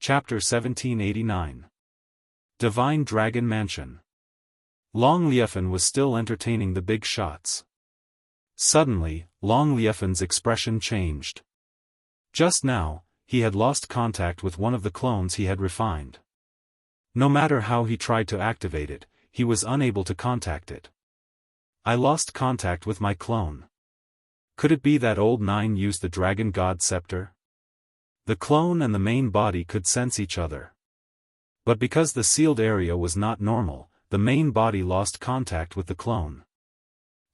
Chapter 1789. Divine Dragon Mansion. Long Liefan was still entertaining the big shots. Suddenly, Long Liefan's expression changed. Just now, he had lost contact with one of the clones he had refined. No matter how he tried to activate it, he was unable to contact it. I lost contact with my clone. Could it be that old Nine used the Dragon God Scepter? The clone and the main body could sense each other. But because the sealed area was not normal, the main body lost contact with the clone.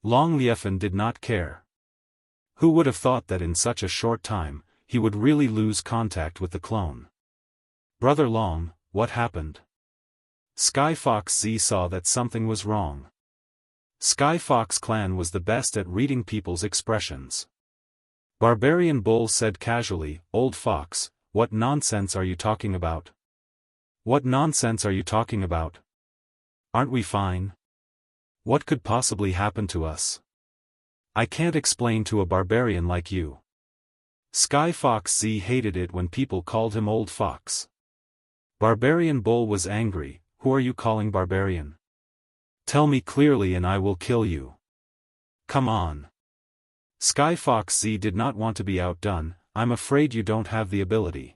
Long Liefan did not care. Who would have thought that in such a short time, he would really lose contact with the clone? Brother Long, what happened? Sky Fox Z saw that something was wrong. Sky Fox clan was the best at reading people's expressions. Barbarian Bull said casually, "Old Fox, what nonsense are you talking about? What nonsense are you talking about? Aren't we fine? What could possibly happen to us? I can't explain to a barbarian like you." Sky Fox Z hated it when people called him Old Fox. Barbarian Bull was angry. "Who are you calling barbarian? Tell me clearly and I will kill you. Come on." Sky Fox Z did not want to be outdone. "I'm afraid you don't have the ability."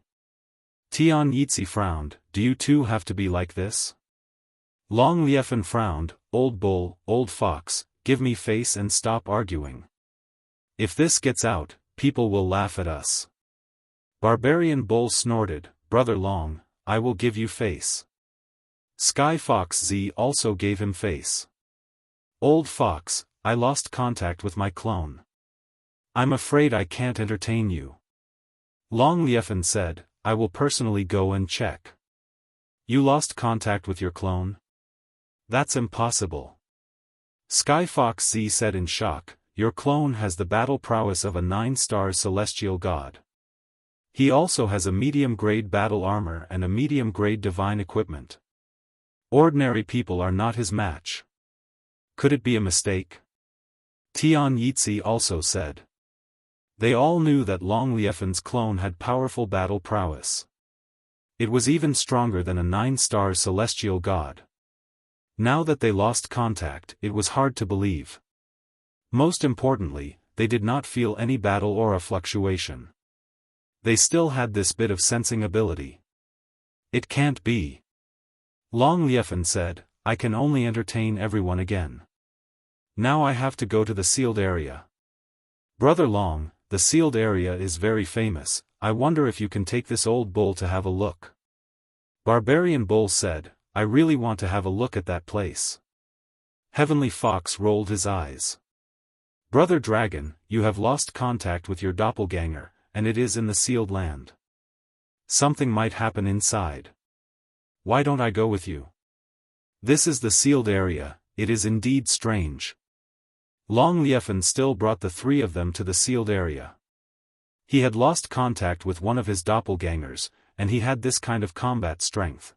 Tian Yitzi frowned. "Do you too have to be like this?" Long Liefan frowned. "Old Bull, Old Fox, give me face and stop arguing. If this gets out, people will laugh at us." Barbarian Bull snorted. "Brother Long, I will give you face." Sky Fox Z also gave him face. "Old Fox, I lost contact with my clone. I'm afraid I can't entertain you." Long Liefan said, "I will personally go and check." "You lost contact with your clone? That's impossible." Sky Fox Z said in shock, "Your clone has the battle prowess of a 9-star celestial god. He also has a medium-grade battle armor and a medium-grade divine equipment. Ordinary people are not his match. Could it be a mistake?" Tian Yitzi also said. They all knew that Long Liefan's clone had powerful battle prowess. It was even stronger than a 9-star celestial god. Now that they lost contact, it was hard to believe. Most importantly, they did not feel any battle aura fluctuation. They still had this bit of sensing ability. "It can't be." Long Liefan said, "I can only entertain everyone again. Now I have to go to the sealed area. Brother Long, the sealed area is very famous. I wonder if you can take this old bull to have a look." Barbarian Bull said, "I really want to have a look at that place." Heavenly Fox rolled his eyes. "Brother Dragon, you have lost contact with your doppelganger, and it is in the sealed land. Something might happen inside. Why don't I go with you? This is the sealed area. It is indeed strange." Long Liefan still brought the three of them to the sealed area. He had lost contact with one of his doppelgangers, and he had this kind of combat strength.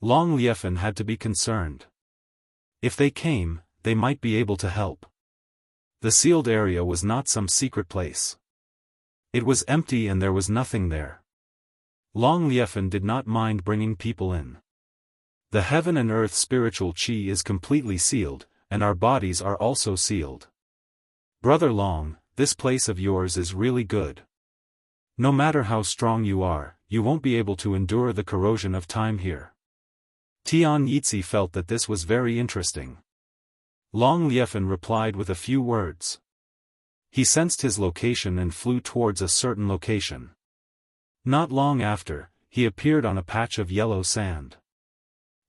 Long Liefan had to be concerned. If they came, they might be able to help. The sealed area was not some secret place. It was empty and there was nothing there. Long Liefan did not mind bringing people in. The heaven and earth spiritual chi is completely sealed, and our bodies are also sealed. Brother Long, this place of yours is really good. No matter how strong you are, you won't be able to endure the corrosion of time here. Tian Yitzi felt that this was very interesting. Long Liefan replied with a few words. He sensed his location and flew towards a certain location. Not long after, he appeared on a patch of yellow sand.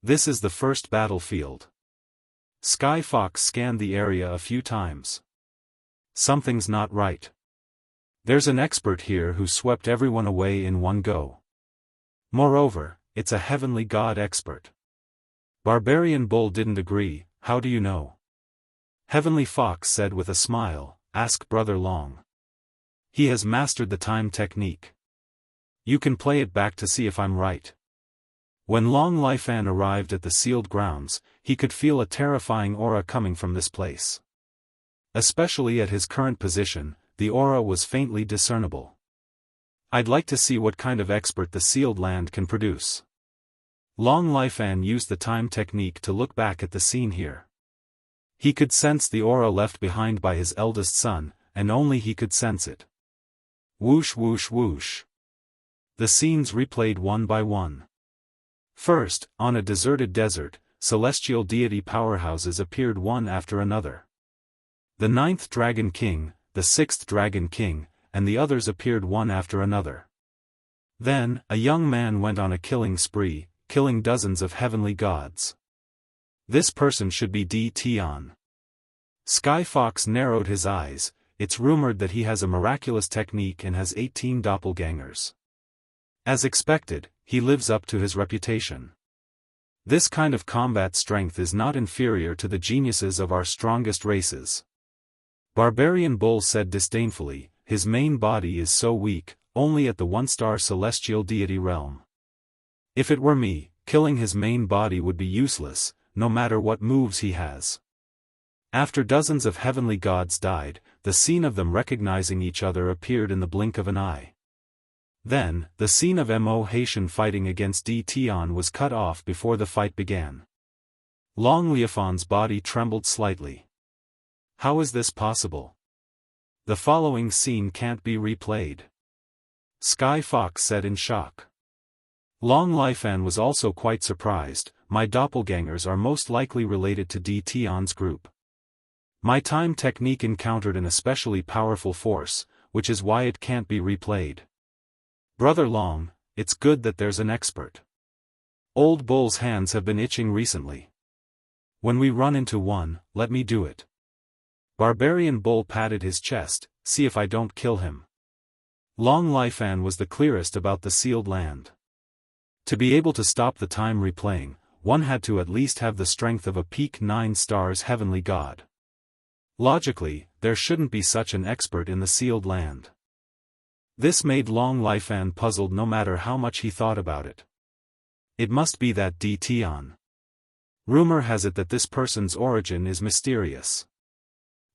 This is the first battlefield. Sky Fox scanned the area a few times. Something's not right. There's an expert here who swept everyone away in one go. Moreover, it's a heavenly god expert. Barbarian Bull didn't agree. How do you know? Heavenly Fox said with a smile, "Ask Brother Long. He has mastered the time technique. You can play it back to see if I'm right." When Long Liefan arrived at the sealed grounds, he could feel a terrifying aura coming from this place. Especially at his current position, the aura was faintly discernible. I'd like to see what kind of expert the sealed land can produce. Long Lifan used the time technique to look back at the scene here. He could sense the aura left behind by his eldest son, and only he could sense it. Whoosh whoosh whoosh. The scenes replayed one by one. First, on a deserted desert, celestial deity powerhouses appeared one after another. The 9th Dragon King, the 6th Dragon King, and the others appeared one after another. Then, a young man went on a killing spree, killing dozens of heavenly gods. This person should be Tian. Sky Fox narrowed his eyes. It's rumored that he has a miraculous technique and has 18 doppelgangers. As expected, he lives up to his reputation. This kind of combat strength is not inferior to the geniuses of our strongest races. Barbarian Bull said disdainfully, his main body is so weak, only at the 1-star celestial deity realm. If it were me, killing his main body would be useless, no matter what moves he has. After dozens of heavenly gods died, the scene of them recognizing each other appeared in the blink of an eye. Then, the scene of Mo Haitian fighting against Tian was cut off before the fight began. Long Liafan's body trembled slightly. How is this possible? The following scene can't be replayed. Sky Fox said in shock. Long Lifan was also quite surprised. My doppelgangers are most likely related to Tian's group. My time technique encountered an especially powerful force, which is why it can't be replayed. Brother Long, it's good that there's an expert. Old Bull's hands have been itching recently. When we run into one, let me do it. Barbarian Bull patted his chest, see if I don't kill him. Long Lifan was the clearest about the sealed land. To be able to stop the time replaying, one had to at least have the strength of a peak 9 stars heavenly god. Logically, there shouldn't be such an expert in the sealed land. This made Long Lifan puzzled no matter how much he thought about it. It must be that Tian. Rumor has it that this person's origin is mysterious.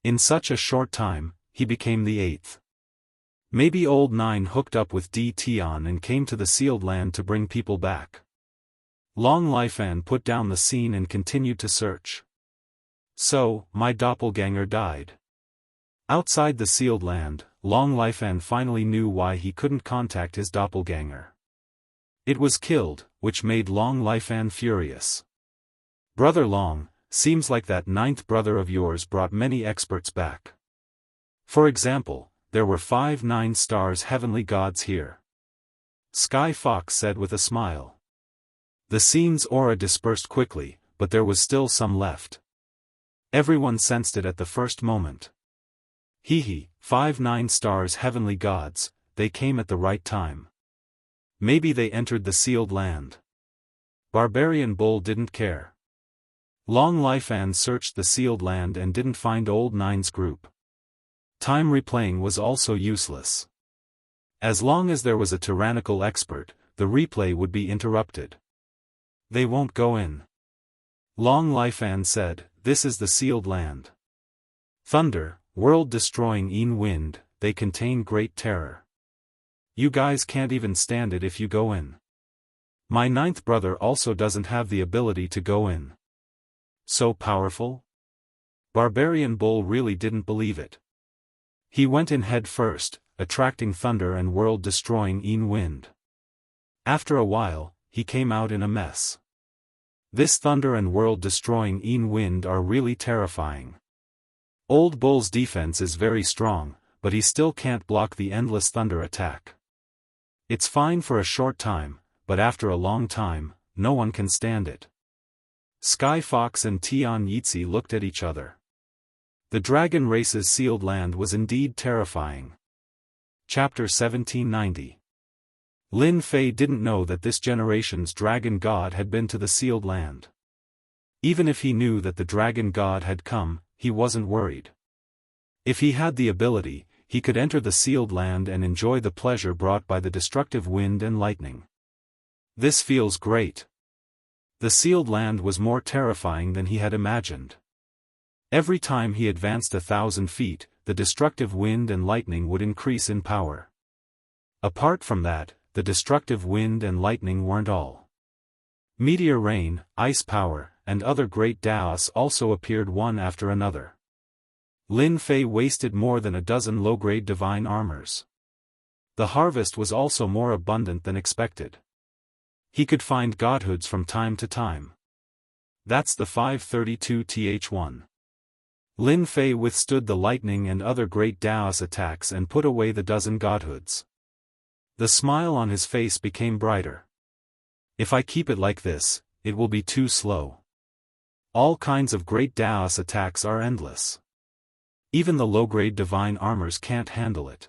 In such a short time, he became the 8th. Maybe Old 9 hooked up with Tian and came to the sealed land to bring people back. Long Lifan put down the scene and continued to search. So, my doppelganger died. Outside the sealed land, Long Lifan finally knew why he couldn't contact his doppelganger. It was killed, which made Long Lifan furious. Brother Long, seems like that 9th brother of yours brought many experts back. For example, there were 5 9 stars heavenly gods here. Sky Fox said with a smile. The scene's aura dispersed quickly, but there was still some left. Everyone sensed it at the first moment. Hee, 5 9 stars heavenly gods, they came at the right time. Maybe they entered the sealed land. Barbarian Bull didn't care. Long Lifan searched the sealed land and didn't find Old 9's group. Time replaying was also useless. As long as there was a tyrannical expert, the replay would be interrupted. They won't go in. Long Lifan said, this is the sealed land. Thunder, world-destroying wind, they contain great terror. You guys can't even stand it if you go in. My 9th brother also doesn't have the ability to go in. So powerful? Barbarian Bull really didn't believe it. He went in head first, attracting thunder and world-destroying wind. After a while, he came out in a mess. This thunder and world-destroying wind are really terrifying. Old Bull's defense is very strong, but he still can't block the endless thunder attack. It's fine for a short time, but after a long time, no one can stand it. Sky Fox and Tian Yitzi looked at each other. The dragon race's sealed land was indeed terrifying. Chapter 1790. Lin Fei didn't know that this generation's dragon god had been to the sealed land. Even if he knew that the dragon god had come, he wasn't worried. If he had the ability, he could enter the sealed land and enjoy the pleasure brought by the destructive wind and lightning. This feels great. The sealed land was more terrifying than he had imagined. Every time he advanced 1,000 feet, the destructive wind and lightning would increase in power. Apart from that, the destructive wind and lightning weren't all. Meteor rain, ice power, and other great Daoists also appeared one after another. Lin Fei wasted more than a dozen low-grade divine armors. The harvest was also more abundant than expected. He could find godhoods from time to time. That's the 532th1. Lin Fei withstood the lightning and other great Daoist attacks and put away the dozen godhoods. The smile on his face became brighter. If I keep it like this, it will be too slow. All kinds of great Daoist attacks are endless. Even the low-grade divine armors can't handle it.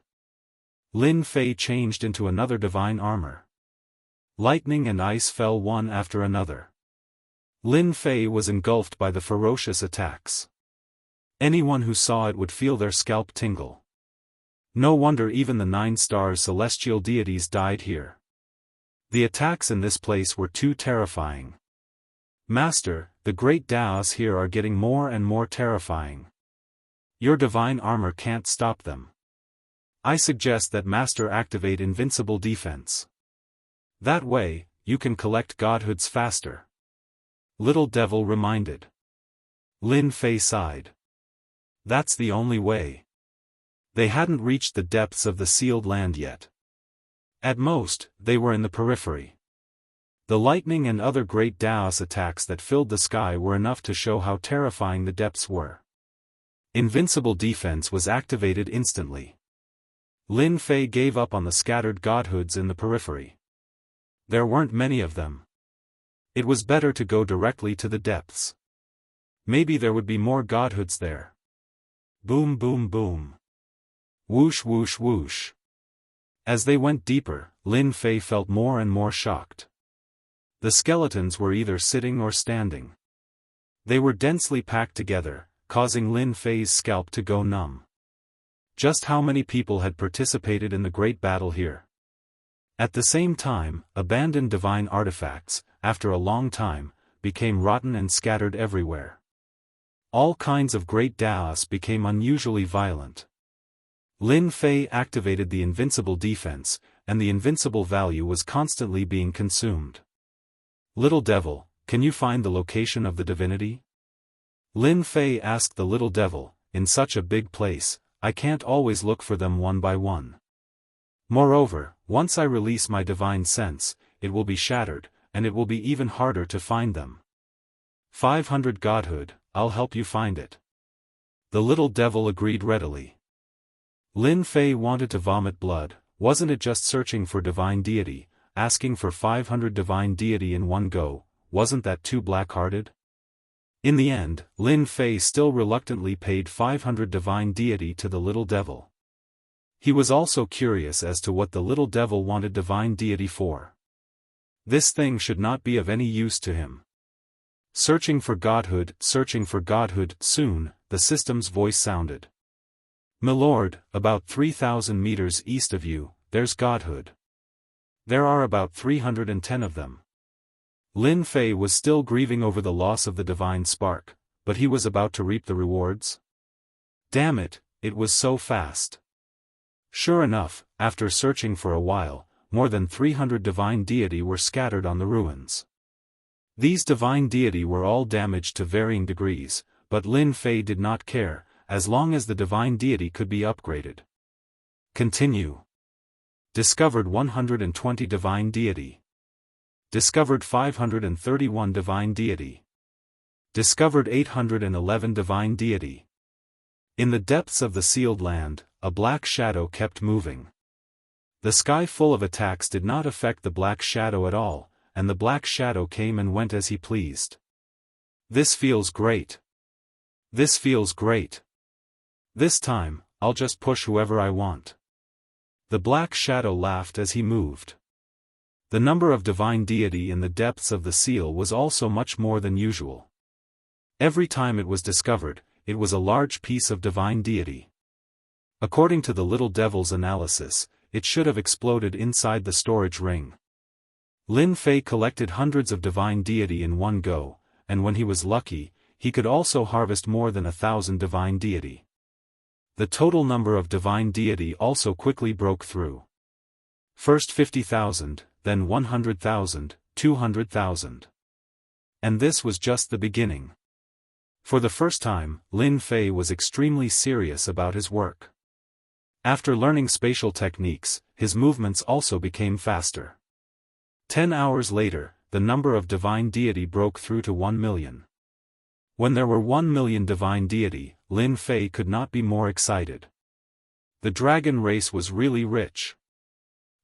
Lin Fei changed into another divine armor. Lightning and ice fell one after another. Lin Fei was engulfed by the ferocious attacks. Anyone who saw it would feel their scalp tingle. No wonder even the 9-star celestial deities died here. The attacks in this place were too terrifying. Master, the great Daoists here are getting more and more terrifying. Your divine armor can't stop them. I suggest that Master activate invincible defense. That way, you can collect godhoods faster. Little Devil reminded. Lin Fei sighed. That's the only way. They hadn't reached the depths of the sealed land yet. At most, they were in the periphery. The lightning and other great Daoist attacks that filled the sky were enough to show how terrifying the depths were. Invincible defense was activated instantly. Lin Fei gave up on the scattered godhoods in the periphery. There weren't many of them. It was better to go directly to the depths. Maybe there would be more godhoods there. Boom boom boom. Whoosh whoosh whoosh. As they went deeper, Lin Fei felt more and more shocked. The skeletons were either sitting or standing. They were densely packed together, causing Lin Fei's scalp to go numb. Just how many people had participated in the great battle here? At the same time, abandoned divine artifacts, after a long time, became rotten and scattered everywhere. All kinds of great Daoists became unusually violent. Lin Fei activated the invincible defense, and the invincible value was constantly being consumed. Little Devil, can you find the location of the divinity? Lin Fei asked the Little Devil, in such a big place, I can't always look for them one by one. Moreover, once I release my divine sense, it will be shattered, and it will be even harder to find them. 500 godhood, I'll help you find it. The Little Devil agreed readily. Lin Fei wanted to vomit blood. Wasn't it just searching for divine deity, asking for 500 divine deity in one go? Wasn't that too black-hearted? In the end, Lin Fei still reluctantly paid 500 divine deity to the Little Devil. He was also curious as to what the Little Devil wanted divine deity for. This thing should not be of any use to him. Searching for godhood, soon, the system's voice sounded. Milord, about 3,000 meters east of you, there's godhood. There are about 310 of them. Lin Fei was still grieving over the loss of the divine spark, but he was about to reap the rewards. Damn it, it was so fast. Sure enough, after searching for a while, more than 300 divine deity were scattered on the ruins. These divine deity were all damaged to varying degrees, but Lin Fei did not care, as long as the divine deity could be upgraded. Continue. Discovered 120 divine deity. Discovered 531 divine deity. Discovered 811 divine deity. In the depths of the sealed land, a black shadow kept moving. The sky full of attacks did not affect the black shadow at all, and the black shadow came and went as he pleased. This feels great. This feels great. This time, I'll just push whoever I want. The black shadow laughed as he moved. The number of divine deity in the depths of the seal was also much more than usual. Every time it was discovered, it was a large piece of divine deity. According to the Little Devil's analysis, it should have exploded inside the storage ring. Lin Fei collected hundreds of divine deity in one go, and when he was lucky, he could also harvest more than 1,000 divine deity. The total number of divine deity also quickly broke through. First 50,000, then 100,000, 200,000. And this was just the beginning. For the first time, Lin Fei was extremely serious about his work. After learning spatial techniques, his movements also became faster. 10 hours later, the number of divine deity broke through to 1 million. When there were 1 million divine deity, Lin Fei could not be more excited. The dragon race was really rich.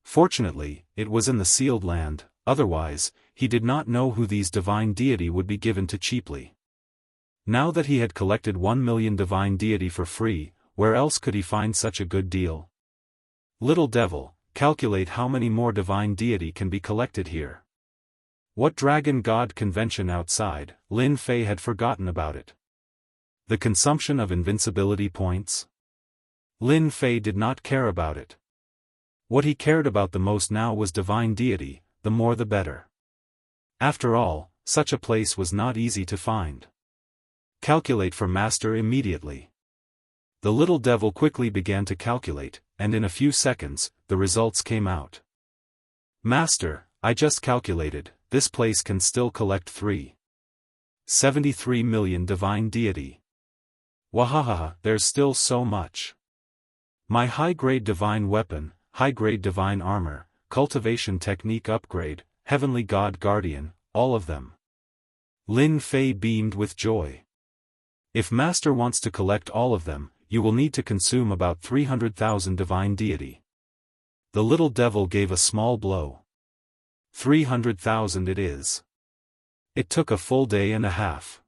Fortunately, it was in the sealed land, otherwise, he did not know who these divine deity would be given to cheaply. Now that he had collected 1 million divine deity for free, where else could he find such a good deal? Little devil, calculate how many more divine deity can be collected here. What dragon god convention outside? Lin Fei had forgotten about it. The consumption of invincibility points? Lin Fei did not care about it. What he cared about the most now was divine deity, the more the better. After all, such a place was not easy to find. Calculate for master immediately. The little devil quickly began to calculate, and in a few seconds, the results came out. Master, I just calculated, this place can still collect 73 million divine deity. Wahahaha, there's still so much. My high-grade divine weapon, high-grade divine armor, cultivation technique upgrade, heavenly god guardian, all of them. Lin Fei beamed with joy. If master wants to collect all of them, you will need to consume about 300,000 divine deity. The little devil gave a small blow. 300,000 it is. It took a full day and a half.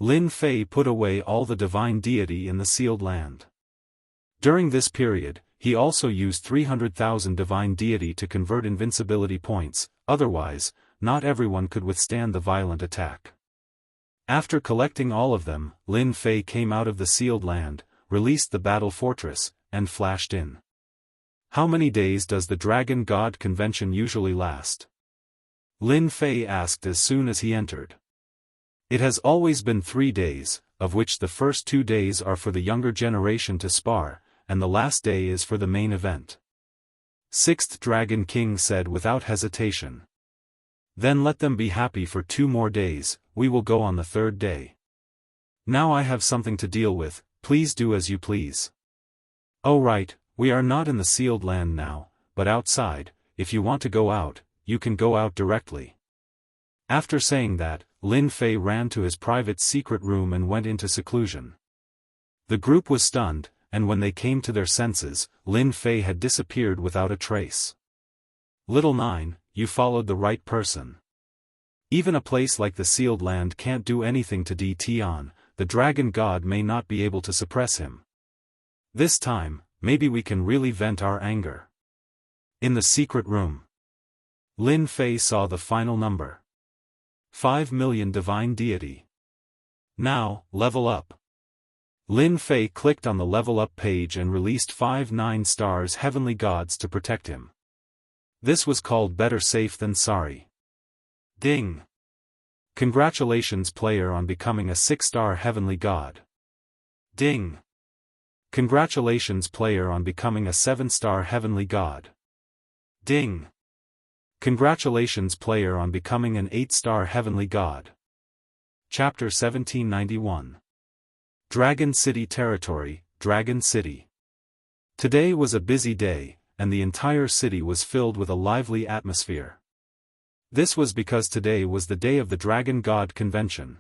Lin Fei put away all the divine deity in the sealed land. During this period, he also used 300,000 divine deity to convert invincibility points, otherwise, not everyone could withstand the violent attack. After collecting all of them, Lin Fei came out of the sealed land, released the battle fortress, and flashed in. How many days does the Dragon God Convention usually last? Lin Fei asked as soon as he entered. It has always been 3 days, of which the first 2 days are for the younger generation to spar, and the last day is for the main event. Sixth Dragon King said without hesitation. Then let them be happy for 2 more days, we will go on the 3rd day. Now I have something to deal with, please do as you please. Oh right, we are not in the sealed land now, but outside, if you want to go out, you can go out directly. After saying that, Lin Fei ran to his private secret room and went into seclusion. The group was stunned, and when they came to their senses, Lin Fei had disappeared without a trace. Little Nine, you followed the right person. Even a place like the sealed land can't do anything to D. Tian, the dragon god may not be able to suppress him. This time, maybe we can really vent our anger. In the secret room, Lin Fei saw the final number. 5 million divine deity. Now, level up. Lin Fei clicked on the level up page and released 5 9-stars heavenly gods to protect him. This was called better safe than sorry. Ding! Congratulations player on becoming a 6-star heavenly god. Ding! Congratulations player on becoming a 7-star heavenly god. Ding! Congratulations player on becoming an 8-star heavenly god. Chapter 1791. Dragon City Territory, Dragon City. Today was a busy day, and the entire city was filled with a lively atmosphere. This was because today was the day of the Dragon God Convention.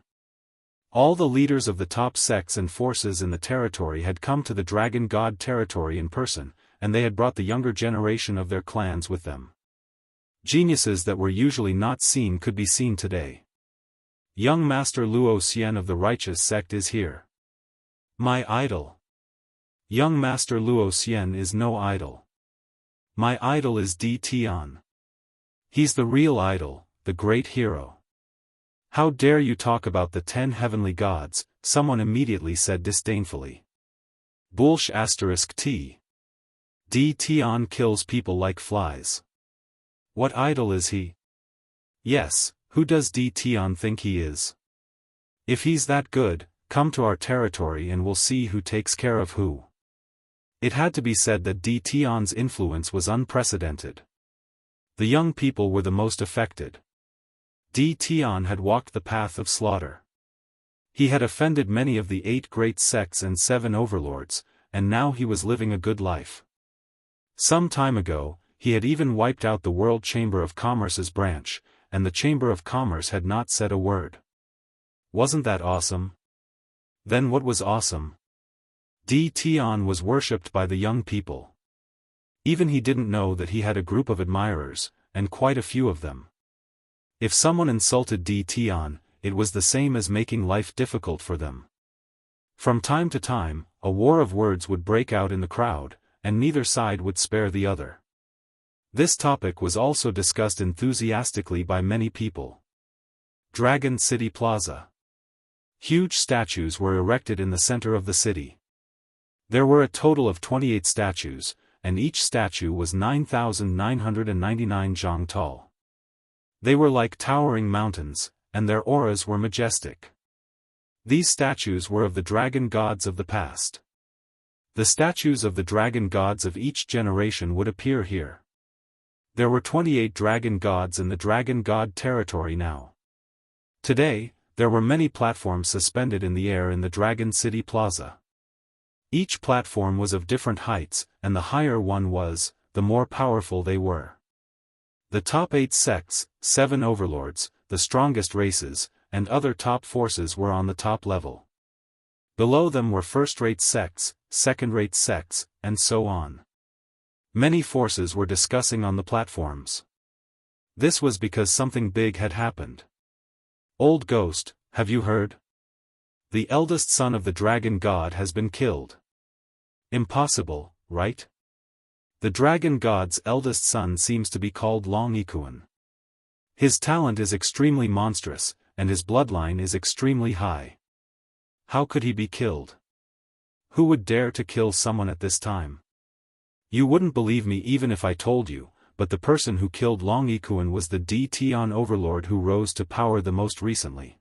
All the leaders of the top sects and forces in the territory had come to the Dragon God territory in person, and they had brought the younger generation of their clans with them. Geniuses that were usually not seen could be seen today. Young Master Luo Xian of the Righteous Sect is here. My idol. Young Master Luo Xian is no idol. My idol is D. Tian. He's the real idol, the great hero. How dare you talk about the 10 heavenly gods, someone immediately said disdainfully. Bullsh *T. D. Tian kills people like flies. What idol is he? Yes, who does D. Tian think he is? If he's that good, come to our territory and we'll see who takes care of who. It had to be said that Di Tian's influence was unprecedented. The young people were the most affected. Di Tian had walked the path of slaughter. He had offended many of the 8 great sects and 7 overlords, and now he was living a good life. Some time ago, he had even wiped out the World Chamber of Commerce's branch, and the Chamber of Commerce had not said a word. Wasn't that awesome? Then what was awesome? Di Tian was worshipped by the young people. Even he didn't know that he had a group of admirers, and quite a few of them. If someone insulted Di Tian, it was the same as making life difficult for them. From time to time, a war of words would break out in the crowd, and neither side would spare the other. This topic was also discussed enthusiastically by many people. Dragon City Plaza. Huge statues were erected in the center of the city. There were a total of 28 statues, and each statue was 9,999 zhang tall. They were like towering mountains, and their auras were majestic. These statues were of the dragon gods of the past. The statues of the dragon gods of each generation would appear here. There were 28 dragon gods in the dragon god territory now. Today, there were many platforms suspended in the air in the Dragon City Plaza. Each platform was of different heights, and the higher one was, the more powerful they were. The top 8 sects, 7 overlords, the strongest races, and other top forces were on the top level. Below them were first-rate sects, second-rate sects, and so on. Many forces were discussing on the platforms. This was because something big had happened. Old Ghost, have you heard? The eldest son of the dragon god has been killed. Impossible, right? The dragon god's eldest son seems to be called Long Ikuan. His talent is extremely monstrous, and his bloodline is extremely high. How could he be killed? Who would dare to kill someone at this time? You wouldn't believe me even if I told you, but the person who killed Long Ikuan was the Di Tian overlord who rose to power the most recently.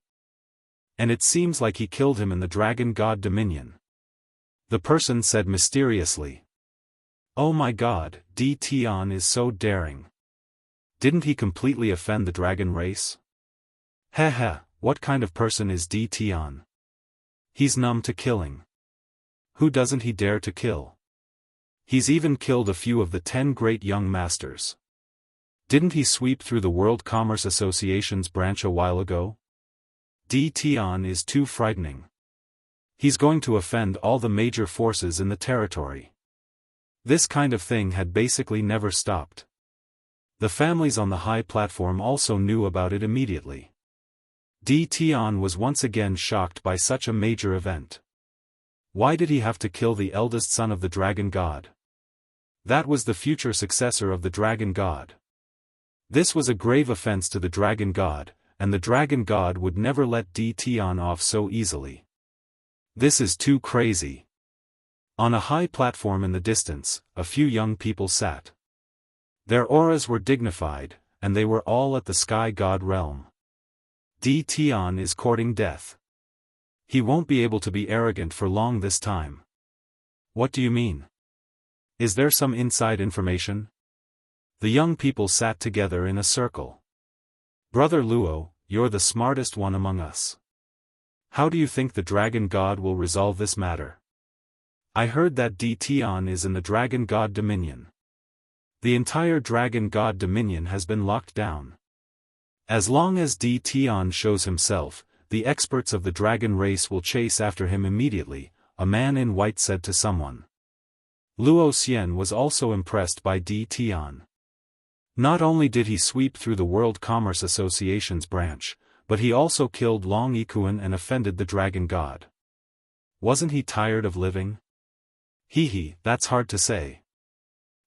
And it seems like he killed him in the dragon god dominion. The person said mysteriously. Oh my god, Di Tian is so daring. Didn't he completely offend the dragon race? Heh, what kind of person is Di Tian? He's numb to killing. Who doesn't he dare to kill? He's even killed a few of the 10 great young masters. Didn't he sweep through the World Commerce Association's branch a while ago? Di Tian is too frightening. He's going to offend all the major forces in the territory. This kind of thing had basically never stopped. The families on the high platform also knew about it immediately. Di Tian was once again shocked by such a major event. Why did he have to kill the eldest son of the dragon god? That was the future successor of the dragon god. This was a grave offense to the dragon god, and the dragon god would never let Di Tian off so easily. This is too crazy. On a high platform in the distance, a few young people sat. Their auras were dignified, and they were all at the sky god realm. Di Tian is courting death. He won't be able to be arrogant for long this time. What do you mean? Is there some inside information? The young people sat together in a circle. Brother Luo, you're the smartest one among us. How do you think the dragon god will resolve this matter? I heard that Di Tian is in the dragon god dominion. The entire dragon god dominion has been locked down. As long as Di Tian shows himself, the experts of the dragon race will chase after him immediately, a man in white said to someone. Luo Xian was also impressed by Di Tian. Not only did he sweep through the World Commerce Association's branch, but he also killed Long Ikuan and offended the dragon god. Wasn't he tired of living? That's hard to say.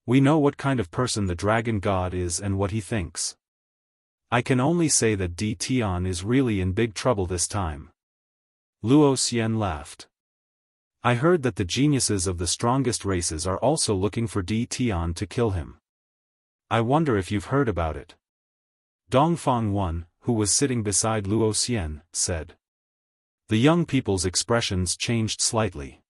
We know what kind of person the dragon god is and what he thinks. I can only say that Di Tian is really in big trouble this time. Luo Xian laughed. I heard that the geniuses of the strongest races are also looking for Di Tian to kill him. I wonder if you've heard about it. Dongfang Wan, who was sitting beside Luo Xian, said. The young people's expressions changed slightly.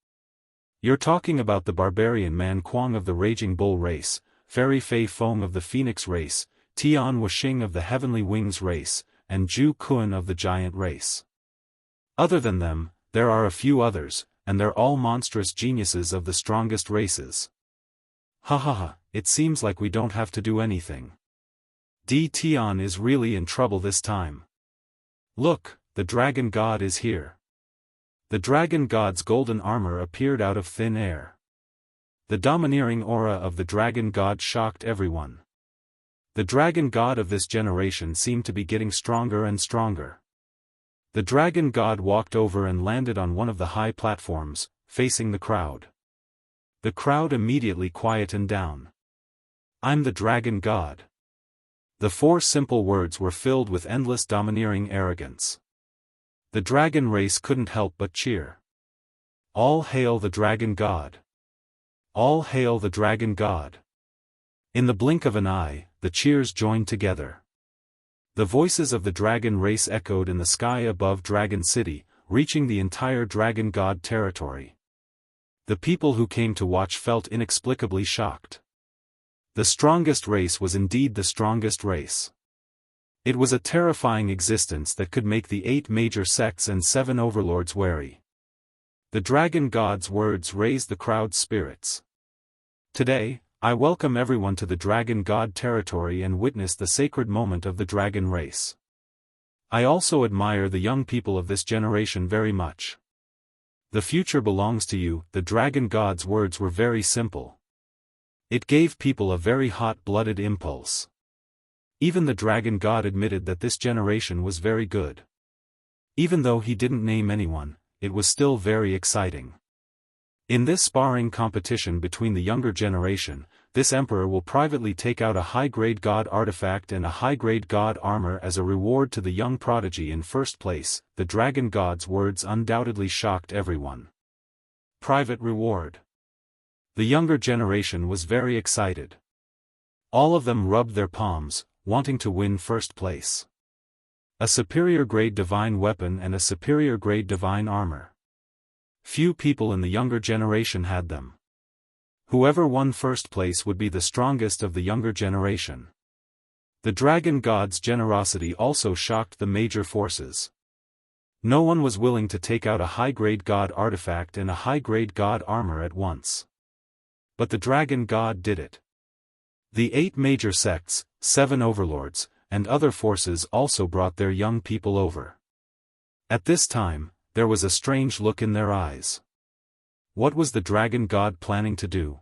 You're talking about the barbarian Man Kuang of the Raging Bull race, Fairy Fei Feng of the Phoenix race, Tian Wuxing of the Heavenly Wings race, and Zhu Kun of the Giant race. Other than them, there are a few others, and they're all monstrous geniuses of the strongest races. Ha ha ha, it seems like we don't have to do anything. Tian is really in trouble this time. Look, the Dragon God is here. The Dragon God's golden armor appeared out of thin air. The domineering aura of the Dragon God shocked everyone. The Dragon God of this generation seemed to be getting stronger and stronger. The Dragon God walked over and landed on one of the high platforms, facing the crowd. The crowd immediately quietened down. I'm the Dragon God. The 4 simple words were filled with endless domineering arrogance. The dragon race couldn't help but cheer. All hail the Dragon God! All hail the Dragon God! In the blink of an eye, the cheers joined together. The voices of the dragon race echoed in the sky above Dragon City, reaching the entire Dragon God territory. The people who came to watch felt inexplicably shocked. The strongest race was indeed the strongest race. It was a terrifying existence that could make the 8 major sects and 7 overlords wary. The Dragon God's words raised the crowd's spirits. Today, I welcome everyone to the Dragon God territory and witness the sacred moment of the dragon race. I also admire the young people of this generation very much. The future belongs to you. The Dragon God's words were very simple. It gave people a very hot-blooded impulse. Even the Dragon God admitted that this generation was very good. Even though he didn't name anyone, it was still very exciting. In this sparring competition between the younger generation, this emperor will privately take out a high-grade god artifact and a high-grade god armor as a reward to the young prodigy in first place. The Dragon God's words undoubtedly shocked everyone. Private reward. The younger generation was very excited. All of them rubbed their palms, wanting to win first place. A superior grade divine weapon and a superior grade divine armor. Few people in the younger generation had them. Whoever won first place would be the strongest of the younger generation. The Dragon God's generosity also shocked the major forces. No one was willing to take out a high-grade god artifact and a high-grade god armor at once. But the Dragon God did it. The 8 major sects, 7 overlords, and other forces also brought their young people over. At this time, there was a strange look in their eyes. What was the Dragon God planning to do?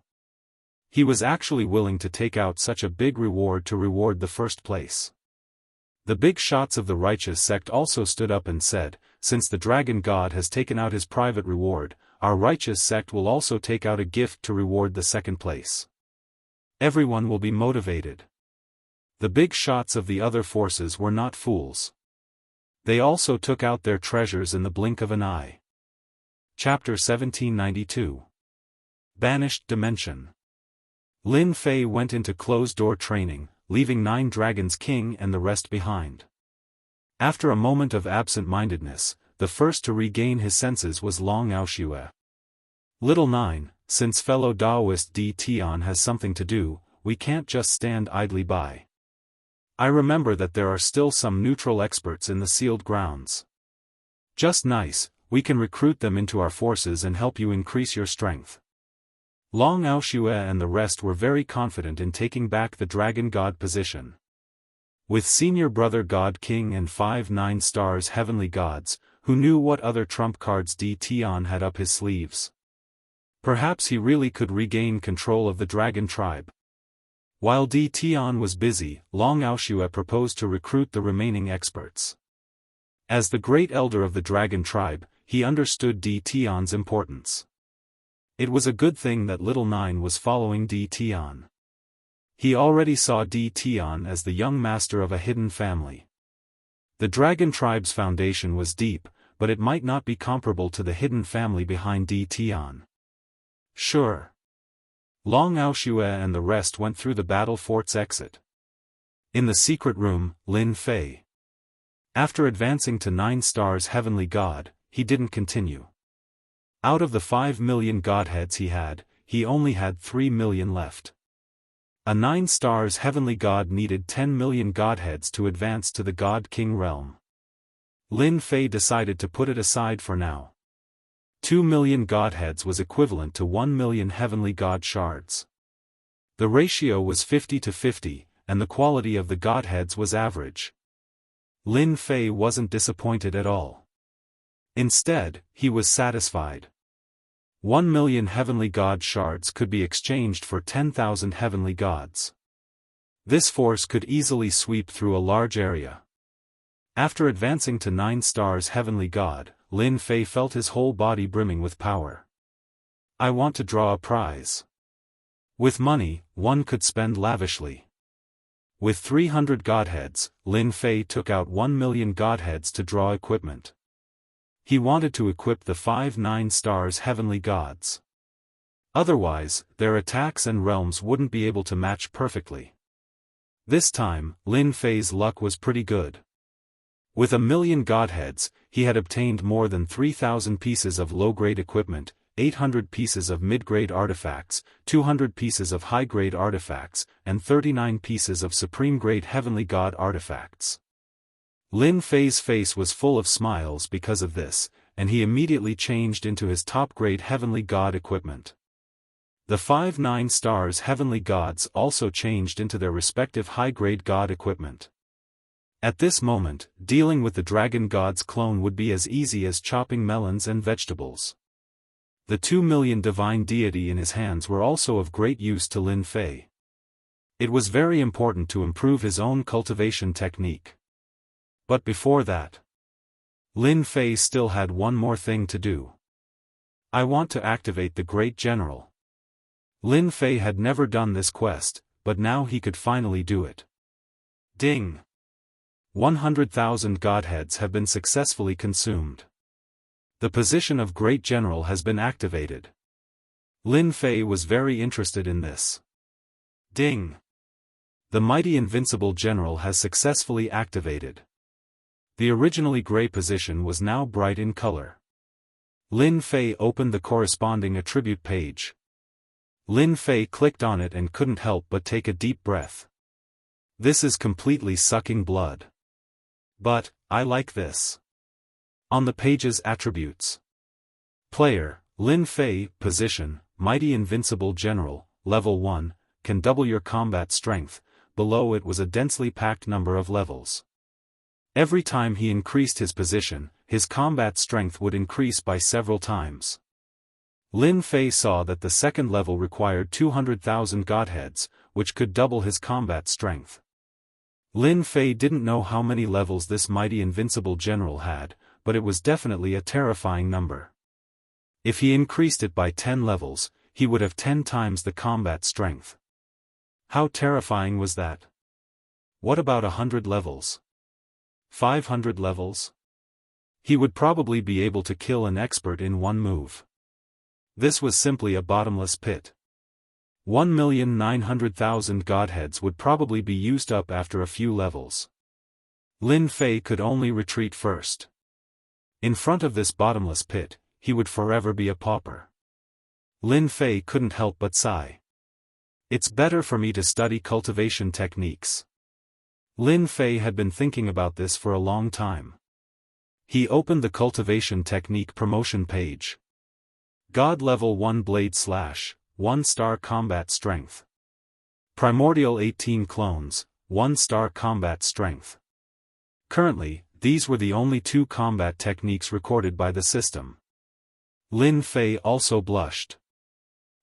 He was actually willing to take out such a big reward to reward the first place. The big shots of the righteous sect also stood up and said, since the Dragon God has taken out his private reward, our righteous sect will also take out a gift to reward the second place. Everyone will be motivated. The big shots of the other forces were not fools. They also took out their treasures in the blink of an eye. Chapter 1792. Banished Dimension. Lin Fei went into closed-door training, leaving 9 dragons king and the rest behind. After a moment of absent-mindedness, the first to regain his senses was Long Aoshue. Little 9, since fellow Daoist Tian has something to do, we can't just stand idly by. I remember that there are still some neutral experts in the sealed grounds. Just nice, we can recruit them into our forces and help you increase your strength. Long Aoshue and the rest were very confident in taking back the Dragon God position. With senior brother God King and 5 9-stars heavenly gods, who knew what other trump cards Tian had up his sleeves. Perhaps he really could regain control of the dragon tribe. While Tian was busy, Long Aoshue proposed to recruit the remaining experts. As the great elder of the dragon tribe, he understood Tian's importance. It was a good thing that little 9 was following Tian. He already saw Tian as the young master of a hidden family. The dragon tribe's foundation was deep, but it might not be comparable to the hidden family behind Tian. Sure. Long Aoshue and the rest went through the battle fort's exit. In the secret room, Lin Fei. After advancing to 9 stars heavenly god, he didn't continue. Out of the 5 million godheads he only had 3 million left. A 9 stars heavenly god needed 10 million godheads to advance to the God-King realm. Lin Fei decided to put it aside for now. 2 million godheads was equivalent to 1 million heavenly god shards. The ratio was 50 to 50, and the quality of the godheads was average. Lin Fei wasn't disappointed at all. Instead, he was satisfied. 1 million heavenly god shards could be exchanged for 10,000 heavenly gods. This force could easily sweep through a large area. After advancing to 9 stars heavenly god, Lin Fei felt his whole body brimming with power. I want to draw a prize. With money, one could spend lavishly. With 300 godheads, Lin Fei took out 1 million godheads to draw equipment. He wanted to equip the 5 9 stars heavenly gods. Otherwise, their attacks and realms wouldn't be able to match perfectly. This time, Lin Fei's luck was pretty good. With 1 million godheads, he had obtained more than 3,000 pieces of low-grade equipment, 800 pieces of mid-grade artifacts, 200 pieces of high-grade artifacts, and 39 pieces of supreme-grade heavenly god artifacts. Lin Fei's face was full of smiles because of this, and he immediately changed into his top-grade heavenly god equipment. The 5 9 stars heavenly gods also changed into their respective high-grade god equipment. At this moment, dealing with the dragon god's clone would be as easy as chopping melons and vegetables. The 2 million divine deity in his hands were also of great use to Lin Fei. It was very important to improve his own cultivation technique. But before that, Lin Fei still had one more thing to do. I want to activate the Great General. Lin Fei had never done this quest, but now he could finally do it. Ding! 100,000 godheads have been successfully consumed. The position of Great General has been activated. Lin Fei was very interested in this. Ding! The mighty invincible general has successfully activated. The originally gray position was now bright in color. Lin Fei opened the corresponding attribute page. Lin Fei clicked on it and couldn't help but take a deep breath. This is completely sucking blood. But, I like this. On the page's attributes. Player, Lin Fei, position, mighty invincible general, level 1, can double your combat strength. Below it was a densely packed number of levels. Every time he increased his position, his combat strength would increase by several times. Lin Fei saw that the second level required 200,000 godheads, which could double his combat strength. Lin Fei didn't know how many levels this mighty invincible general had, but it was definitely a terrifying number. If he increased it by 10 levels, he would have 10 times the combat strength. How terrifying was that? What about 100 levels? 500 levels? He would probably be able to kill an expert in one move. This was simply a bottomless pit. 1,900,000 godheads would probably be used up after a few levels. Lin Fei could only retreat first. In front of this bottomless pit, he would forever be a pauper. Lin Fei couldn't help but sigh. It's better for me to study cultivation techniques. Lin Fei had been thinking about this for a long time. He opened the cultivation technique promotion page. God level 1 blade slash, 1 star combat strength. Primordial 18 clones, 1 star combat strength. Currently, these were the only 2 combat techniques recorded by the system. Lin Fei also blushed.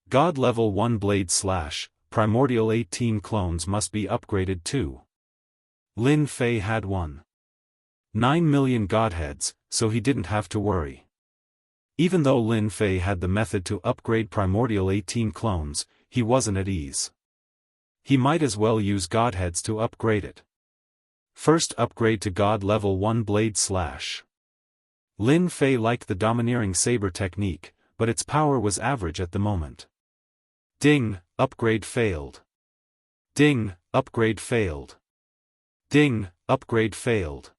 God level 1 blade slash, primordial 18 clones must be upgraded too. Lin Fei had 1.9 million godheads, so he didn't have to worry. Even though Lin Fei had the method to upgrade primordial 18 clones, he wasn't at ease. He might as well use godheads to upgrade it. First upgrade to God level 1 blade slash. Lin Fei liked the domineering saber technique, but its power was average at the moment. Ding, upgrade failed. Ding, upgrade failed. Ding, upgrade failed.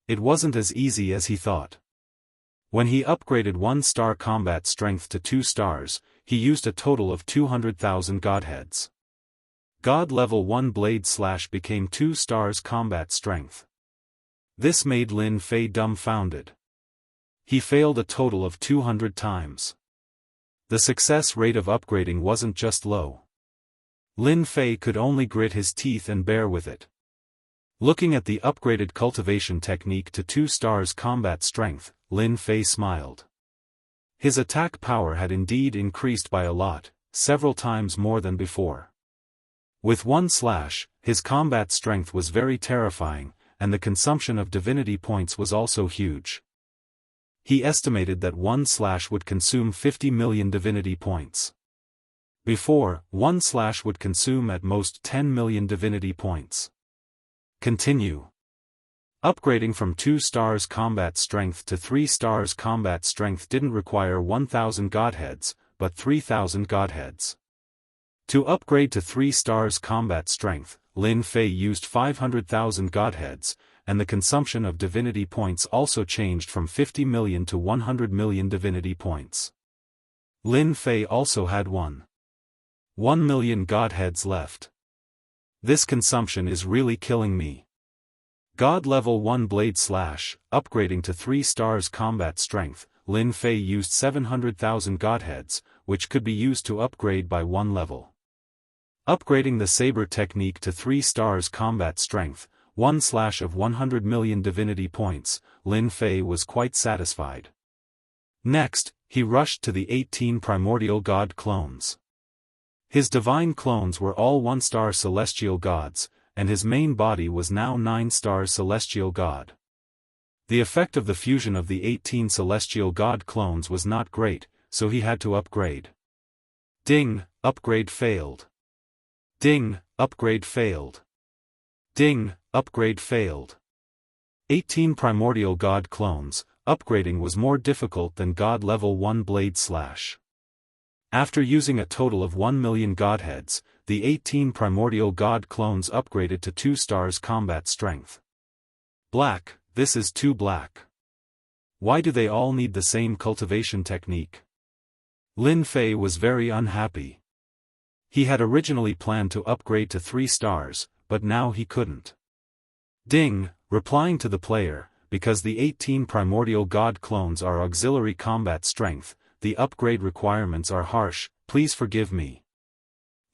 It wasn't as easy as he thought. When he upgraded 1-star combat strength to 2 stars, he used a total of 200,000 godheads. God level 1 blade slash became 2 stars combat strength. This made Lin Fei dumbfounded. He failed a total of 200 times. The success rate of upgrading wasn't just low. Lin Fei could only grit his teeth and bear with it. Looking at the upgraded cultivation technique to 2 stars combat strength, Lin Fei smiled. His attack power had indeed increased by a lot, several times more than before. With 1 slash, his combat strength was very terrifying, and the consumption of divinity points was also huge. He estimated that 1 slash would consume 50 million divinity points. Before, 1 slash would consume at most 10 million divinity points. Continue. Upgrading from 2 stars combat strength to 3 stars combat strength didn't require 1,000 godheads, but 3,000 godheads. To upgrade to 3 stars combat strength, Lin Fei used 500,000 godheads, and the consumption of divinity points also changed from 50 million to 100 million divinity points. Lin Fei also had 1 million godheads left. This consumption is really killing me. God level 1 blade slash, upgrading to 3 stars combat strength, Lin Fei used 700,000 godheads, which could be used to upgrade by 1 level. Upgrading the saber technique to 3 stars combat strength, 1 slash of 100 million divinity points, Lin Fei was quite satisfied. Next, he rushed to the 18 primordial god clones. His divine clones were all 1-star celestial gods, and his main body was now 9-star celestial god. The effect of the fusion of the 18 celestial god clones was not great, so he had to upgrade. Ding, upgrade failed. Ding, upgrade failed. Ding, upgrade failed. 18 primordial god clones, upgrading was more difficult than god level 1 blade slash. After using a total of 1 million godheads, the 18 primordial god clones upgraded to 2 stars combat strength. Black, this is too black. Why do they all need the same cultivation technique? Lin Fei was very unhappy. He had originally planned to upgrade to 3 stars, but now he couldn't. Ding, replying to the player, because the 18 primordial god clones are auxiliary combat strength, the upgrade requirements are harsh, please forgive me.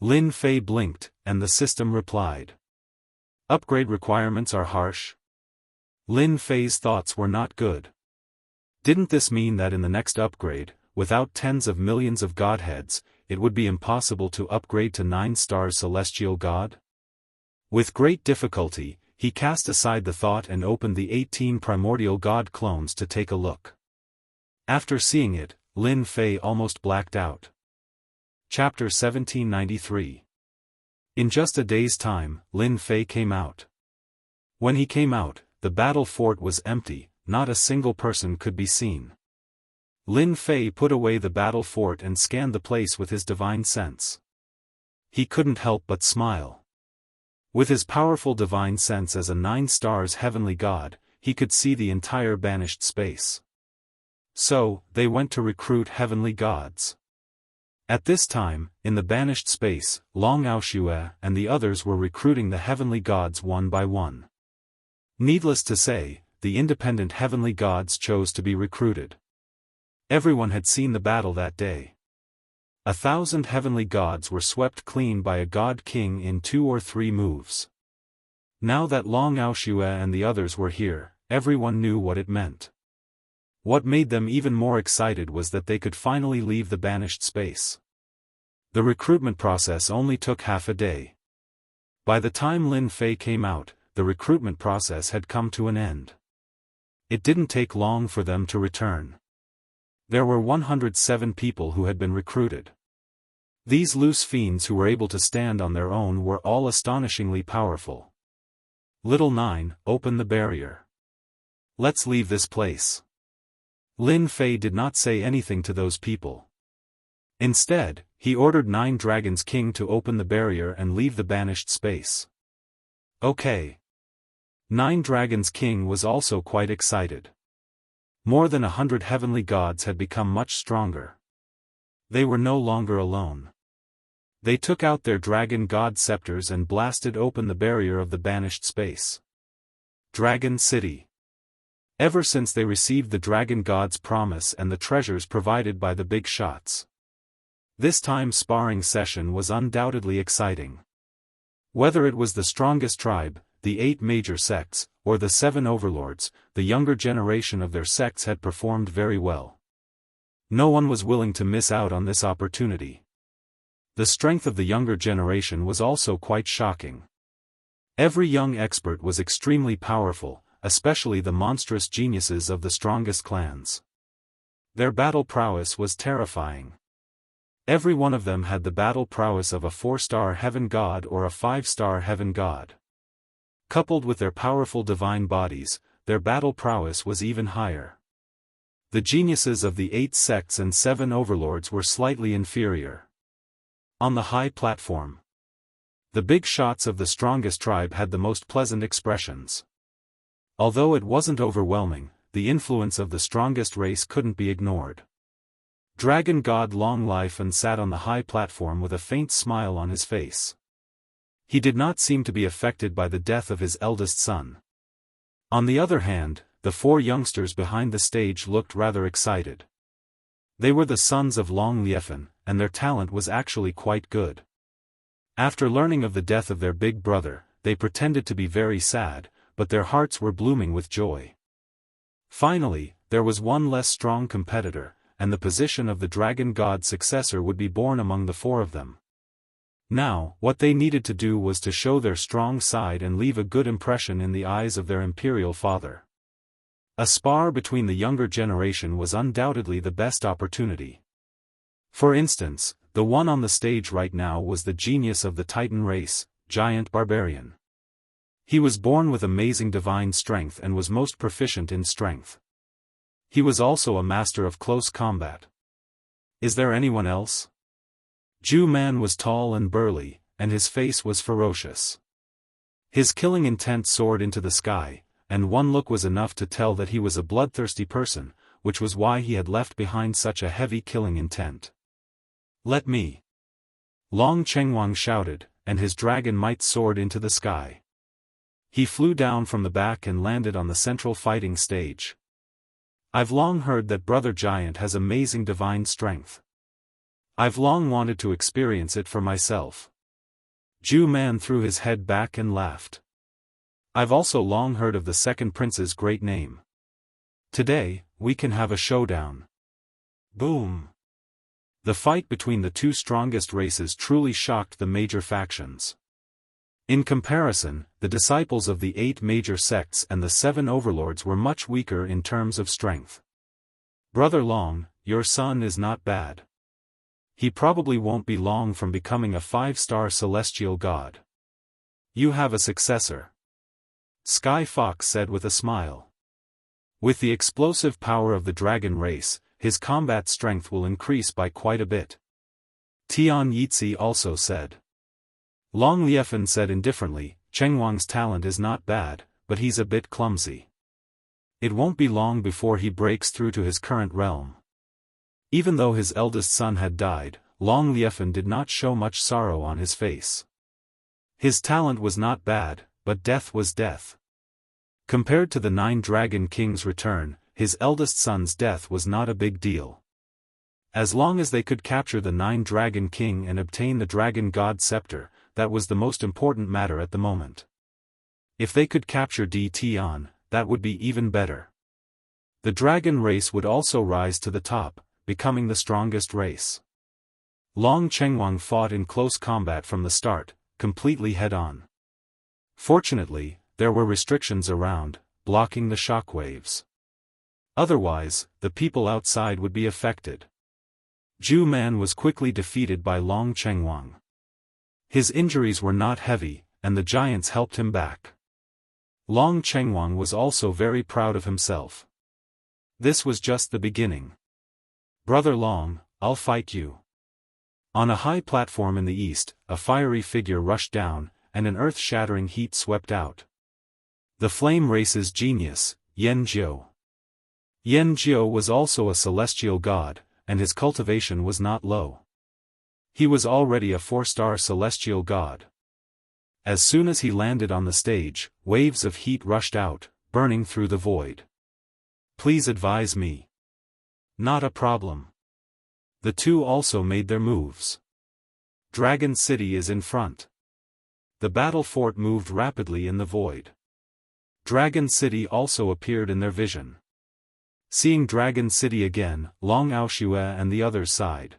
Lin Fei blinked, and the system replied. Upgrade requirements are harsh? Lin Fei's thoughts were not good. Didn't this mean that in the next upgrade, without tens of millions of godheads, it would be impossible to upgrade to 9-star celestial god? With great difficulty, he cast aside the thought and opened the 18 primordial god clones to take a look. After seeing it, Lin Fei almost blacked out. Chapter 1793. In just a day's time, Lin Fei came out. When he came out, the battle fort was empty, not a single person could be seen. Lin Fei put away the battle fort and scanned the place with his divine sense. He couldn't help but smile. With his powerful divine sense as a 9 stars heavenly god, he could see the entire banished space. So, they went to recruit heavenly gods. At this time, in the banished space, Long Aoshue and the others were recruiting the heavenly gods one by one. Needless to say, the independent heavenly gods chose to be recruited. Everyone had seen the battle that day. 1,000 heavenly gods were swept clean by a god king in 2 or 3 moves. Now that Long Aoshue and the others were here, everyone knew what it meant. What made them even more excited was that they could finally leave the banished space. The recruitment process only took half a day. By the time Lin Fei came out, the recruitment process had come to an end. It didn't take long for them to return. There were 107 people who had been recruited. These loose fiends who were able to stand on their own were all astonishingly powerful. Little 9, open the barrier. Let's leave this place. Lin Fei did not say anything to those people. Instead, he ordered 9 Dragons King to open the barrier and leave the banished space. Okay. 9 Dragons King was also quite excited. More than 100 heavenly gods had become much stronger. They were no longer alone. They took out their dragon god scepters and blasted open the barrier of the banished space. Dragon City. Ever since they received the dragon god's promise and the treasures provided by the big shots. This time's sparring session was undoubtedly exciting. Whether it was the strongest tribe, the 8 major sects, or the 7 overlords, the younger generation of their sects had performed very well. No one was willing to miss out on this opportunity. The strength of the younger generation was also quite shocking. Every young expert was extremely powerful, especially the monstrous geniuses of the strongest clans. Their battle prowess was terrifying. Every one of them had the battle prowess of a 4-star heaven god or a 5-star heaven god. Coupled with their powerful divine bodies, their battle prowess was even higher. The geniuses of the 8 sects and 7 overlords were slightly inferior. On the high platform, the big shots of the strongest tribe had the most pleasant expressions. Although it wasn't overwhelming, the influence of the strongest race couldn't be ignored. Dragon God Long Life and sat on the high platform with a faint smile on his face. He did not seem to be affected by the death of his eldest son. On the other hand, the 4 youngsters behind the stage looked rather excited. They were the sons of Long Liefan, and their talent was actually quite good. After learning of the death of their big brother, they pretended to be very sad, but their hearts were blooming with joy. Finally, there was one less strong competitor, and the position of the dragon god's successor would be born among the 4 of them. Now, what they needed to do was to show their strong side and leave a good impression in the eyes of their imperial father. A spar between the younger generation was undoubtedly the best opportunity. For instance, the one on the stage right now was the genius of the Titan race, Giant Barbarian. He was born with amazing divine strength and was most proficient in strength. He was also a master of close combat. Is there anyone else? Jew Man was tall and burly, and his face was ferocious. His killing intent soared into the sky, and one look was enough to tell that he was a bloodthirsty person, which was why he had left behind such a heavy killing intent. Let me! Long Chengwang shouted, and his dragon might soared into the sky. He flew down from the back and landed on the central fighting stage. I've long heard that Brother Giant has amazing divine strength. I've long wanted to experience it for myself. Jew Man threw his head back and laughed. I've also long heard of the second prince's great name. Today, we can have a showdown. Boom! The fight between the 2 strongest races truly shocked the major factions. In comparison, the disciples of the 8 major sects and the 7 overlords were much weaker in terms of strength. Brother Long, your son is not bad. He probably won't be long from becoming a 5-star celestial god. You have a successor. Sky Fox said with a smile. With the explosive power of the dragon race, his combat strength will increase by quite a bit. Tian Yitzi also said. Long Liefan said indifferently, Chengwang's talent is not bad, but he's a bit clumsy. It won't be long before he breaks through to his current realm. Even though his eldest son had died, Long Liefan did not show much sorrow on his face. His talent was not bad, but death was death. Compared to the 9 Dragon Kings' return, his eldest son's death was not a big deal. As long as they could capture the 9 Dragon King and obtain the Dragon God Scepter, that was the most important matter at the moment. If they could capture Tian, that would be even better. The dragon race would also rise to the top, becoming the strongest race. Long Chengwang fought in close combat from the start, completely head-on. Fortunately, there were restrictions around, blocking the shockwaves. Otherwise, the people outside would be affected. Jew Man was quickly defeated by Long Chengwang. His injuries were not heavy, and the giants helped him back. Long Chengwang was also very proud of himself. This was just the beginning. Brother Long, I'll fight you. On a high platform in the east, a fiery figure rushed down, and an earth-shattering heat swept out. The flame race's genius, Yan Jiu. Yan Jiao was also a celestial god, and his cultivation was not low. He was already a 4-star celestial god. As soon as he landed on the stage, waves of heat rushed out, burning through the void. Please advise me. Not a problem. The two also made their moves. Dragon City is in front. The battle fort moved rapidly in the void. Dragon City also appeared in their vision. Seeing Dragon City again, Long Aoshue and the others sighed.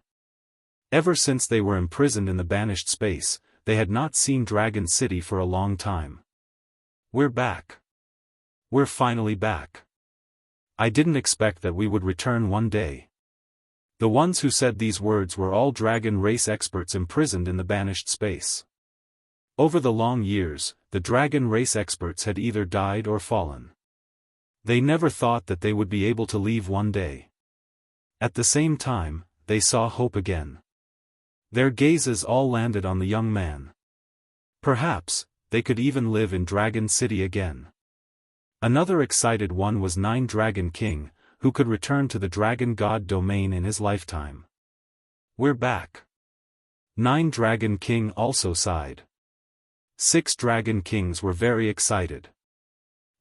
Ever since they were imprisoned in the banished space, they had not seen Dragon City for a long time. We're back. We're finally back. I didn't expect that we would return one day. The ones who said these words were all dragon race experts imprisoned in the banished space. Over the long years, the dragon race experts had either died or fallen. They never thought that they would be able to leave one day. At the same time, they saw hope again. Their gazes all landed on the young man. Perhaps, they could even live in Dragon City again. Another excited one was 9 Dragon King, who could return to the Dragon God domain in his lifetime. We're back. 9 Dragon King also sighed. 6 Dragon Kings were very excited.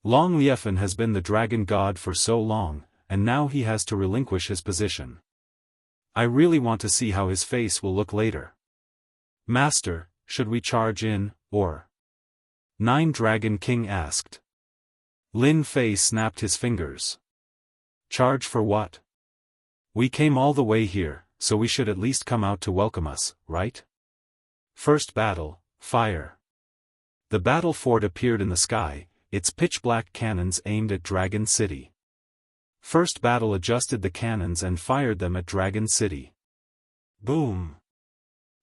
Long Liefan has been the Dragon God for so long, and now he has to relinquish his position. I really want to see how his face will look later. Master, should we charge in, or? 9 Dragon King asked. Lin Fei snapped his fingers. Charge for what? We came all the way here, so we should at least come out to welcome us, right? First battle, fire. The battle fort appeared in the sky, its pitch-black cannons aimed at Dragon City. First battle adjusted the cannons and fired them at Dragon City. Boom!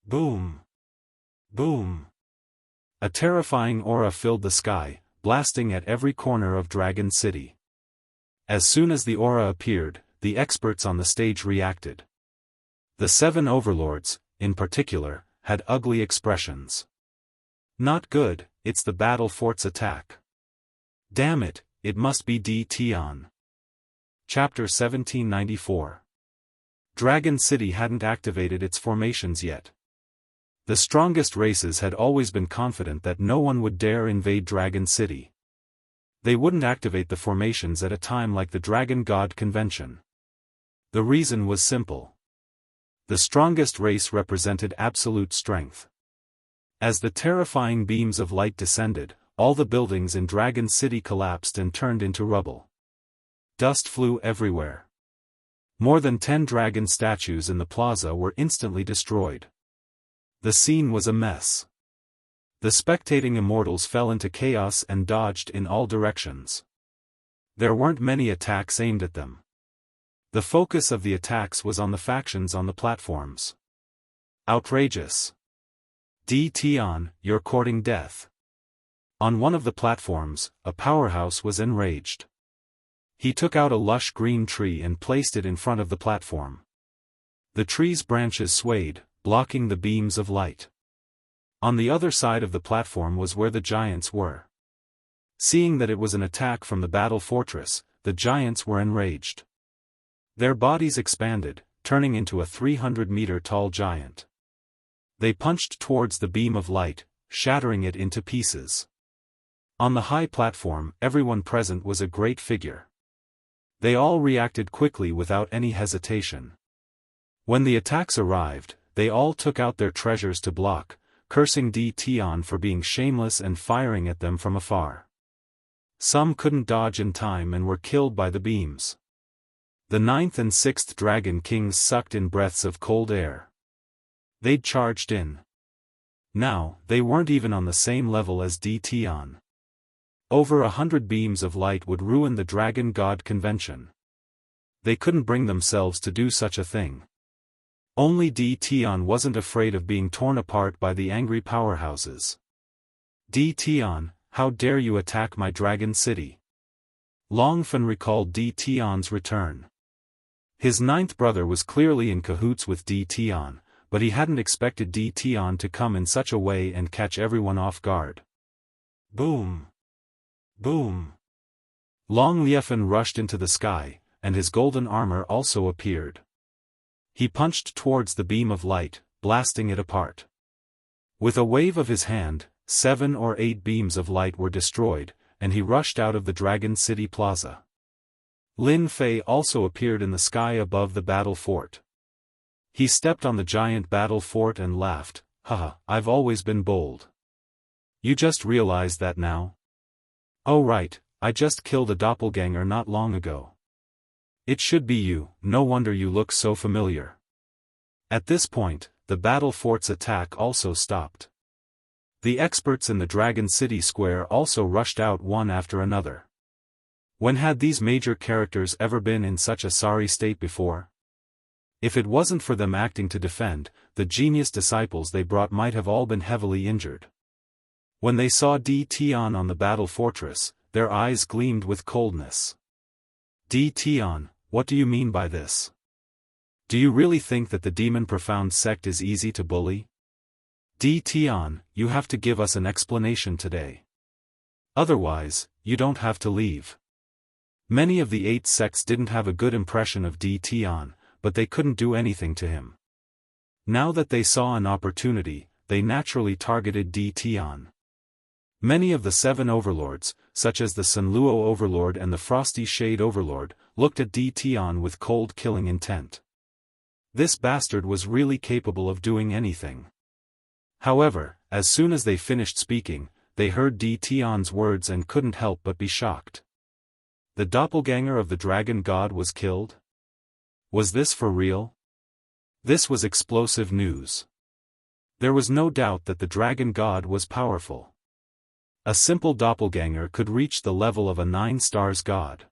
Boom! Boom! A terrifying aura filled the sky, blasting at every corner of Dragon City. As soon as the aura appeared, the experts on the stage reacted. The 7 overlords, in particular, had ugly expressions. Not good, it's the battle fort's attack. Damn it, it must be D. Tian. Chapter 1794. Dragon City hadn't activated its formations yet. The strongest races had always been confident that no one would dare invade Dragon City. They wouldn't activate the formations at a time like the Dragon God Convention. The reason was simple. The strongest race represented absolute strength. As the terrifying beams of light descended, all the buildings in Dragon City collapsed and turned into rubble. Dust flew everywhere. More than 10 dragon statues in the plaza were instantly destroyed. The scene was a mess. The spectating immortals fell into chaos and dodged in all directions. There weren't many attacks aimed at them. The focus of the attacks was on the factions on the platforms. Outrageous. D. Tian, you're courting death. On one of the platforms, a powerhouse was enraged. He took out a lush green tree and placed it in front of the platform. The tree's branches swayed, blocking the beams of light. On the other side of the platform was where the giants were. Seeing that it was an attack from the battle fortress, the giants were enraged. Their bodies expanded, turning into a 300-meter-tall giant. They punched towards the beam of light, shattering it into pieces. On the high platform, everyone present was a great figure. They all reacted quickly without any hesitation. When the attacks arrived, they all took out their treasures to block, cursing D. Tian for being shameless and firing at them from afar. Some couldn't dodge in time and were killed by the beams. The 9th and 6th Dragon Kings sucked in breaths of cold air. They'd charged in. Now, they weren't even on the same level as D. Tian. Over 100 beams of light would ruin the Dragon God Convention. They couldn't bring themselves to do such a thing. Only D. Tian wasn't afraid of being torn apart by the angry powerhouses. D. Tian, how dare you attack my Dragon City? Long Fen recalled D. Tian's return. His 9th brother was clearly in cahoots with D. Tian, but he hadn't expected D. Tian to come in such a way and catch everyone off guard. Boom! Boom! Long Liefan rushed into the sky, and his golden armor also appeared. He punched towards the beam of light, blasting it apart. With a wave of his hand, 7 or 8 beams of light were destroyed, and he rushed out of the Dragon City Plaza. Lin Fei also appeared in the sky above the battle fort. He stepped on the giant battle fort and laughed, "Haha, I've always been bold. You just realized that now? Oh right, I just killed a doppelganger not long ago. It should be you, no wonder you look so familiar." At this point, the battle fort's attack also stopped. The experts in the Dragon City Square also rushed out one after another. When had these major characters ever been in such a sorry state before? If it wasn't for them acting to defend, the genius disciples they brought might have all been heavily injured. When they saw Di Tian on the battle fortress, their eyes gleamed with coldness. "Di Tian, what do you mean by this? Do you really think that the Demon Profound sect is easy to bully? Di Tian, you have to give us an explanation today. Otherwise, you don't have to leave." Many of the 8 sects didn't have a good impression of Di Tian, but they couldn't do anything to him. Now that they saw an opportunity, they naturally targeted Di Tian. Many of the 7 overlords, such as the Sunluo Overlord and the Frosty Shade Overlord, looked at Di Tian with cold killing intent. This bastard was really capable of doing anything. However, as soon as they finished speaking, they heard Di Tian's words and couldn't help but be shocked. The doppelganger of the dragon god was killed? Was this for real? This was explosive news. There was no doubt that the dragon god was powerful. A simple doppelganger could reach the level of a 9 stars god.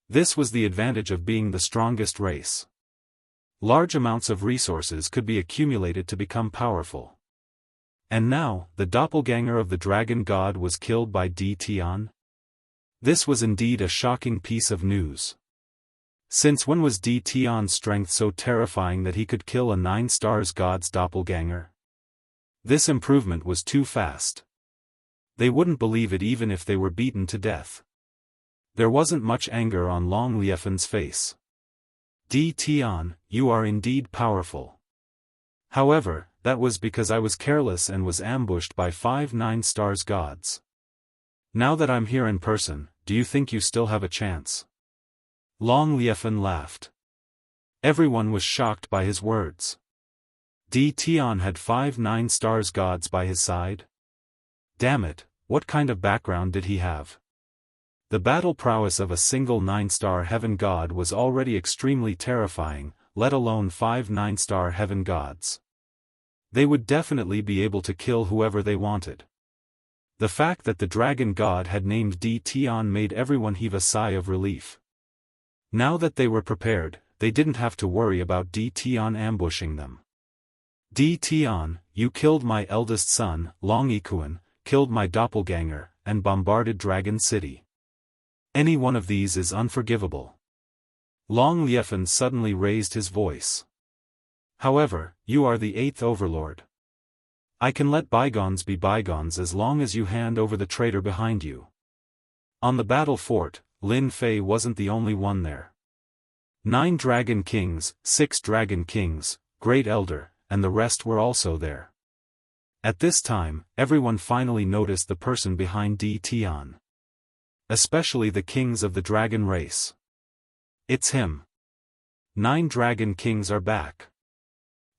This was the advantage of being the strongest race. Large amounts of resources could be accumulated to become powerful. And now, the doppelganger of the dragon god was killed by Di Tian? This was indeed a shocking piece of news. Since when was Di Tian's strength so terrifying that he could kill a 9 stars god's doppelganger? This improvement was too fast. They wouldn't believe it even if they were beaten to death. There wasn't much anger on Long Liefen's face. "Di Tian, you are indeed powerful. However, that was because I was careless and was ambushed by 5 9 stars gods. Now that I'm here in person, do you think you still have a chance?" Long Liefen laughed. Everyone was shocked by his words. Di Tian had 5 9 stars gods by his side? Damn it, what kind of background did he have? The battle prowess of a single 9-star heaven god was already extremely terrifying, let alone 5 9-star heaven gods. They would definitely be able to kill whoever they wanted. The fact that the dragon god had named Di Tian made everyone heave a sigh of relief. Now that they were prepared, they didn't have to worry about Di Tian ambushing them. "Di Tian, you killed my eldest son, Long Ikuan, killed my doppelganger, and bombarded Dragon City. Any one of these is unforgivable." Long Liefen suddenly raised his voice. "However, you are the 8th overlord. I can let bygones be bygones as long as you hand over the traitor behind you." On the battle fort, Lin Fei wasn't the only one there. 9 dragon kings, 6 dragon kings, Great Elder, and the rest were also there. At this time, everyone finally noticed the person behind Di Tian. Especially the kings of the dragon race. It's him. 9 dragon kings are back.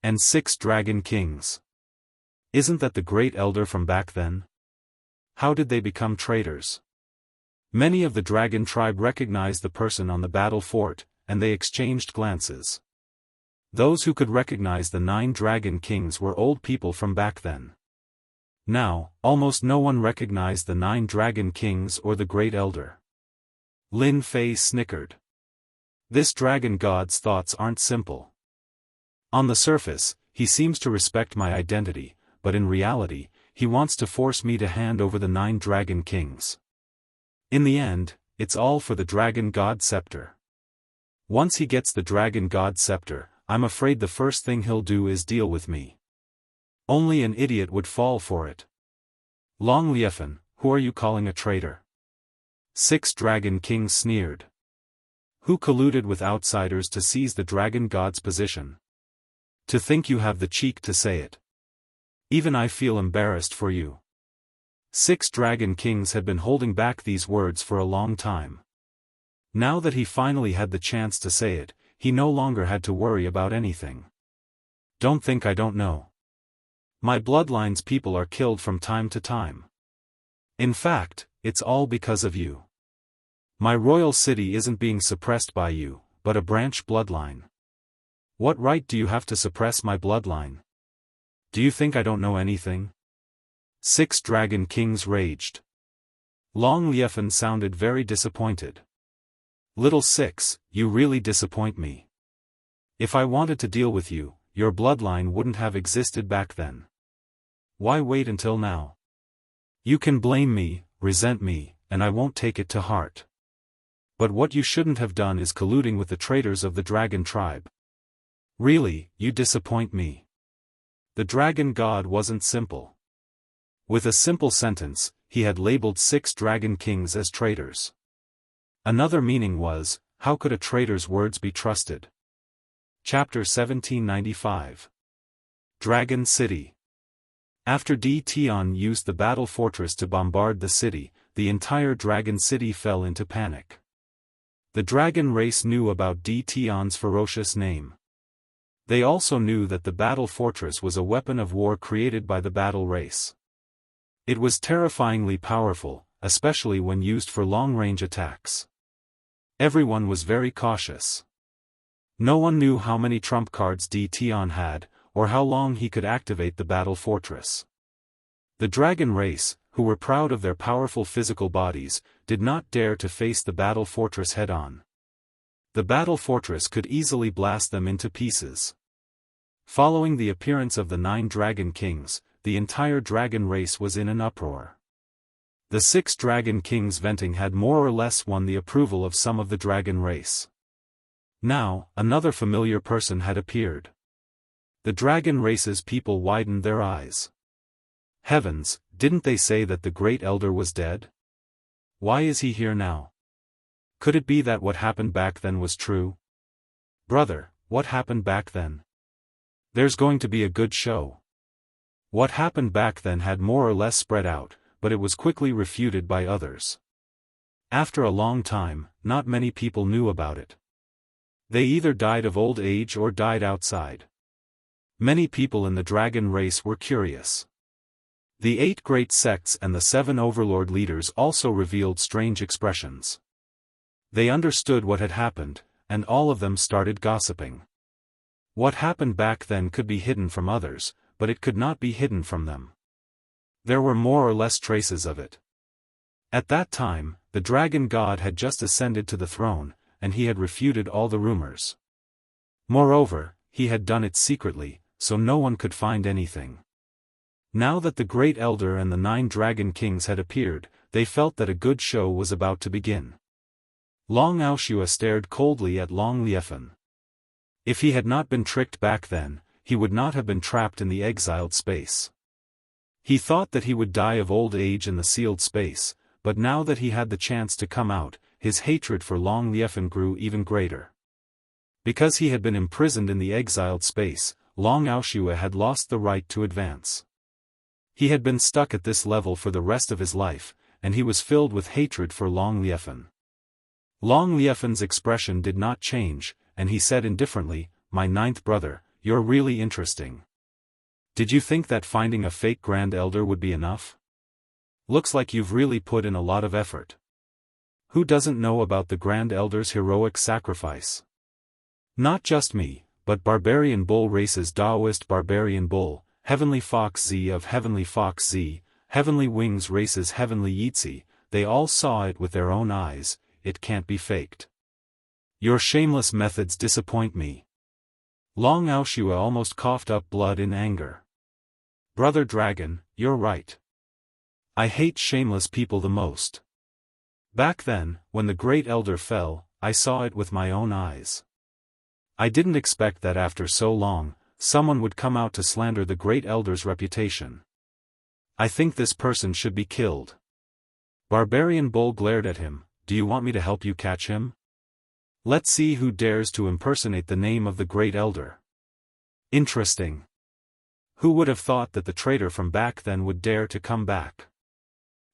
And 6 dragon kings. Isn't that the Great Elder from back then? How did they become traitors? Many of the dragon tribe recognized the person on the battle fort, and they exchanged glances. Those who could recognize the 9 dragon kings were old people from back then. Now, almost no one recognized the 9 dragon kings or the Great Elder. Lin Fei snickered. This dragon god's thoughts aren't simple. On the surface, he seems to respect my identity, but in reality, he wants to force me to hand over the 9 dragon kings. In the end, it's all for the dragon god scepter. Once he gets the dragon god scepter, I'm afraid the first thing he'll do is deal with me. Only an idiot would fall for it. Long Liefen, who are you calling a traitor? 6 dragon kings sneered. Who colluded with outsiders to seize the dragon god's position? To think you have the cheek to say it. Even I feel embarrassed for you. 6 dragon kings had been holding back these words for a long time. Now that he finally had the chance to say it, he no longer had to worry about anything. Don't think I don't know. My bloodline's people are killed from time to time. In fact, it's all because of you. My royal city isn't being suppressed by you, but a branch bloodline. What right do you have to suppress my bloodline? Do you think I don't know anything? 6 dragon kings raged. Long Liefan sounded very disappointed. Little 6, you really disappoint me. If I wanted to deal with you, your bloodline wouldn't have existed back then. Why wait until now? You can blame me, resent me, and I won't take it to heart. But what you shouldn't have done is colluding with the traitors of the dragon tribe. Really, you disappoint me. The dragon god wasn't simple. With a simple sentence, he had labeled 6 dragon kings as traitors. Another meaning was, how could a traitor's words be trusted? Chapter 1795. Dragon City. After Di Tian used the battle fortress to bombard the city, the entire dragon city fell into panic. The dragon race knew about Di Tian's ferocious name. They also knew that the battle fortress was a weapon of war created by the battle race. It was terrifyingly powerful, especially when used for long-range attacks. Everyone was very cautious. No one knew how many trump cards Di Tian had, or how long he could activate the battle fortress. The dragon race, who were proud of their powerful physical bodies, did not dare to face the battle fortress head-on. The battle fortress could easily blast them into pieces. Following the appearance of the 9 dragon kings, the entire dragon race was in an uproar. The 6 dragon kings venting had more or less won the approval of some of the dragon race. Now, another familiar person had appeared. The dragon race's people widened their eyes. Heavens, didn't they say that the great elder was dead? Why is he here now? Could it be that what happened back then was true? Brother, what happened back then? There's going to be a good show. What happened back then had more or less spread out, but it was quickly refuted by others. After a long time, not many people knew about it. They either died of old age or died outside. Many people in the dragon race were curious. The 8 great sects and the 7 overlord leaders also revealed strange expressions. They understood what had happened, and all of them started gossiping. What happened back then could be hidden from others, but it could not be hidden from them. There were more or less traces of it. At that time, the dragon god had just ascended to the throne, and he had refuted all the rumors. Moreover, he had done it secretly, so no one could find anything. Now that the great elder and the 9 dragon kings had appeared, they felt that a good show was about to begin. Long Aoshua stared coldly at Long Liefan. If he had not been tricked back then, he would not have been trapped in the exiled space. He thought that he would die of old age in the sealed space, but now that he had the chance to come out, his hatred for Long Liefan grew even greater. Because he had been imprisoned in the exiled space, Long Aoshua had lost the right to advance. He had been stuck at this level for the rest of his life, and he was filled with hatred for Long Liefan. Long Liefan's expression did not change, and he said indifferently, "My 9th brother, you're really interesting. Did you think that finding a fake Grand Elder would be enough? Looks like you've really put in a lot of effort. Who doesn't know about the Grand Elder's heroic sacrifice? Not just me, but Barbarian Bull Race's Daoist Barbarian Bull, Heavenly Fox Z of Heavenly Fox Z, Heavenly Wings Race's Heavenly Yeetzy, they all saw it with their own eyes. It can't be faked. Your shameless methods disappoint me." Long Aoshua almost coughed up blood in anger. "Brother Dragon, you're right. I hate shameless people the most. Back then, when the Great Elder fell, I saw it with my own eyes. I didn't expect that after so long, someone would come out to slander the Great Elder's reputation. I think this person should be killed." Barbarian Bull glared at him. "Do you want me to help you catch him?" Let's see who dares to impersonate the name of the Great Elder. Interesting. Who would have thought that the traitor from back then would dare to come back?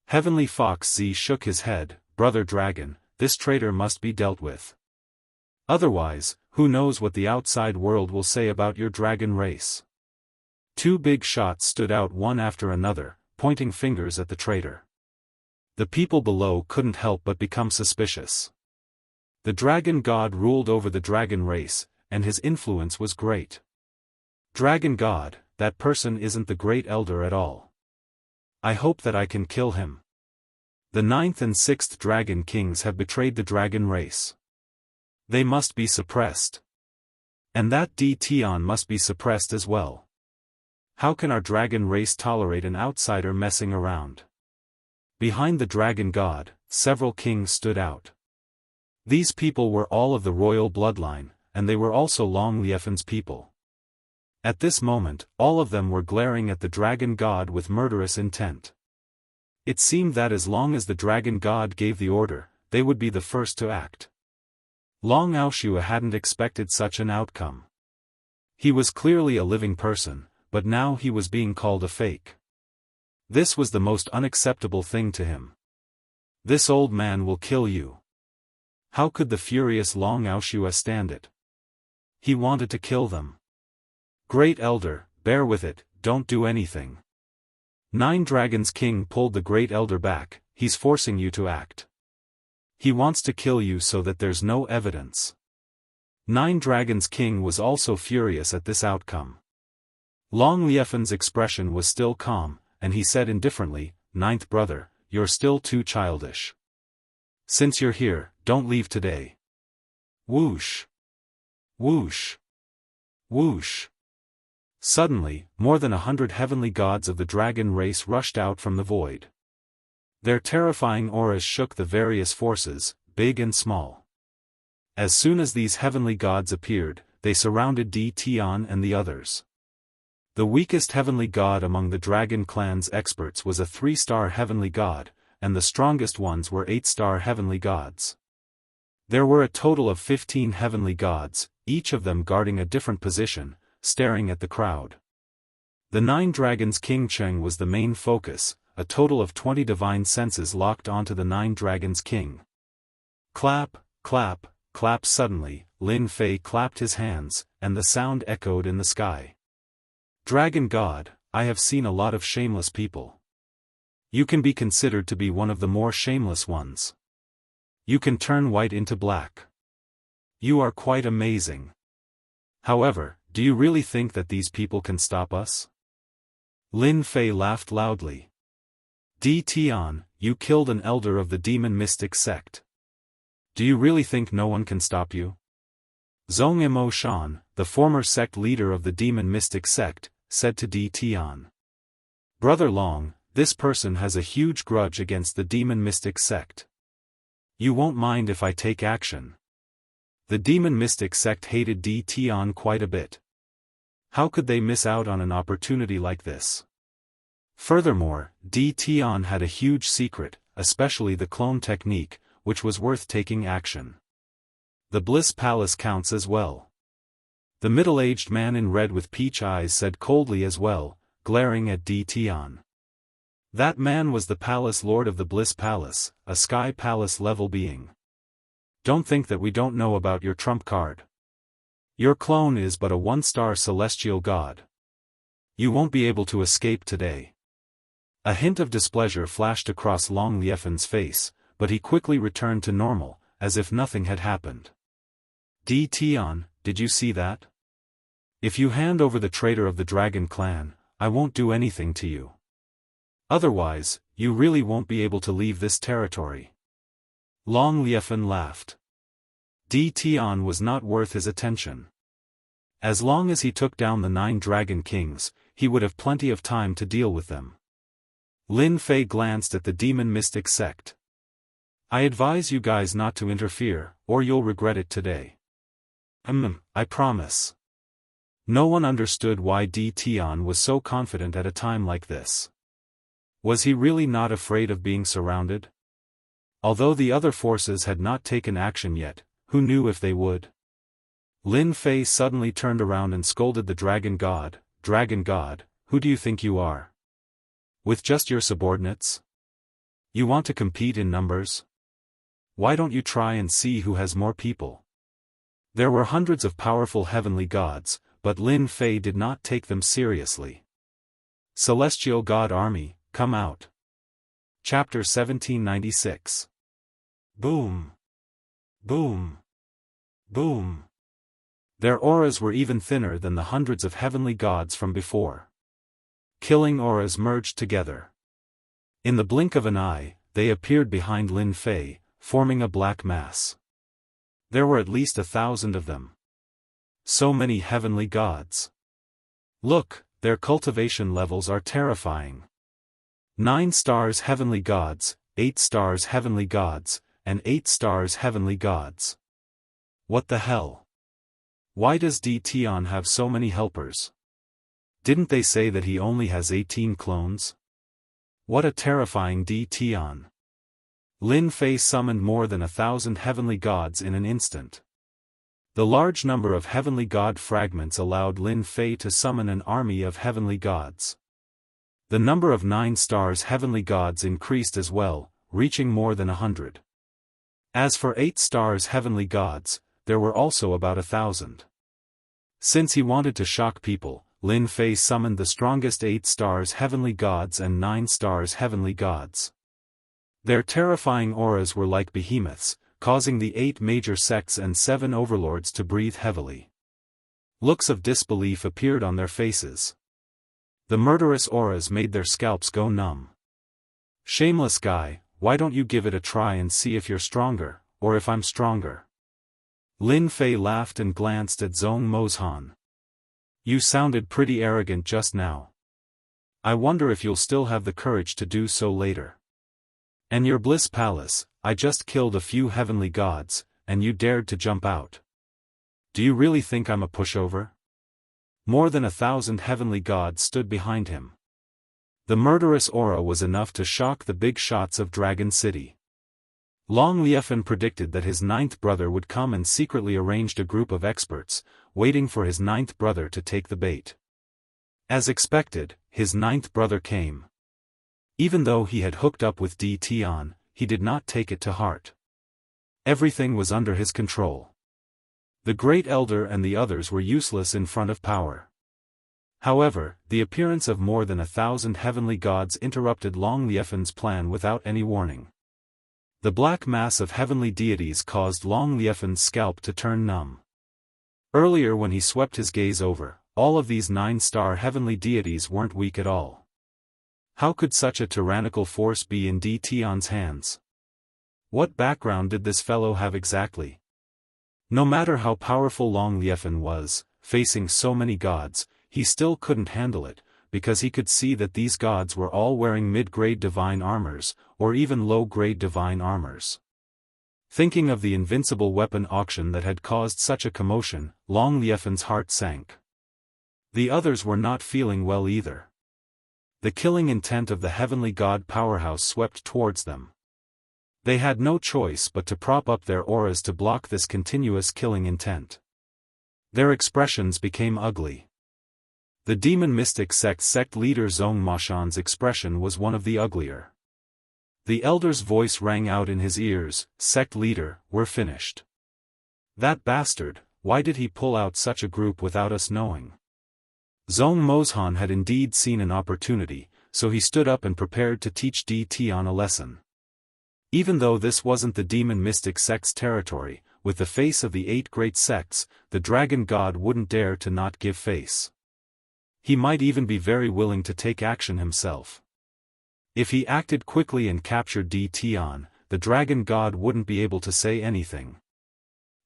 Heavenly Fox Z shook his head. Brother Dragon, this traitor must be dealt with. Otherwise, who knows what the outside world will say about your dragon race. Two big shots stood out one after another, pointing fingers at the traitor. The people below couldn't help but become suspicious. The dragon god ruled over the dragon race, and his influence was great. Dragon god, that person isn't the Great Elder at all. I hope that I can kill him. The 9th and 6th dragon kings have betrayed the dragon race. They must be suppressed. And that Tion must be suppressed as well. How can our dragon race tolerate an outsider messing around? Behind the dragon god, several kings stood out. These people were all of the royal bloodline, and they were also Long Liefen's people. At this moment, all of them were glaring at the dragon god with murderous intent. It seemed that as long as the dragon god gave the order, they would be the first to act. Long Wuxia hadn't expected such an outcome. He was clearly a living person, but now he was being called a fake. This was the most unacceptable thing to him. This old man will kill you. How could the furious Long Wuxia stand it? He wanted to kill them. Great Elder, bear with it, don't do anything. 9 Dragons King pulled the Great Elder back. He's forcing you to act. He wants to kill you so that there's no evidence. 9 Dragons King was also furious at this outcome. Long Liefen's expression was still calm, and he said indifferently, 9th brother, you're still too childish. Since you're here, don't leave today. Whoosh. Whoosh. Whoosh. Suddenly, more than 100 heavenly gods of the dragon race rushed out from the void. Their terrifying auras shook the various forces, big and small. As soon as these heavenly gods appeared, they surrounded Tion and the others. The weakest heavenly god among the dragon clan's experts was a 3-star heavenly god, and the strongest ones were 8-star heavenly gods. There were a total of 15 heavenly gods, each of them guarding a different position, staring at the crowd. The 9 Dragons King Cheng was the main focus, a total of 20 divine senses locked onto the 9 Dragons King. Clap, clap, clap. Suddenly, Lin Fei clapped his hands, and the sound echoed in the sky. Dragon God, I have seen a lot of shameless people. You can be considered to be one of the more shameless ones. You can turn white into black. You are quite amazing. However, do you really think that these people can stop us? Lin Fei laughed loudly. Tion, you killed an elder of the demon mystic sect. Do you really think no one can stop you? Zhong Imo Shan, the former sect leader of the demon mystic sect, said to Tion. Brother Long, this person has a huge grudge against the demon mystic sect. You won't mind if I take action. The demon mystic sect hated Tion quite a bit. How could they miss out on an opportunity like this? Furthermore, Tion had a huge secret, especially the clone technique, which was worth taking action. The Bliss Palace counts as well. The middle-aged man in red with peach eyes said coldly as well, glaring at Tion. That man was the Palace Lord of the Bliss Palace, a Sky Palace-level being. Don't think that we don't know about your trump card. Your clone is but a 1-star celestial god. You won't be able to escape today. A hint of displeasure flashed across Long Liefen's face, but he quickly returned to normal, as if nothing had happened. Tion, did you see that? If you hand over the traitor of the Dragon Clan, I won't do anything to you. Otherwise, you really won't be able to leave this territory. Long Liefen laughed. Tion was not worth his attention. As long as he took down the 9 Dragon Kings, he would have plenty of time to deal with them. Lin Fei glanced at the demon mystic sect. I advise you guys not to interfere, or you'll regret it today. I promise. No one understood why Tion was so confident at a time like this. Was he really not afraid of being surrounded? Although the other forces had not taken action yet, who knew if they would? Lin Fei suddenly turned around and scolded the Dragon God, who do you think you are? With just your subordinates? You want to compete in numbers? Why don't you try and see who has more people? There were hundreds of powerful heavenly gods, but Lin Fei did not take them seriously. Celestial God Army, come out. Chapter 1796. Boom. Boom. Boom. Their auras were even thinner than the hundreds of heavenly gods from before. Killing auras merged together. In the blink of an eye, they appeared behind Lin Fei, forming a black mass. There were at least 1,000 of them. So many heavenly gods. Look, their cultivation levels are terrifying. 9 stars heavenly gods, 8 stars heavenly gods, and 8 stars heavenly gods. What the hell? Why does D. Tian have so many helpers? Didn't they say that he only has 18 clones? What a terrifying D. Tian. Lin Fei summoned more than 1,000 heavenly gods in an instant. The large number of heavenly god fragments allowed Lin Fei to summon an army of heavenly gods. The number of 9 stars heavenly gods increased as well, reaching more than 100. As for 8 stars heavenly gods, there were also about 1,000. Since he wanted to shock people, Lin Fei summoned the strongest 8 stars heavenly gods and 9 stars heavenly gods. Their terrifying auras were like behemoths, causing the 8 major sects and 7 overlords to breathe heavily. Looks of disbelief appeared on their faces. The murderous auras made their scalps go numb. Shameless guy, why don't you give it a try and see if you're stronger, or if I'm stronger? Lin Fei laughed and glanced at Zhong Mozhan. You sounded pretty arrogant just now. I wonder if you'll still have the courage to do so later. And your bliss palace, I just killed a few heavenly gods, and you dared to jump out. Do you really think I'm a pushover? More than 1,000 heavenly gods stood behind him. The murderous aura was enough to shock the big shots of Dragon City. Long Liefan predicted that his 9th brother would come and secretly arranged a group of experts, waiting for his 9th brother to take the bait. As expected, his 9th brother came. Even though he had hooked up with D. Tian, he did not take it to heart. Everything was under his control. The Great Elder and the others were useless in front of power. However, the appearance of more than 1,000 heavenly gods interrupted Long Liefan's plan without any warning. The black mass of heavenly deities caused Long Liefan's scalp to turn numb. Earlier when he swept his gaze over, all of these 9-star heavenly deities weren't weak at all. How could such a tyrannical force be in D. Tian's hands? What background did this fellow have exactly? No matter how powerful Long Liefan was, facing so many gods, he still couldn't handle it, because he could see that these gods were all wearing mid-grade divine armors, or even low-grade divine armors. Thinking of the invincible weapon auction that had caused such a commotion, Long Liefan's heart sank. The others were not feeling well either. The killing intent of the heavenly god powerhouse swept towards them. They had no choice but to prop up their auras to block this continuous killing intent. Their expressions became ugly. The demon mystic sect leader Zhong Moshan's expression was one of the uglier. The elder's voice rang out in his ears, "Sect leader, we're finished. That bastard, why did he pull out such a group without us knowing?" Zhong Mozhan had indeed seen an opportunity, so he stood up and prepared to teach D. Tian a lesson. Even though this wasn't the demon mystic sect's territory, with the face of the 8 great sects, the dragon god wouldn't dare to not give face. He might even be very willing to take action himself. If he acted quickly and captured D. Tian, the dragon god wouldn't be able to say anything.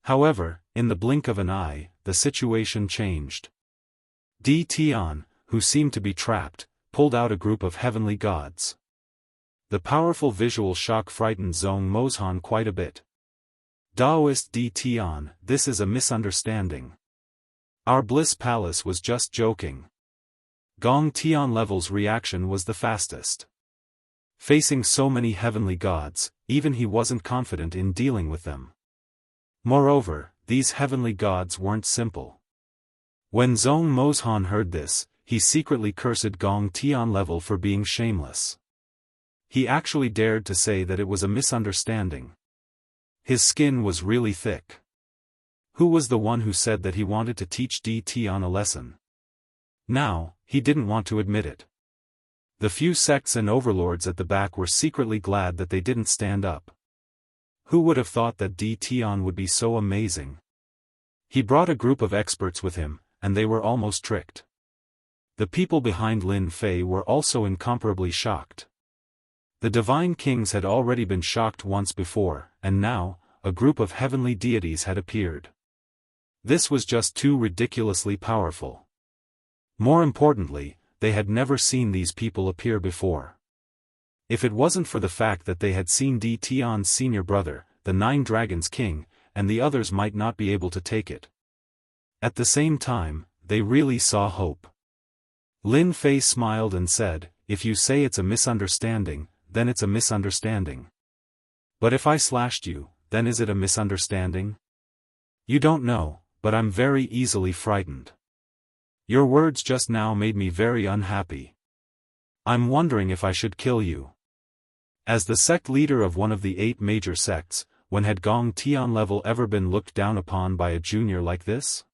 However, in the blink of an eye, the situation changed. D. Tian, who seemed to be trapped, pulled out a group of heavenly gods. The powerful visual shock frightened Zhong Mozhan quite a bit. Daoist D. Tian, this is a misunderstanding. Our bliss palace was just joking. Gong Tian Level's reaction was the fastest. Facing so many heavenly gods, even he wasn't confident in dealing with them. Moreover, these heavenly gods weren't simple. When Zhong Mozhan heard this, he secretly cursed Gong Tianlevel for being shameless. He actually dared to say that it was a misunderstanding. His skin was really thick. Who was the one who said that he wanted to teach D Tian a lesson? Now, he didn't want to admit it. The few sects and overlords at the back were secretly glad that they didn't stand up. Who would have thought that D Tian would be so amazing? He brought a group of experts with him, and they were almost tricked. The people behind Lin Fei were also incomparably shocked. The divine kings had already been shocked once before, and now, a group of heavenly deities had appeared. This was just too ridiculously powerful. More importantly, they had never seen these people appear before. If it wasn't for the fact that they had seen D Tian's senior brother, the Nine Dragons King, and the others might not be able to take it. At the same time, they really saw hope. Lin Fei smiled and said, "If you say it's a misunderstanding, then it's a misunderstanding. But if I slashed you, then is it a misunderstanding? You don't know, but I'm very easily frightened. Your words just now made me very unhappy. I'm wondering if I should kill you." As the sect leader of one of the 8 major sects, when had Gong Tianlevel ever been looked down upon by a junior like this?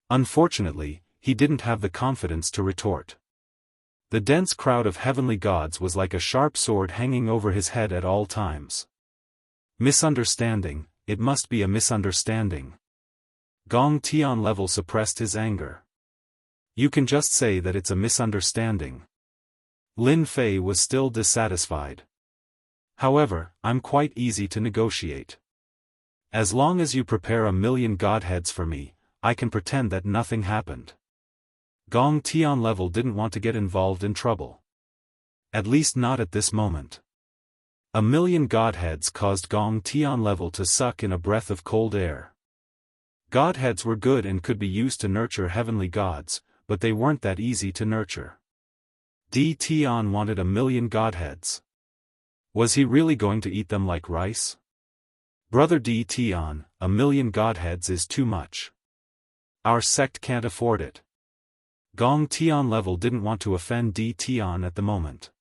Unfortunately, he didn't have the confidence to retort. The dense crowd of heavenly gods was like a sharp sword hanging over his head at all times. Misunderstanding, it must be a misunderstanding. Gong Tianlevel suppressed his anger. You can just say that it's a misunderstanding. Lin Fei was still dissatisfied. However, I'm quite easy to negotiate. As long as you prepare 1,000,000 godheads for me, I can pretend that nothing happened. Gong Tianlevel didn't want to get involved in trouble. At least not at this moment. 1,000,000 godheads caused Gong Tianlevel to suck in a breath of cold air. Godheads were good and could be used to nurture heavenly gods, but they weren't that easy to nurture. D Tian wanted 1,000,000 godheads. Was he really going to eat them like rice? Brother D Tian, 1,000,000 godheads is too much. Our sect can't afford it. Gong Tianlevel didn't want to offend D Tian at the moment.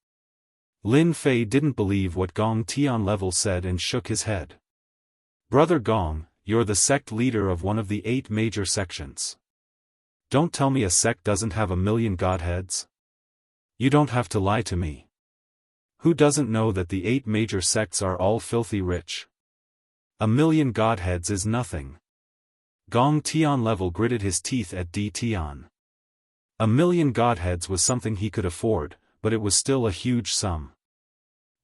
Lin Fei didn't believe what Gong Tianlevel said and shook his head. Brother Gong, you're the sect leader of one of the 8 major sections. Don't tell me a sect doesn't have 1,000,000 godheads. You don't have to lie to me. Who doesn't know that the 8 major sects are all filthy rich? 1,000,000 godheads is nothing. Gong Tianlevel gritted his teeth at D Tian. 1,000,000 godheads was something he could afford, but it was still a huge sum.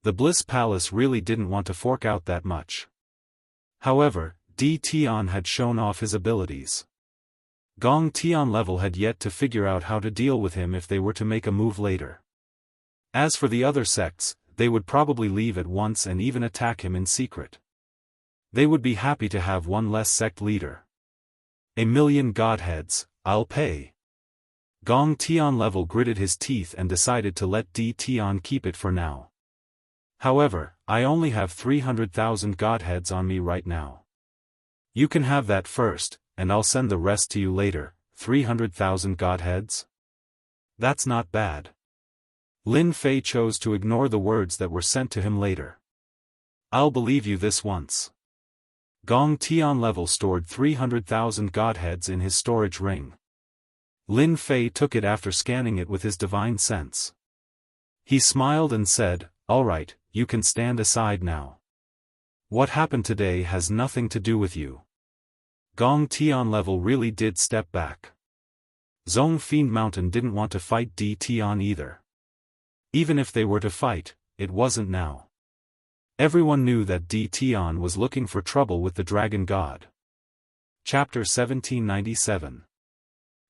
The Bliss Palace really didn't want to fork out that much. However, D Tian had shown off his abilities. Gong Tianlevel had yet to figure out how to deal with him if they were to make a move later. As for the other sects, they would probably leave at once and even attack him in secret. They would be happy to have one less sect leader. 1,000,000 godheads, I'll pay. Gong Tianlevel gritted his teeth and decided to let D Tian keep it for now. However, I only have 300,000 godheads on me right now. You can have that first, and I'll send the rest to you later. 300,000 godheads? That's not bad. Lin Fei chose to ignore the words that were sent to him later. I'll believe you this once. Gong Tianlevel stored 300,000 godheads in his storage ring. Lin Fei took it after scanning it with his divine sense. He smiled and said, "All right, you can stand aside now. What happened today has nothing to do with you." Gong Tianlevel really did step back. Zhong Fiend Mountain didn't want to fight D Tian either. Even if they were to fight, it wasn't now. Everyone knew that D Tian was looking for trouble with the Dragon God. Chapter 1797.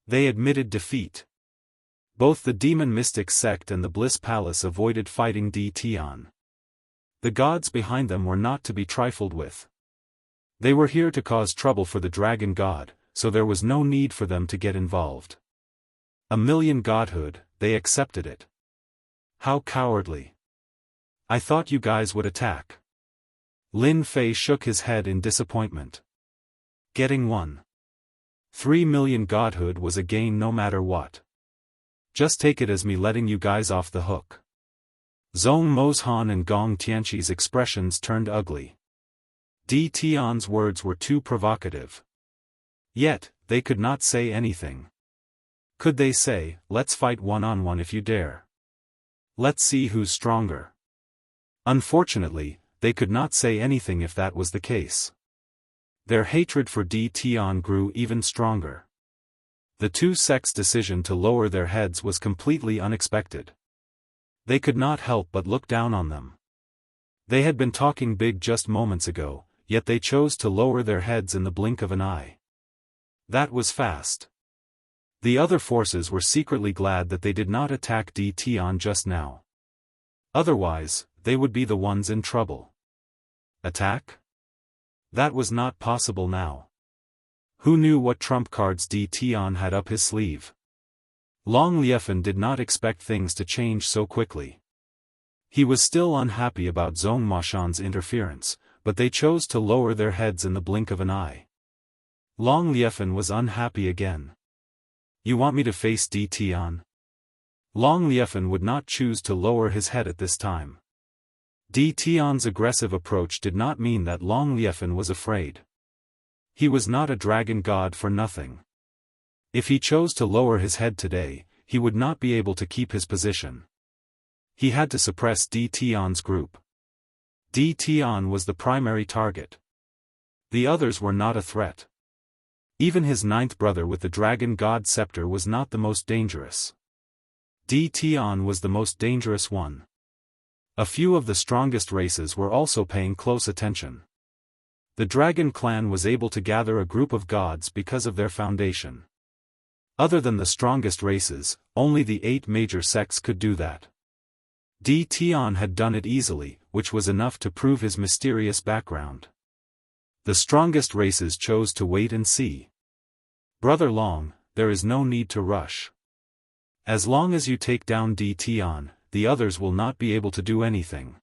They admitted defeat. Both the Demon Mystic sect and the Bliss Palace avoided fighting D Tian. The gods behind them were not to be trifled with. They were here to cause trouble for the Dragon God, so there was no need for them to get involved. 1,000,000 godhood, they accepted it. How cowardly. I thought you guys would attack. Lin Fei shook his head in disappointment. Getting 1.3 million godhood was a gain no matter what. Just take it as me letting you guys off the hook. Zhong Mozhan and Gong Tianqi's expressions turned ugly. Di Tian's words were too provocative. Yet, they could not say anything. Could they say, let's fight one-on-one if you dare? Let's see who's stronger. Unfortunately, they could not say anything if that was the case. Their hatred for Di Tian grew even stronger. The two sects' decision to lower their heads was completely unexpected. They could not help but look down on them. They had been talking big just moments ago, yet they chose to lower their heads in the blink of an eye. That was fast. The other forces were secretly glad that they did not attack Di Tian just now. Otherwise, they would be the ones in trouble. Attack? That was not possible now. Who knew what trump cards Di Tian had up his sleeve? Long Liefen did not expect things to change so quickly. He was still unhappy about Zhong Moshan's interference, but they chose to lower their heads in the blink of an eye. Long Liefen was unhappy again. You want me to face Di Tian? Long Liefen would not choose to lower his head at this time. Di Tian's aggressive approach did not mean that Long Liefen was afraid. He was not a dragon god for nothing. If he chose to lower his head today, he would not be able to keep his position. He had to suppress Di Tian's group. Di Tian was the primary target. The others were not a threat. Even his ninth brother with the dragon god scepter was not the most dangerous. Di Tian was the most dangerous one. A few of the strongest races were also paying close attention. The dragon clan was able to gather a group of gods because of their foundation. Other than the strongest races, only the 8 major sects could do that. Di Tian had done it easily, which was enough to prove his mysterious background. The strongest races chose to wait and see. Brother Long, there is no need to rush. As long as you take down Di Tian, the others will not be able to do anything.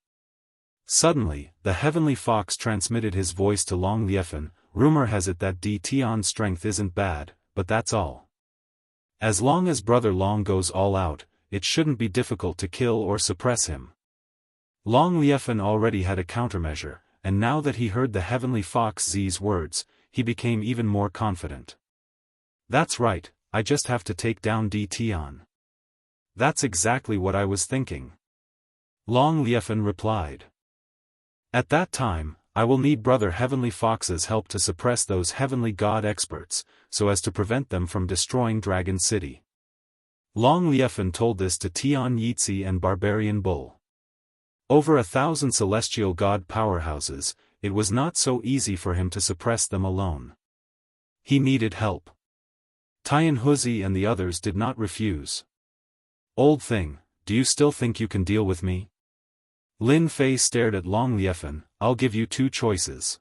Suddenly, the heavenly fox transmitted his voice to Long Liefen. Rumor has it that Di Tian's strength isn't bad, but that's all. As long as Brother Long goes all out, it shouldn't be difficult to kill or suppress him. Long Liefen already had a countermeasure, and now that he heard the heavenly fox Z's words, he became even more confident. That's right, I just have to take down Di Tian. That's exactly what I was thinking. Long Liefen replied. At that time, I will need Brother Heavenly Fox's help to suppress those heavenly god experts, so as to prevent them from destroying Dragon City. Long Liefen told this to Tian Yitzi and Barbarian Bull. Over 1,000 celestial god powerhouses, it was not so easy for him to suppress them alone. He needed help. Tian Huzi and the others did not refuse. Old thing, do you still think you can deal with me? Lin Fei stared at Long Liefen. I'll give you 2 choices.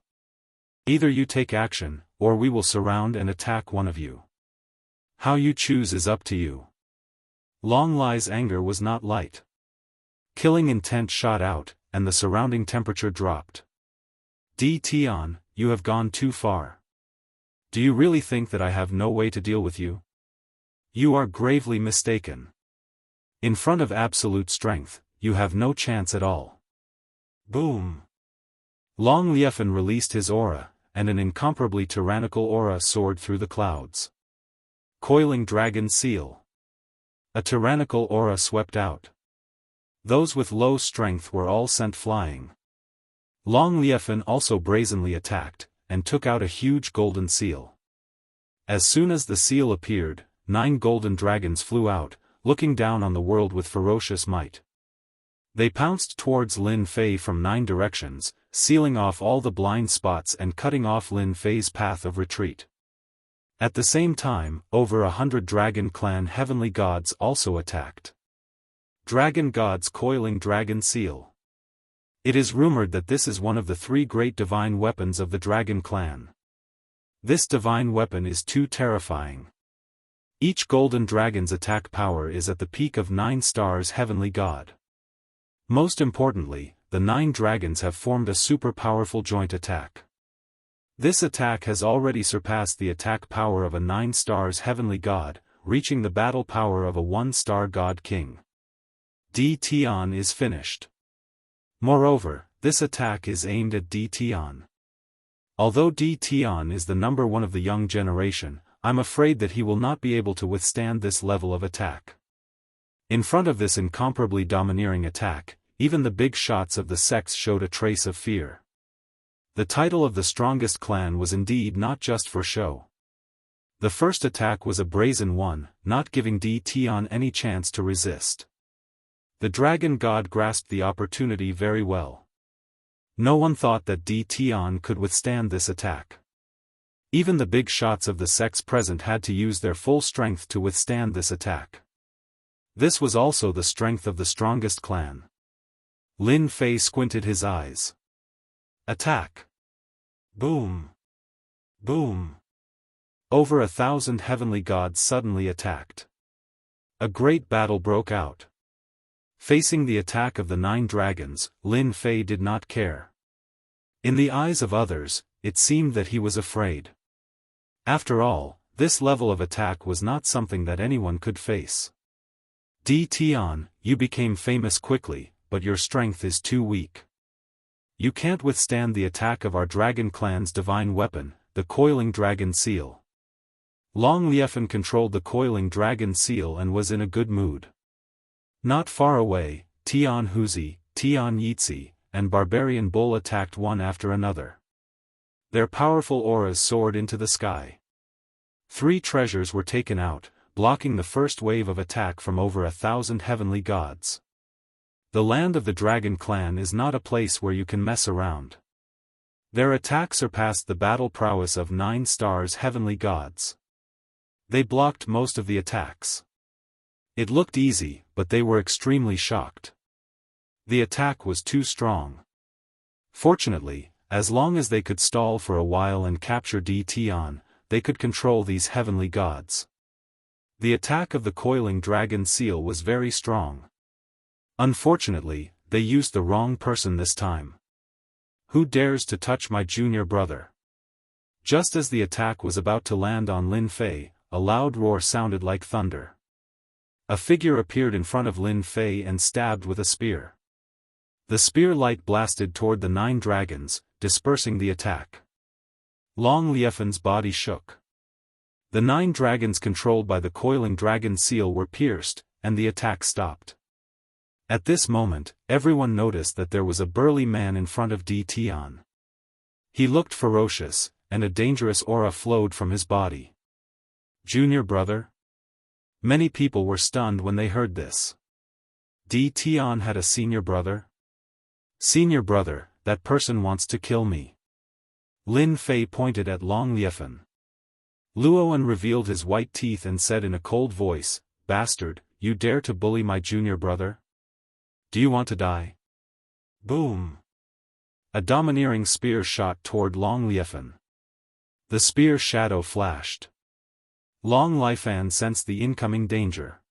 Either you take action, or we will surround and attack one of you. How you choose is up to you. Long Lie's anger was not light. Killing intent shot out, and the surrounding temperature dropped. Di Tian, you have gone too far. Do you really think that I have no way to deal with you? You are gravely mistaken. In front of absolute strength, you have no chance at all. Boom! Long Liefen released his aura, and an incomparably tyrannical aura soared through the clouds. Coiling Dragon Seal. A tyrannical aura swept out. Those with low strength were all sent flying. Long Liefen also brazenly attacked, and took out a huge golden seal. As soon as the seal appeared, 9 golden dragons flew out, looking down on the world with ferocious might. They pounced towards Lin Fei from 9 directions, sealing off all the blind spots and cutting off Lin Fei's path of retreat. At the same time, over 100 Dragon Clan heavenly gods also attacked. Dragon gods coiling Dragon Seal. It is rumored that this is one of the 3 great divine weapons of the Dragon Clan. This divine weapon is too terrifying. Each golden dragon's attack power is at the peak of 9 stars heavenly god. Most importantly, the 9 dragons have formed a super powerful joint attack. This attack has already surpassed the attack power of a 9 stars heavenly god, reaching the battle power of a 1-star god king. D. Tian is finished. Moreover, this attack is aimed at D. Tian. Although D. Tian is the number 1 of the young generation, I'm afraid that he will not be able to withstand this level of attack. In front of this incomparably domineering attack, even the big shots of the sects showed a trace of fear. The title of the strongest clan was indeed not just for show. The first attack was a brazen one, not giving D. Tian any chance to resist. The dragon god grasped the opportunity very well. No one thought that D. Tian could withstand this attack. Even the big shots of the sects present had to use their full strength to withstand this attack. This was also the strength of the strongest clan. Lin Fei squinted his eyes. Attack! Boom! Boom! Over 1,000 heavenly gods suddenly attacked. A great battle broke out. Facing the attack of the 9 dragons, Lin Fei did not care. In the eyes of others, it seemed that he was afraid. After all, this level of attack was not something that anyone could face. D. Tian, you became famous quickly, but your strength is too weak. You can't withstand the attack of our dragon clan's divine weapon, the coiling dragon seal. Long Liefen controlled the coiling dragon seal and was in a good mood. Not far away, Tian Huzi, Tian Yitzi, and Barbarian Bull attacked one after another. Their powerful auras soared into the sky. 3 treasures were taken out, blocking the first wave of attack from over 1,000 heavenly gods. The land of the Dragon Clan is not a place where you can mess around. Their attack surpassed the battle prowess of 9 stars heavenly gods. They blocked most of the attacks. It looked easy, but they were extremely shocked. The attack was too strong. Fortunately, as long as they could stall for a while and capture D. Tian, they could control these heavenly gods. The attack of the coiling dragon seal was very strong. Unfortunately, they used the wrong person this time. Who dares to touch my junior brother? Just as the attack was about to land on Lin Fei, a loud roar sounded like thunder. A figure appeared in front of Lin Fei and stabbed with a spear. The spear light blasted toward the 9 dragons, dispersing the attack. Long Liefen's body shook. The 9 dragons controlled by the coiling dragon seal were pierced, and the attack stopped. At this moment, everyone noticed that there was a burly man in front of D. Tian. He looked ferocious, and a dangerous aura flowed from his body. Junior brother? Many people were stunned when they heard this. D. Tian had a senior brother? Senior brother, that person wants to kill me. Lin Fei pointed at Long Liefen. Luoan revealed his white teeth and said in a cold voice, "Bastard, you dare to bully my junior brother? Do you want to die?" Boom! A domineering spear shot toward Long Liefen. The spear shadow flashed. Long Liefan sensed the incoming danger.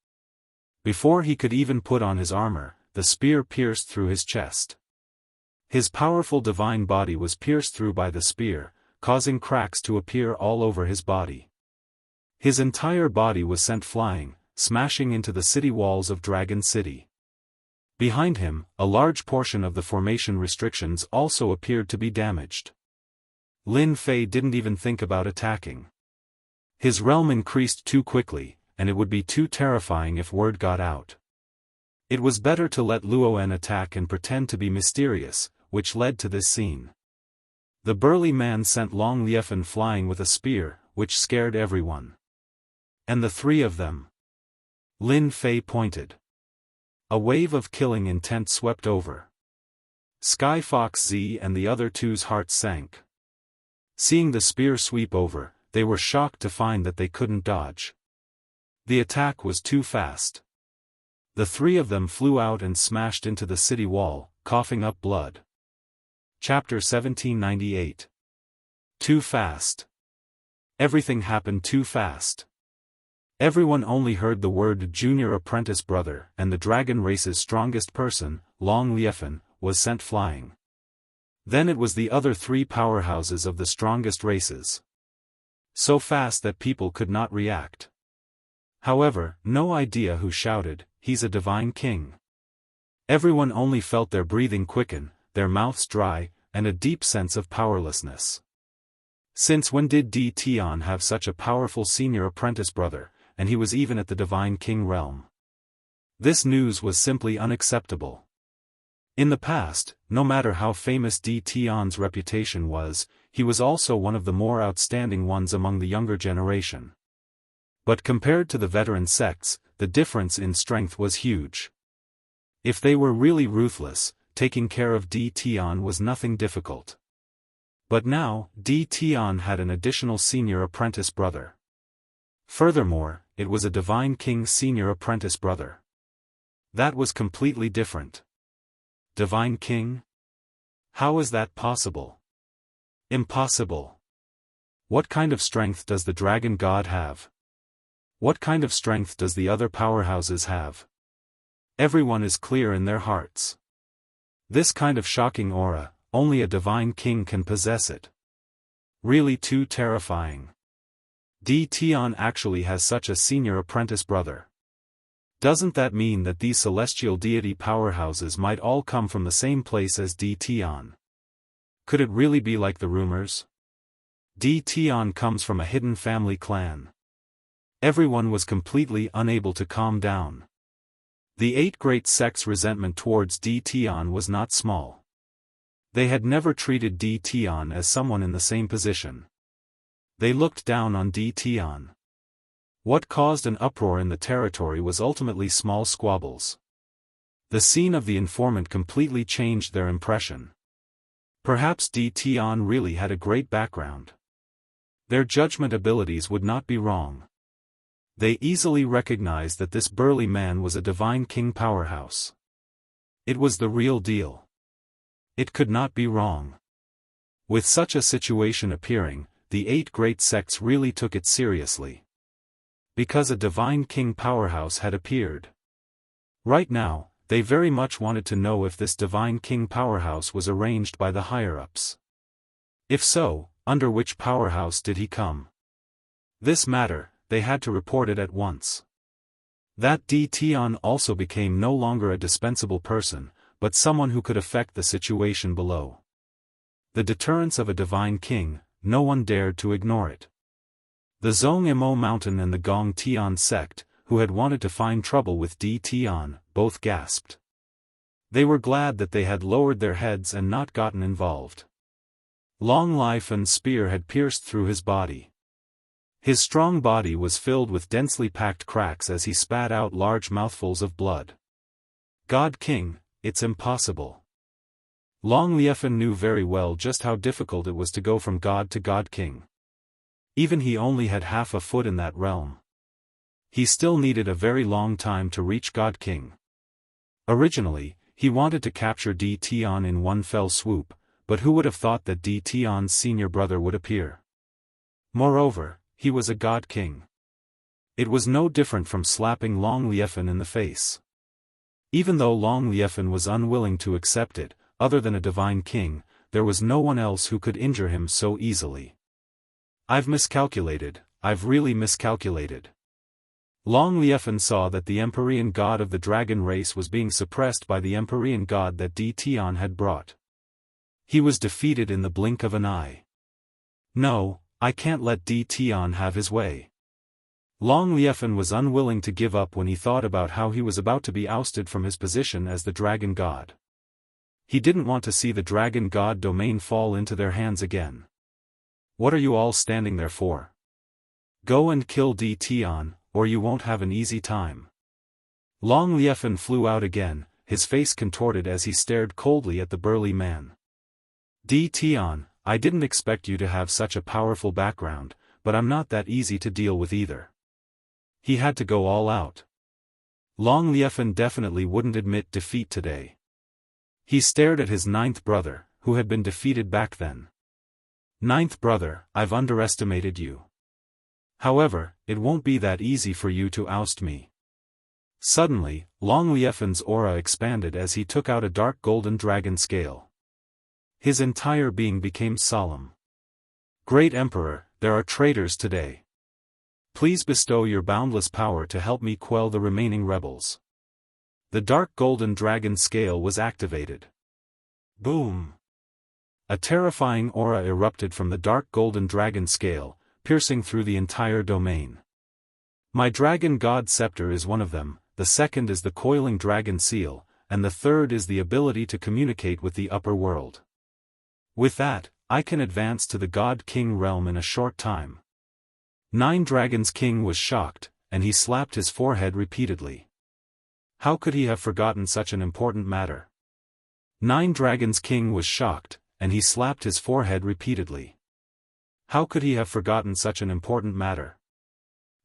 Before he could even put on his armor, the spear pierced through his chest. His powerful divine body was pierced through by the spear, causing cracks to appear all over his body. His entire body was sent flying, smashing into the city walls of Dragon City. Behind him, a large portion of the formation restrictions also appeared to be damaged. Lin Fei didn't even think about attacking. His realm increased too quickly, and it would be too terrifying if word got out. It was better to let Luoan attack and pretend to be mysterious, which led to this scene. The burly man sent Long Liefen flying with a spear, which scared everyone. And the 3 of them. Lin Fei pointed. A wave of killing intent swept over. Sky Fox Z and the other 2's hearts sank. Seeing the spear sweep over, they were shocked to find that they couldn't dodge. The attack was too fast. The 3 of them flew out and smashed into the city wall, coughing up blood. Chapter 1798. Too fast. Everything happened too fast. Everyone only heard the word junior apprentice brother, and the dragon race's strongest person, Long Liefen, was sent flying. Then it was the other three powerhouses of the strongest races. So fast that people could not react. However, no idea who shouted, "He's a divine king." Everyone only felt their breathing quicken, their mouths dry, and a deep sense of powerlessness. Since when did Di Tian have such a powerful senior apprentice brother, and he was even at the divine king realm? This news was simply unacceptable. In the past, no matter how famous Di Tian's reputation was, he was also one of the more outstanding ones among the younger generation. But compared to the veteran sects, the difference in strength was huge. If they were really ruthless, taking care of Di Tian was nothing difficult. But now, Di Tian had an additional senior apprentice brother. Furthermore, it was a divine king's senior apprentice brother. That was completely different. Divine king? How is that possible? Impossible. What kind of strength does the dragon god have? What kind of strength does the other powerhouses have? Everyone is clear in their hearts. This kind of shocking aura, only a divine king can possess it. Really too terrifying. Di Tian actually has such a senior apprentice brother. Doesn't that mean that these celestial deity powerhouses might all come from the same place as Di Tian? Could it really be like the rumors? Di Tian comes from a hidden family clan. Everyone was completely unable to calm down. The 8 great sects' resentment towards Di Tian was not small. They had never treated Di Tian as someone in the same position. They looked down on Di Tian. What caused an uproar in the territory was ultimately small squabbles. The scene of the informant completely changed their impression. Perhaps Di Tian really had a great background. Their judgment abilities would not be wrong. They easily recognized that this burly man was a divine king powerhouse. It was the real deal. It could not be wrong. With such a situation appearing, the 8 great sects really took it seriously. Because a divine king powerhouse had appeared. Right now, they very much wanted to know if this divine king powerhouse was arranged by the higher-ups. If so, under which powerhouse did he come? This matter, they had to report it at once. That Di Tian also became no longer a dispensable person, but someone who could affect the situation below. The deterrence of a divine king, no one dared to ignore it. The Zhongmo Mountain and the Gong Tian sect, who had wanted to find trouble with Di Tian, both gasped. They were glad that they had lowered their heads and not gotten involved. Long Life and spear had pierced through his body. His strong body was filled with densely packed cracks as he spat out large mouthfuls of blood. God King, it's impossible. Long Liefan knew very well just how difficult it was to go from God to God King. Even he only had half a foot in that realm. He still needed a very long time to reach God King. Originally, he wanted to capture Di Tian in one fell swoop, but who would have thought that Di Tian's senior brother would appear? Moreover, he was a God King. It was no different from slapping Long Liefan in the face. Even though Long Liefan was unwilling to accept it, other than a divine king, there was no one else who could injure him so easily. I've miscalculated, I've really miscalculated. Long Liefan saw that the Empyrean god of the dragon race was being suppressed by the Empyrean god that Di Tian had brought. He was defeated in the blink of an eye. No, I can't let Di Tian have his way. Long Liefan was unwilling to give up when he thought about how he was about to be ousted from his position as the dragon god. He didn't want to see the dragon god domain fall into their hands again. What are you all standing there for? Go and kill Di Tian, or you won't have an easy time. Long Liefan flew out again, his face contorted as he stared coldly at the burly man. Di Tian, I didn't expect you to have such a powerful background, but I'm not that easy to deal with either. He had to go all out. Long Liefan definitely wouldn't admit defeat today. He stared at his 9th brother, who had been defeated back then. 9th brother, I've underestimated you. However, it won't be that easy for you to oust me. Suddenly, Long Liefan's aura expanded as he took out a dark golden dragon scale. His entire being became solemn. Great Emperor, there are traitors today. Please bestow your boundless power to help me quell the remaining rebels. The dark golden dragon scale was activated. Boom! A terrifying aura erupted from the dark golden dragon scale, piercing through the entire domain. My dragon god scepter is one of them, the second is the coiling dragon seal, and the third is the ability to communicate with the upper world. With that, I can advance to the God King realm in a short time. Nine Dragons King was shocked, and he slapped his forehead repeatedly. How could he have forgotten such an important matter? Nine Dragons King was shocked, and he slapped his forehead repeatedly. How could he have forgotten such an important matter?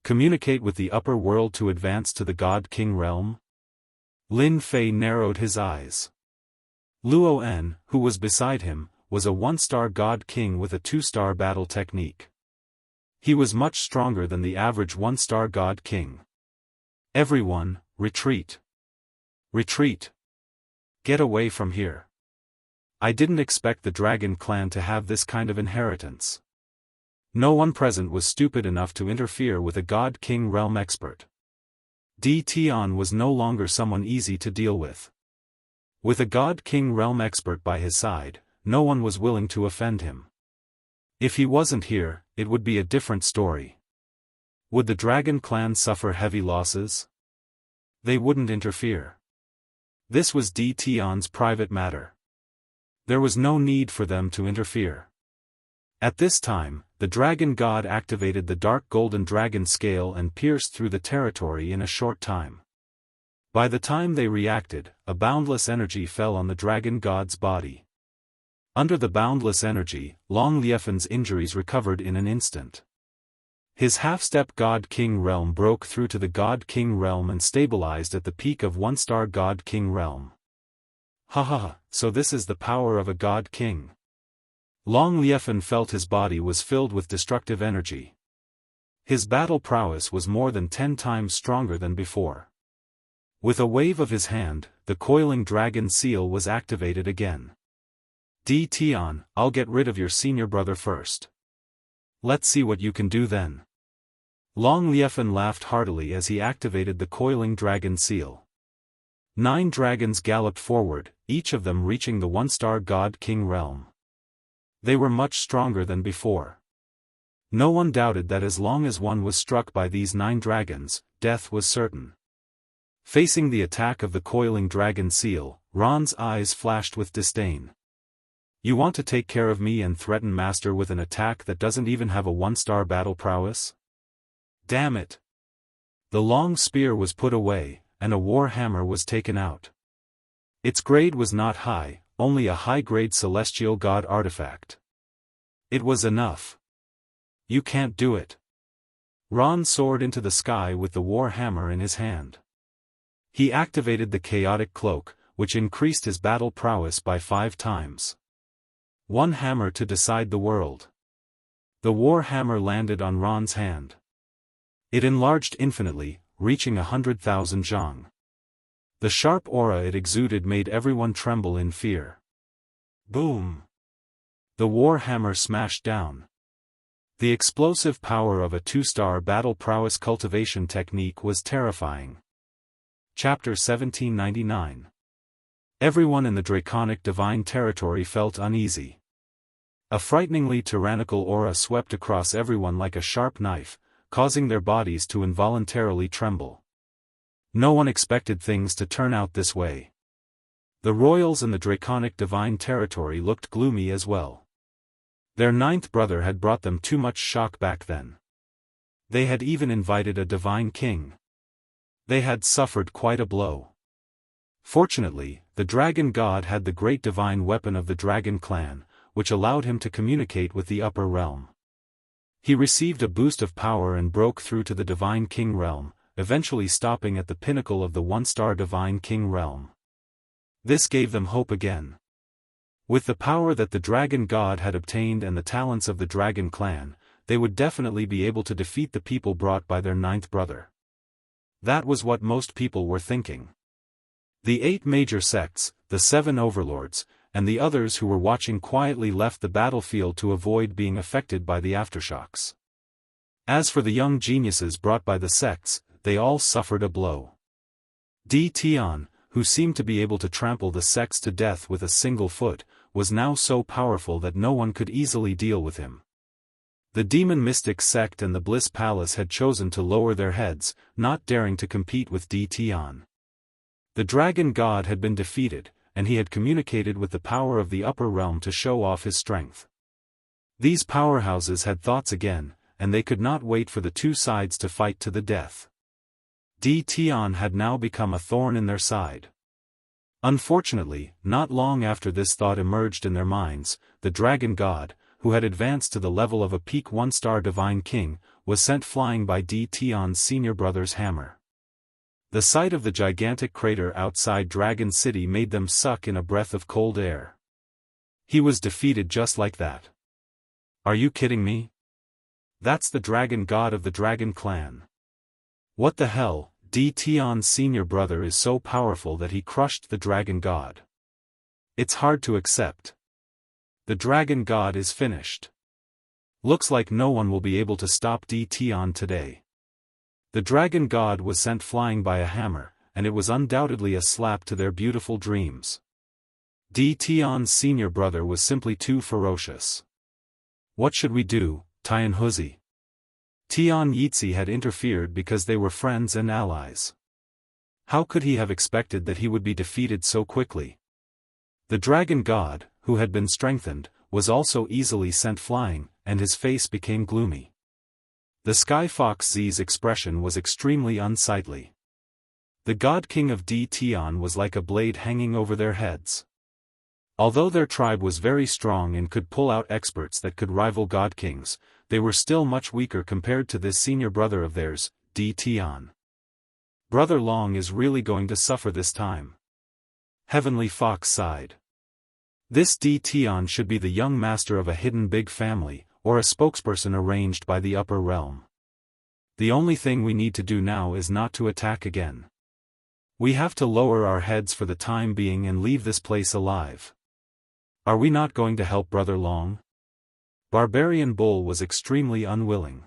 Communicate with the upper world to advance to the God King realm? Lin Fei narrowed his eyes. Luo En, who was beside him, was a one-star God King with a two-star battle technique. He was much stronger than the average one-star God King. Everyone, retreat. Retreat. Get away from here. I didn't expect the Dragon Clan to have this kind of inheritance. No one present was stupid enough to interfere with a God King realm expert. Di Tian was no longer someone easy to deal with. With a God King realm expert by his side, no one was willing to offend him. If he wasn't here, it would be a different story. Would the Dragon Clan suffer heavy losses? They wouldn't interfere. This was Di Tian's private matter. There was no need for them to interfere. At this time, the Dragon God activated the dark golden dragon scale and pierced through the territory in a short time. By the time they reacted, a boundless energy fell on the Dragon God's body. Under the boundless energy, Long Liefen's injuries recovered in an instant. His half-step God King realm broke through to the God King realm and stabilized at the peak of one-star God King realm. Haha, so this is the power of a God King. Long Liefen felt his body was filled with destructive energy. His battle prowess was more than 10 times stronger than before. With a wave of his hand, the coiling dragon seal was activated again. Di Tian, I'll get rid of your senior brother first. Let's see what you can do then. Long Liefen laughed heartily as he activated the coiling dragon seal. 9 dragons galloped forward, each of them reaching the one-star God King realm. They were much stronger than before. No one doubted that as long as one was struck by these 9 dragons, death was certain. Facing the attack of the coiling dragon seal, Ron's eyes flashed with disdain. You want to take care of me and threaten Master with an attack that doesn't even have a one-star battle prowess? Damn it! The long spear was put away, and a war hammer was taken out. Its grade was not high, only a high-grade celestial god artifact. It was enough. You can't do it. Ron soared into the sky with the war hammer in his hand. He activated the chaotic cloak, which increased his battle prowess by 5 times. One hammer to decide the world. The war hammer landed on Ron's hand. It enlarged infinitely, reaching 100,000 zhang. The sharp aura it exuded made everyone tremble in fear. Boom! The war hammer smashed down. The explosive power of a 2-star battle prowess cultivation technique was terrifying. Chapter 1799. Everyone in the draconic divine territory felt uneasy. A frighteningly tyrannical aura swept across everyone like a sharp knife, causing their bodies to involuntarily tremble. No one expected things to turn out this way. The royals in the draconic divine territory looked gloomy as well. Their 9th brother had brought them too much shock back then. They had even invited a divine king. They had suffered quite a blow. Fortunately, the dragon god had the great divine weapon of the Dragon Clan, which allowed him to communicate with the upper realm. He received a boost of power and broke through to the divine king realm, eventually stopping at the pinnacle of the one-star divine king realm. This gave them hope again. With the power that the dragon god had obtained and the talents of the Dragon Clan, they would definitely be able to defeat the people brought by their 9th brother. That was what most people were thinking. The 8 major sects, the 7 overlords, and the others who were watching quietly left the battlefield to avoid being affected by the aftershocks. As for the young geniuses brought by the sects, they all suffered a blow. Tian, who seemed to be able to trample the sects to death with a single foot, was now so powerful that no one could easily deal with him. The demon mystic sect and the Bliss Palace had chosen to lower their heads, not daring to compete with Tian. The dragon god had been defeated, and he had communicated with the power of the upper realm to show off his strength. These powerhouses had thoughts again, and they could not wait for the two sides to fight to the death. Tian had now become a thorn in their side. Unfortunately, not long after this thought emerged in their minds, the dragon god, who had advanced to the level of a peak one-star divine king, was sent flying by Tian's senior brother's hammer. The sight of the gigantic crater outside Dragon City made them suck in a breath of cold air. He was defeated just like that. Are you kidding me? That's the dragon god of the dragon clan. What the hell? Tian's senior brother is so powerful that he crushed the dragon god. It's hard to accept. The dragon god is finished. Looks like no one will be able to stop Tian today. The dragon god was sent flying by a hammer, and it was undoubtedly a slap to their beautiful dreams. Tian's senior brother was simply too ferocious. What should we do, Tianhuzi? Tian Yitzi had interfered because they were friends and allies. How could he have expected that he would be defeated so quickly? The dragon god, who had been strengthened, was also easily sent flying, and his face became gloomy. The Sky Fox Z's expression was extremely unsightly. The god king of Tian was like a blade hanging over their heads. Although their tribe was very strong and could pull out experts that could rival god kings, they were still much weaker compared to this senior brother of theirs, Tian. Brother Long is really going to suffer this time. Heavenly Fox sighed. This Tian should be the young master of a hidden big family, or a spokesperson arranged by the upper realm. The only thing we need to do now is not to attack again. We have to lower our heads for the time being and leave this place alive. Are we not going to help Brother Long? Barbarian Bull was extremely unwilling.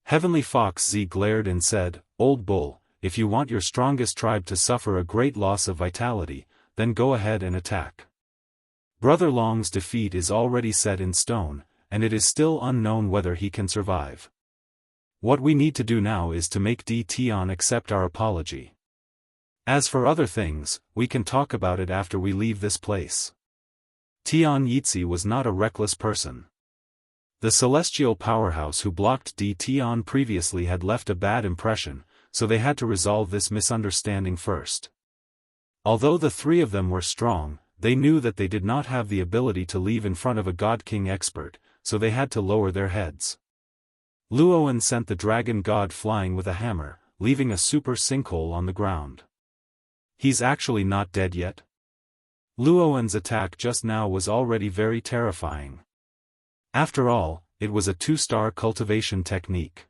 Heavenly Fox Z glared and said, "Old Bull, if you want your strongest tribe to suffer a great loss of vitality, then go ahead and attack. Brother Long's defeat is already set in stone, and it is still unknown whether he can survive. What we need to do now is to make Tian accept our apology. As for other things, we can talk about it after we leave this place." Tian Yitzi was not a reckless person. The celestial powerhouse who blocked Tian previously had left a bad impression, so they had to resolve this misunderstanding first. Although the three of them were strong, they knew that they did not have the ability to leave in front of a God King expert, so they had to lower their heads. Luoan sent the dragon god flying with a hammer, leaving a super sinkhole on the ground. He's actually not dead yet? Luoan's attack just now was already very terrifying. After all, it was a 2-star cultivation technique.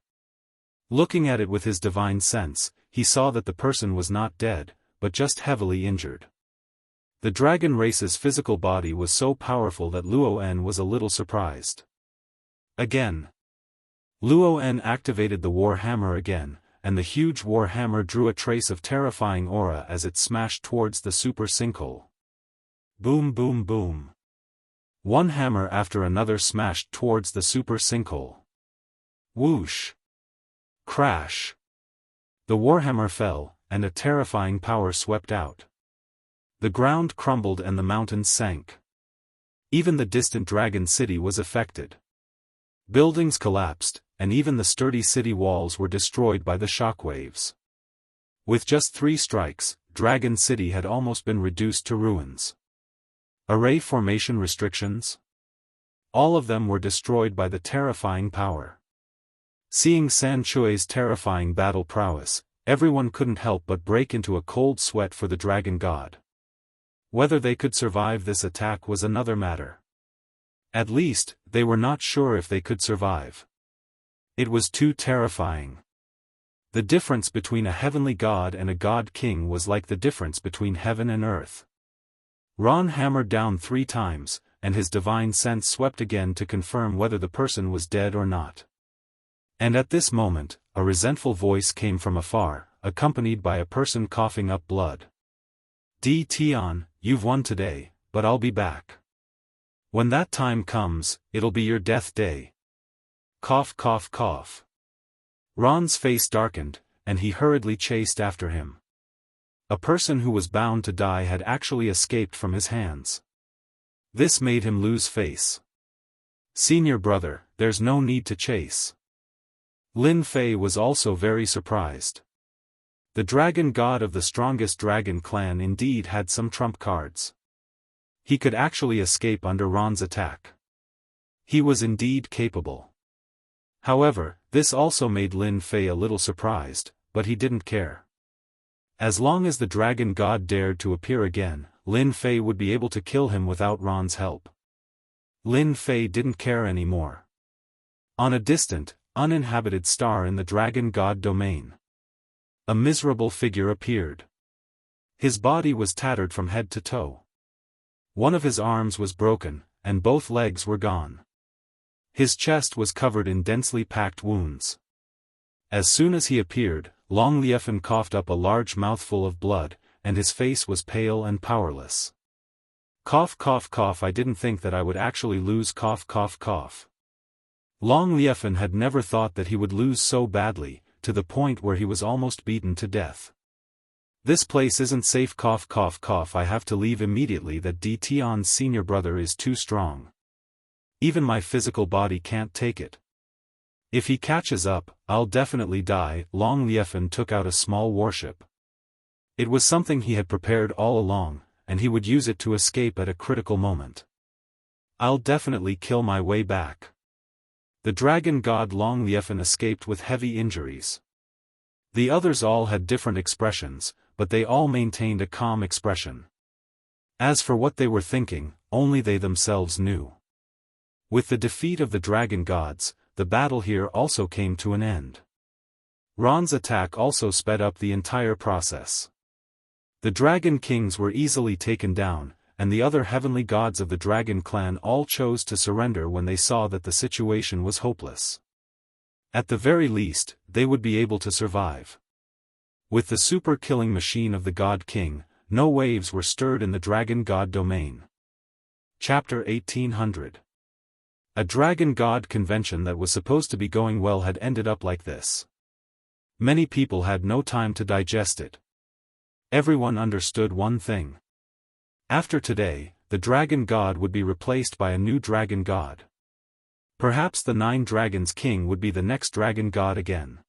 Looking at it with his divine sense, he saw that the person was not dead, but just heavily injured. The dragon race's physical body was so powerful that Luoan was a little surprised. Again. Luoan activated the war hammer again, and the huge war hammer drew a trace of terrifying aura as it smashed towards the super sinkhole. Boom boom boom. One hammer after another smashed towards the super sinkhole. Whoosh. Crash. The warhammer fell, and a terrifying power swept out. The ground crumbled and the mountains sank. Even the distant dragon city was affected. Buildings collapsed, and even the sturdy city walls were destroyed by the shockwaves. With just 3 strikes, Dragon City had almost been reduced to ruins. Array formation restrictions? All of them were destroyed by the terrifying power. Seeing San Chui's terrifying battle prowess, everyone couldn't help but break into a cold sweat for the dragon god. Whether they could survive this attack was another matter. At least, they were not sure if they could survive. It was too terrifying. The difference between a heavenly god and a god king was like the difference between heaven and earth. Ron hammered down 3 times, and his divine sense swept again to confirm whether the person was dead or not. And at this moment, a resentful voice came from afar, accompanied by a person coughing up blood. Tian, you've won today, but I'll be back. When that time comes, it'll be your death day. Cough cough cough. Ron's face darkened, and he hurriedly chased after him. A person who was bound to die had actually escaped from his hands. This made him lose face. Senior brother, there's no need to chase. Lin Fei was also very surprised. The dragon god of the strongest dragon clan indeed had some trump cards. He could actually escape under Ron's attack. He was indeed capable. However, this also made Lin Fei a little surprised, but he didn't care. As long as the dragon god dared to appear again, Lin Fei would be able to kill him without Ron's help. Lin Fei didn't care anymore. On a distant, uninhabited star in the dragon god domain, a miserable figure appeared. His body was tattered from head to toe. One of his arms was broken, and both legs were gone. His chest was covered in densely packed wounds. As soon as he appeared, Long Liefan coughed up a large mouthful of blood, and his face was pale and powerless. Cough cough cough. I didn't think that I would actually lose. Cough cough cough. Long Liefan had never thought that he would lose so badly, to the point where he was almost beaten to death. This place isn't safe. Cough cough cough. I have to leave immediately. That Tian's senior brother is too strong. Even my physical body can't take it. If he catches up, I'll definitely die. Long Liefan took out a small warship. It was something he had prepared all along, and he would use it to escape at a critical moment. I'll definitely kill my way back. The dragon god Long Liefan escaped with heavy injuries. The others all had different expressions, but they all maintained a calm expression. As for what they were thinking, only they themselves knew. With the defeat of the dragon gods, the battle here also came to an end. Ron's attack also sped up the entire process. The dragon kings were easily taken down, and the other heavenly gods of the dragon clan all chose to surrender when they saw that the situation was hopeless. At the very least, they would be able to survive. With the super-killing machine of the God King, no waves were stirred in the dragon god domain. Chapter 1800. A dragon god convention that was supposed to be going well had ended up like this. Many people had no time to digest it. Everyone understood one thing. After today, the dragon god would be replaced by a new dragon god. Perhaps the 9 Dragons King would be the next dragon god again.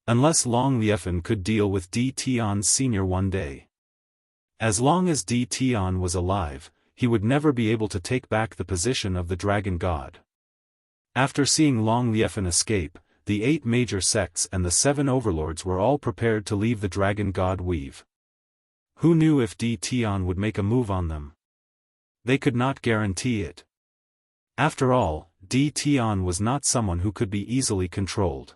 Unless Long Liefan could deal with Tian's senior one day. As long as Tian was alive, he would never be able to take back the position of the dragon god. After seeing Long Liefan escape, the 8 major sects and the 7 overlords were all prepared to leave the dragon god weave. Who knew if Tian would make a move on them? They could not guarantee it. After all, Tian was not someone who could be easily controlled.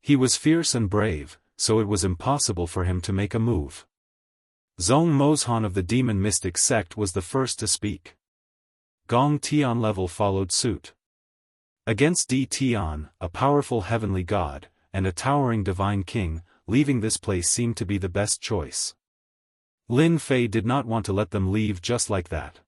He was fierce and brave, so it was impossible for him to make a move. Zhong Mozhan of the Demon Mystic sect was the first to speak. Gong Tian level followed suit. Against Tian, a powerful heavenly god, and a towering divine king, leaving this place seemed to be the best choice. Lin Fei did not want to let them leave just like that.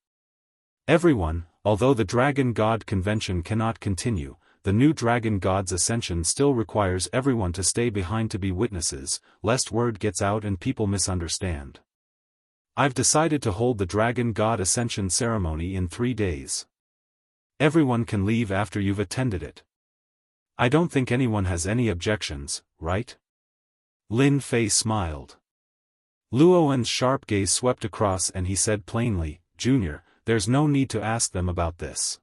Everyone, although the Dragon God Convention cannot continue, the new Dragon God's ascension still requires everyone to stay behind to be witnesses, lest word gets out and people misunderstand. I've decided to hold the Dragon God Ascension ceremony in 3 days. Everyone can leave after you've attended it. I don't think anyone has any objections, right? Lin Fei smiled. Luowen's sharp gaze swept across and he said plainly, Junior, there's no need to ask them about this.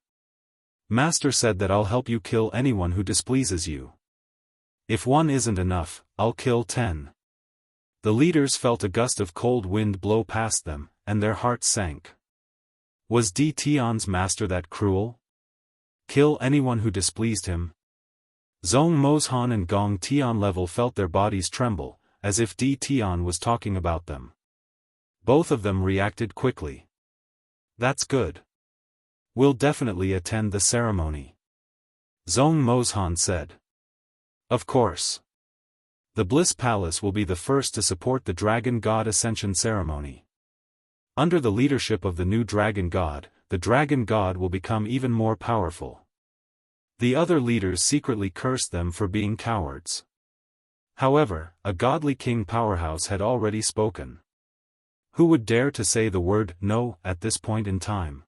Master said that I'll help you kill anyone who displeases you. If 1 isn't enough, I'll kill 10. The leaders felt a gust of cold wind blow past them, and their hearts sank. Was Tian's master that cruel? Kill anyone who displeased him? Zhong Mozhan and Gong Tian level felt their bodies tremble, as if Tian was talking about them. Both of them reacted quickly. That's good. We'll definitely attend the ceremony. Zhong Mozhan said. Of course. The Bliss Palace will be the first to support the Dragon God Ascension ceremony. Under the leadership of the new Dragon God, the Dragon God will become even more powerful. The other leaders secretly cursed them for being cowards. However, a godly king powerhouse had already spoken. Who would dare to say the word no at this point in time?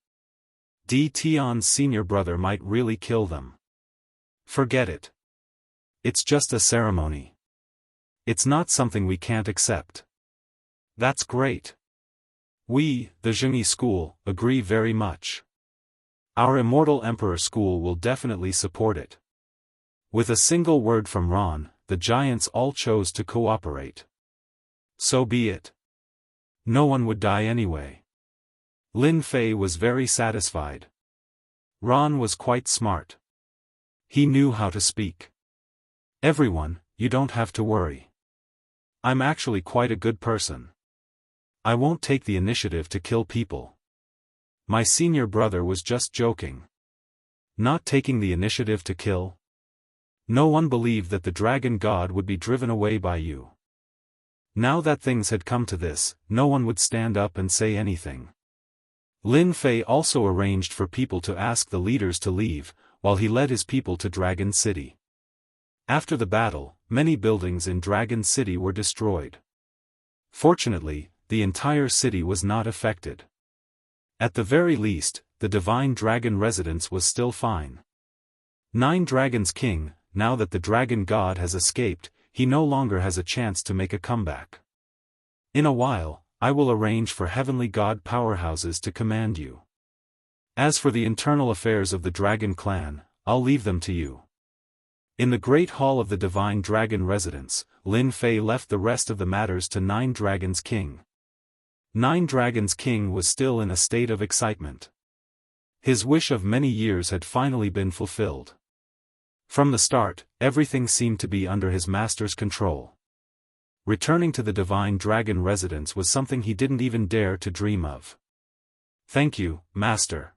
Di Tian's senior brother might really kill them. Forget it. It's just a ceremony. It's not something we can't accept. That's great. We, the Jianghu school, agree very much. Our Immortal Emperor school will definitely support it. With a single word from Ron, the giants all chose to cooperate. So be it. No one would die anyway. Lin Fei was very satisfied. Ron was quite smart. He knew how to speak. Everyone, you don't have to worry. I'm actually quite a good person. I won't take the initiative to kill people. My senior brother was just joking. Not taking the initiative to kill? No one believed that the Dragon God would be driven away by you. Now that things had come to this, no one would stand up and say anything. Lin Fei also arranged for people to ask the leaders to leave, while he led his people to Dragon City. After the battle, many buildings in Dragon City were destroyed. Fortunately, the entire city was not affected. At the very least, the Divine Dragon residence was still fine. Nine Dragons King, now that the Dragon God has escaped, he no longer has a chance to make a comeback. In a while, I will arrange for heavenly god powerhouses to command you. As for the internal affairs of the Dragon Clan, I'll leave them to you. In the Great Hall of the Divine Dragon Residence, Lin Fei left the rest of the matters to Nine Dragons King. Nine Dragons King was still in a state of excitement. His wish of many years had finally been fulfilled. From the start, everything seemed to be under his master's control. Returning to the Divine Dragon Residence was something he didn't even dare to dream of. Thank you, Master.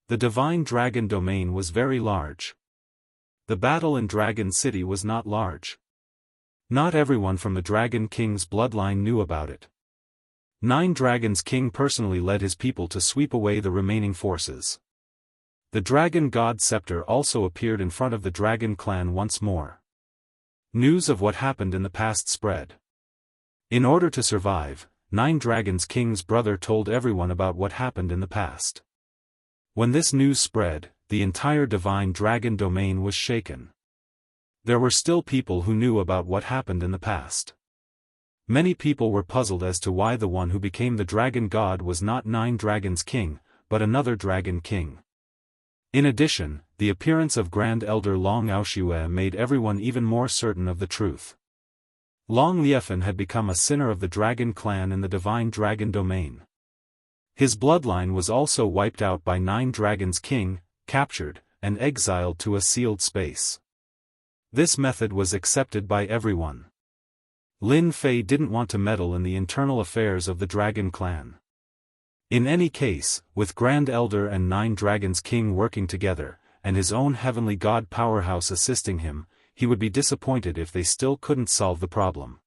The Divine Dragon domain was very large. The battle in Dragon City was not large. Not everyone from the Dragon King's bloodline knew about it. Nine Dragons King personally led his people to sweep away the remaining forces. The Dragon God Scepter also appeared in front of the Dragon Clan once more. News of what happened in the past spread. In order to survive, Nine Dragons King's brother told everyone about what happened in the past. When this news spread, the entire Divine Dragon domain was shaken. There were still people who knew about what happened in the past. Many people were puzzled as to why the one who became the Dragon God was not Nine Dragons King, but another Dragon King. In addition, the appearance of Grand Elder Long Aoshue made everyone even more certain of the truth. Long Liefan had become a sinner of the Dragon Clan in the Divine Dragon domain. His bloodline was also wiped out by Nine Dragons King, captured, and exiled to a sealed space. This method was accepted by everyone. Lin Fei didn't want to meddle in the internal affairs of the Dragon Clan. In any case, with Grand Elder and Nine Dragons King working together, and his own heavenly god powerhouse assisting him, he would be disappointed if they still couldn't solve the problem.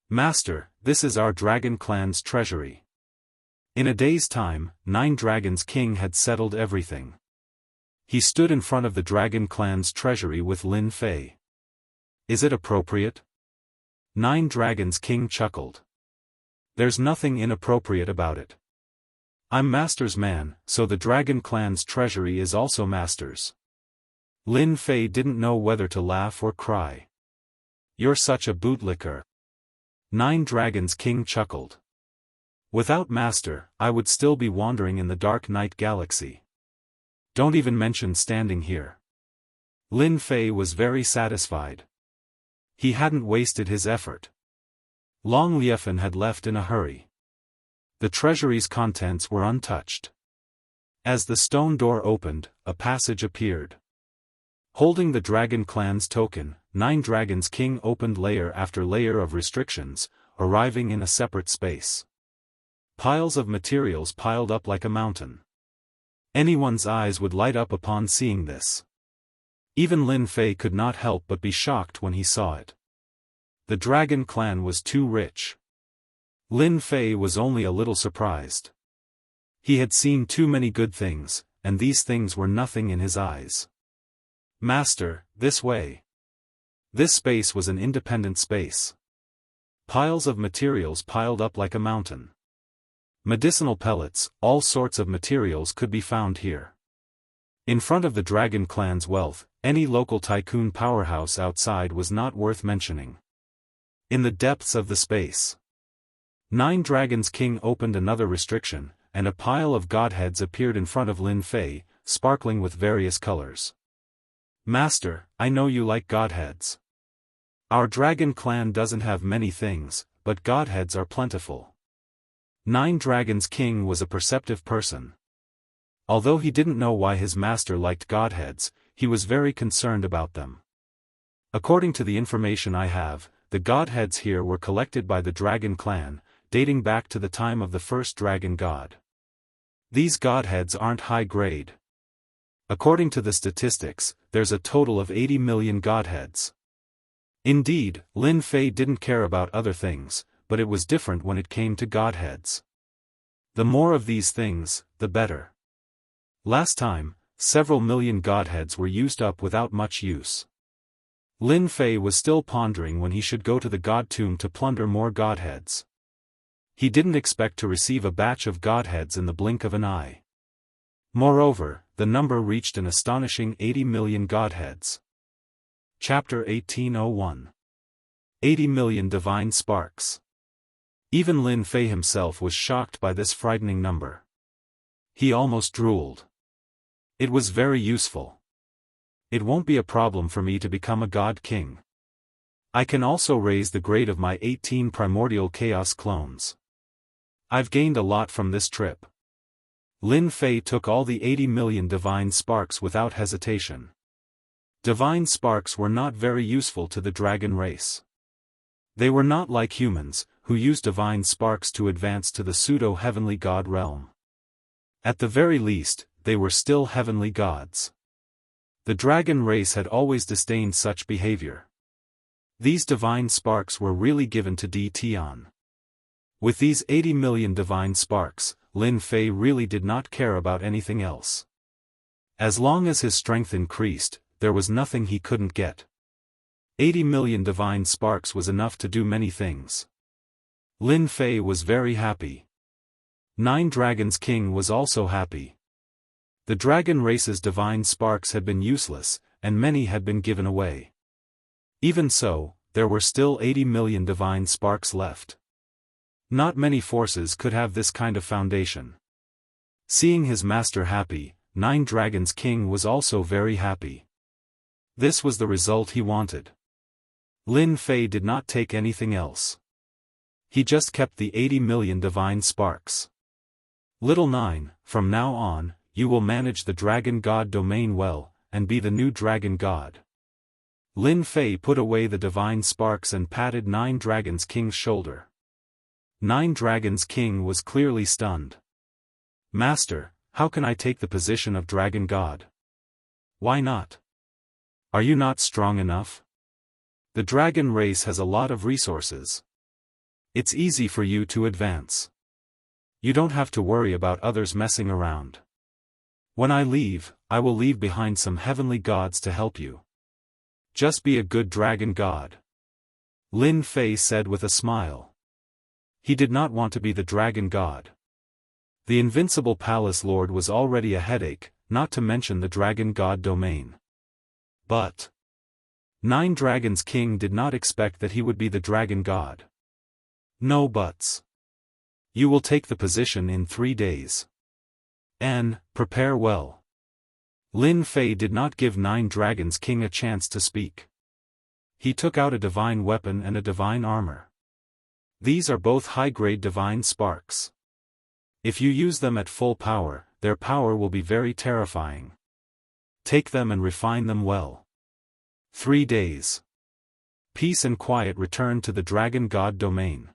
Master, this is our Dragon Clan's treasury. In a day's time, Nine Dragons King had settled everything. He stood in front of the Dragon Clan's treasury with Lin Fei. Is it appropriate? Nine Dragons King chuckled. There's nothing inappropriate about it. I'm Master's man, so the Dragon Clan's treasury is also Master's. Lin Fei didn't know whether to laugh or cry. You're such a bootlicker. Nine Dragons King chuckled. Without Master, I would still be wandering in the dark night galaxy. Don't even mention standing here. Lin Fei was very satisfied. He hadn't wasted his effort. Long Liefan had left in a hurry. The treasury's contents were untouched. As the stone door opened, a passage appeared. Holding the Dragon Clan's token, Nine Dragons King opened layer after layer of restrictions, arriving in a separate space. Piles of materials piled up like a mountain. Anyone's eyes would light up upon seeing this. Even Lin Fei could not help but be shocked when he saw it. The dragon clan was too rich. Lin Fei was only a little surprised. He had seen too many good things, and these things were nothing in his eyes. Master, this way. This space was an independent space. Piles of materials piled up like a mountain. Medicinal pellets, all sorts of materials could be found here. In front of the dragon clan's wealth, any local tycoon powerhouse outside was not worth mentioning. In the depths of the space, Nine Dragons King opened another restriction, and a pile of godheads appeared in front of Lin Fei, sparkling with various colors. Master, I know you like godheads. Our dragon clan doesn't have many things, but godheads are plentiful. Nine Dragons King was a perceptive person. Although he didn't know why his master liked godheads, he was very concerned about them. According to the information I have, the godheads here were collected by the dragon clan, dating back to the time of the first dragon god. These godheads aren't high grade. According to the statistics, there's a total of 80 million godheads. Indeed, Lin Fei didn't care about other things, but it was different when it came to godheads. The more of these things, the better. Last time, several million godheads were used up without much use. Lin Fei was still pondering when he should go to the god tomb to plunder more godheads. He didn't expect to receive a batch of godheads in the blink of an eye. Moreover, the number reached an astonishing 80 million godheads. Chapter 1801. 80 million divine sparks. Even Lin Fei himself was shocked by this frightening number. He almost drooled. It was very useful. It won't be a problem for me to become a god king. I can also raise the grade of my 18 primordial chaos clones. I've gained a lot from this trip. Lin Fei took all the 80 million divine sparks without hesitation. Divine sparks were not very useful to the dragon race. They were not like humans, who use divine sparks to advance to the pseudo-heavenly god realm. At the very least, they were still heavenly gods. The dragon race had always disdained such behavior. These divine sparks were really given to Di Tian. With these 80 million divine sparks, Lin Fei really did not care about anything else. As long as his strength increased, there was nothing he couldn't get. 80 million divine sparks was enough to do many things. Lin Fei was very happy. Nine Dragons King was also happy. The dragon race's divine sparks had been useless, and many had been given away. Even so, there were still 80 million divine sparks left. Not many forces could have this kind of foundation. Seeing his master happy, Nine Dragons King was also very happy. This was the result he wanted. Lin Fei did not take anything else. He just kept the 80 million divine sparks. Little Nine, from now on, you will manage the dragon god domain well, and be the new dragon god. Lin Fei put away the divine sparks and patted Nine Dragons King's shoulder. Nine Dragons King was clearly stunned. Master, how can I take the position of dragon god? Why not? Are you not strong enough? The dragon race has a lot of resources. It's easy for you to advance. You don't have to worry about others messing around. When I leave, I will leave behind some heavenly gods to help you. Just be a good dragon god. Lin Fei said with a smile. He did not want to be the dragon god. The invincible palace lord was already a headache, not to mention the dragon god domain. But Nine Dragons King did not expect that he would be the dragon god. No buts. You will take the position in 3 days. Prepare well. Lin Fei did not give Nine Dragons King a chance to speak. He took out a divine weapon and a divine armor. These are both high-grade divine sparks. If you use them at full power, their power will be very terrifying. Take them and refine them well. 3 days. Peace and quiet returned to the dragon god domain.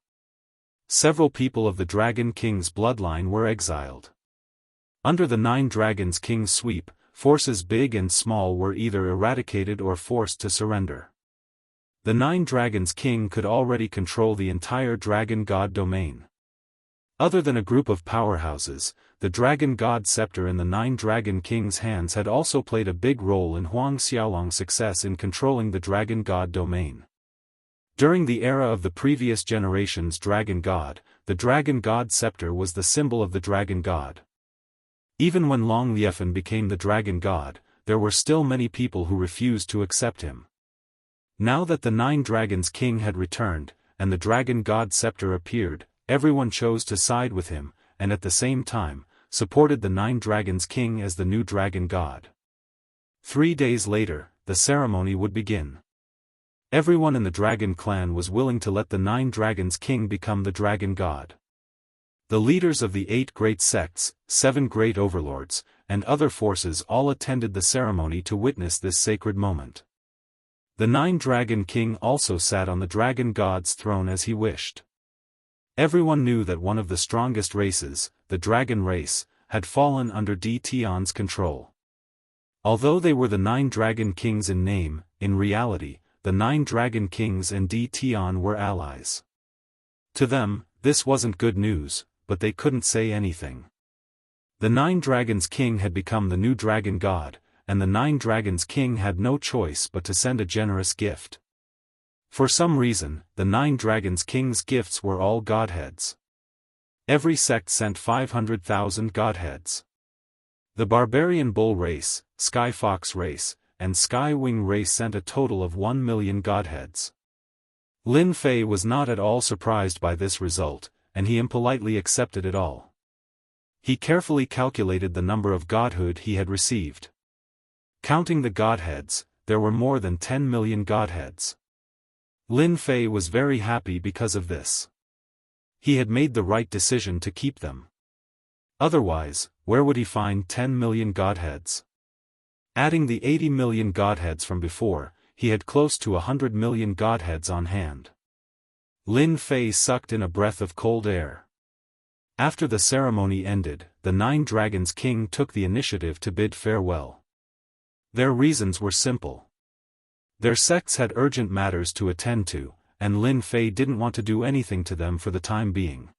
Several people of the Dragon King's bloodline were exiled. Under the 9 Dragons King's sweep, forces big and small were either eradicated or forced to surrender. The 9 Dragons King could already control the entire Dragon God domain. Other than a group of powerhouses, the Dragon God scepter in the 9 Dragon King's hands had also played a big role in Huang Xiaolong's success in controlling the Dragon God domain. During the era of the previous generation's Dragon God, the Dragon God scepter was the symbol of the Dragon God. Even when Long Liefen became the Dragon God, there were still many people who refused to accept him. Now that the 9 Dragons King had returned, and the Dragon God scepter appeared, everyone chose to side with him, and at the same time, supported the 9 Dragons King as the new Dragon God. 3 days later, the ceremony would begin. Everyone in the Dragon clan was willing to let the 9 Dragons King become the Dragon God. The leaders of the 8 great sects, 7 great overlords, and other forces all attended the ceremony to witness this sacred moment. The 9 Dragon King also sat on the Dragon God's throne as he wished. Everyone knew that one of the strongest races, the Dragon race, had fallen under D. Tian's control. Although they were the 9 Dragon Kings in name, in reality, the 9 Dragon Kings and D. Tian were allies. To them, this wasn't good news, but they couldn't say anything. The 9 Dragons King had become the new Dragon God, and the 9 Dragons King had no choice but to send a generous gift. For some reason, the 9 Dragons King's gifts were all godheads. Every sect sent 500,000 godheads. The Barbarian Bull race, Sky Fox race, and Sky Wing race sent a total of 1 million godheads. Lin Fei was not at all surprised by this result, and he impolitely accepted it all. He carefully calculated the number of godhood he had received. Counting the godheads, there were more than 10 million godheads. Lin Fei was very happy because of this. He had made the right decision to keep them. Otherwise, where would he find 10 million godheads? Adding the 80 million godheads from before, he had close to 100 million godheads on hand. Lin Fei sucked in a breath of cold air. After the ceremony ended, the 9 Dragons King took the initiative to bid farewell. Their reasons were simple. Their sects had urgent matters to attend to, and Lin Fei didn't want to do anything to them for the time being.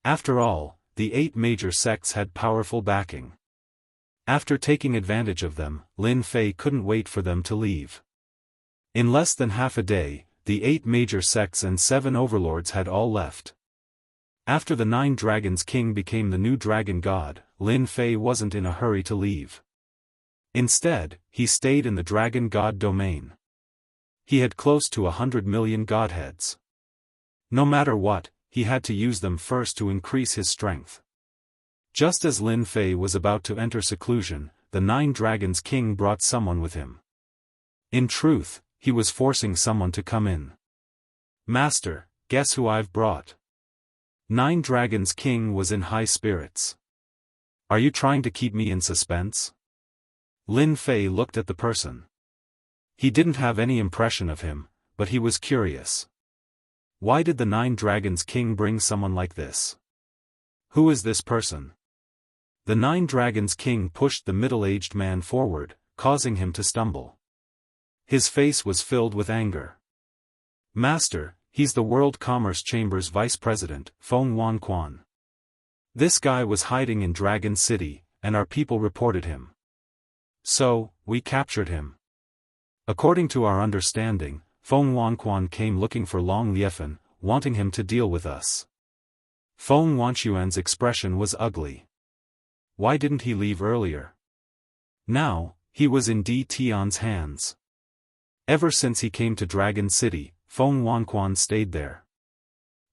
After all, the 8 major sects had powerful backing. After taking advantage of them, Lin Fei couldn't wait for them to leave. In less than half a day, the 8 major sects and 7 overlords had all left. After the 9 Dragons King became the new Dragon God, Lin Fei wasn't in a hurry to leave. Instead, he stayed in the Dragon God domain. He had close to 100 million godheads. No matter what, he had to use them first to increase his strength. Just as Lin Fei was about to enter seclusion, the 9 Dragons King brought someone with him. In truth, he was forcing someone to come in. "Master, guess who I've brought?" 9 Dragons King was in high spirits. "Are you trying to keep me in suspense?" Lin Fei looked at the person. He didn't have any impression of him, but he was curious. Why did the 9 Dragons King bring someone like this? Who is this person? The 9 Dragons King pushed the middle-aged man forward, causing him to stumble. His face was filled with anger. "Master, he's the World Commerce Chamber's vice president, Feng Wanquan. This guy was hiding in Dragon City, and our people reported him. So, we captured him. According to our understanding, Feng Wanquan came looking for Long Liefen, wanting him to deal with us." Feng Wanquan's expression was ugly. Why didn't he leave earlier? Now, he was in D. Tian's hands. Ever since he came to Dragon City, Feng Wanquan stayed there.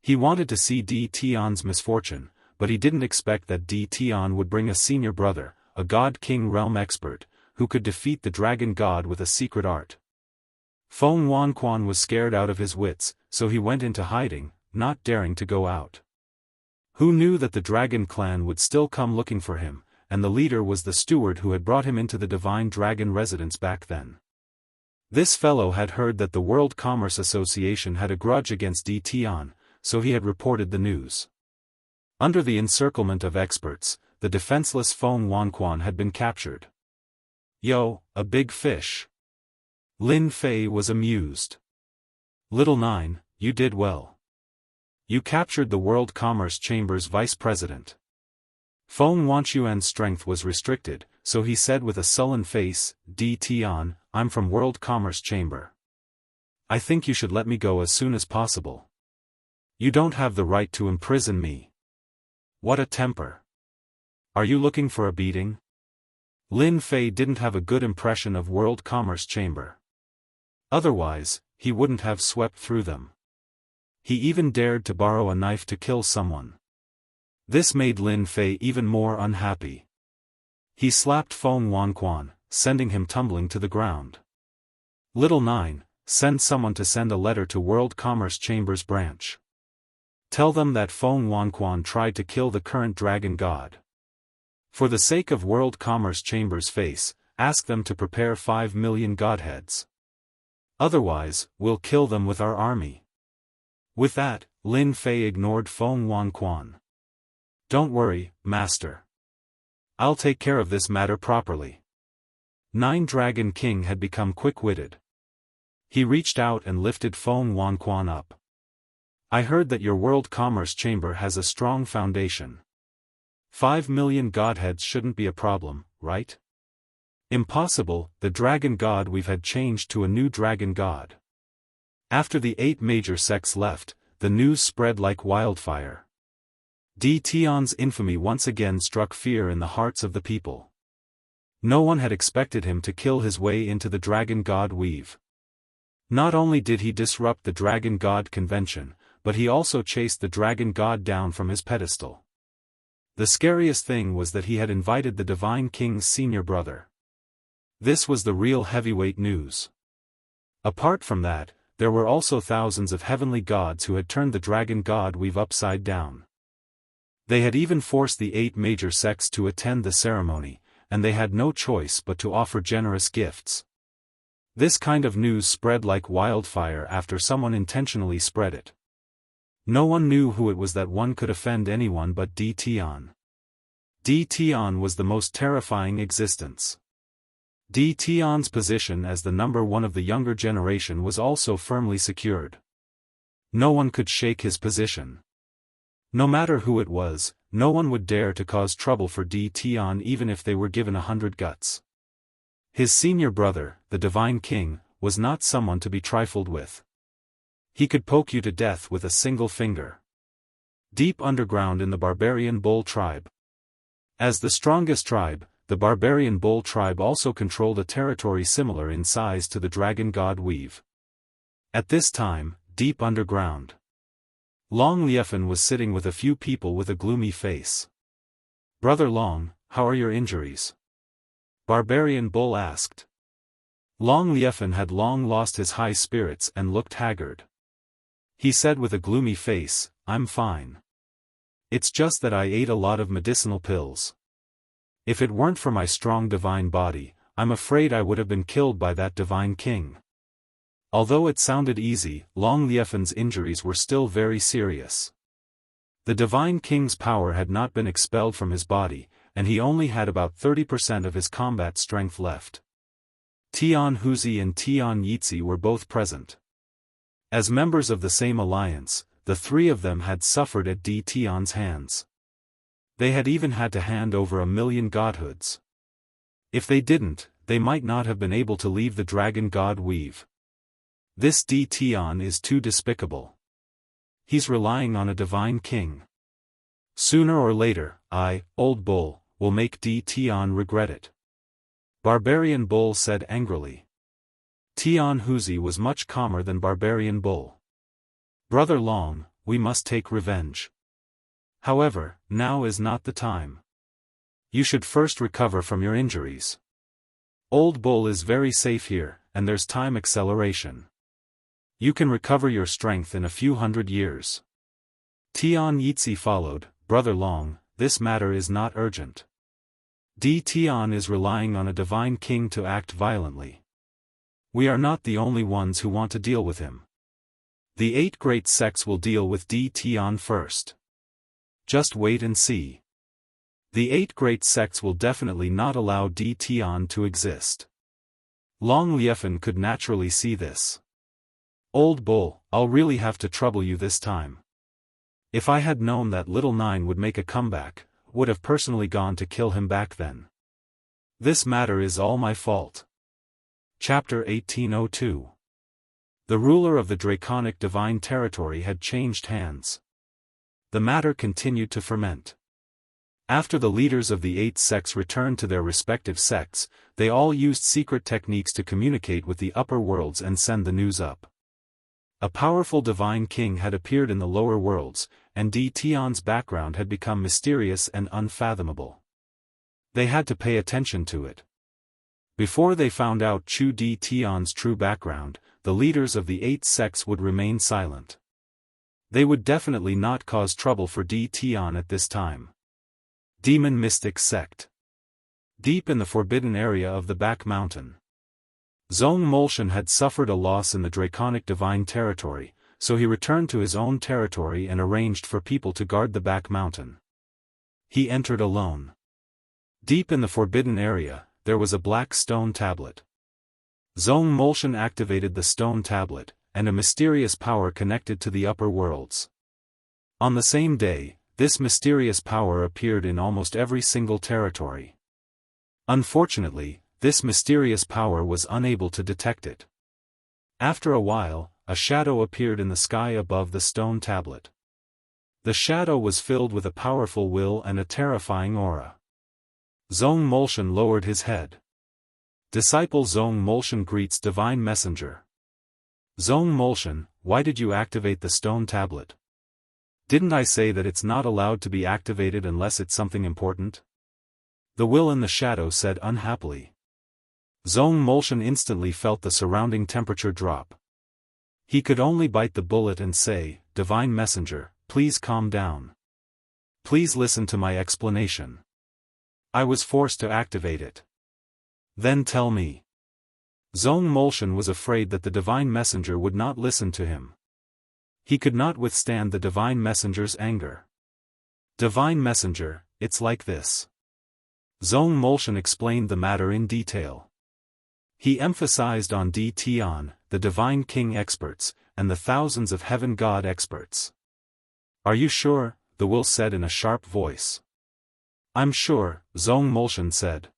He wanted to see D. Tian's misfortune, but he didn't expect that D. Tian would bring a senior brother, a God King realm expert, who could defeat the Dragon God with a secret art. Feng Wanquan was scared out of his wits, so he went into hiding, not daring to go out. Who knew that the Dragon clan would still come looking for him, and the leader was the steward who had brought him into the Divine Dragon residence back then. This fellow had heard that the World Commerce Association had a grudge against D. Tian, so he had reported the news. Under the encirclement of experts, the defenseless Feng Wanquan had been captured. Yo, a big fish. Lin Fei was amused. Little Nine, you did well. You captured the World Commerce Chamber's vice president. Feng Wanquan's strength was restricted, so he said with a sullen face, "Di Tian, I'm from World Commerce Chamber. I think you should let me go as soon as possible. You don't have the right to imprison me." What a temper. Are you looking for a beating? Lin Fei didn't have a good impression of World Commerce Chamber. Otherwise, he wouldn't have swept through them. He even dared to borrow a knife to kill someone. This made Lin Fei even more unhappy. He slapped Feng Wanquan, sending him tumbling to the ground. Little Nine, send someone to send a letter to World Commerce Chamber's branch. Tell them that Feng Wanquan tried to kill the current dragon god. For the sake of World Commerce Chamber's face, ask them to prepare 5 million godheads. Otherwise, we'll kill them with our army. With that, Lin Fei ignored Feng Wanquan. Don't worry, master. I'll take care of this matter properly. Nine Dragon King had become quick-witted. He reached out and lifted Feng Wanquan up. I heard that your World Commerce Chamber has a strong foundation. 5 million godheads shouldn't be a problem, right? Impossible, the dragon god we've had changed to a new dragon god. After the 8 major sects left, the news spread like wildfire. Di Tian's infamy once again struck fear in the hearts of the people. No one had expected him to kill his way into the dragon god weave. Not only did he disrupt the dragon god convention, but he also chased the dragon god down from his pedestal. The scariest thing was that he had invited the Divine King's senior brother. This was the real heavyweight news. Apart from that, there were also thousands of heavenly gods who had turned the dragon god weave upside down. They had even forced the 8 major sects to attend the ceremony, and they had no choice but to offer generous gifts. This kind of news spread like wildfire after someone intentionally spread it. No one knew who it was that one could offend anyone but Di Tian. Di Tian was the most terrifying existence. Di Tian's position as the number one of the younger generation was also firmly secured. No one could shake his position. No matter who it was, no one would dare to cause trouble for Di Tian even if they were given 100 guts. His senior brother, the Divine King, was not someone to be trifled with. He could poke you to death with a single finger. Deep underground in the Barbarian Bull tribe. As the strongest tribe, the Barbarian Bull tribe also controlled a territory similar in size to the Dragon God Weave. At this time, deep underground, Long Liefan was sitting with a few people with a gloomy face. "Brother Long, how are your injuries?" Barbarian Bull asked. Long Liefan had long lost his high spirits and looked haggard. He said with a gloomy face, "I'm fine. It's just that I ate a lot of medicinal pills. If it weren't for my strong divine body, I'm afraid I would have been killed by that divine king." Although it sounded easy, Long Liefan's injuries were still very serious. The divine king's power had not been expelled from his body, and he only had about 30% of his combat strength left. Tian Huzi and Tian Yitzi were both present. As members of the same alliance, the three of them had suffered at Di Tian's hands. They had even had to hand over 1,000,000 godhoods. If they didn't, they might not have been able to leave the Dragon God Weave. This Di Tian is too despicable. He's relying on a divine king. Sooner or later, Old Bull, will make Di Tian regret it. Barbarian Bull said angrily. Tian Huzi was much calmer than Barbarian Bull. "Brother Long, we must take revenge. However, now is not the time. You should first recover from your injuries. Old Bull is very safe here, and there's time acceleration. You can recover your strength in a few hundred years." Tian Yitzi followed. "Brother Long, this matter is not urgent. Di Tian is relying on a divine king to act violently. We are not the only ones who want to deal with him. The 8 great sects will deal with D Tian first. Just wait and see. The 8 great sects will definitely not allow D Tian to exist. Long Liefan could naturally see this. Old bull, I'll really have to trouble you this time. If I had known that little Nine would make a comeback, would have personally gone to kill him back then. This matter is all my fault. Chapter 1802. The ruler of the draconic divine territory had changed hands. The matter continued to ferment. After the leaders of the 8 sects returned to their respective sects, they all used secret techniques to communicate with the upper worlds and send the news up. A powerful divine king had appeared in the lower worlds, and D Tian's background had become mysterious and unfathomable. They had to pay attention to it. Before they found out Chu D Tian's true background, the leaders of the 8 sects would remain silent. They would definitely not cause trouble for D Tian at this time. Demon Mystic Sect. Deep in the forbidden area of the Back Mountain, Zhong Molshan had suffered a loss in the draconic divine territory, so he returned to his own territory and arranged for people to guard the Back Mountain. He entered alone. Deep in the forbidden area, there was a black stone tablet. Zhong Molshan activated the stone tablet, and a mysterious power connected to the upper worlds. On the same day, this mysterious power appeared in almost every single territory. Unfortunately, this mysterious power was unable to detect it. After a while, a shadow appeared in the sky above the stone tablet. The shadow was filled with a powerful will and a terrifying aura. Zhong Molshan lowered his head. Disciple Zhong Molshan greets Divine Messenger. Zhong Molshan, why did you activate the stone tablet? Didn't I say that it's not allowed to be activated unless it's something important? The will in the shadow said unhappily. Zhong Molshan instantly felt the surrounding temperature drop. He could only bite the bullet and say, Divine Messenger, please calm down. Please listen to my explanation. I was forced to activate it. Then tell me. Zhong Molshan was afraid that the Divine Messenger would not listen to him. He could not withstand the Divine Messenger's anger. Divine Messenger, it's like this. Zhong Molshan explained the matter in detail. He emphasized on D Tian, the Divine King experts, and the thousands of Heaven God experts. Are you sure? The will said in a sharp voice. I'm sure, Zhong Molshan said.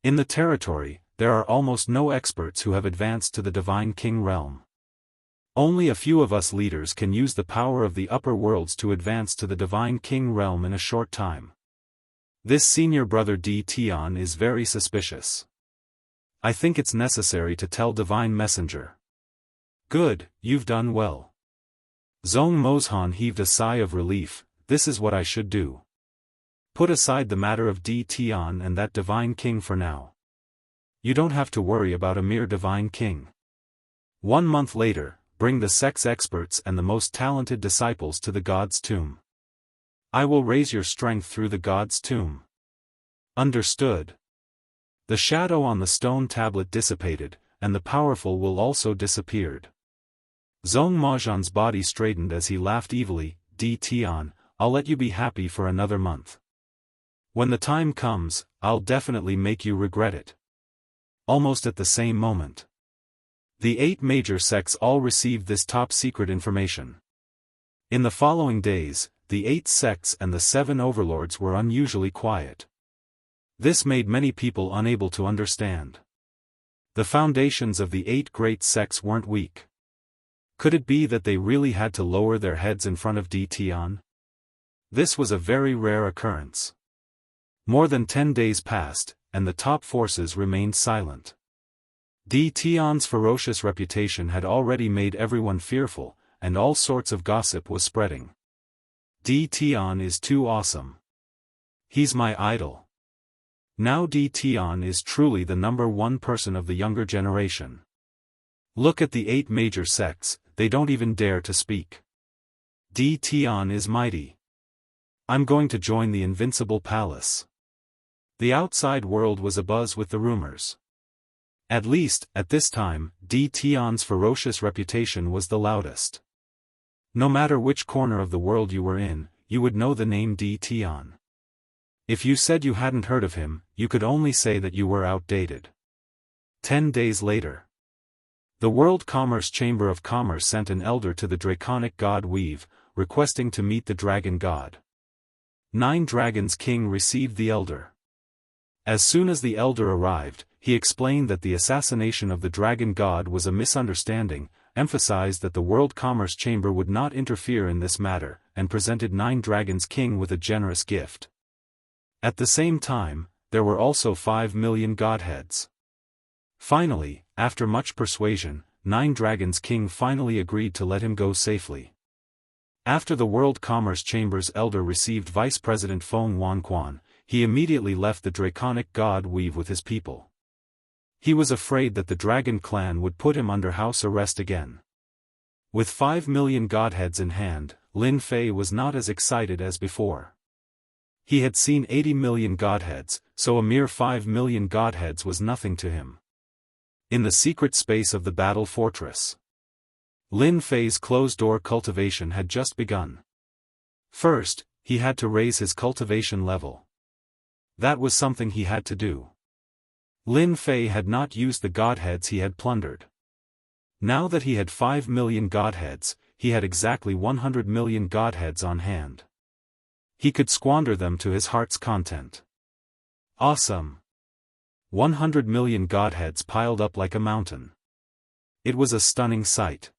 In the territory, there are almost no experts who have advanced to the Divine King realm. Only a few of us leaders can use the power of the upper worlds to advance to the Divine King realm in a short time. This senior brother D Tian is very suspicious. I think it's necessary to tell Divine Messenger. Good, you've done well. Zhong Molshan heaved a sigh of relief. This is what I should do. Put aside the matter of D Tian and that Divine King for now. You don't have to worry about a mere Divine King. 1 month later, bring the sect's experts and the most talented disciples to the God's tomb. I will raise your strength through the God's tomb. Understood. The shadow on the stone tablet dissipated, and the powerful will also disappeared. Zhong Molshan's body straightened as he laughed evilly. D Tian, I'll let you be happy for another month. When the time comes, I'll definitely make you regret it. Almost at the same moment, the 8 major sects all received this top-secret information. In the following days, the 8 sects and the 7 overlords were unusually quiet. This made many people unable to understand. The foundations of the 8 great sects weren't weak. Could it be that they really had to lower their heads in front of D Tian? This was a very rare occurrence. More than 10 days passed, and the top forces remained silent. D Tian's ferocious reputation had already made everyone fearful, and all sorts of gossip was spreading. D Tian is too awesome. He's my idol. Now D Tian is truly the #1 person of the younger generation. Look at the 8 major sects, they don't even dare to speak. D Tian is mighty. I'm going to join the Invincible Palace. The outside world was abuzz with the rumors. At least, at this time, D. Tian's ferocious reputation was the loudest. No matter which corner of the world you were in, you would know the name D. Tian. If you said you hadn't heard of him, you could only say that you were outdated. 10 days later. The World Commerce Chamber of Commerce sent an elder to the draconic god Weave, requesting to meet the dragon god. 9 Dragons King received the elder. As soon as the elder arrived, he explained that the assassination of the dragon god was a misunderstanding, emphasized that the World Commerce Chamber would not interfere in this matter, and presented 9 Dragons King with a generous gift. At the same time, there were also 5 million godheads. Finally, after much persuasion, 9 Dragons King finally agreed to let him go safely. After the World Commerce Chamber's elder received Vice President Feng Wanquan, he immediately left the draconic god Weave with his people. He was afraid that the Dragon clan would put him under house arrest again. With 5 million godheads in hand, Lin Fei was not as excited as before. He had seen 80 million godheads, so a mere 5 million godheads was nothing to him. In the secret space of the battle fortress, Lin Fei's closed-door cultivation had just begun. First, he had to raise his cultivation level. That was something he had to do. Lin Fei had not used the godheads he had plundered. Now that he had 5 million godheads, he had exactly 100 million godheads on hand. He could squander them to his heart's content. Awesome! 100 million godheads piled up like a mountain. It was a stunning sight.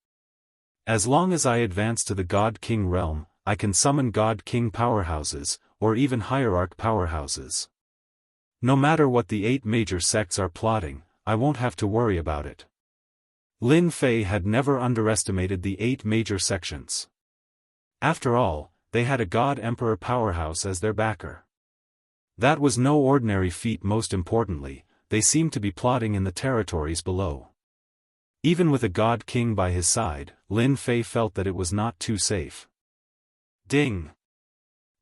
As long as I advance to the God King realm, I can summon God King powerhouses, or even hierarch powerhouses. No matter what the 8 major sects are plotting, I won't have to worry about it. Lin Fei had never underestimated the 8 major sections. After all, they had a God Emperor powerhouse as their backer. That was no ordinary feat. Most importantly, they seemed to be plotting in the territories below. Even with a God King by his side, Lin Fei felt that it was not too safe. Ding!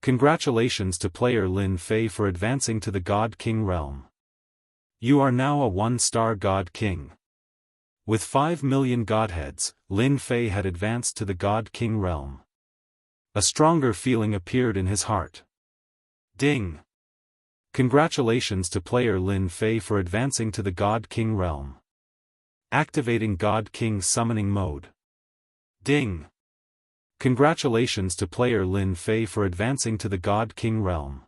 Congratulations to player Lin Fei for advancing to the God King realm. You are now a 1-star God King. With 5 million godheads, Lin Fei had advanced to the God King realm. A stronger feeling appeared in his heart. Ding! Congratulations to player Lin Fei for advancing to the God King realm. Activating God King's summoning mode. Ding! Congratulations to player Lin Fei for advancing to the God King realm.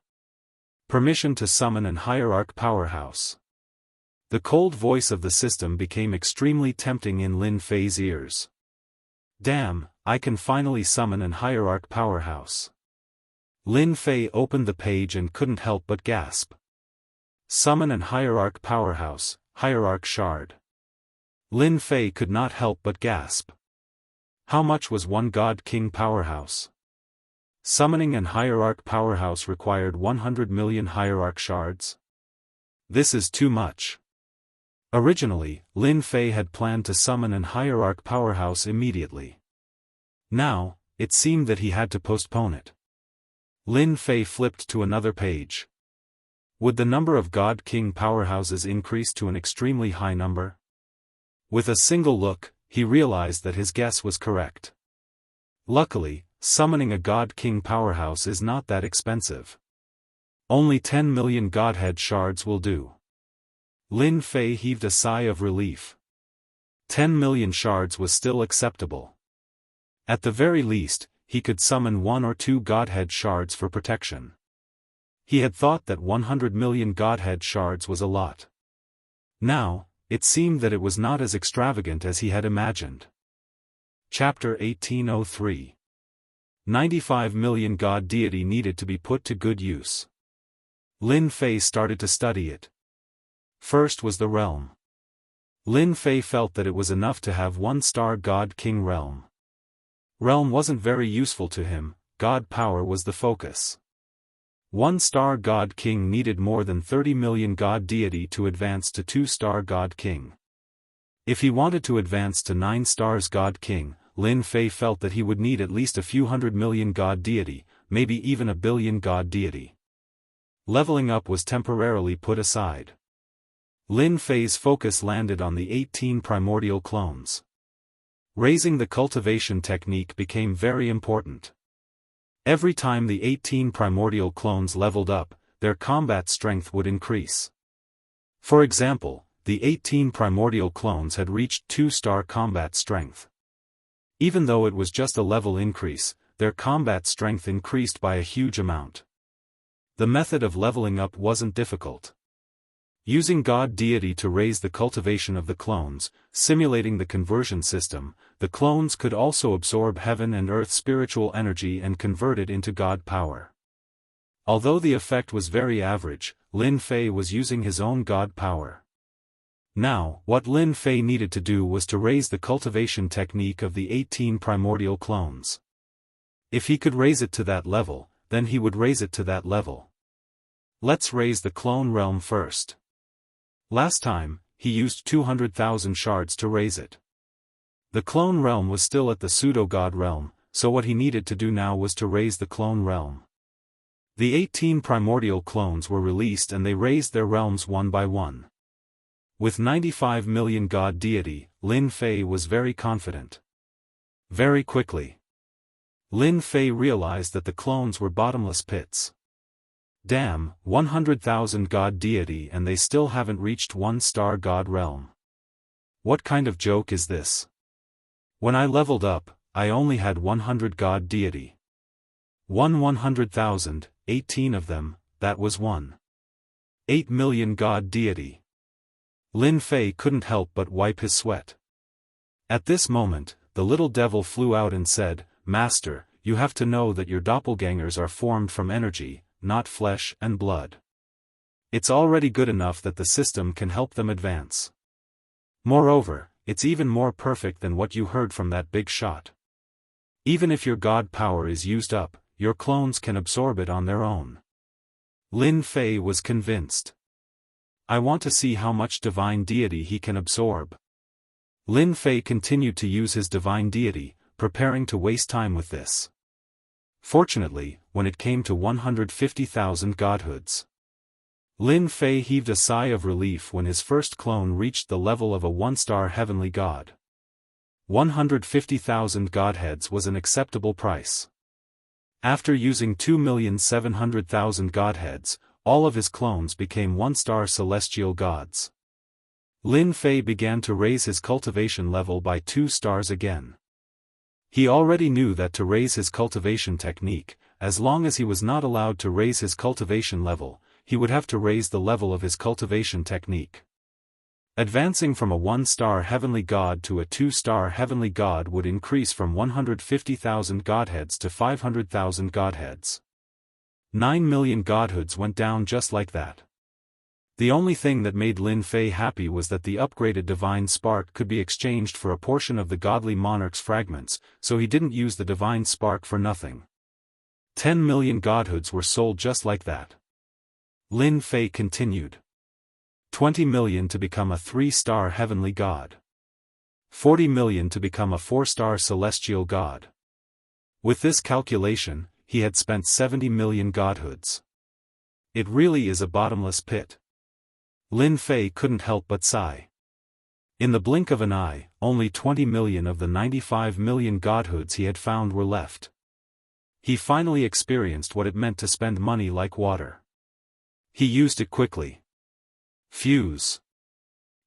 Permission to summon an hierarch powerhouse. The cold voice of the system became extremely tempting in Lin Fei's ears. Damn, I can finally summon an hierarch powerhouse. Lin Fei opened the page and couldn't help but gasp. Summon an hierarch powerhouse, hierarch shard. Lin Fei could not help but gasp. How much was one God King powerhouse? Summoning an hierarch powerhouse required 100 million hierarch shards. This is too much. Originally, Lin Fei had planned to summon an hierarch powerhouse immediately. Now, it seemed that he had to postpone it. Lin Fei flipped to another page. Would the number of God King powerhouses increase to an extremely high number? With a single look, he realized that his guess was correct. Luckily, summoning a God King powerhouse is not that expensive. Only 10 million Godhead shards will do. Lin Fei heaved a sigh of relief. 10 million shards was still acceptable. At the very least, he could summon 1 or 2 Godhead shards for protection. He had thought that 100 million Godhead shards was a lot. Now, it seemed that it was not as extravagant as he had imagined. Chapter 1803. 95 million God deity needed to be put to good use. Lin Fei started to study it. First was the realm. Lin Fei felt that it was enough to have 1-star God King realm. Realm wasn't very useful to him, God power was the focus. 1-star God King needed more than 30 million God deity to advance to 2-star God King. If he wanted to advance to 9 stars God King, Lin Fei felt that he would need at least a few 100 million God deity, maybe even a billion God deity. Leveling up was temporarily put aside. Lin Fei's focus landed on the 18 primordial clones. Raising the cultivation technique became very important. Every time the 18 primordial clones leveled up, their combat strength would increase. For example, the 18 primordial clones had reached 2-star combat strength. Even though it was just a level increase, their combat strength increased by a huge amount. The method of leveling up wasn't difficult. Using God deity to raise the cultivation of the clones, simulating the conversion system, the clones could also absorb heaven and earth spiritual energy and convert it into God power. Although the effect was very average, Lin Fei was using his own God power. Now, what Lin Fei needed to do was to raise the cultivation technique of the 18 primordial clones. If he could raise it to that level, then he would raise it to that level. Let's raise the clone realm first. Last time, he used 200,000 shards to raise it. The clone realm was still at the pseudo-god realm, so what he needed to do now was to raise the clone realm. The 18 primordial clones were released and they raised their realms one by one. With 95 million god deity, Lin Fei was very confident. Very quickly, Lin Fei realized that the clones were bottomless pits. Damn, 100,000 god deity and they still haven't reached 1-star god realm. What kind of joke is this? When I leveled up, I only had 100 god deity. 100,000, 18 of them, that was 8 million god deity. Lin Fei couldn't help but wipe his sweat. At this moment, the little devil flew out and said, "Master, you have to know that your doppelgangers are formed from energy, not flesh and blood. It's already good enough that the system can help them advance. Moreover, it's even more perfect than what you heard from that big shot. Even if your god power is used up, your clones can absorb it on their own." Lin Fei was convinced. I want to see how much divine deity he can absorb. Lin Fei continued to use his divine deity, preparing to waste time with this. Fortunately, when it came to 150,000 godhoods, Lin Fei heaved a sigh of relief when his first clone reached the level of a 1-star heavenly god. 150,000 godheads was an acceptable price. After using 2,700,000 godheads, all of his clones became 1-star celestial gods. Lin Fei began to raise his cultivation level by 2 stars again. He already knew that to raise his cultivation technique, as long as he was not allowed to raise his cultivation level, he would have to raise the level of his cultivation technique. Advancing from a 1-star heavenly god to a 2-star heavenly god would increase from 150,000 godheads to 500,000 godheads. 9 million godhoods went down just like that. The only thing that made Lin Fei happy was that the upgraded divine spark could be exchanged for a portion of the godly monarch's fragments, so he didn't use the divine spark for nothing. 10 million godhoods were sold just like that. Lin Fei continued. 20 million to become a 3-star heavenly god. 40 million to become a 4-star celestial god. With this calculation, he had spent 70 million godhoods. It really is a bottomless pit. Lin Fei couldn't help but sigh. In the blink of an eye, only 20 million of the 95 million godhoods he had found were left. He finally experienced what it meant to spend money like water. He used it quickly. Fuse.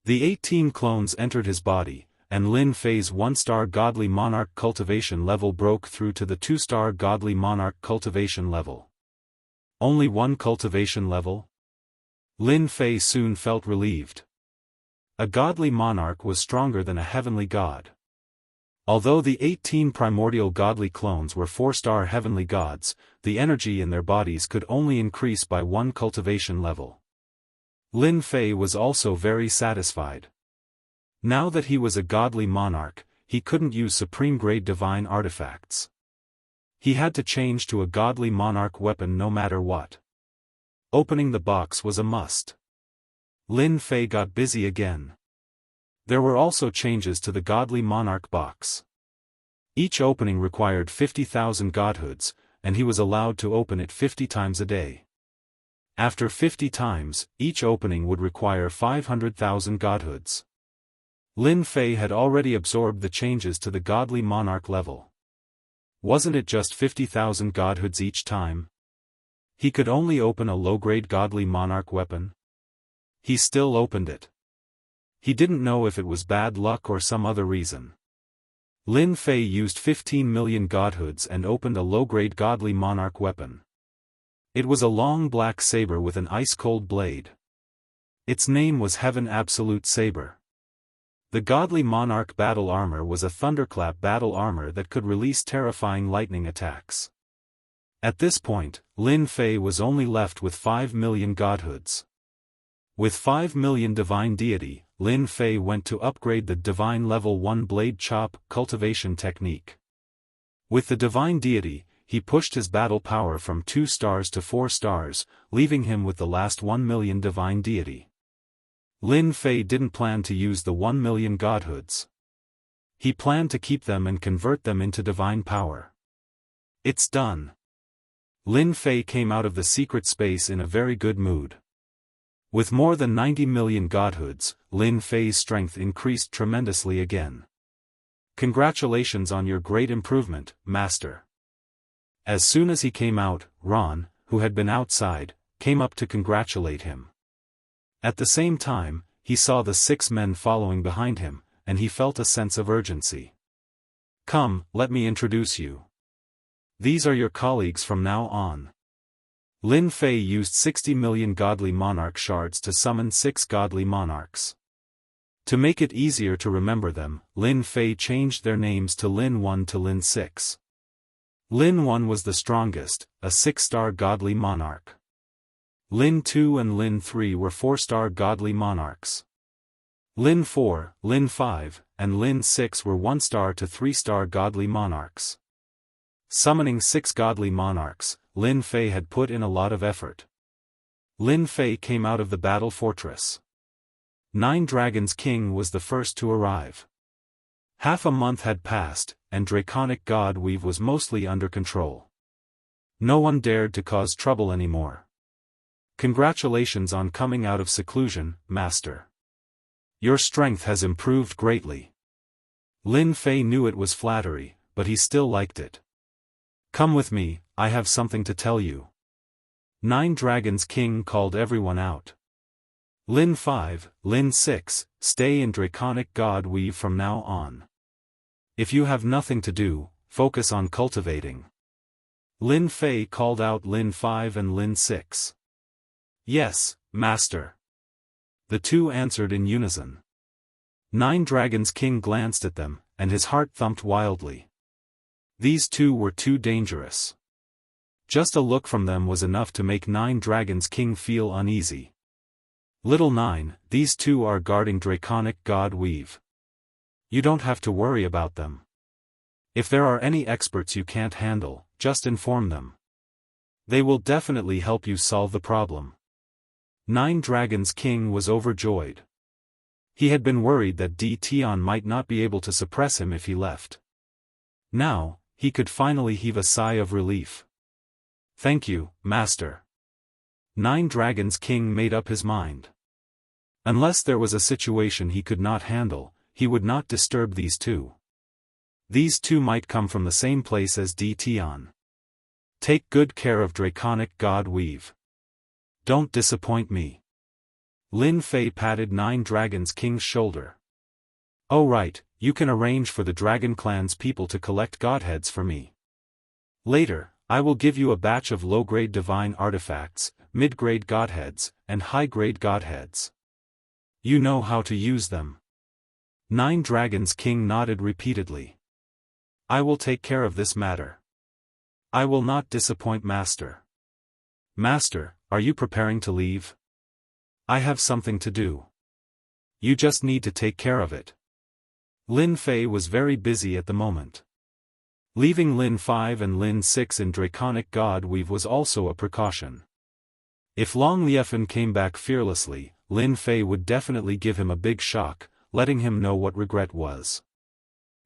The 18 clones entered his body, and Lin Fei's 1-star godly monarch cultivation level broke through to the 2-star godly monarch cultivation level. Only one cultivation level? Lin Fei soon felt relieved. A godly monarch was stronger than a heavenly god. Although the 18 primordial godly clones were 4-star heavenly gods, the energy in their bodies could only increase by one cultivation level. Lin Fei was also very satisfied. Now that he was a godly monarch, he couldn't use supreme-grade divine artifacts. He had to change to a godly monarch weapon no matter what. Opening the box was a must. Lin Fei got busy again. There were also changes to the godly monarch box. Each opening required 50,000 godhoods, and he was allowed to open it 50 times a day. After 50 times, each opening would require 500,000 godhoods. Lin Fei had already absorbed the changes to the godly monarch level. Wasn't it just 50,000 godhoods each time? He could only open a low-grade godly monarch weapon. He still opened it. He didn't know if it was bad luck or some other reason. Lin Fei used 15 million godhoods and opened a low-grade godly monarch weapon. It was a long black saber with an ice-cold blade. Its name was Heaven Absolute Saber. The godly monarch battle armor was a thunderclap battle armor that could release terrifying lightning attacks. At this point, Lin Fei was only left with 5 million godhoods. With 5 million divine deity, Lin Fei went to upgrade the divine level 1 blade chop cultivation technique. With the divine deity, he pushed his battle power from 2 stars to 4 stars, leaving him with the last 1 million divine deity. Lin Fei didn't plan to use the 1 million godhoods. He planned to keep them and convert them into divine power. It's done. Lin Fei came out of the secret space in a very good mood. With more than 90 million godhoods, Lin Fei's strength increased tremendously again. Congratulations on your great improvement, Master. As soon as he came out, Ron, who had been outside, came up to congratulate him. At the same time, he saw the 6 men following behind him, and he felt a sense of urgency. Come, let me introduce you. These are your colleagues from now on. Lin Fei used 60 million godly monarch shards to summon 6 godly monarchs. To make it easier to remember them, Lin Fei changed their names to Lin 1 to Lin 6. Lin 1 was the strongest, a 6-star godly monarch. Lin 2 and Lin 3 were 4-star godly monarchs. Lin 4, Lin 5, and Lin 6 were 1-star to 3-star godly monarchs. Summoning 6 godly monarchs, Lin Fei had put in a lot of effort. Lin Fei came out of the battle fortress. 9 Dragons King was the first to arrive. Half a month had passed, and Draconic God Weave was mostly under control. No one dared to cause trouble anymore. Congratulations on coming out of seclusion, Master. Your strength has improved greatly. Lin Fei knew it was flattery, but he still liked it. Come with me, I have something to tell you. 9 Dragons King called everyone out. Lin 5, Lin 6, stay in Draconic God Weave from now on. If you have nothing to do, focus on cultivating. Lin Fei called out Lin 5 and Lin 6. Yes, Master. The 2 answered in unison. 9 Dragons King glanced at them, and his heart thumped wildly. These 2 were too dangerous. Just a look from them was enough to make 9 Dragons King feel uneasy. Little 9, these 2 are guarding Draconic God Weave. You don't have to worry about them. If there are any experts you can't handle, just inform them. They will definitely help you solve the problem. 9 Dragons King was overjoyed. He had been worried that Tion might not be able to suppress him if he left. Now, he could finally heave a sigh of relief. Thank you, Master. 9 Dragons King made up his mind. Unless there was a situation he could not handle, he would not disturb these 2. These 2 might come from the same place as Tion. Take good care of Draconic God Weave. Don't disappoint me. Lin Fei patted 9 Dragons King's shoulder. Oh right, you can arrange for the Dragon Clan's people to collect godheads for me. Later, I will give you a batch of low-grade divine artifacts, mid-grade godheads, and high-grade godheads. You know how to use them. 9 Dragons King nodded repeatedly. I will take care of this matter. I will not disappoint Master. Master, are you preparing to leave? I have something to do. You just need to take care of it. Lin Fei was very busy at the moment. Leaving Lin 5 and Lin 6 in Draconic God Weave was also a precaution. If Long Liefan came back fearlessly, Lin Fei would definitely give him a big shock, letting him know what regret was.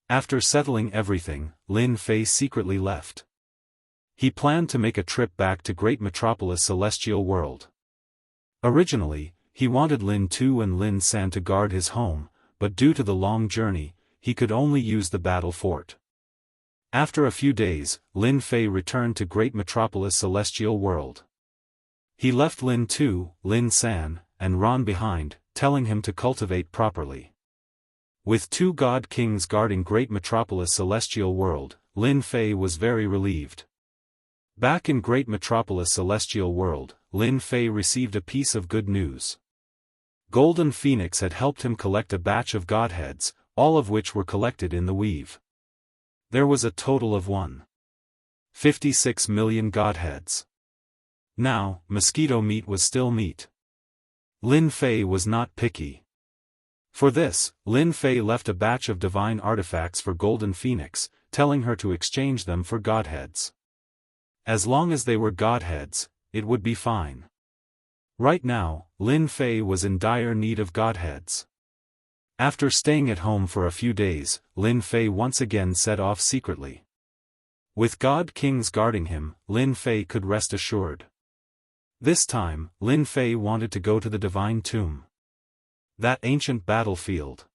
After settling everything, Lin Fei secretly left. He planned to make a trip back to Great Metropolis Celestial World. Originally, he wanted Lin Tu and Lin San to guard his home, but due to the long journey, he could only use the battle fort. After a few days, Lin Fei returned to Great Metropolis Celestial World. He left Lin Tu, Lin San, and Ron behind, telling him to cultivate properly. With 2 god kings guarding Great Metropolis Celestial World, Lin Fei was very relieved. Back in Great Metropolis Celestial World, Lin Fei received a piece of good news. Golden Phoenix had helped him collect a batch of godheads, all of which were collected in the weave. There was a total of 1.56 million godheads. Now, mosquito meat was still meat. Lin Fei was not picky. For this, Lin Fei left a batch of divine artifacts for Golden Phoenix, telling her to exchange them for godheads. As long as they were godheads, it would be fine. Right now, Lin Fei was in dire need of godheads. After staying at home for a few days, Lin Fei once again set off secretly. With god kings guarding him, Lin Fei could rest assured. This time, Lin Fei wanted to go to the Divine Tomb. That ancient battlefield.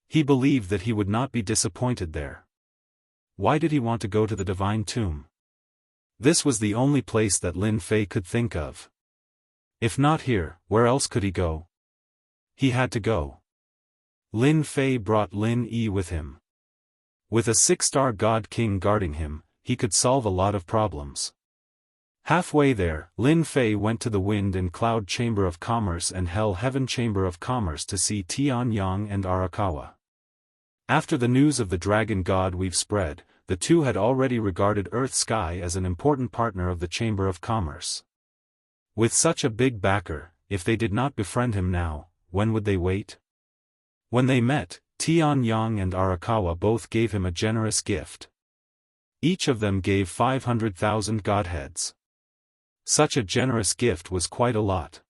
He believed that he would not be disappointed there. Why did he want to go to the Divine Tomb? This was the only place that Lin Fei could think of. If not here, where else could he go? He had to go. Lin Fei brought Lin Yi with him. With a 6-star god king guarding him, he could solve a lot of problems. Halfway there, Lin Fei went to the Wind and Cloud Chamber of Commerce and Hell Heaven Chamber of Commerce to see Tianyang and Arakawa. After the news of the dragon god we've spread, the two had already regarded Earth Sky as an important partner of the Chamber of Commerce. With such a big backer, if they did not befriend him now, when would they wait? When they met, Tianyang and Arakawa both gave him a generous gift. Each of them gave 500,000 godheads. Such a generous gift was quite a lot.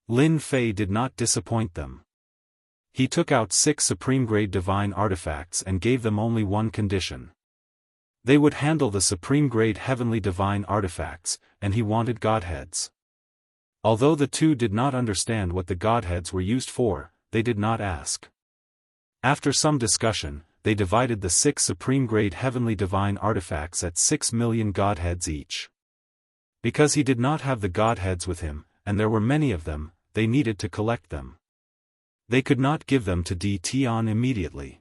Lin Fei did not disappoint them. He took out 6 supreme-grade divine artifacts and gave them only one condition. They would handle the supreme-grade heavenly divine artifacts, and he wanted godheads. Although the two did not understand what the godheads were used for, they did not ask. After some discussion, they divided the 6 supreme-grade heavenly divine artifacts at 6 million godheads each. Because he did not have the godheads with him, and there were many of them, they needed to collect them. They could not give them to Di Tian immediately.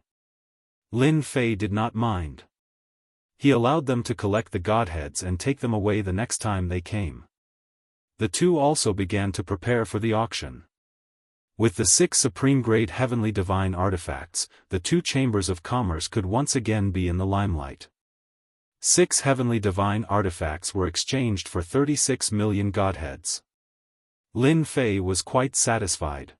Lin Fei did not mind. He allowed them to collect the godheads and take them away the next time they came. The two also began to prepare for the auction. With the 6 supreme-grade heavenly divine artifacts, the 2 chambers of commerce could once again be in the limelight. 6 heavenly divine artifacts were exchanged for 36 million godheads. Lin Fei was quite satisfied.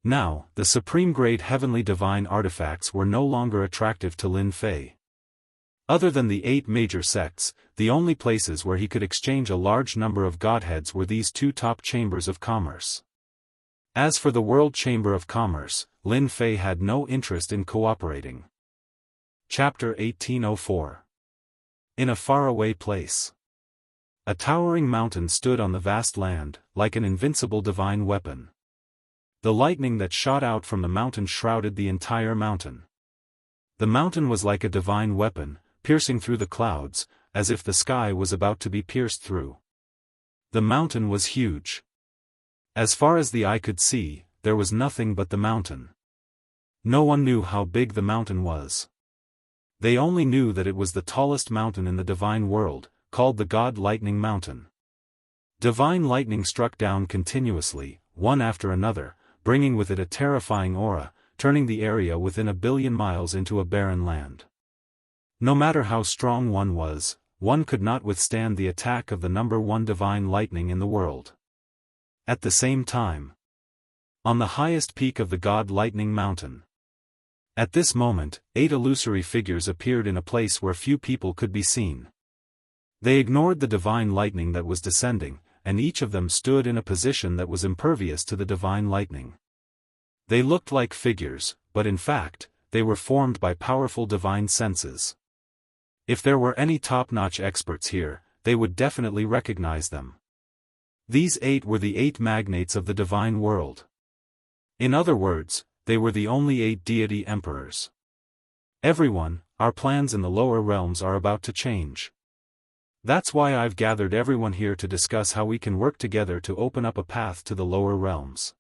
Now, the supreme-grade heavenly divine artifacts were no longer attractive to Lin Fei. Other than the 8 major sects, the only places where he could exchange a large number of godheads were these 2 top chambers of commerce. As for the World Chamber of Commerce, Lin Fei had no interest in cooperating. Chapter 1804. In a faraway place. A towering mountain stood on the vast land, like an invincible divine weapon. The lightning that shot out from the mountain shrouded the entire mountain. The mountain was like a divine weapon, piercing through the clouds, as if the sky was about to be pierced through. The mountain was huge. As far as the eye could see, there was nothing but the mountain. No one knew how big the mountain was. They only knew that it was the tallest mountain in the divine world, called the God Lightning Mountain. Divine lightning struck down continuously, one after another, bringing with it a terrifying aura, turning the area within 1 billion miles into a barren land. No matter how strong one was, one could not withstand the attack of the number 1 divine lightning in the world. At the same time, on the highest peak of the God Lightning Mountain. At this moment, 8 illusory figures appeared in a place where few people could be seen. They ignored the divine lightning that was descending, and each of them stood in a position that was impervious to the divine lightning. They looked like figures, but in fact, they were formed by powerful divine senses. If there were any top-notch experts here, they would definitely recognize them. These 8 were the 8 magnates of the divine world. In other words, they were the only 8 deity emperors. Everyone, our plans in the lower realms are about to change. That's why I've gathered everyone here to discuss how we can work together to open up a path to the lower realms.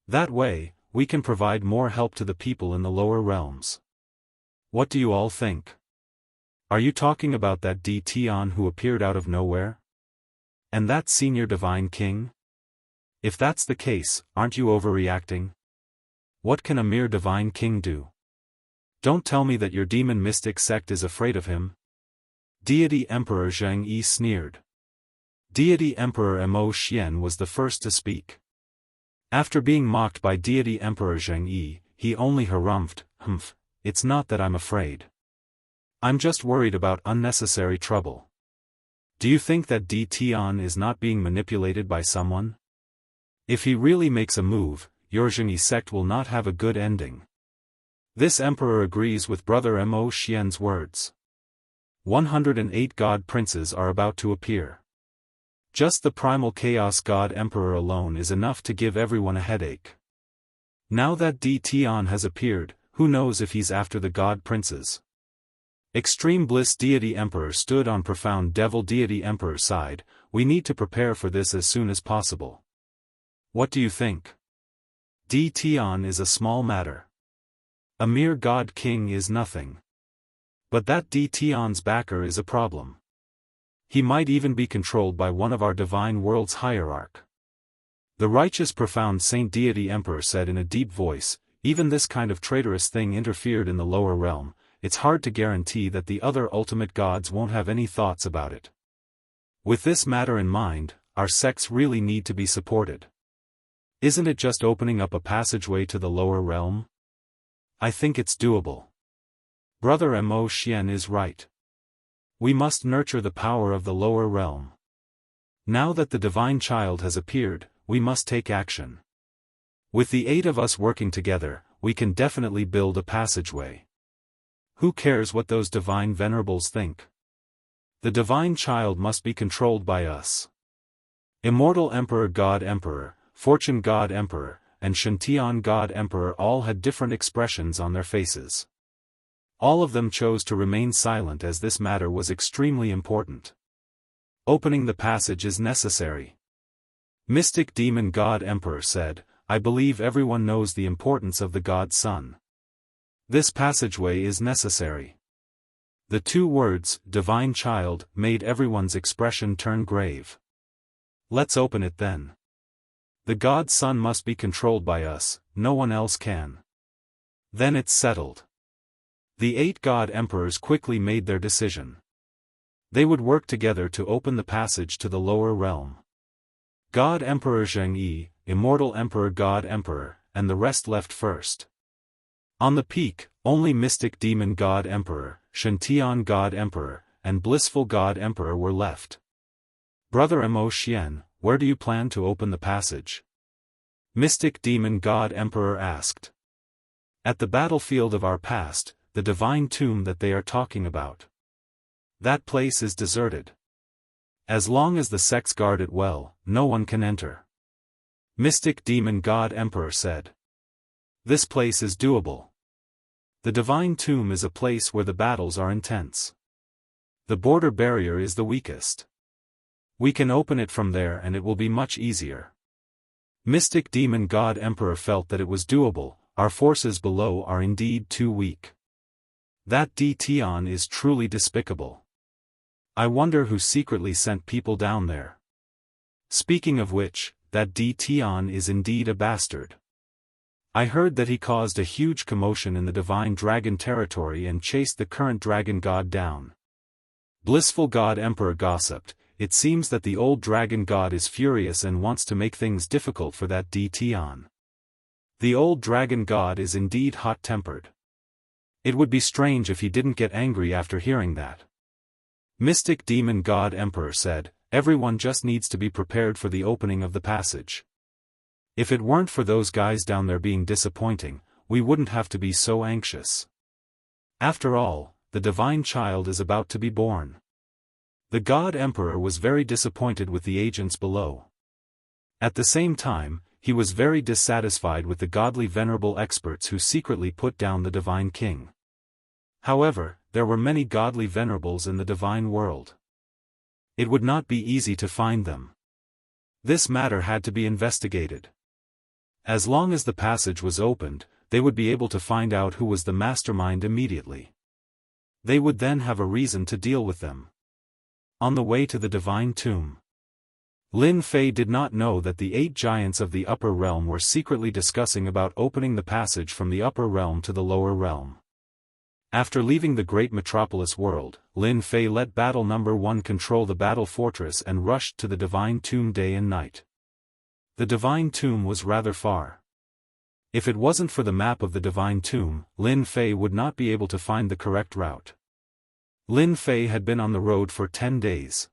That way, we can provide more help to the people in the lower realms. What do you all think? Are you talking about that Tian who appeared out of nowhere? And that senior divine king? If that's the case, aren't you overreacting? What can a mere divine king do? Don't tell me that your demon mystic sect is afraid of him. Deity Emperor Jianghu sneered. Deity Emperor Mo Xian was the first to speak. After being mocked by Deity Emperor Jianghu, he only harumphed, "Humph, it's not that I'm afraid. I'm just worried about unnecessary trouble." Do you think that Tian is not being manipulated by someone? If he really makes a move, your Jianghu sect will not have a good ending. This emperor agrees with Brother Mo Xian's words. 108 god princes are about to appear. Just the primal chaos god emperor alone is enough to give everyone a headache. Now that Tian has appeared, who knows if he's after the god princes? Extreme Bliss Deity Emperor stood on Profound Devil Deity Emperor's side. We need to prepare for this as soon as possible. What do you think? Tian is a small matter. A mere god king is nothing. But that Tian's backer is a problem. He might even be controlled by one of our divine world's hierarch. The righteous profound Saint Deity Emperor said in a deep voice, even this kind of traitorous thing interfered in the lower realm. It's hard to guarantee that the other ultimate gods won't have any thoughts about it. With this matter in mind, our sects really need to be supported. Isn't it just opening up a passageway to the lower realm? I think it's doable. Brother Mo Xian is right. We must nurture the power of the lower realm. Now that the divine child has appeared, we must take action. With the 8 of us working together, we can definitely build a passageway. Who cares what those divine venerables think? The divine child must be controlled by us. Immortal Emperor God Emperor, Fortune God Emperor, and Xiantian God Emperor all had different expressions on their faces. All of them chose to remain silent as this matter was extremely important. Opening the passage is necessary. Mystic Demon God Emperor said, "I believe everyone knows the importance of the God Son. This passageway is necessary." The 2 words, divine child, made everyone's expression turn grave. Let's open it then. The God Son must be controlled by us, no one else can. Then it's settled. The 8 god emperors quickly made their decision. They would work together to open the passage to the lower realm. God Emperor Jianghu, Immortal Emperor God Emperor, and the rest left first. On the peak, only Mystic Demon God Emperor, Xiantian God Emperor, and Blissful God Emperor were left. Brother Mo Xian, where do you plan to open the passage? Mystic Demon God Emperor asked. At the battlefield of our past, the divine tomb that they are talking about. That place is deserted. As long as the sects guard it well, no one can enter. Mystic Demon God Emperor said. This place is doable. The divine tomb is a place where the battles are intense. The border barrier is the weakest. We can open it from there and it will be much easier. Mystic Demon God Emperor felt that it was doable. Our forces below are indeed too weak. That Tian is truly despicable. I wonder who secretly sent people down there. Speaking of which, that Tian is indeed a bastard. I heard that he caused a huge commotion in the divine dragon territory and chased the current dragon god down. Blissful God Emperor gossiped, it seems that the old dragon god is furious and wants to make things difficult for that Tian. The old dragon god is indeed hot-tempered. It would be strange if he didn't get angry after hearing that. Mystic Demon God Emperor said, everyone just needs to be prepared for the opening of the passage. If it weren't for those guys down there being disappointing, we wouldn't have to be so anxious. After all, the divine child is about to be born. The God Emperor was very disappointed with the agents below. At the same time, he was very dissatisfied with the godly venerable experts who secretly put down the divine king. However, there were many godly venerables in the divine world. It would not be easy to find them. This matter had to be investigated. As long as the passage was opened, they would be able to find out who was the mastermind immediately. They would then have a reason to deal with them. On the way to the divine tomb, Lin Fei did not know that the 8 giants of the upper realm were secretly discussing about opening the passage from the upper realm to the lower realm. After leaving the great metropolis world, Lin Fei let battle number 1 control the battle fortress and rushed to the divine tomb day and night. The divine tomb was rather far. If it wasn't for the map of the divine tomb, Lin Fei would not be able to find the correct route. Lin Fei had been on the road for 10 days.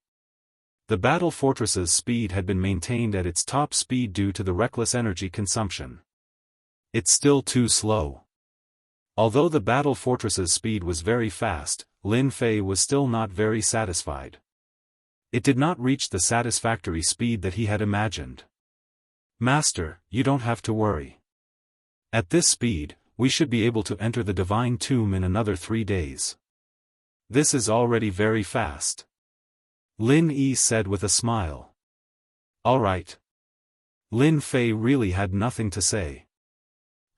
The battle fortress's speed had been maintained at its top speed due to the reckless energy consumption. It's still too slow. Although the battle fortress's speed was very fast, Lin Fei was still not very satisfied. It did not reach the satisfactory speed that he had imagined. Master, you don't have to worry. At this speed, we should be able to enter the divine tomb in another 3 days. This is already very fast. Lin Yi said with a smile. All right. Lin Fei really had nothing to say.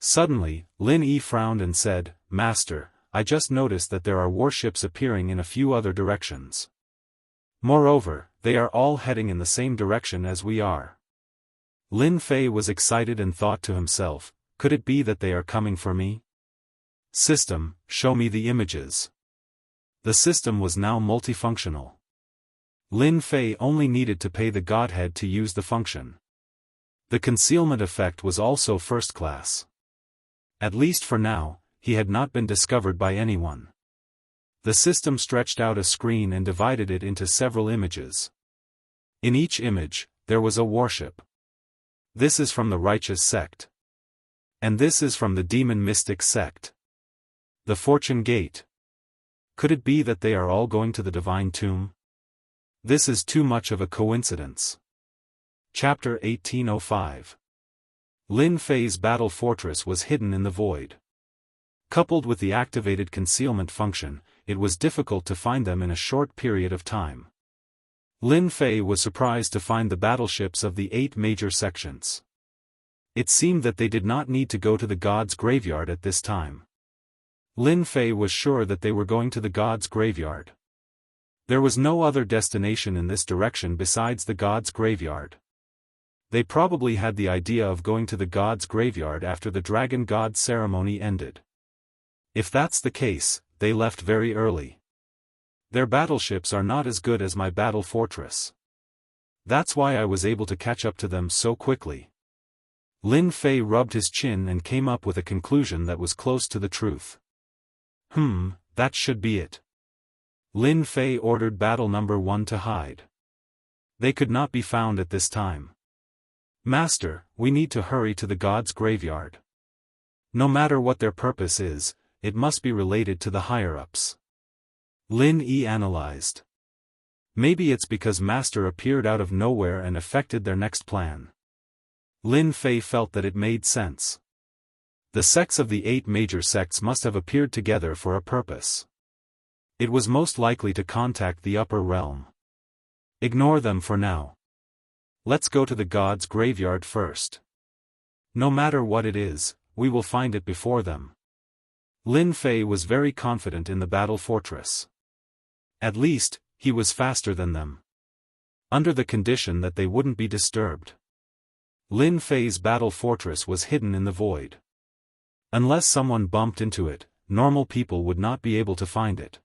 Suddenly, Lin Yi frowned and said, Master, I just noticed that there are warships appearing in a few other directions. Moreover, they are all heading in the same direction as we are. Lin Fei was excited and thought to himself, could it be that they are coming for me? System, show me the images. The system was now multifunctional. Lin Fei only needed to pay the godhead to use the function. The concealment effect was also first class. At least for now, he had not been discovered by anyone. The system stretched out a screen and divided it into several images. In each image, there was a warship. This is from the righteous sect. And this is from the demon mystic sect. The fortune gate. Could it be that they are all going to the divine tomb? This is too much of a coincidence. Chapter 1805. Lin Fei's battle fortress was hidden in the void. Coupled with the activated concealment function, it was difficult to find them in a short period of time. Lin Fei was surprised to find the battleships of the 8 major sections. It seemed that they did not need to go to the god's graveyard at this time. Lin Fei was sure that they were going to the god's graveyard. There was no other destination in this direction besides the god's graveyard. They probably had the idea of going to the god's graveyard after the dragon god ceremony ended. If that's the case, they left very early. Their battleships are not as good as my battle fortress. That's why I was able to catch up to them so quickly. Lin Fei rubbed his chin and came up with a conclusion that was close to the truth. That should be it. Lin Fei ordered battle number 1 to hide. They could not be found at this time. Master, we need to hurry to the god's graveyard. No matter what their purpose is, it must be related to the higher-ups. Lin Yi analyzed. Maybe it's because Master appeared out of nowhere and affected their next plan. Lin Fei felt that it made sense. The sects of the 8 major sects must have appeared together for a purpose. It was most likely to contact the upper realm. Ignore them for now. Let's go to the god's graveyard first. No matter what it is, we will find it before them. Lin Fei was very confident in the battle fortress. At least, he was faster than them. Under the condition that they wouldn't be disturbed. Lin Fei's battle fortress was hidden in the void. Unless someone bumped into it, normal people would not be able to find it.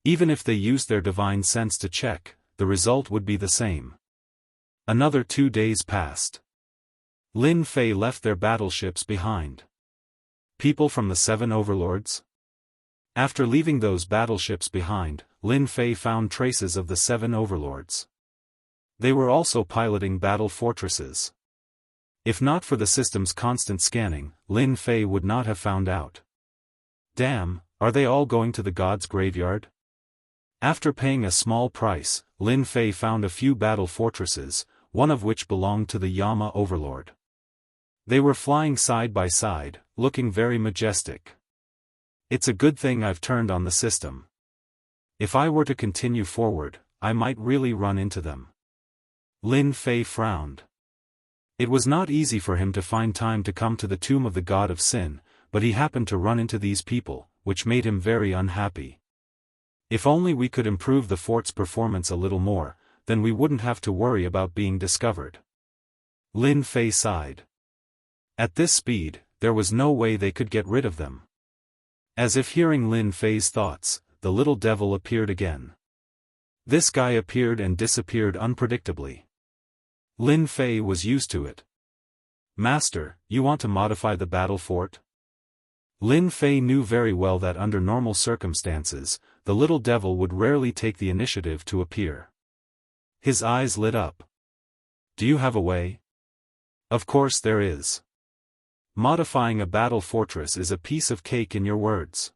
Even if they used their divine sense to check, the result would be the same. Another 2 days passed. Lin Fei left their battleships behind. People from the 7 overlords? After leaving those battleships behind, Lin Fei found traces of the 7 overlords. They were also piloting battle fortresses. If not for the system's constant scanning, Lin Fei would not have found out. Damn, are they all going to the god's graveyard? After paying a small price, Lin Fei found a few battle fortresses, one of which belonged to the Yama overlord. They were flying side by side, looking very majestic. It's a good thing I've turned on the system. If I were to continue forward, I might really run into them. Lin Fei frowned. It was not easy for him to find time to come to the tomb of the god of sin, but he happened to run into these people, which made him very unhappy. If only we could improve the fort's performance a little more, then we wouldn't have to worry about being discovered. Lin Fei sighed. At this speed, there was no way they could get rid of them. As if hearing Lin Fei's thoughts, the little devil appeared again. This guy appeared and disappeared unpredictably. Lin Fei was used to it. Master, you want to modify the battle fort? Lin Fei knew very well that under normal circumstances, the little devil would rarely take the initiative to appear. His eyes lit up. Do you have a way? Of course there is. Modifying a battle fortress is a piece of cake in your words.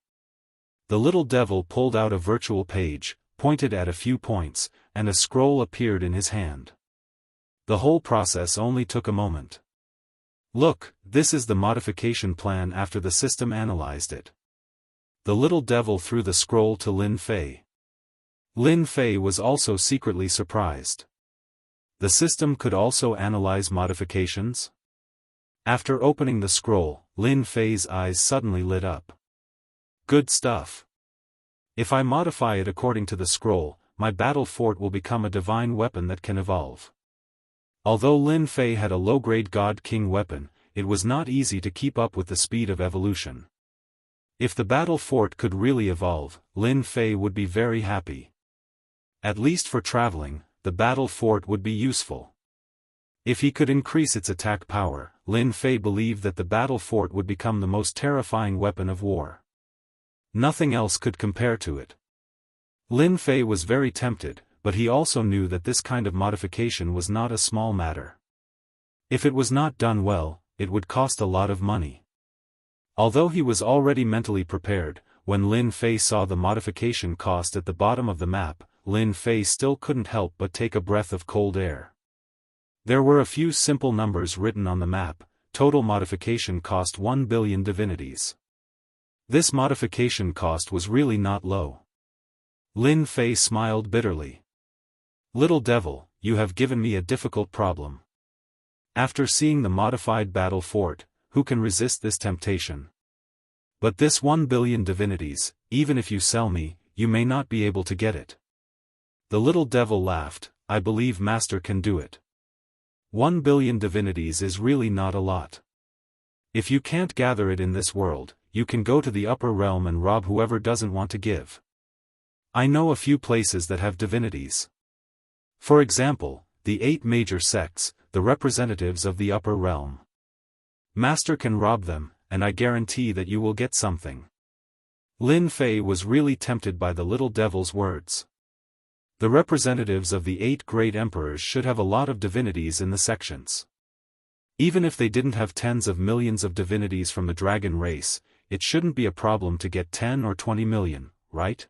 The little devil pulled out a virtual page, pointed at a few points, and a scroll appeared in his hand. The whole process only took a moment. Look, this is the modification plan after the system analyzed it. The little devil threw the scroll to Lin Fei. Lin Fei was also secretly surprised. The system could also analyze modifications? After opening the scroll, Lin Fei's eyes suddenly lit up. Good stuff. If I modify it according to the scroll, my battle fort will become a divine weapon that can evolve. Although Lin Fei had a low-grade God-King weapon, it was not easy to keep up with the speed of evolution. If the battle fort could really evolve, Lin Fei would be very happy. At least for traveling, the battle fort would be useful. If he could increase its attack power, Lin Fei believed that the battle fort would become the most terrifying weapon of war. Nothing else could compare to it. Lin Fei was very tempted, but he also knew that this kind of modification was not a small matter. If it was not done well, it would cost a lot of money. Although he was already mentally prepared, when Lin Fei saw the modification cost at the bottom of the map, Lin Fei still couldn't help but take a breath of cold air. There were a few simple numbers written on the map. Total modification cost 1 billion divinities. This modification cost was really not low. Lin Fei smiled bitterly. Little devil, you have given me a difficult problem. After seeing the modified battle fort, who can resist this temptation? But this 1 billion divinities, even if you sell me, you may not be able to get it. The little devil laughed. I believe Master can do it. 1 billion divinities is really not a lot. If you can't gather it in this world, you can go to the upper realm and rob whoever doesn't want to give. I know a few places that have divinities. For example, the 8 major sects, the representatives of the upper realm. Master can rob them, and I guarantee that you will get something. Lin Fei was really tempted by the little devil's words. The representatives of the 8 great emperors should have a lot of divinities in the sections. Even if they didn't have tens of millions of divinities from the dragon race, it shouldn't be a problem to get 10 or 20 million, right?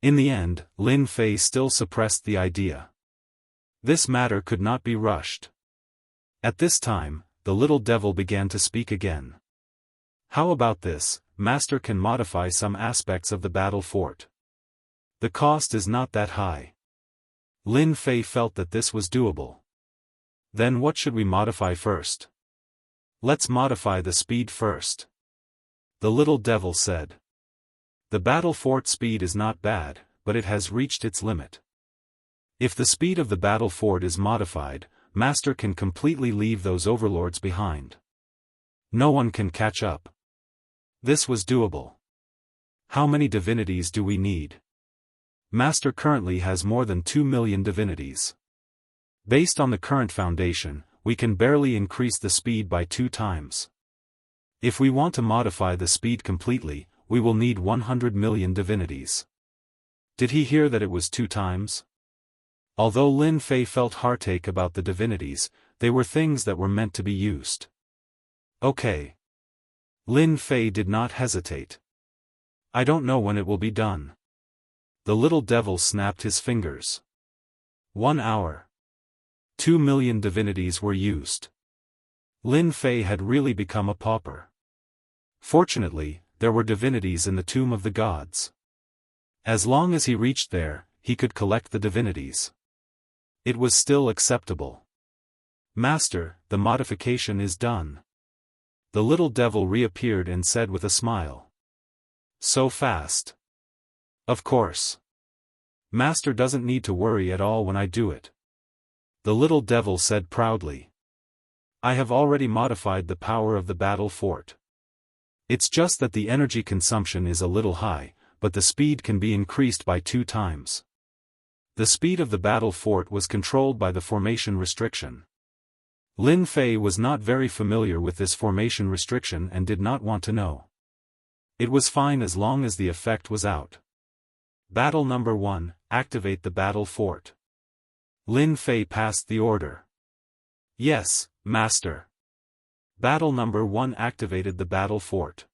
In the end, Lin Fei still suppressed the idea. This matter could not be rushed. At this time, the little devil began to speak again. How about this? Master can modify some aspects of the battle fort. The cost is not that high. Lin Fei felt that this was doable. Then what should we modify first? Let's modify the speed first. The little devil said. The battle fort speed is not bad, but it has reached its limit. If the speed of the battle fort is modified, Master can completely leave those overlords behind. No one can catch up. This was doable. How many divinities do we need? Master currently has more than 2 million divinities. Based on the current foundation, we can barely increase the speed by 2 times. If we want to modify the speed completely, we will need 100 million divinities. Did he hear that it was 2 times? Although Lin Fei felt heartache about the divinities, they were things that were meant to be used. Okay. Lin Fei did not hesitate. I don't know when it will be done. The little devil snapped his fingers. 1 hour. 2 million divinities were used. Lin Fei had really become a pauper. Fortunately, there were divinities in the tomb of the gods. As long as he reached there, he could collect the divinities. It was still acceptable. Master, the modification is done. The little devil reappeared and said with a smile. So fast. Of course. Master doesn't need to worry at all when I do it. The little devil said proudly. I have already modified the power of the battle fort. It's just that the energy consumption is a little high, but the speed can be increased by 2 times. The speed of the battle fort was controlled by the formation restriction. Lin Fei was not very familiar with this formation restriction and did not want to know. It was fine as long as the effect was out. Battle number 1, activate the battle fort. Lin Fei passed the order. Yes, Master. Battle number 1 activated the battle fort.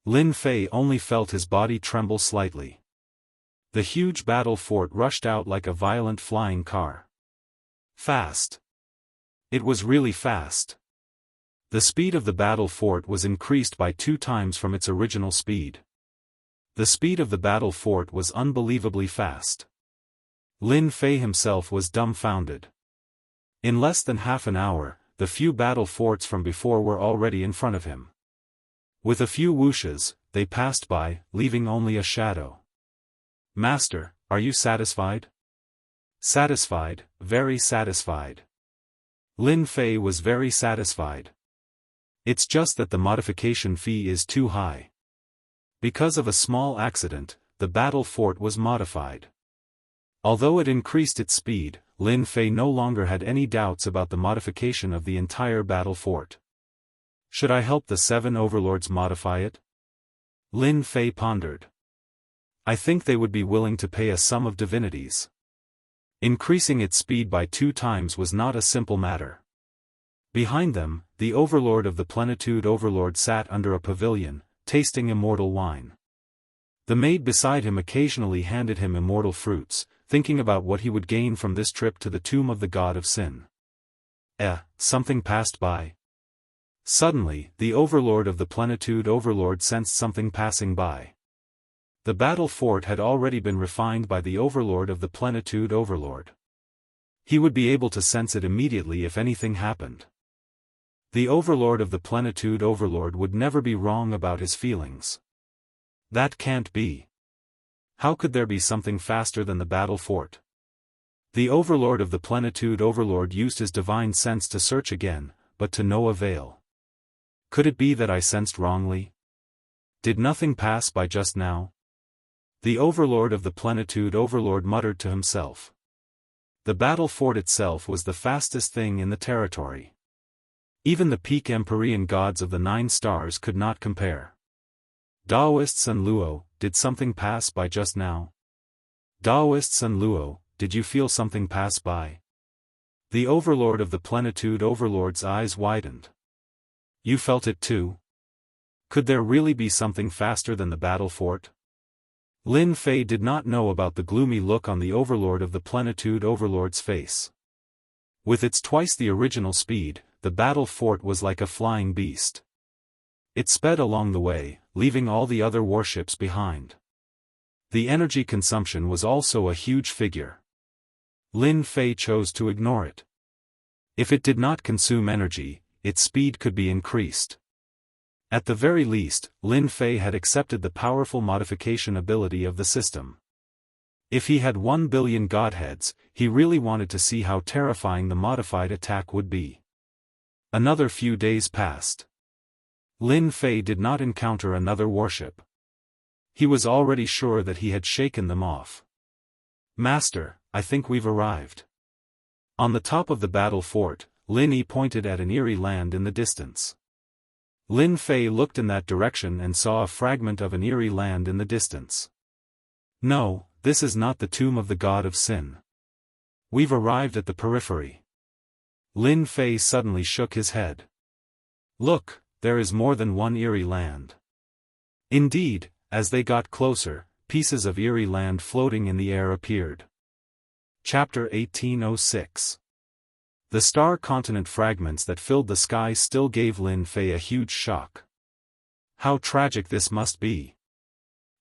Lin Fei only felt his body tremble slightly. The huge battle fort rushed out like a violent flying car. Fast. It was really fast. The speed of the battle fort was increased by 2 times from its original speed. The speed of the battle fort was unbelievably fast. Lin Fei himself was dumbfounded. In less than half an hour, the few battle forts from before were already in front of him. With a few whooshes, they passed by, leaving only a shadow. Master, are you satisfied? Satisfied, very satisfied. Lin Fei was very satisfied. It's just that the modification fee is too high. Because of a small accident, the battle fort was modified. Although it increased its speed, Lin Fei no longer had any doubts about the modification of the entire battle fort. Should I help the 7 overlords modify it? Lin Fei pondered. I think they would be willing to pay a sum of divinities. Increasing its speed by 2 times was not a simple matter. Behind them, the overlord of the plenitude overlord sat under a pavilion, tasting immortal wine. The maid beside him occasionally handed him immortal fruits, thinking about what he would gain from this trip to the tomb of the god of sin. Something passed by. Suddenly, the overlord of the plenitude overlord sensed something passing by. The battle fort had already been refined by the overlord of the plenitude overlord. He would be able to sense it immediately if anything happened. The overlord of the plenitude overlord would never be wrong about his feelings. That can't be. How could there be something faster than the battle fort? The overlord of the plenitude overlord used his divine sense to search again, but to no avail. Could it be that I sensed wrongly? Did nothing pass by just now? The overlord of the plenitude overlord muttered to himself. The battle fort itself was the fastest thing in the territory. Even the peak Empyrean gods of the 9 stars could not compare. Daoists and Luo, did something pass by just now? Daoists and Luo, did you feel something pass by? The overlord of the plenitude overlord's eyes widened. You felt it too? Could there really be something faster than the battle fort? Lin Fei did not know about the gloomy look on the overlord of the plenitude overlord's face. With its twice the original speed, the battle fort was like a flying beast. It sped along the way, leaving all the other warships behind. The energy consumption was also a huge figure. Lin Fei chose to ignore it. If it did not consume energy, its speed could be increased. At the very least, Lin Fei had accepted the powerful modification ability of the system. If he had 1 billion godheads, he really wanted to see how terrifying the modified attack would be. Another few days passed. Lin Fei did not encounter another warship. He was already sure that he had shaken them off. Master, I think we've arrived. On the top of the battle fort, Lin Yi pointed at an eerie land in the distance. Lin Fei looked in that direction and saw a fragment of an eerie land in the distance. No, this is not the tomb of the god of sin. We've arrived at the periphery. Lin Fei suddenly shook his head. Look, there is more than one eerie land. Indeed, as they got closer, pieces of eerie land floating in the air appeared. Chapter 1806. The star continent fragments that filled the sky still gave Lin Fei a huge shock. How tragic this must be!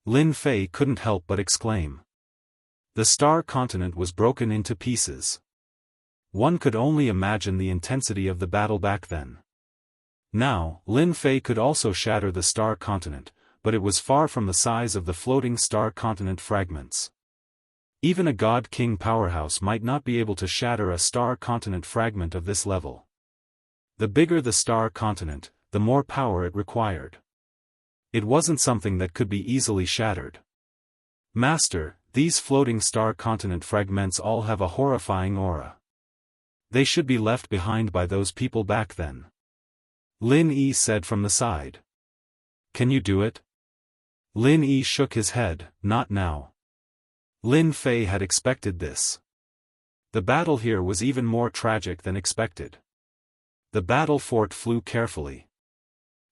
Lin Fei couldn't help but exclaim. The star continent was broken into pieces. One could only imagine the intensity of the battle back then. Now, Lin Fei could also shatter the star continent, but it was far from the size of the floating star continent fragments. Even a God-King powerhouse might not be able to shatter a star continent fragment of this level. The bigger the star continent, the more power it required. It wasn't something that could be easily shattered. Master, these floating star continent fragments all have a horrifying aura. They should be left behind by those people back then. Lin Yi said from the side. Can you do it? Lin Yi shook his head, not now. Lin Fei had expected this. The battle here was even more tragic than expected. The battle fort flew carefully.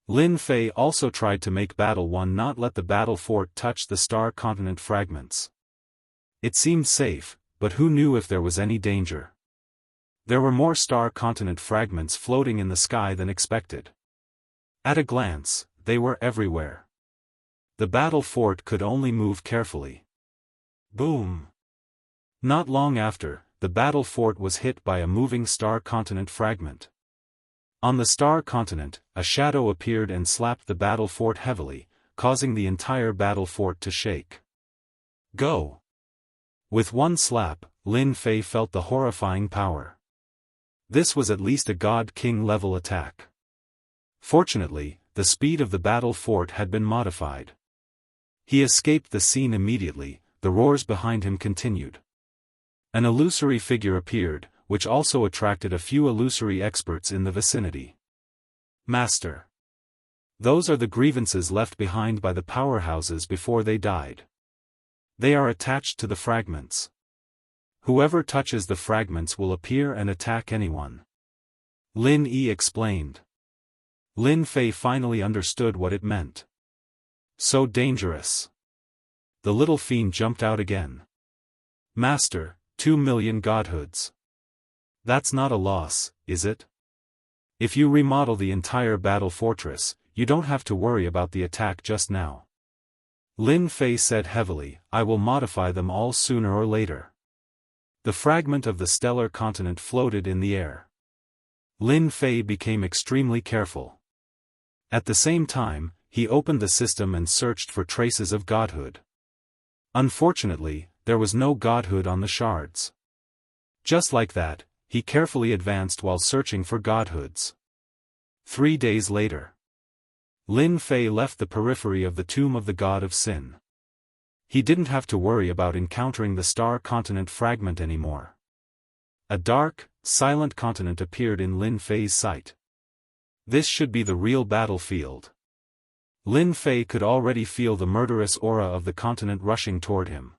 Lin Fei also tried to make battle one not let the battle fort touch the star continent fragments. It seemed safe, but who knew if there was any danger? There were more star continent fragments floating in the sky than expected. At a glance, they were everywhere. The battle fort could only move carefully. Boom! Not long after, the battle fort was hit by a moving star continent fragment. On the star continent, a shadow appeared and slapped the battle fort heavily, causing the entire battle fort to shake. Go! With one slap, Lin Fei felt the horrifying power. This was at least a God-King level attack. Fortunately, the speed of the battle fort had been modified. He escaped the scene immediately. The roars behind him continued. An illusory figure appeared, which also attracted a few illusory experts in the vicinity. Master. Those are the grievances left behind by the powerhouses before they died. They are attached to the fragments. Whoever touches the fragments will appear and attack anyone. Lin Yi explained. Lin Fei finally understood what it meant. So dangerous. The little fiend jumped out again. Master, 2 million godhoods. That's not a loss, is it? If you remodel the entire battle fortress, you don't have to worry about the attack just now. Lin Fei said heavily, I will modify them all sooner or later. The fragment of the stellar continent floated in the air. Lin Fei became extremely careful. At the same time, he opened the system and searched for traces of godhood. Unfortunately, there was no godhood on the shards. Just like that, he carefully advanced while searching for godhoods. 3 days later. Lin Fei left the periphery of the tomb of the god of sin. He didn't have to worry about encountering the star continent fragment anymore. A dark, silent continent appeared in Lin Fei's sight. This should be the real battlefield. Lin Fei could already feel the murderous aura of the continent rushing toward him.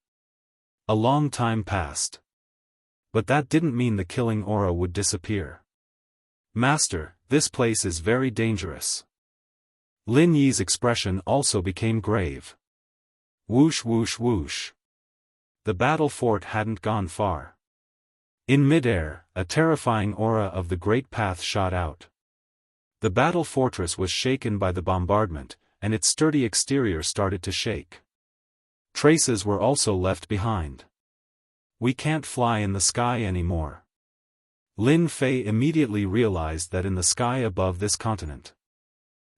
A long time passed. But that didn't mean the killing aura would disappear. Master, this place is very dangerous. Lin Yi's expression also became grave. Whoosh whoosh whoosh. The battle fort hadn't gone far. In midair, a terrifying aura of the Great Path shot out. The battle fortress was shaken by the bombardment, and its sturdy exterior started to shake. Traces were also left behind. We can't fly in the sky anymore. Lin Fei immediately realized that in the sky above this continent,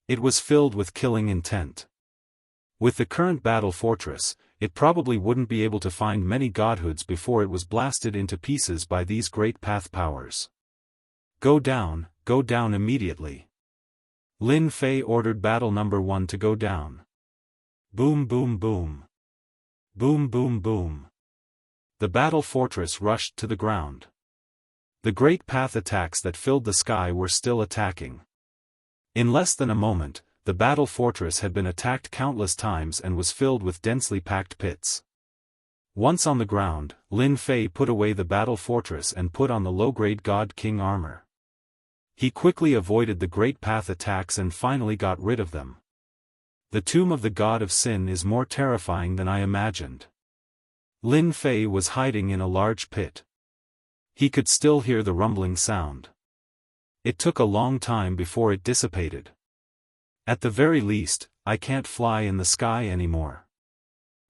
it was filled with killing intent. With the current battle fortress, it probably wouldn't be able to find many godhoods before it was blasted into pieces by these Great Path powers. Go down immediately. Lin Fei ordered battle number 1 to go down. Boom boom boom. Boom boom boom. The battle fortress rushed to the ground. The Great Path attacks that filled the sky were still attacking. In less than a moment, the battle fortress had been attacked countless times and was filled with densely packed pits. Once on the ground, Lin Fei put away the battle fortress and put on the low-grade God King armor. He quickly avoided the Great Path attacks and finally got rid of them. The tomb of the God of Sin is more terrifying than I imagined. Lin Fei was hiding in a large pit. He could still hear the rumbling sound. It took a long time before it dissipated. At the very least, I can't fly in the sky anymore.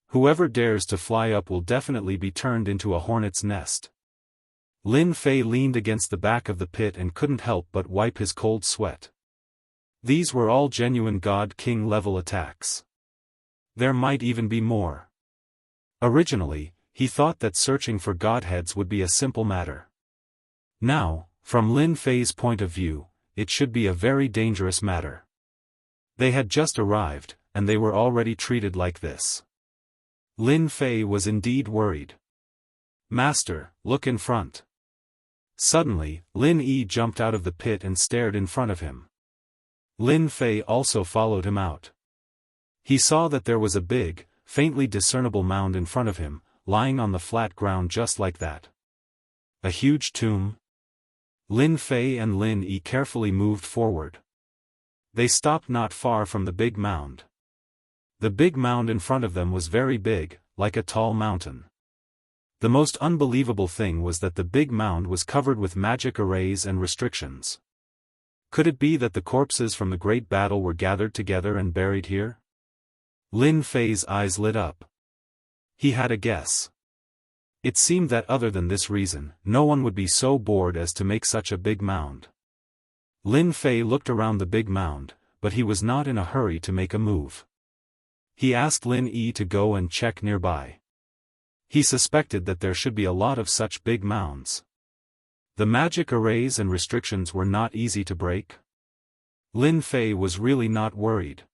Whoever dares to fly up will definitely be turned into a hornet's nest. Lin Fei leaned against the back of the pit and couldn't help but wipe his cold sweat. These were all genuine God King level attacks. There might even be more. Originally, he thought that searching for godheads would be a simple matter. Now, from Lin Fei's point of view, it should be a very dangerous matter. They had just arrived, and they were already treated like this. Lin Fei was indeed worried. "Master, look in front." Suddenly, Lin Yi jumped out of the pit and stared in front of him. Lin Fei also followed him out. He saw that there was a big, faintly discernible mound in front of him, lying on the flat ground just like that. A huge tomb? Lin Fei and Lin Yi carefully moved forward. They stopped not far from the big mound. The big mound in front of them was very big, like a tall mountain. The most unbelievable thing was that the big mound was covered with magic arrays and restrictions. Could it be that the corpses from the great battle were gathered together and buried here? Lin Fei's eyes lit up. He had a guess. It seemed that other than this reason, no one would be so bored as to make such a big mound. Lin Fei looked around the big mound, but he was not in a hurry to make a move. He asked Lin Yi to go and check nearby. He suspected that there should be a lot of such big mounds. The magic arrays and restrictions were not easy to break. Lin Fei was really not worried.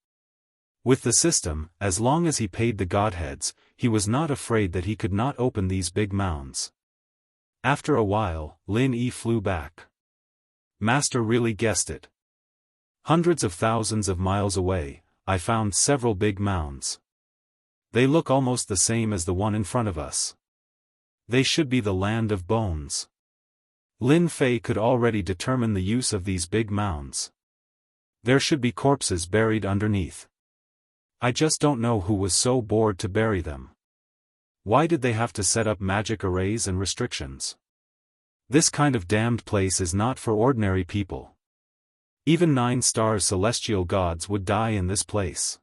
With the system, as long as he paid the godheads, he was not afraid that he could not open these big mounds. After a while, Lin Yi flew back. "Master really guessed it. Hundreds of thousands of miles away, I found several big mounds. They look almost the same as the one in front of us. They should be the land of bones." Lin Fei could already determine the use of these big mounds. There should be corpses buried underneath. I just don't know who was so bored to bury them. Why did they have to set up magic arrays and restrictions? This kind of damned place is not for ordinary people. Even 9-star celestial gods would die in this place.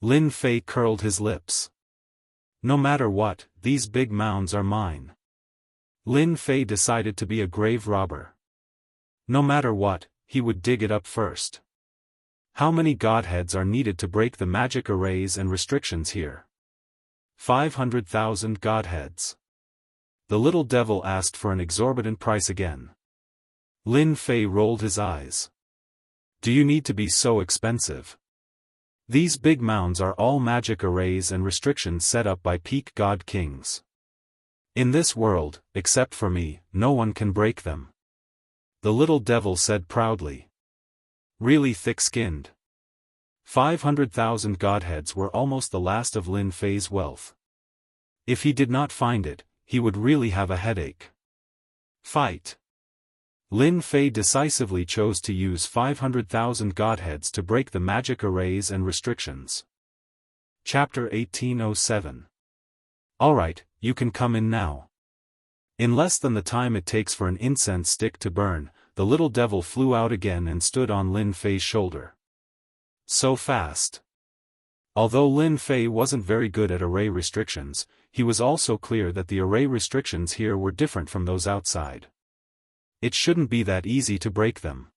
Lin Fei curled his lips. No matter what, these big mounds are mine. Lin Fei decided to be a grave robber. No matter what, he would dig it up first. How many godheads are needed to break the magic arrays and restrictions here? 500,000 godheads. The little devil asked for an exorbitant price again. Lin Fei rolled his eyes. Do you need to be so expensive? These big mounds are all magic arrays and restrictions set up by peak god kings. In this world, except for me, no one can break them. The little devil said proudly. Really thick-skinned. 500,000 godheads were almost the last of Lin Fei's wealth. If he did not find it, he would really have a headache. Fight. Lin Fei decisively chose to use 500,000 godheads to break the magic arrays and restrictions. Chapter 1807. Alright, you can come in now. In less than the time it takes for an incense stick to burn, the little devil flew out again and stood on Lin Fei's shoulder. So fast. Although Lin Fei wasn't very good at array restrictions, he was also clear that the array restrictions here were different from those outside. It shouldn't be that easy to break them.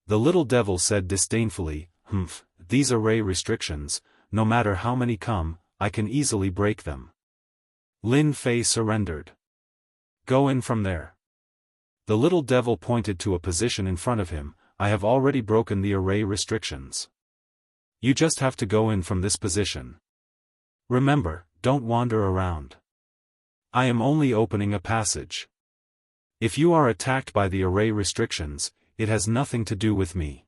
The little devil said disdainfully, these array restrictions, no matter how many come, I can easily break them. Lin Fei surrendered. Go in from there. The little devil pointed to a position in front of him. I have already broken the array restrictions. You just have to go in from this position. Remember, don't wander around. I am only opening a passage. If you are attacked by the array restrictions, it has nothing to do with me.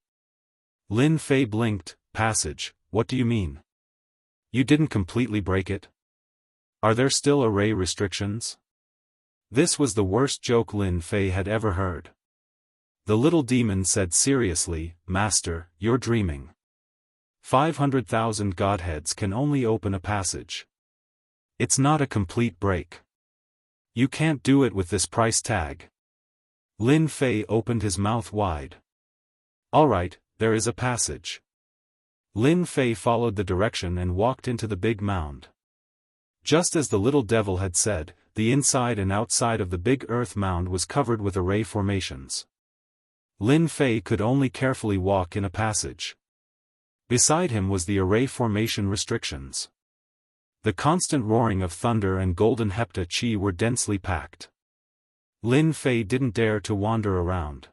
Lin Fei blinked. Passage, what do you mean? You didn't completely break it? Are there still array restrictions? This was the worst joke Lin Fei had ever heard. The little demon said seriously, Master, you're dreaming. 500,000 godheads can only open a passage. It's not a complete break. You can't do it with this price tag. Lin Fei opened his mouth wide. Alright, there is a passage. Lin Fei followed the direction and walked into the big mound. Just as the little devil had said, the inside and outside of the big earth mound was covered with array formations. Lin Fei could only carefully walk in a passage. Beside him was the array formation restrictions. The constant roaring of thunder and golden hepta chi were densely packed. Lin Fei didn't dare to wander around.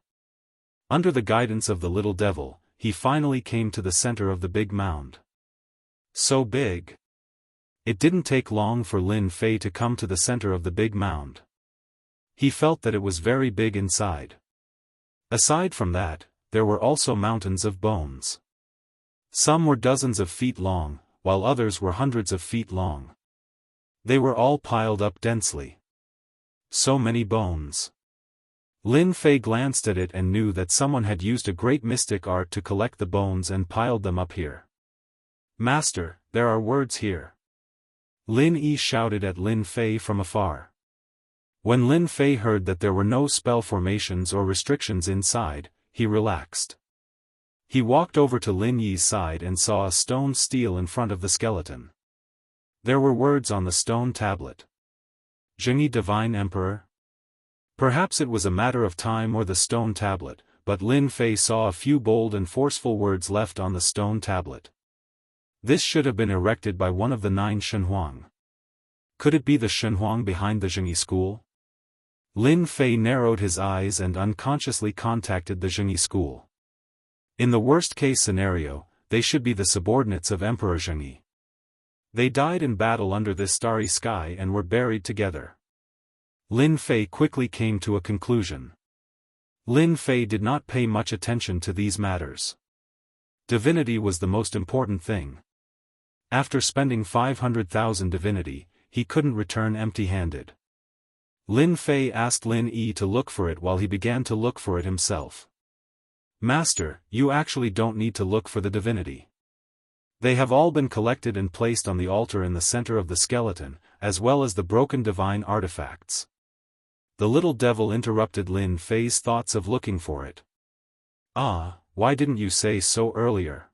Under the guidance of the little devil, he finally came to the center of the big mound. So big. It didn't take long for Lin Fei to come to the center of the big mound. He felt that it was very big inside. Aside from that, there were also mountains of bones. Some were dozens of feet long, while others were hundreds of feet long. They were all piled up densely. So many bones. Lin Fei glanced at it and knew that someone had used a great mystic art to collect the bones and piled them up here. Master, there are words here. Lin Yi shouted at Lin Fei from afar. When Lin Fei heard that there were no spell formations or restrictions inside, he relaxed. He walked over to Lin Yi's side and saw a stone stele in front of the skeleton. There were words on the stone tablet. Jianghu Divine Emperor? Perhaps it was a matter of time or the stone tablet, but Lin Fei saw a few bold and forceful words left on the stone tablet. This should have been erected by one of the 9 Shenhuang. Could it be the Shenhuang behind the Jianghu school? Lin Fei narrowed his eyes and unconsciously contacted the Jianghu school. In the worst-case scenario, they should be the subordinates of Emperor Jianghu. They died in battle under this starry sky and were buried together. Lin Fei quickly came to a conclusion. Lin Fei did not pay much attention to these matters. Divinity was the most important thing. After spending 500,000 divinity, he couldn't return empty-handed. Lin Fei asked Lin Yi to look for it while he began to look for it himself. Master, you actually don't need to look for the divinity. They have all been collected and placed on the altar in the center of the skeleton, as well as the broken divine artifacts. The little devil interrupted Lin Fei's thoughts of looking for it. Ah, why didn't you say so earlier?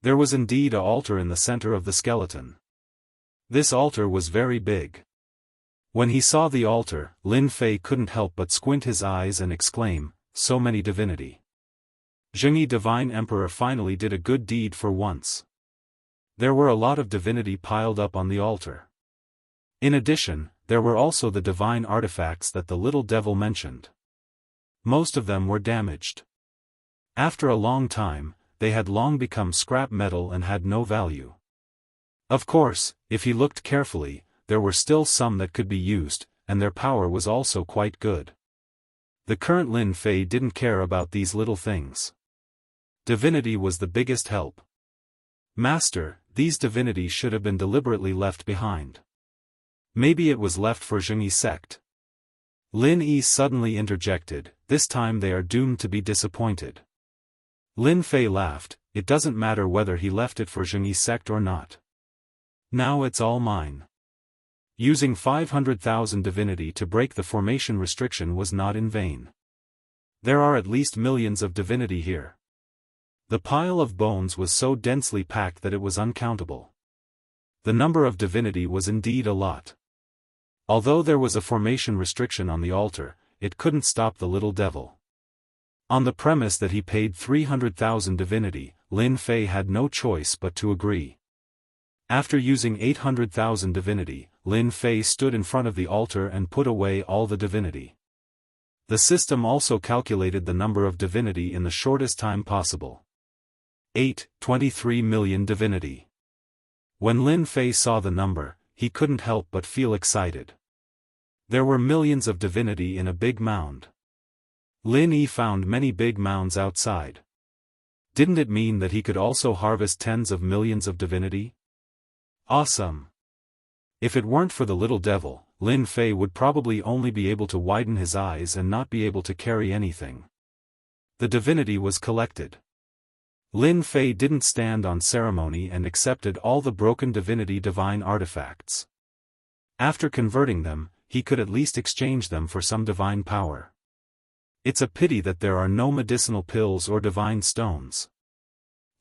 There was indeed an altar in the center of the skeleton. This altar was very big. When he saw the altar, Lin Fei couldn't help but squint his eyes and exclaim, so many divinity. Jianghu Divine Emperor finally did a good deed for once. There were a lot of divinity piled up on the altar. In addition, there were also the divine artifacts that the little devil mentioned. Most of them were damaged. After a long time, they had long become scrap metal and had no value. Of course, if he looked carefully, there were still some that could be used, and their power was also quite good. The current Lin Fei didn't care about these little things. Divinity was the biggest help. Master, these divinities should have been deliberately left behind. Maybe it was left for Jianghu sect. Lin Yi suddenly interjected, this time they are doomed to be disappointed. Lin Fei laughed, it doesn't matter whether he left it for Jianghu sect or not. Now it's all mine. Using 500,000 divinity to break the formation restriction was not in vain. There are at least millions of divinity here. The pile of bones was so densely packed that it was uncountable. The number of divinity was indeed a lot. Although there was a formation restriction on the altar, it couldn't stop the little devil. On the premise that he paid 300,000 divinity, Lin Fei had no choice but to agree. After using 800,000 divinity, Lin Fei stood in front of the altar and put away all the divinity. The system also calculated the number of divinity in the shortest time possible. 23 million divinity. When Lin Fei saw the number, he couldn't help but feel excited. There were millions of divinity in a big mound. Lin Yi found many big mounds outside. Didn't it mean that he could also harvest tens of millions of divinity? Awesome! If it weren't for the little devil, Lin Fei would probably only be able to widen his eyes and not be able to carry anything. The divinity was collected. Lin Fei didn't stand on ceremony and accepted all the broken divinity divine artifacts. After converting them, he could at least exchange them for some divine power. It's a pity that there are no medicinal pills or divine stones.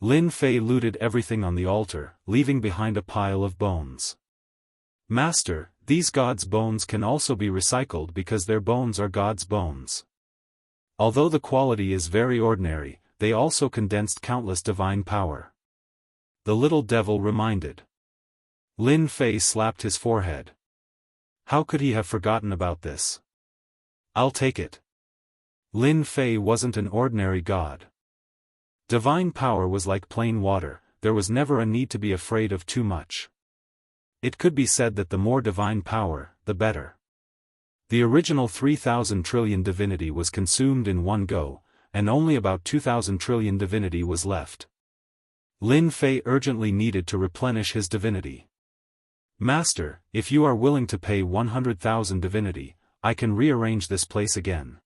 Lin Fei looted everything on the altar, leaving behind a pile of bones. Master, these gods' bones can also be recycled because their bones are God's bones. Although the quality is very ordinary, they also condensed countless divine power. The little devil reminded. Lin Fei slapped his forehead. How could he have forgotten about this? I'll take it. Lin Fei wasn't an ordinary god. Divine power was like plain water, there was never a need to be afraid of too much. It could be said that the more divine power, the better. The original 3,000 trillion divinity was consumed in one go, and only about 2,000 trillion divinity was left. Lin Fei urgently needed to replenish his divinity. Master, if you are willing to pay 100,000 divinity, I can rearrange this place again.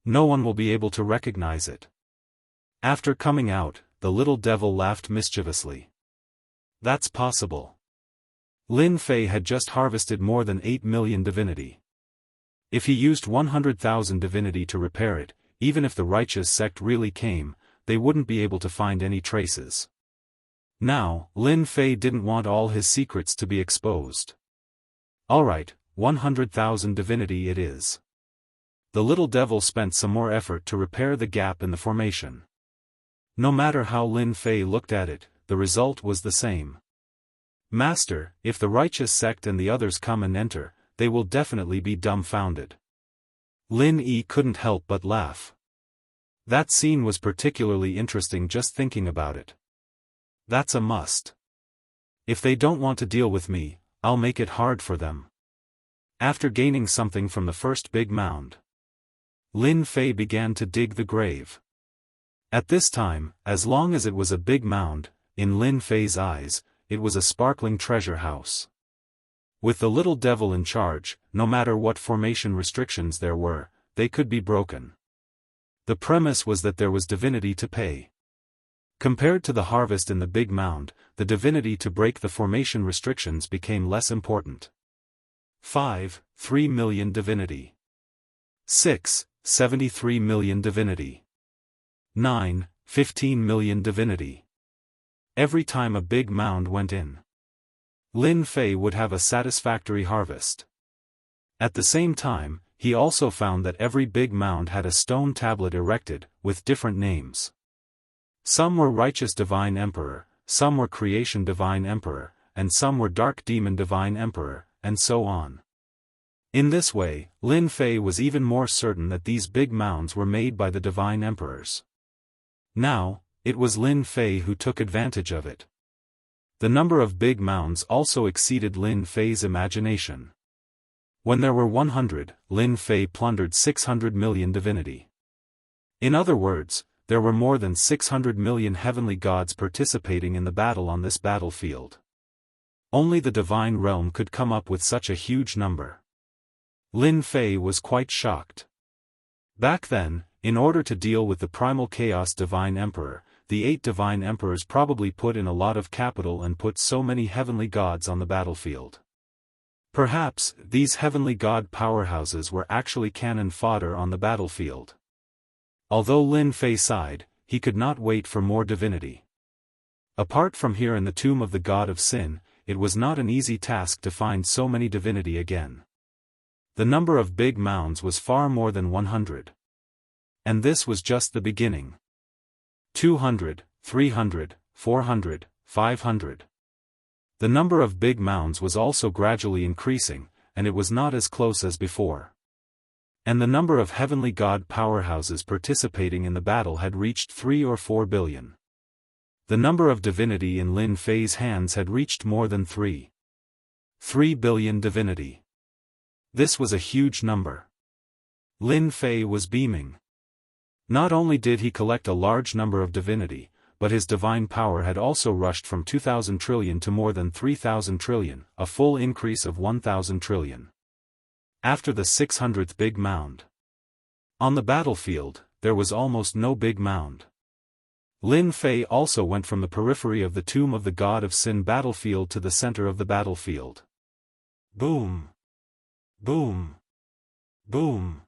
No one will be able to recognize it. After coming out, the little devil laughed mischievously. That's possible. Lin Fei had just harvested more than 8 million divinity. If he used 100,000 divinity to repair it, even if the righteous sect really came, they wouldn't be able to find any traces. Now, Lin Fei didn't want all his secrets to be exposed. Alright, 100,000 divinity it is. The little devil spent some more effort to repair the gap in the formation. No matter how Lin Fei looked at it, the result was the same. Master, if the righteous sect and the others come and enter, they will definitely be dumbfounded. Lin Yi couldn't help but laugh. That scene was particularly interesting just thinking about it. That's a must. If they don't want to deal with me, I'll make it hard for them. After gaining something from the first big mound, Lin Fei began to dig the grave. At this time, as long as it was a big mound, in Lin Fei's eyes, it was a sparkling treasure house. With the little devil in charge, no matter what formation restrictions there were, they could be broken. The premise was that there was divinity to pay. Compared to the harvest in the big mound, the divinity to break the formation restrictions became less important. 5. 3 million divinity. 6. 73 million divinity. 9. 15 million divinity. Every time a big mound went in, Lin Fei would have a satisfactory harvest. At the same time, he also found that every big mound had a stone tablet erected, with different names. Some were Righteous Divine Emperor, some were Creation Divine Emperor, and some were Dark Demon Divine Emperor, and so on. In this way, Lin Fei was even more certain that these big mounds were made by the Divine Emperors. Now, it was Lin Fei who took advantage of it. The number of big mounds also exceeded Lin Fei's imagination. When there were 100, Lin Fei plundered 600 million divinity. In other words, there were more than 600 million heavenly gods participating in the battle on this battlefield. Only the divine realm could come up with such a huge number. Lin Fei was quite shocked. Back then, in order to deal with the primal chaos divine emperor, the 8 divine emperors probably put in a lot of capital and put so many heavenly gods on the battlefield. Perhaps, these heavenly god powerhouses were actually cannon fodder on the battlefield. Although Lin Fei sighed, he could not wait for more divinity. Apart from here in the tomb of the god of sin, it was not an easy task to find so many divinity again. The number of big mounds was far more than 100. And this was just the beginning. 200, 300, 400, 500. The number of big mounds was also gradually increasing, and it was not as close as before. And the number of heavenly god powerhouses participating in the battle had reached 3 or 4 billion. The number of divinity in Lin Fei's hands had reached more than 3 billion divinity. This was a huge number. Lin Fei was beaming. Not only did he collect a large number of divinity, but his divine power had also rushed from 2,000 trillion to more than 3,000 trillion, a full increase of 1,000 trillion. After the 600th big mound. On the battlefield, there was almost no big mound. Lin Fei also went from the periphery of the tomb of the god of sin battlefield to the center of the battlefield. Boom! Boom! Boom!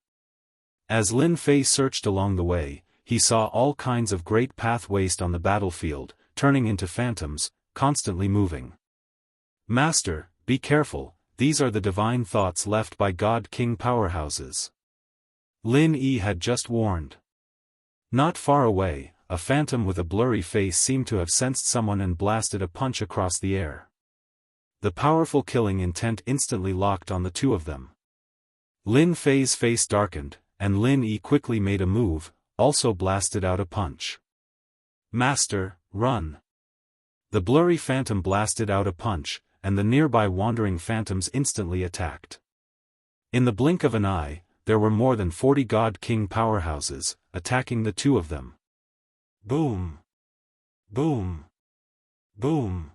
As Lin Fei searched along the way, he saw all kinds of great path waste on the battlefield, turning into phantoms, constantly moving. Master, be careful, these are the divine thoughts left by God King powerhouses. Lin Yi had just warned. Not far away, a phantom with a blurry face seemed to have sensed someone and blasted a punch across the air. The powerful killing intent instantly locked on the two of them. Lin Fei's face darkened, and Lin Yi quickly made a move, also blasted out a punch. Master, run! The blurry phantom blasted out a punch, and the nearby wandering phantoms instantly attacked. In the blink of an eye, there were more than 40 God King powerhouses, attacking the two of them. Boom! Boom! Boom!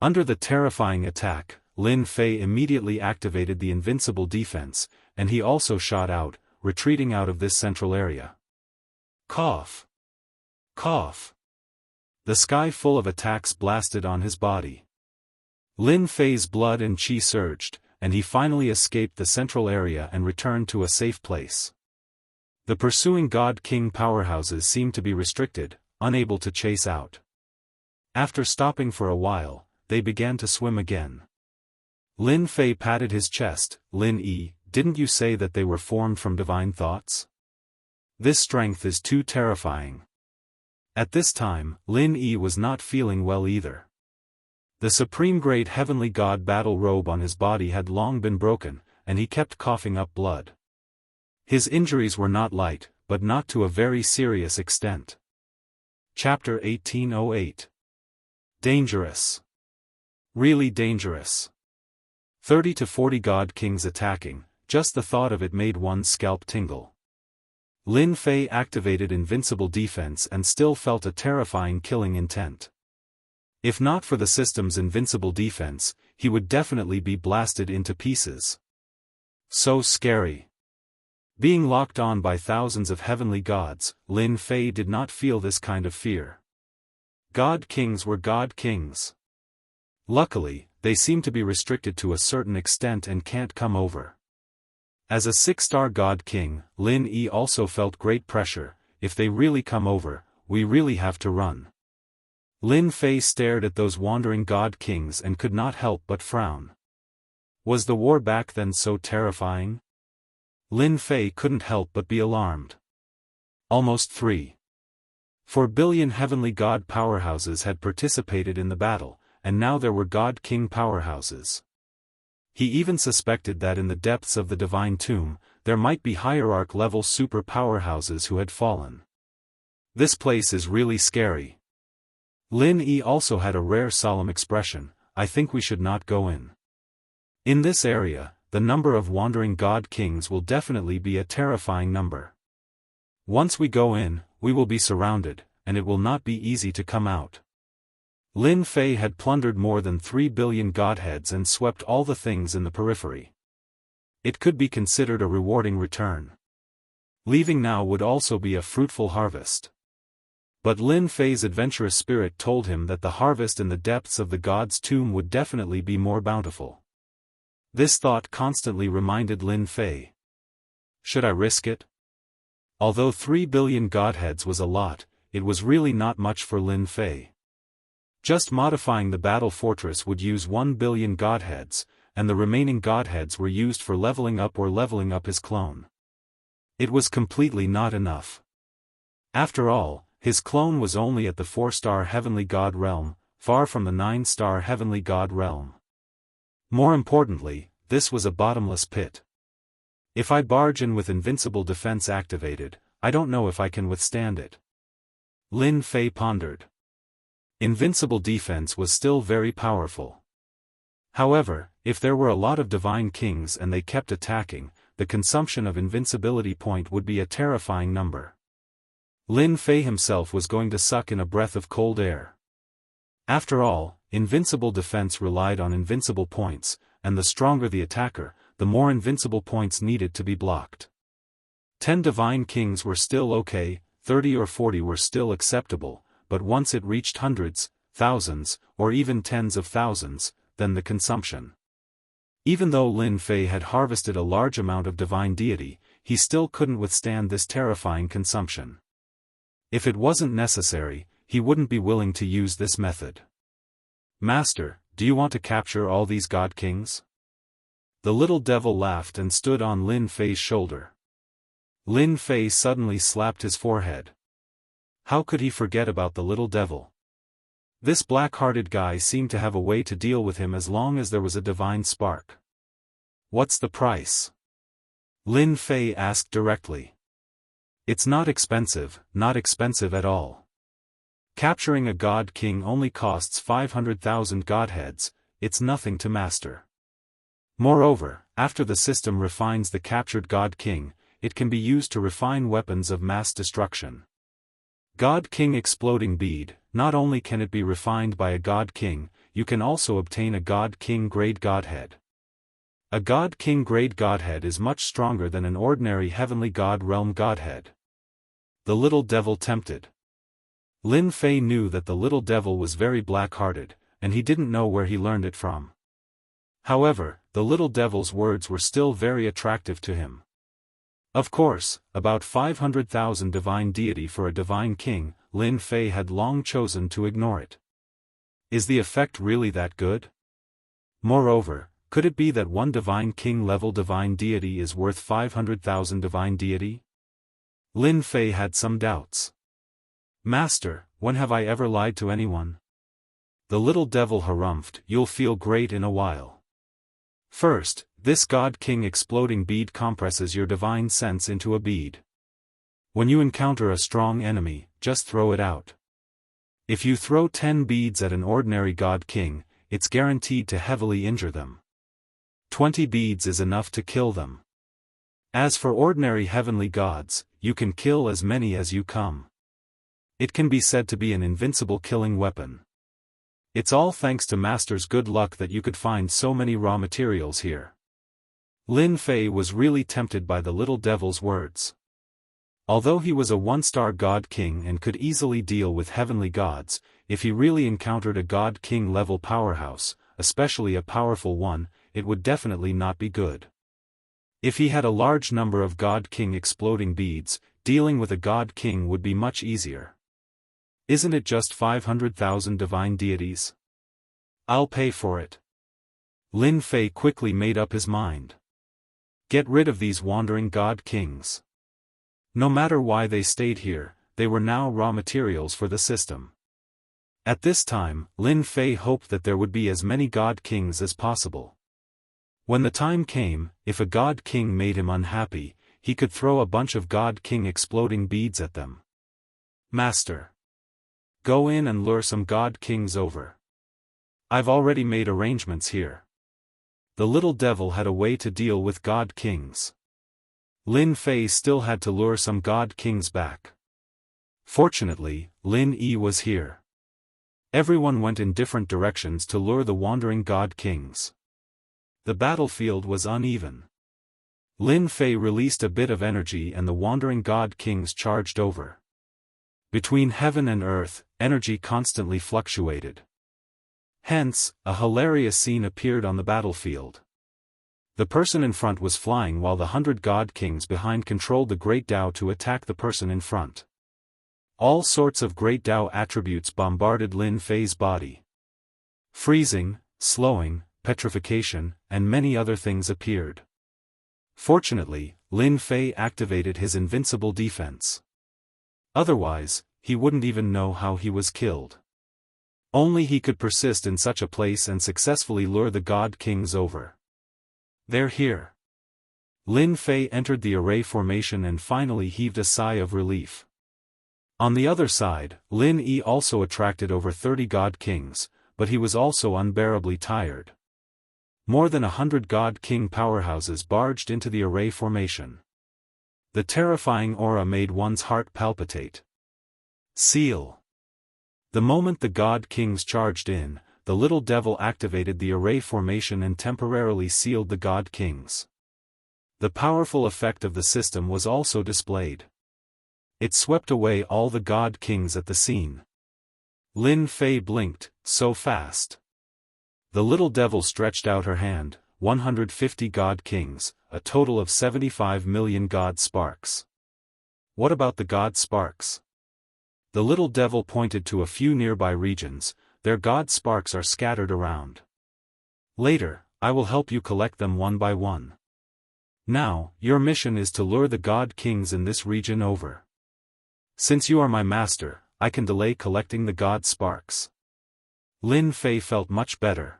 Under the terrifying attack, Lin Fei immediately activated the invincible defense, and he also shot out, retreating out of this central area. Cough! Cough! The sky full of attacks blasted on his body. Lin Fei's blood and qi surged, and he finally escaped the central area and returned to a safe place. The pursuing God King powerhouses seemed to be restricted, unable to chase out. After stopping for a while, they began to swim again. Lin Fei patted his chest. Lin Yi, didn't you say that they were formed from divine thoughts? This strength is too terrifying. At this time, Lin Yi was not feeling well either. The supreme great heavenly god battle robe on his body had long been broken, and he kept coughing up blood. His injuries were not light, but not to a very serious extent. Chapter 1808. Dangerous. Really dangerous. 30 to 40 God Kings attacking, just the thought of it made one's scalp tingle. Lin Fei activated invincible defense and still felt a terrifying killing intent. If not for the system's invincible defense, he would definitely be blasted into pieces. So scary. Being locked on by thousands of heavenly gods, Lin Fei did not feel this kind of fear. God Kings were God Kings. Luckily, they seem to be restricted to a certain extent and can't come over. As a 6-star God King, Lin Yi also felt great pressure. If they really come over, we really have to run. Lin Fei stared at those wandering God Kings and could not help but frown. Was the war back then so terrifying? Lin Fei couldn't help but be alarmed. Almost 3.4 billion heavenly god powerhouses had participated in the battle, and now there were God King powerhouses. He even suspected that in the depths of the divine tomb, there might be hierarch-level super powerhouses who had fallen. This place is really scary. Lin Yi also had a rare solemn expression. I think we should not go in. In this area, the number of wandering God Kings will definitely be a terrifying number. Once we go in, we will be surrounded, and it will not be easy to come out. Lin Fei had plundered more than 3 billion godheads and swept all the things in the periphery. It could be considered a rewarding return. Leaving now would also be a fruitful harvest. But Lin Fei's adventurous spirit told him that the harvest in the depths of the god's tomb would definitely be more bountiful. This thought constantly reminded Lin Fei. Should I risk it? Although 3 billion godheads was a lot, it was really not much for Lin Fei. Just modifying the battle fortress would use 1 billion godheads, and the remaining godheads were used for leveling up or leveling up his clone. It was completely not enough. After all, his clone was only at the 4-star heavenly god realm, far from the 9-star heavenly god realm. More importantly, this was a bottomless pit. If I barge in with invincible defense activated, I don't know if I can withstand it. Lin Fei pondered. Invincible defense was still very powerful. However, if there were a lot of divine kings and they kept attacking, the consumption of invincibility point would be a terrifying number. Lin Fei himself was going to suck in a breath of cold air. After all, invincible defense relied on invincible points, and the stronger the attacker, the more invincible points needed to be blocked. 10 divine kings were still okay, 30 or 40 were still acceptable, but once it reached hundreds, thousands, or even tens of thousands, then the consumption. Even though Lin Fei had harvested a large amount of divine deity, he still couldn't withstand this terrifying consumption. If it wasn't necessary, he wouldn't be willing to use this method. Master, do you want to capture all these god kings? The little devil laughed and stood on Lin Fei's shoulder. Lin Fei suddenly slapped his forehead. How could he forget about the little devil? This black-hearted guy seemed to have a way to deal with him as long as there was a divine spark. What's the price? Lin Fei asked directly. It's not expensive at all. Capturing a god king only costs 500,000 godheads, it's nothing to master. Moreover, after the system refines the captured god king, it can be used to refine weapons of mass destruction. God King Exploding Bead, not only can it be refined by a God King, you can also obtain a God King Grade Godhead. A God King Grade Godhead is much stronger than an ordinary Heavenly God Realm Godhead. The little devil tempted. Lin Fei knew that the little devil was very black-hearted, and he didn't know where he learned it from. However, the little devil's words were still very attractive to him. Of course, about 500,000 divine deity for a divine king, Lin Fei had long chosen to ignore it. Is the effect really that good? Moreover, could it be that one divine king level divine deity is worth 500,000 divine deity? Lin Fei had some doubts. Master, when have I ever lied to anyone? The little devil harumphed. You'll feel great in a while. First, this God King Exploding Bead compresses your divine sense into a bead. When you encounter a strong enemy, just throw it out. If you throw 10 beads at an ordinary God King, it's guaranteed to heavily injure them. 20 beads is enough to kill them. As for ordinary heavenly gods, you can kill as many as you come. It can be said to be an invincible killing weapon. It's all thanks to Master's good luck that you could find so many raw materials here. Lin Fei was really tempted by the little devil's words. Although he was a one-star God King and could easily deal with heavenly gods, if he really encountered a God King level powerhouse, especially a powerful one, it would definitely not be good. If he had a large number of God King exploding beads, dealing with a God King would be much easier. Isn't it just 500,000 divine deities? I'll pay for it. Lin Fei quickly made up his mind. Get rid of these wandering God Kings. No matter why they stayed here, they were now raw materials for the system. At this time, Lin Fei hoped that there would be as many God Kings as possible. When the time came, if a God King made him unhappy, he could throw a bunch of God King exploding beads at them. Master. Go in and lure some God Kings over. I've already made arrangements here. The little devil had a way to deal with God Kings. Lin Fei still had to lure some God Kings back. Fortunately, Lin Yi was here. Everyone went in different directions to lure the wandering God Kings. The battlefield was uneven. Lin Fei released a bit of energy and the wandering God Kings charged over. Between heaven and earth, energy constantly fluctuated. Hence, a hilarious scene appeared on the battlefield. The person in front was flying while the 100 God Kings behind controlled the Great Dao to attack the person in front. All sorts of Great Dao attributes bombarded Lin Fei's body. Freezing, slowing, petrification, and many other things appeared. Fortunately, Lin Fei activated his invincible defense. Otherwise, he wouldn't even know how he was killed. Only he could persist in such a place and successfully lure the God Kings over. They're here. Lin Fei entered the array formation and finally heaved a sigh of relief. On the other side, Lin Yi also attracted over 30 God Kings, but he was also unbearably tired. More than 100 God King powerhouses barged into the array formation. The terrifying aura made one's heart palpitate. Seal. The moment the God Kings charged in, the little devil activated the array formation and temporarily sealed the God Kings. The powerful effect of the system was also displayed. It swept away all the God Kings at the scene. Lin Fei blinked, so fast. The little devil stretched out her hand, 150 god kings, a total of 75 million god sparks. What about the god sparks? The little devil pointed to a few nearby regions. Their god sparks are scattered around. Later, I will help you collect them one by one. Now, your mission is to lure the god kings in this region over. Since you are my master, I can delay collecting the god sparks. Lin Fei felt much better.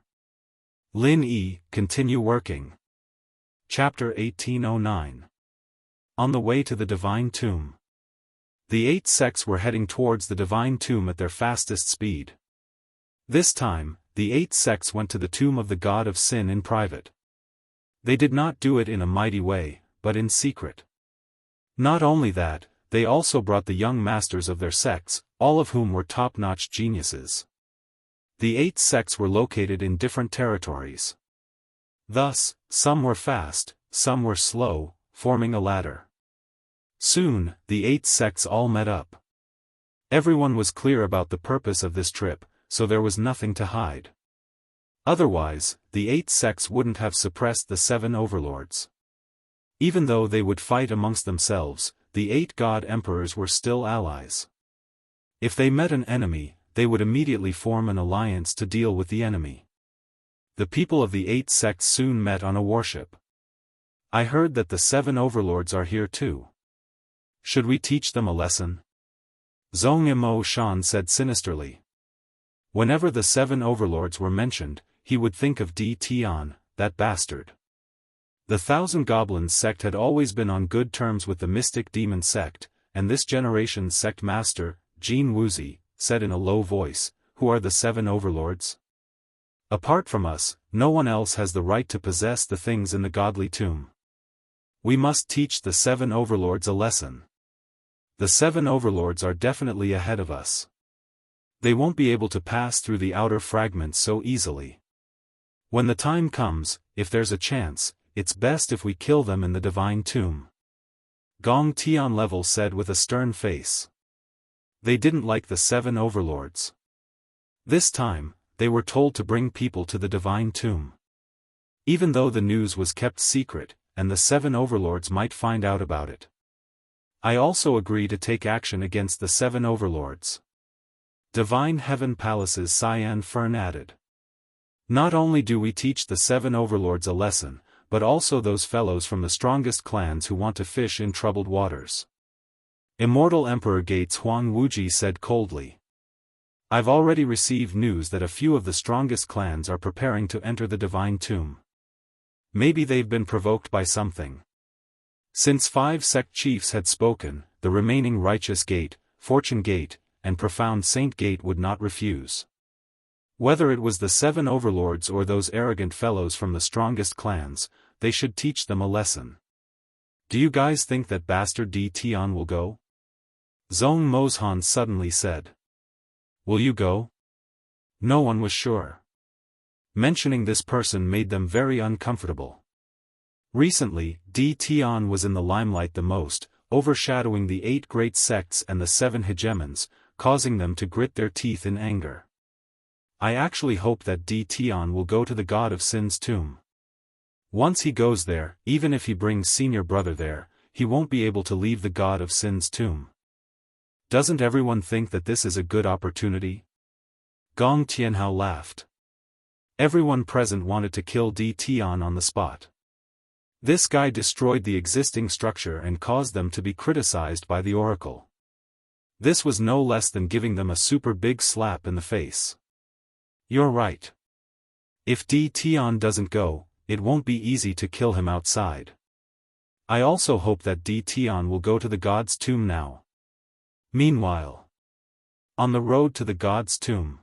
Lin Yi, continue working. Chapter 1809. On the way to the Divine Tomb. The 8 sects were heading towards the Divine Tomb at their fastest speed. This time, the 8 sects went to the tomb of the god of sin in private. They did not do it in a mighty way, but in secret. Not only that, they also brought the young masters of their sects, all of whom were top-notch geniuses. The 8 sects were located in different territories. Thus, some were fast, some were slow, forming a ladder. Soon, the 8 sects all met up. Everyone was clear about the purpose of this trip, so there was nothing to hide. Otherwise, the 8 sects wouldn't have suppressed the 7 overlords. Even though they would fight amongst themselves, the 8 god emperors were still allies. If they met an enemy, they would immediately form an alliance to deal with the enemy. The people of the 8 sects soon met on a warship. I heard that the 7 overlords are here too. Should we teach them a lesson? Zhong Imo Shan said sinisterly. Whenever the 7 overlords were mentioned, he would think of Di Tian, that bastard. The Thousand Goblins sect had always been on good terms with the Mystic Demon sect, and this generation's sect master, Jin Wuzi, said in a low voice, "Who are the 7 overlords? Apart from us, no one else has the right to possess the things in the godly tomb. We must teach the 7 overlords a lesson. The 7 overlords are definitely ahead of us. They won't be able to pass through the outer fragments so easily. When the time comes, if there's a chance, it's best if we kill them in the divine tomb." Gong Tian Level said with a stern face. They didn't like the 7 overlords. This time, they were told to bring people to the divine tomb. Even though the news was kept secret, and the 7 overlords might find out about it. I also agree to take action against the 7 overlords. Divine Heaven Palace's Cyan Fern added. Not only do we teach the 7 overlords a lesson, but also those fellows from the strongest clans who want to fish in troubled waters. Immortal Emperor Gates Huang Wuji said coldly. I've already received news that a few of the strongest clans are preparing to enter the divine tomb. Maybe they've been provoked by something. Since 5 sect chiefs had spoken, the remaining Righteous Gate, Fortune Gate, and Profound Saint Gate would not refuse. Whether it was the 7 overlords or those arrogant fellows from the strongest clans, they should teach them a lesson. Do you guys think that bastard Di Tian will go? Zhong Mozhan suddenly said. Will you go? No one was sure. Mentioning this person made them very uncomfortable. Recently, Di Tian was in the limelight the most, overshadowing the 8 great sects and the 7 hegemons, causing them to grit their teeth in anger. I actually hope that Di Tian will go to the God of Sin's tomb. Once he goes there, even if he brings senior brother there, he won't be able to leave the God of Sin's tomb. Doesn't everyone think that this is a good opportunity? Gong Tianhao laughed. Everyone present wanted to kill Di Tian on the spot. This guy destroyed the existing structure and caused them to be criticized by the oracle. This was no less than giving them a super big slap in the face. You're right. If Di Tian doesn't go, it won't be easy to kill him outside. I also hope that Di Tian will go to the god's tomb now. Meanwhile, on the road to the god's tomb.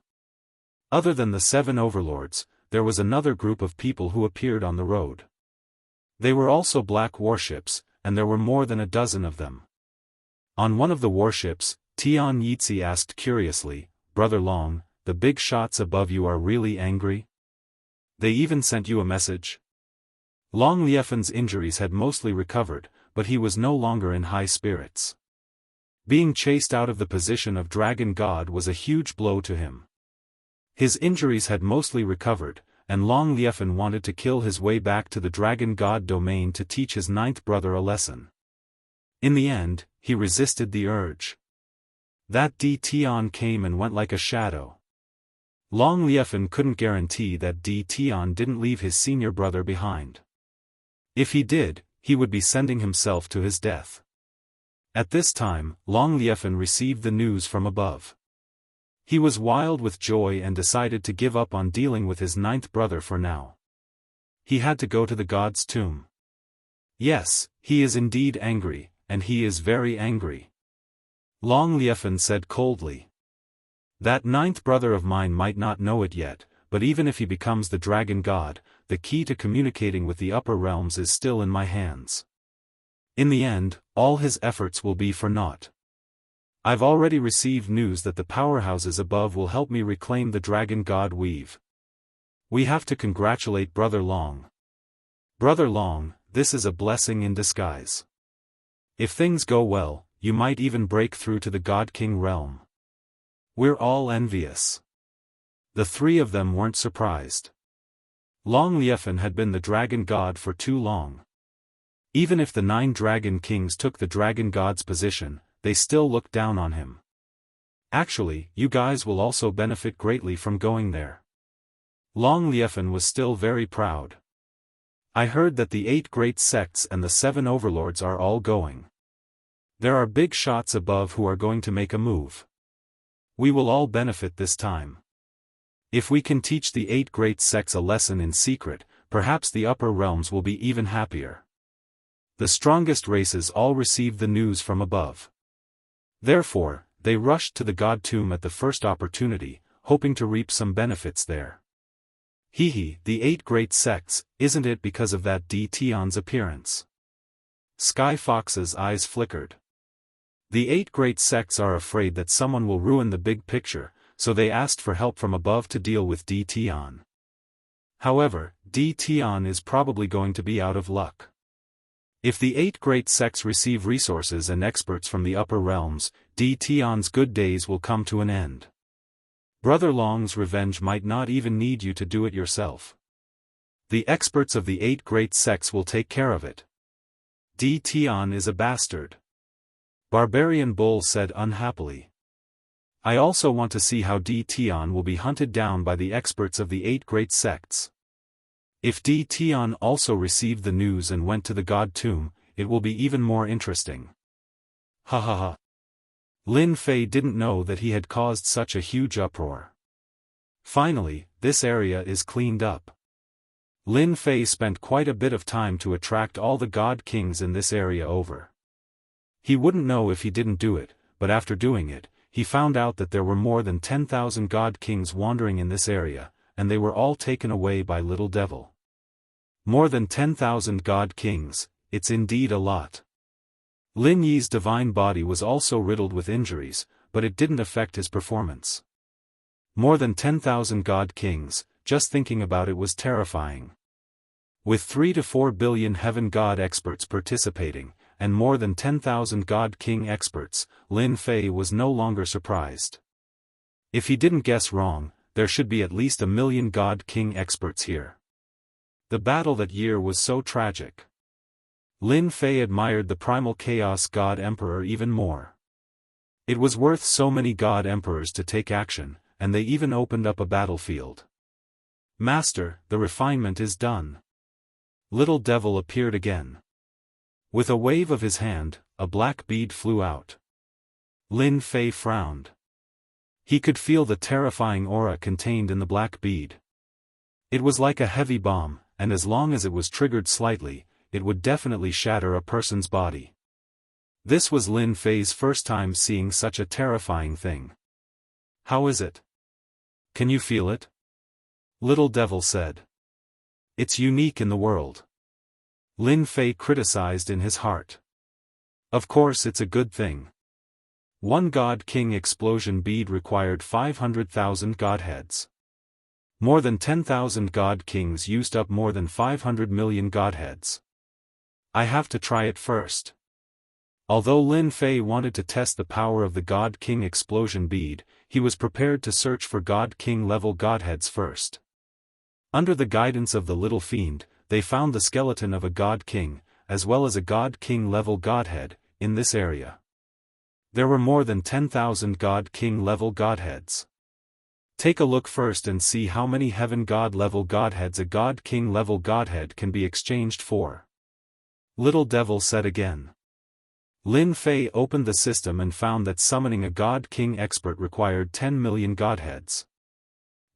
Other than the 7 overlords, there was another group of people who appeared on the road. They were also black warships, and there were more than a dozen of them. On one of the warships, Tian Yitzi asked curiously, "Brother Long, the big shots above you are really angry? They even sent you a message?" Long Liefen's injuries had mostly recovered, but he was no longer in high spirits. Being chased out of the position of Dragon God was a huge blow to him. His injuries had mostly recovered, and Long Liefan wanted to kill his way back to the Dragon God domain to teach his ninth brother a lesson. In the end, he resisted the urge. That Di Tian came and went like a shadow. Long Liefan couldn't guarantee that Di Tian didn't leave his senior brother behind. If he did, he would be sending himself to his death. At this time, Long Liefan received the news from above. He was wild with joy and decided to give up on dealing with his ninth brother for now. He had to go to the god's tomb. Yes, he is indeed angry, and he is very angry. Long Liefan said coldly. That ninth brother of mine might not know it yet, but even if he becomes the dragon god, the key to communicating with the upper realms is still in my hands. In the end, all his efforts will be for naught. I've already received news that the powerhouses above will help me reclaim the dragon god weave. We have to congratulate Brother Long. Brother Long, this is a blessing in disguise. If things go well, you might even break through to the God King realm. We're all envious. The three of them weren't surprised. Long Liefan had been the dragon god for too long. Even if the 9 dragon kings took the dragon god's position, they still looked down on him. Actually, you guys will also benefit greatly from going there. Long Liefan was still very proud. I heard that the 8 great sects and the 7 overlords are all going. There are big shots above who are going to make a move. We will all benefit this time. If we can teach the 8 great sects a lesson in secret, perhaps the upper realms will be even happier. The strongest races all received the news from above. Therefore, they rushed to the god tomb at the first opportunity, hoping to reap some benefits there. The 8 great sects, isn't it because of that Di Tian's appearance? Sky Fox's eyes flickered. The 8 great sects are afraid that someone will ruin the big picture, so they asked for help from above to deal with Di Tian. However, Di Tian is probably going to be out of luck. If the 8 great sects receive resources and experts from the upper realms, Di Tian's good days will come to an end. Brother Long's revenge might not even need you to do it yourself. The experts of the 8 great sects will take care of it. Di Tian is a bastard. Barbarian Bull said unhappily. I also want to see how Di Tian will be hunted down by the experts of the 8 great sects. If Di Tian also received the news and went to the god tomb, it will be even more interesting. Ha ha ha. Lin Fei didn't know that he had caused such a huge uproar. Finally, this area is cleaned up. Lin Fei spent quite a bit of time to attract all the god kings in this area over. He wouldn't know if he didn't do it, but after doing it, he found out that there were more than 10,000 god kings wandering in this area, and they were all taken away by Little Devil. More than 10,000 god kings, it's indeed a lot. Lin Yi's divine body was also riddled with injuries, but it didn't affect his performance. More than 10,000 god kings, just thinking about it was terrifying. With 3 to 4 billion heaven god experts participating, and more than 10,000 god king experts, Lin Fei was no longer surprised. If he didn't guess wrong, there should be at least 1 million god king experts here. The battle that year was so tragic. Lin Fei admired the primal chaos god emperor even more. It was worth so many god emperors to take action, and they even opened up a battlefield. Master, the refinement is done. Little Devil appeared again. With a wave of his hand, a black bead flew out. Lin Fei frowned. He could feel the terrifying aura contained in the black bead. It was like a heavy bomb, and as long as it was triggered slightly, it would definitely shatter a person's body. This was Lin Fei's first time seeing such a terrifying thing. How is it? Can you feel it? Little Devil said. It's unique in the world. Lin Fei criticized in his heart. Of course it's a good thing. 1 God King explosion bead required 500,000 godheads. More than 10,000 god kings used up more than 500 million godheads. I have to try it first. Although Lin Fei wanted to test the power of the God King explosion bead, he was prepared to search for God King level godheads first. Under the guidance of the little fiend, they found the skeleton of a god king, as well as a god king level godhead, in this area. There were more than 10,000 god king level godheads. Take a look first and see how many heaven god level godheads a god king level godhead can be exchanged for. Little Devil said again. Lin Fei opened the system and found that summoning a god king expert required 10 million godheads.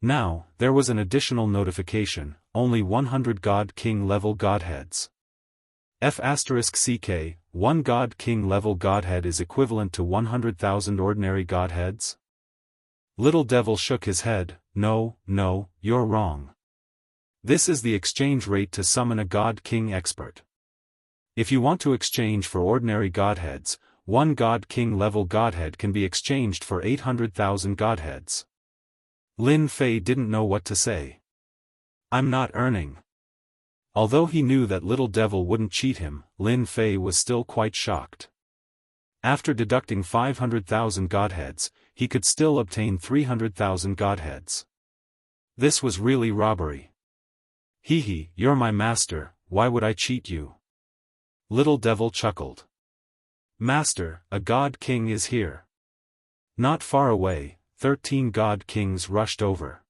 Now, there was an additional notification, only 100 god king level godheads. F*CK, 1 god king level godhead is equivalent to 100,000 ordinary godheads? Little Devil shook his head. No, you're wrong. This is the exchange rate to summon a god king expert. If you want to exchange for ordinary godheads, 1 god king level godhead can be exchanged for 800,000 godheads. Lin Fei didn't know what to say. I'm not earning. Although he knew that Little Devil wouldn't cheat him, Lin Fei was still quite shocked. After deducting 500,000 godheads, he could still obtain 300,000 godheads. This was really robbery. Hee, you're my master, why would I cheat you? Little Devil chuckled. Master, a god king is here. Not far away, 13 god kings rushed over.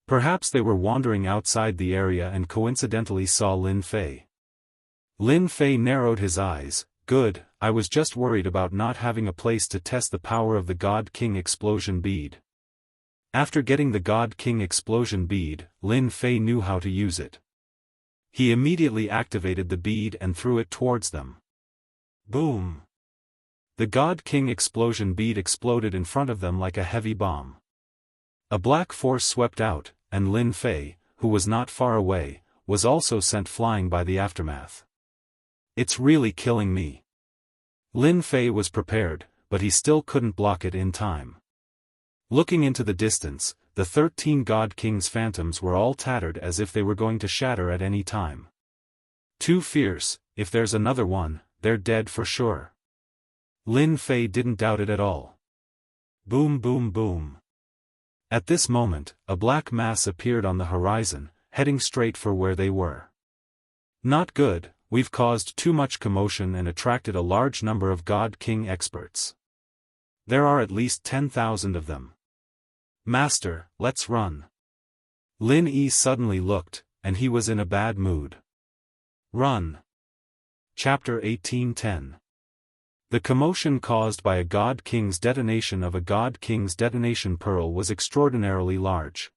Perhaps they were wandering outside the area and coincidentally saw Lin Fei. Lin Fei narrowed his eyes. Good, I was just worried about not having a place to test the power of the God King explosion bead. After getting the God King explosion bead, Lin Fei knew how to use it. He immediately activated the bead and threw it towards them. Boom! The God King explosion bead exploded in front of them like a heavy bomb. A black force swept out, and Lin Fei, who was not far away, was also sent flying by the aftermath. It's really killing me. Lin Fei was prepared, but he still couldn't block it in time. Looking into the distance, the 13 God King's phantoms were all tattered as if they were going to shatter at any time. Too fierce, if there's another one, they're dead for sure. Lin Fei didn't doubt it at all. Boom boom boom. At this moment, a black mass appeared on the horizon, heading straight for where they were. Not good, we've caused too much commotion and attracted a large number of God King experts. There are at least 10,000 of them. Master, let's run. Lin Yi suddenly looked, and he was in a bad mood. Run. Chapter 1810. The commotion caused by a God King's detonation of a God King's detonation pearl was extraordinarily large.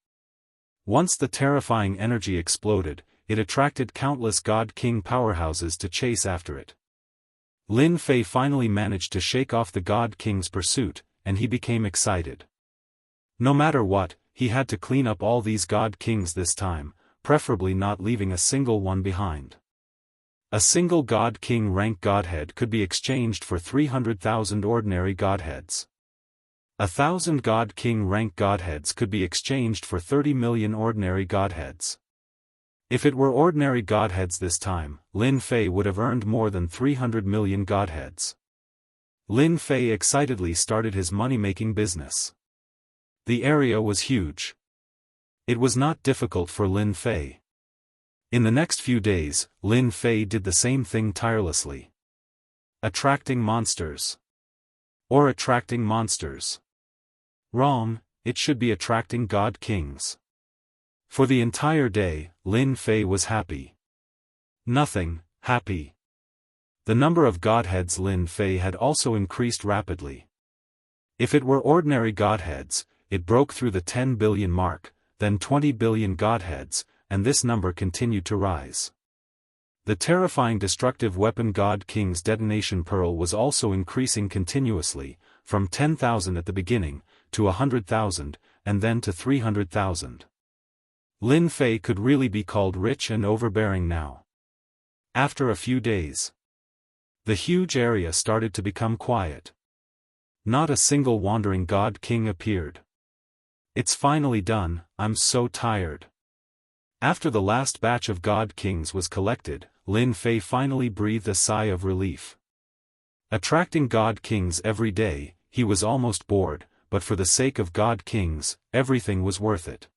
Once the terrifying energy exploded, it attracted countless God King powerhouses to chase after it. Lin Fei finally managed to shake off the God King's pursuit, and he became excited. No matter what, he had to clean up all these God Kings this time, preferably not leaving a single one behind. A single God King rank Godhead could be exchanged for 300,000 ordinary Godheads. 1,000 God King rank Godheads could be exchanged for 30 million ordinary Godheads. If it were ordinary Godheads this time, Lin Fei would have earned more than 300 million Godheads. Lin Fei excitedly started his money-making business. The area was huge. It was not difficult for Lin Fei. In the next few days, Lin Fei did the same thing tirelessly. Attracting monsters. Or attracting monsters. Wrong, it should be attracting God Kings. For the entire day, Lin Fei was happy. Nothing, happy. The number of Godheads Lin Fei had also increased rapidly. If it were ordinary Godheads, it broke through the 10 billion mark, then 20 billion Godheads, and this number continued to rise. The terrifying destructive weapon God King's detonation pearl was also increasing continuously, from 10,000 at the beginning, to 100,000, and then to 300,000. Lin Fei could really be called rich and overbearing now. After a few days, the huge area started to become quiet. Not a single wandering God King appeared. It's finally done, I'm so tired. After the last batch of God Kings was collected, Lin Fei finally breathed a sigh of relief. Attracting God Kings every day, he was almost bored, but for the sake of God Kings, everything was worth it.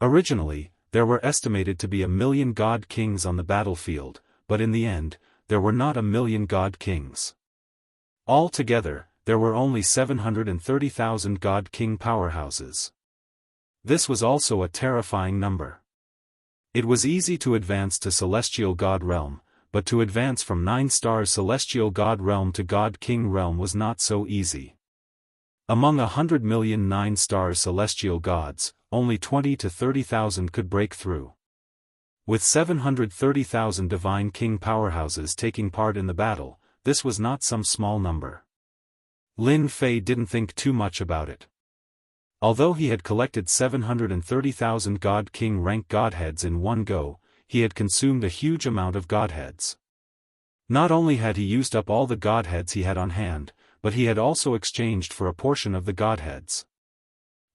Originally, there were estimated to be 1,000,000 god kings on the battlefield, but in the end, there were not 1,000,000 god kings. Altogether, there were only 730,000 god king powerhouses. This was also a terrifying number. It was easy to advance to Celestial God Realm, but to advance from 9-star Celestial God Realm to God King Realm was not so easy. Among 100 million 9-star Celestial Gods, only 20 to 30,000 could break through. With 730,000 Divine King powerhouses taking part in the battle, this was not some small number. Lin Fei didn't think too much about it. Although he had collected 730,000 God King rank Godheads in one go, he had consumed a huge amount of Godheads. Not only had he used up all the Godheads he had on hand, but he had also exchanged for a portion of the Godheads.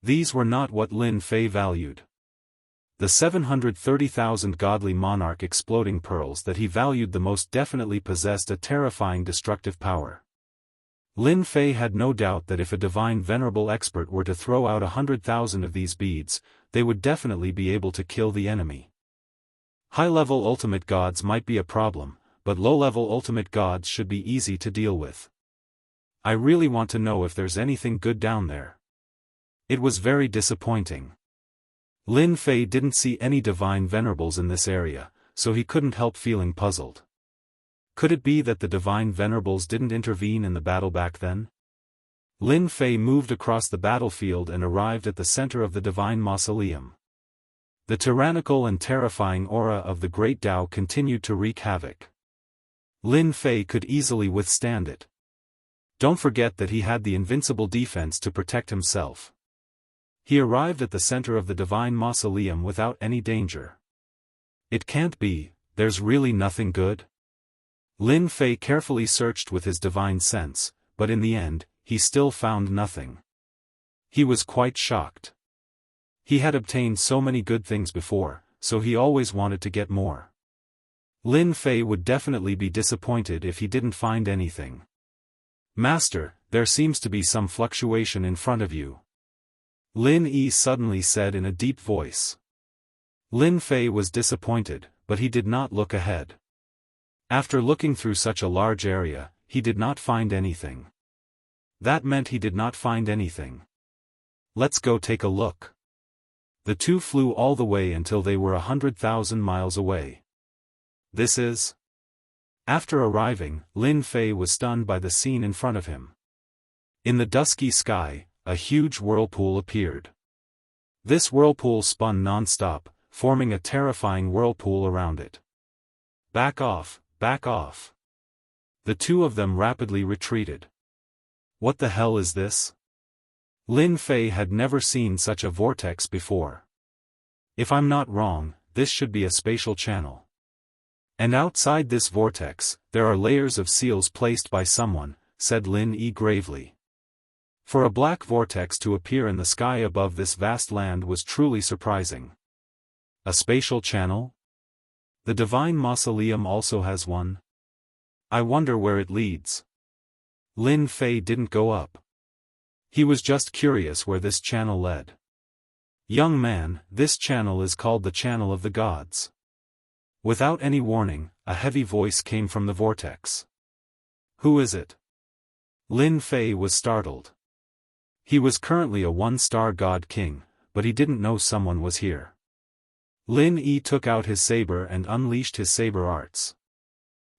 These were not what Lin Fei valued. The 730,000 godly monarch exploding pearls that he valued the most definitely possessed a terrifying destructive power. Lin Fei had no doubt that if a divine venerable expert were to throw out 100,000 of these beads, they would definitely be able to kill the enemy. High-level ultimate gods might be a problem, but low-level ultimate gods should be easy to deal with. I really want to know if there's anything good down there. It was very disappointing. Lin Fei didn't see any divine venerables in this area, so he couldn't help feeling puzzled. Could it be that the divine venerables didn't intervene in the battle back then? Lin Fei moved across the battlefield and arrived at the center of the divine mausoleum. The tyrannical and terrifying aura of the great Tao continued to wreak havoc. Lin Fei could easily withstand it. Don't forget that he had the invincible defense to protect himself. He arrived at the center of the divine mausoleum without any danger. It can't be, there's really nothing good? Lin Fei carefully searched with his divine sense, but in the end, he still found nothing. He was quite shocked. He had obtained so many good things before, so he always wanted to get more. Lin Fei would definitely be disappointed if he didn't find anything. Master, there seems to be some fluctuation in front of you. Lin Yi suddenly said in a deep voice. Lin Fei was disappointed, but he did not look ahead. After looking through such a large area, he did not find anything. That meant he did not find anything. Let's go take a look. The two flew all the way until they were 100,000 miles away. This is... After arriving, Lin Fei was stunned by the scene in front of him. In the dusky sky, a huge whirlpool appeared. This whirlpool spun non-stop, forming a terrifying whirlpool around it. Back off, back off. The two of them rapidly retreated. What the hell is this? Lin Fei had never seen such a vortex before. If I'm not wrong, this should be a spatial channel. And outside this vortex, there are layers of seals placed by someone, said Lin Yi gravely. For a black vortex to appear in the sky above this vast land was truly surprising. A spatial channel? The divine mausoleum also has one. I wonder where it leads. Lin Fei didn't go up. He was just curious where this channel led. Young man, this channel is called the Channel of the Gods. Without any warning, a heavy voice came from the vortex. Who is it? Lin Fei was startled. He was currently a 1-star god king, but he didn't know someone was here. Lin Yi took out his saber and unleashed his saber arts.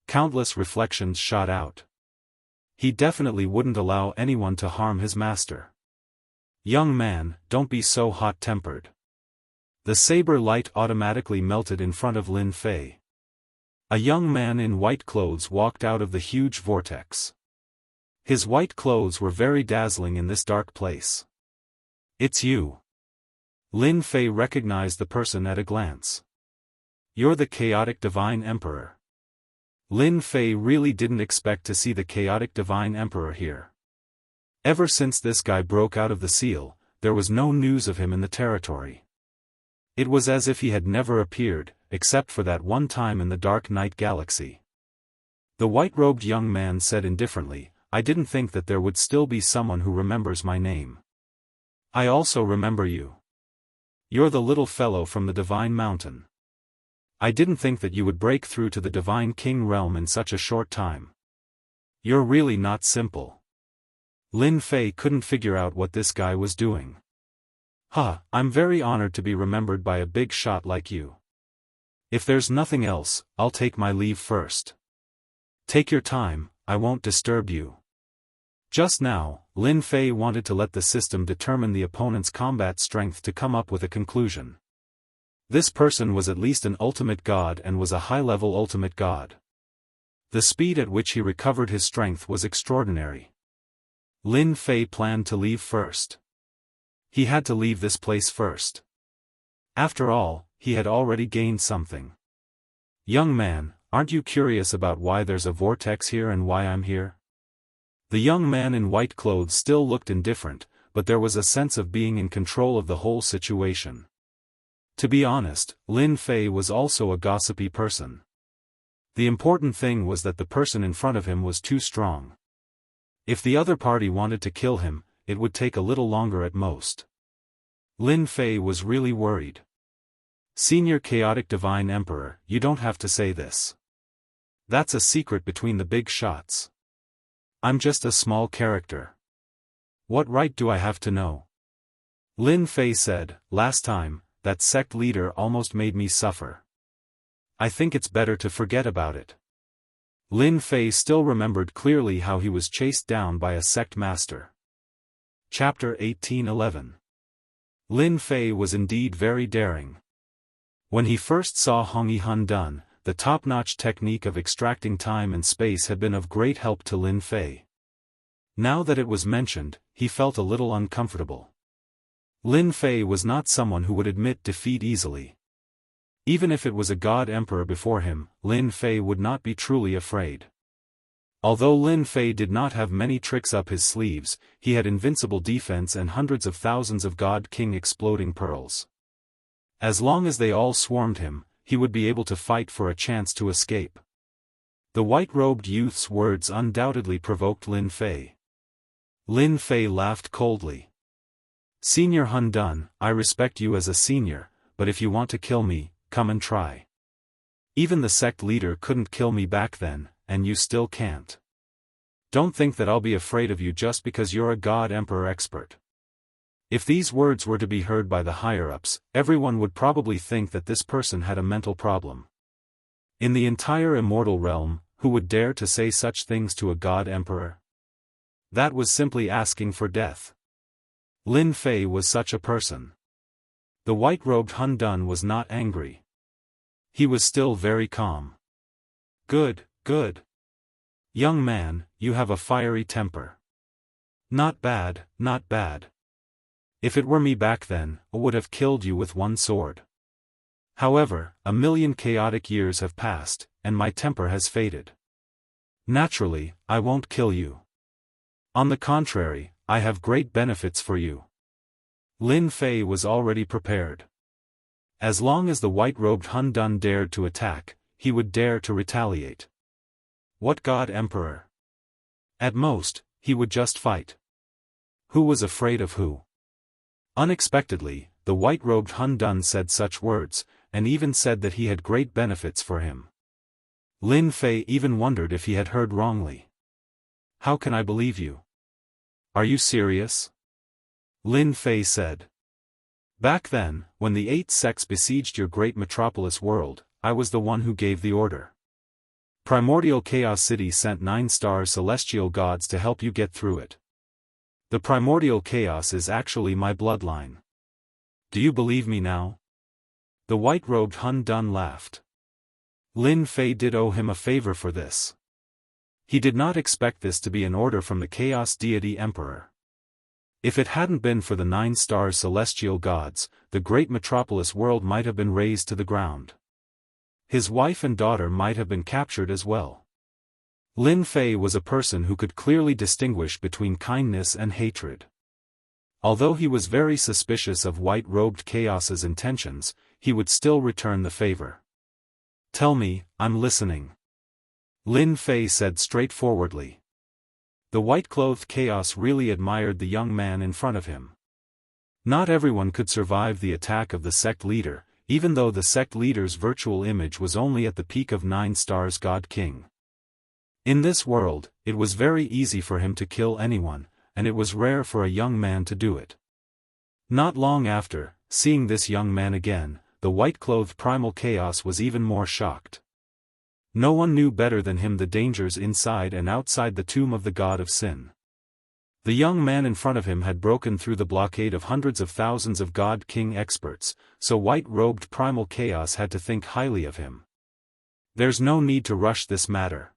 Countless reflections shot out. He definitely wouldn't allow anyone to harm his master. Young man, don't be so hot-tempered. The saber light automatically melted in front of Lin Fei. A young man in white clothes walked out of the huge vortex. His white clothes were very dazzling in this dark place. It's you. Lin Fei recognized the person at a glance. You're the chaotic divine emperor. Lin Fei really didn't expect to see the chaotic divine emperor here. Ever since this guy broke out of the seal, there was no news of him in the territory. It was as if he had never appeared, except for that one time in the Dark Night Galaxy. The white-robed young man said indifferently, I didn't think that there would still be someone who remembers my name. I also remember you. You're the little fellow from the Divine Mountain. I didn't think that you would break through to the Divine King realm in such a short time. You're really not simple. Lin Fei couldn't figure out what this guy was doing. I'm very honored to be remembered by a big shot like you. If there's nothing else, I'll take my leave first. Take your time, I won't disturb you. Just now, Lin Fei wanted to let the system determine the opponent's combat strength to come up with a conclusion. This person was at least an ultimate god and was a high-level ultimate god. The speed at which he recovered his strength was extraordinary. Lin Fei planned to leave first. He had to leave this place first. After all, he had already gained something. Young man, aren't you curious about why there's a vortex here and why I'm here? The young man in white clothes still looked indifferent, but there was a sense of being in control of the whole situation. To be honest, Lin Fei was also a gossipy person. The important thing was that the person in front of him was too strong. If the other party wanted to kill him, it would take a little longer at most. Lin Fei was really worried. Senior Chaotic Divine Emperor, you don't have to say this. That's a secret between the big shots. I'm just a small character. What right do I have to know? Lin Fei said, last time, that sect leader almost made me suffer. I think it's better to forget about it. Lin Fei still remembered clearly how he was chased down by a sect master. Chapter 1811. Lin Fei was indeed very daring. When he first saw Hongyi Hun done, the top-notch technique of extracting time and space had been of great help to Lin Fei. Now that it was mentioned, he felt a little uncomfortable. Lin Fei was not someone who would admit defeat easily. Even if it was a god emperor before him, Lin Fei would not be truly afraid. Although Lin Fei did not have many tricks up his sleeves, he had invincible defense and hundreds of thousands of God King exploding pearls. As long as they all swarmed him, he would be able to fight for a chance to escape. The white-robed youth's words undoubtedly provoked Lin Fei. Lin Fei laughed coldly. Senior Hun Dun, I respect you as a senior, but if you want to kill me, come and try. Even the sect leader couldn't kill me back then, and you still can't. Don't think that I'll be afraid of you just because you're a god emperor expert. If these words were to be heard by the higher-ups, everyone would probably think that this person had a mental problem. In the entire immortal realm, who would dare to say such things to a god emperor? That was simply asking for death. Lin Fei was such a person. The white-robed Hun Dun was not angry. He was still very calm. Good, good. Young man, you have a fiery temper. Not bad, not bad. If it were me back then, I would have killed you with one sword. However, 1,000,000 chaotic years have passed, and my temper has faded. Naturally, I won't kill you. On the contrary, I have great benefits for you. Lin Fei was already prepared. As long as the white-robed Hun Dun dared to attack, he would dare to retaliate. What god emperor? At most, he would just fight. Who was afraid of who? Unexpectedly, the white-robed Hun Dun said such words, and even said that he had great benefits for him. Lin Fei even wondered if he had heard wrongly. How can I believe you? Are you serious? Lin Fei said. Back then, when the 8 sects besieged your great metropolis world, I was the one who gave the order. Primordial Chaos City sent 9-star celestial gods to help you get through it. The primordial chaos is actually my bloodline. Do you believe me now? The white-robed Hun Dun laughed. Lin Fei did owe him a favor for this. He did not expect this to be an order from the Chaos Deity Emperor. If it hadn't been for the 9-star celestial gods, the great metropolis world might have been razed to the ground. His wife and daughter might have been captured as well. Lin Fei was a person who could clearly distinguish between kindness and hatred. Although he was very suspicious of white-robed Chaos's intentions, he would still return the favor. Tell me, I'm listening. Lin Fei said straightforwardly. The white-clothed Chaos really admired the young man in front of him. Not everyone could survive the attack of the sect leader, even though the sect leader's virtual image was only at the peak of 9 stars God King. In this world, it was very easy for him to kill anyone, and it was rare for a young man to do it. Not long after, seeing this young man again, the white-clothed primal chaos was even more shocked. No one knew better than him the dangers inside and outside the tomb of the god of sin. The young man in front of him had broken through the blockade of hundreds of thousands of God King experts, so white-robed primal chaos had to think highly of him. There's no need to rush this matter.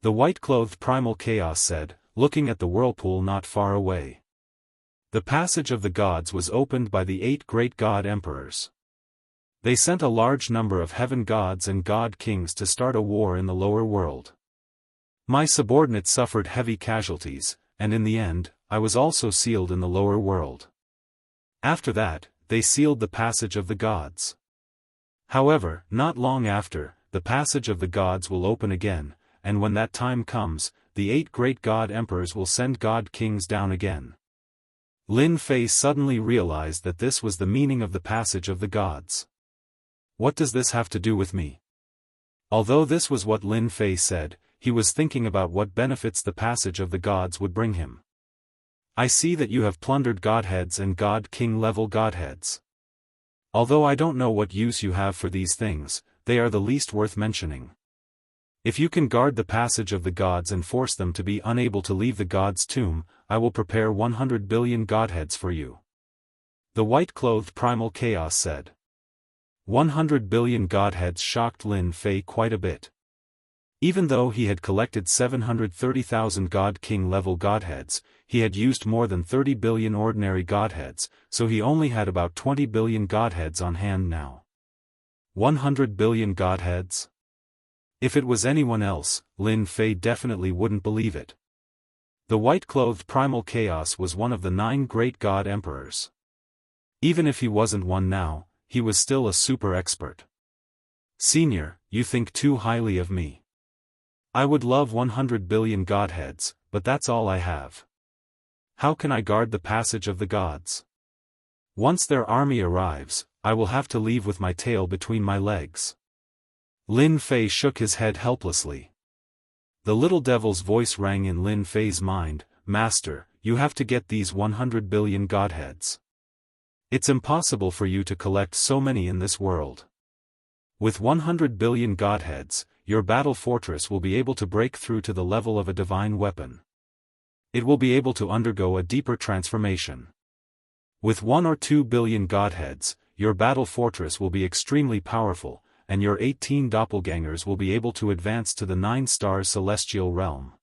The white-clothed primal chaos said, looking at the whirlpool not far away. The passage of the gods was opened by the 8 great god emperors. They sent a large number of heaven gods and god kings to start a war in the lower world. My subordinates suffered heavy casualties, and in the end, I was also sealed in the lower world. After that, they sealed the passage of the gods. However, not long after, the passage of the gods will open again, and when that time comes, the 8 great god emperors will send god kings down again. Lin Fei suddenly realized that this was the meaning of the passage of the gods. What does this have to do with me? Although this was what Lin Fei said, he was thinking about what benefits the passage of the gods would bring him. I see that you have plundered godheads and god king level godheads. Although I don't know what use you have for these things, they are the least worth mentioning. If you can guard the passage of the gods and force them to be unable to leave the god's tomb, I will prepare 100 billion godheads for you. The white-clothed primal chaos said. 100 billion godheads shocked Lin Fei quite a bit. Even though he had collected 730,000 god king level godheads, he had used more than 30 billion ordinary godheads, so he only had about 20 billion godheads on hand now. 100 billion godheads? If it was anyone else, Lin Fei definitely wouldn't believe it. The white-clothed primal chaos was one of the 9 great god emperors. Even if he wasn't one now, he was still a super expert. Senior, you think too highly of me. I would love 100 billion godheads, but that's all I have. How can I guard the passage of the gods? Once their army arrives, I will have to leave with my tail between my legs. Lin Fei shook his head helplessly. The little devil's voice rang in Lin Fei's mind, Master, you have to get these 100 billion godheads. It's impossible for you to collect so many in this world. With 100 billion godheads, your battle fortress will be able to break through to the level of a divine weapon. It will be able to undergo a deeper transformation. With 1 or 2 billion godheads, your battle fortress will be extremely powerful, and your 18 doppelgangers will be able to advance to the 9 stars celestial realm.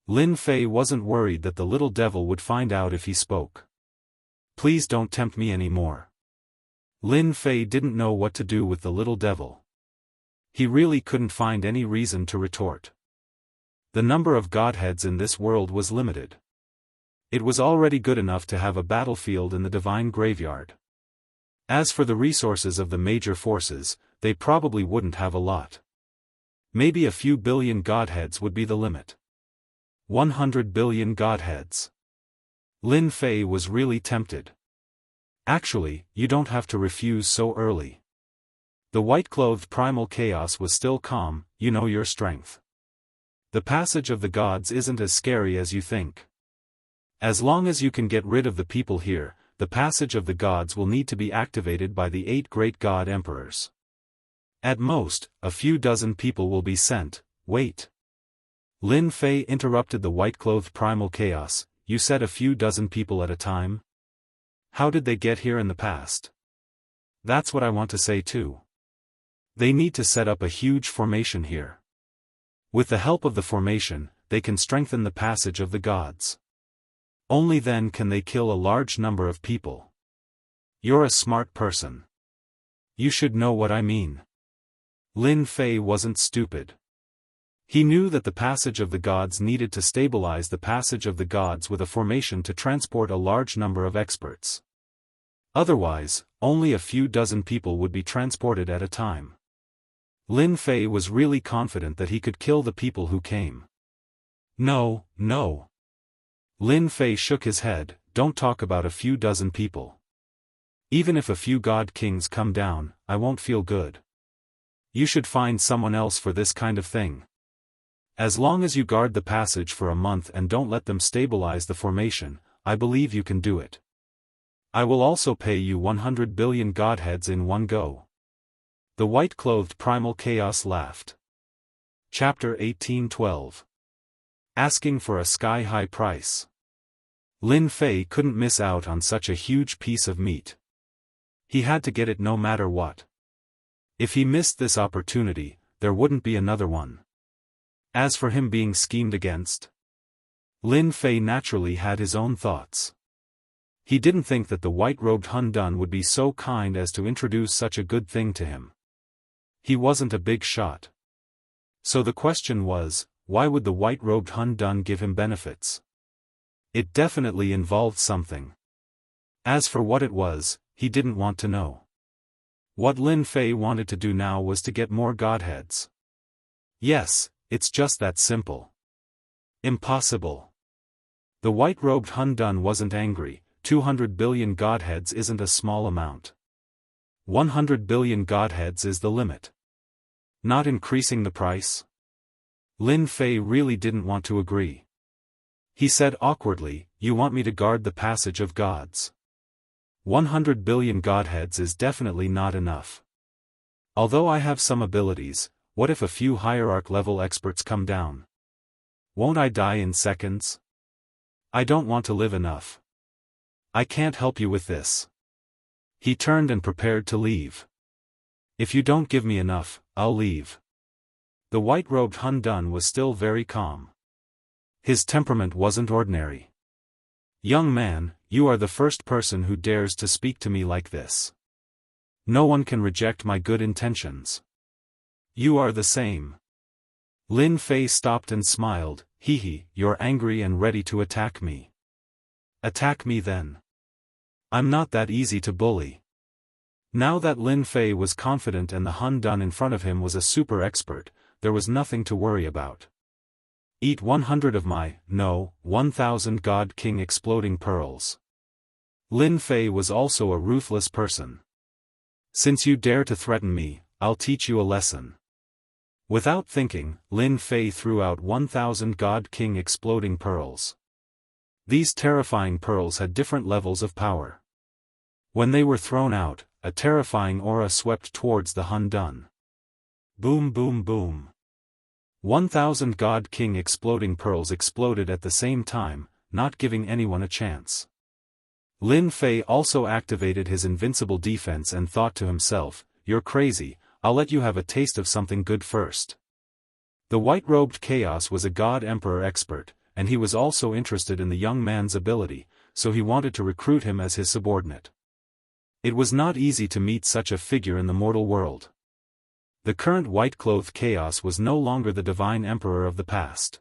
Lin Fei wasn't worried that the little devil would find out if he spoke. Please don't tempt me anymore. Lin Fei didn't know what to do with the little devil. He really couldn't find any reason to retort. The number of godheads in this world was limited. It was already good enough to have a battlefield in the divine graveyard. As for the resources of the major forces, they probably wouldn't have a lot. Maybe a few billion godheads would be the limit. 100 billion godheads. Lin Fei was really tempted. Actually, you don't have to refuse so early. The white-clothed primal chaos was still calm, you know your strength. The passage of the gods isn't as scary as you think. As long as you can get rid of the people here, the passage of the gods will need to be activated by the 8 great god emperors. At most, a few dozen people will be sent. Wait. Lin Fei interrupted the white-clothed primal chaos. You said a few dozen people at a time? How did they get here in the past? That's what I want to say too. They need to set up a huge formation here. With the help of the formation, they can strengthen the passage of the gods. Only then can they kill a large number of people. You're a smart person. You should know what I mean. Lin Fei wasn't stupid. He knew that the passage of the gods needed to stabilize the passage of the gods with a formation to transport a large number of experts. Otherwise, only a few dozen people would be transported at a time. Lin Fei was really confident that he could kill the people who came. No, no. Lin Fei shook his head, don't talk about a few dozen people. Even if a few god kings come down, I won't feel good. You should find someone else for this kind of thing. As long as you guard the passage for a month and don't let them stabilize the formation, I believe you can do it. I will also pay you 100 billion godheads in one go. The white-clothed primal chaos laughed. Chapter 18:12. Asking for a sky-high price. Lin Fei couldn't miss out on such a huge piece of meat. He had to get it no matter what. If he missed this opportunity, there wouldn't be another one. As for him being schemed against, Lin Fei naturally had his own thoughts. He didn't think that the white-robed Hun Dun would be so kind as to introduce such a good thing to him. He wasn't a big shot. So the question was, why would the white-robed Hun Dun give him benefits? It definitely involved something. As for what it was, he didn't want to know. What Lin Fei wanted to do now was to get more godheads. Yes, it's just that simple. Impossible. The white-robed Hun Dun wasn't angry. 200 billion godheads isn't a small amount. 100 billion godheads is the limit. Not increasing the price? Lin Fei really didn't want to agree. He said awkwardly, "You want me to guard the passage of gods? 100 billion godheads is definitely not enough. Although I have some abilities, what if a few hierarch-level experts come down? Won't I die in seconds? I don't want to live enough. I can't help you with this." He turned and prepared to leave. "If you don't give me enough, I'll leave." The white-robed Hun Dun was still very calm. His temperament wasn't ordinary. "Young man, you are the first person who dares to speak to me like this. No one can reject my good intentions. You are the same." Lin Fei stopped and smiled. Hee, you're angry and ready to attack me. Attack me then. I'm not that easy to bully. Now that Lin Fei was confident and the Hun Dun in front of him was a super expert, there was nothing to worry about. Eat 100 of my, no, 1,000 God King exploding pearls. Lin Fei was also a ruthless person. Since you dare to threaten me, I'll teach you a lesson. Without thinking, Lin Fei threw out 1,000 God King exploding pearls. These terrifying pearls had different levels of power. When they were thrown out, a terrifying aura swept towards the Hun Dun. Boom boom boom. 1,000 God King exploding pearls exploded at the same time, not giving anyone a chance. Lin Fei also activated his invincible defense and thought to himself, "You're crazy, I'll let you have a taste of something good first." The white-robed Chaos was a God Emperor expert, and he was also interested in the young man's ability, so he wanted to recruit him as his subordinate. It was not easy to meet such a figure in the mortal world. The current white-clothed Chaos was no longer the Divine Emperor of the past.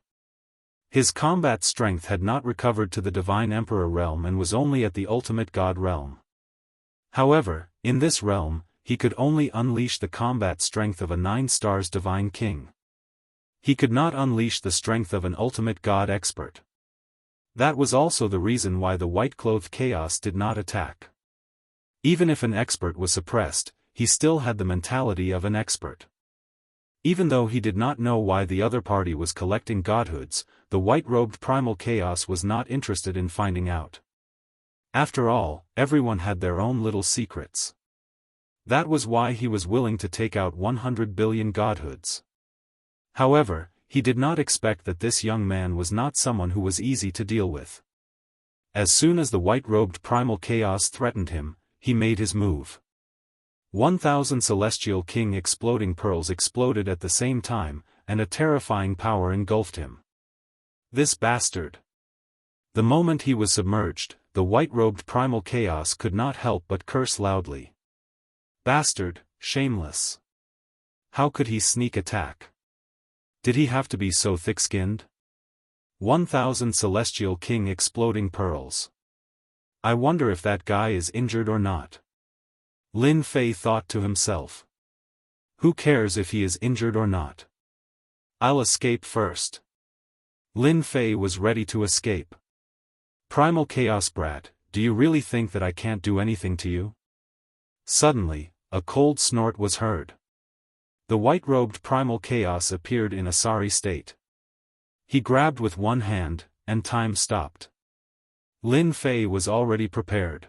His combat strength had not recovered to the Divine Emperor realm and was only at the ultimate God realm. However, in this realm, he could only unleash the combat strength of a 9 stars Divine King. He could not unleash the strength of an ultimate God expert. That was also the reason why the white-clothed Chaos did not attack. Even if an expert was suppressed, he still had the mentality of an expert. Even though he did not know why the other party was collecting godhoods, the white-robed primal Chaos was not interested in finding out. After all, everyone had their own little secrets. That was why he was willing to take out 100 billion godhoods. However, he did not expect that this young man was not someone who was easy to deal with. As soon as the white-robed primal Chaos threatened him, he made his move. 1,000 Celestial King exploding pearls exploded at the same time, and a terrifying power engulfed him. This bastard! The moment he was submerged, the white-robed primal Chaos could not help but curse loudly. Bastard, shameless! How could he sneak attack? Did he have to be so thick-skinned? 1,000 Celestial King exploding pearls. I wonder if that guy is injured or not. Lin Fei thought to himself. Who cares if he is injured or not? I'll escape first. Lin Fei was ready to escape. Primal Chaos brat, do you really think that I can't do anything to you? Suddenly, a cold snort was heard. The white-robed Primal Chaos appeared in a sorry state. He grabbed with one hand, and time stopped. Lin Fei was already prepared.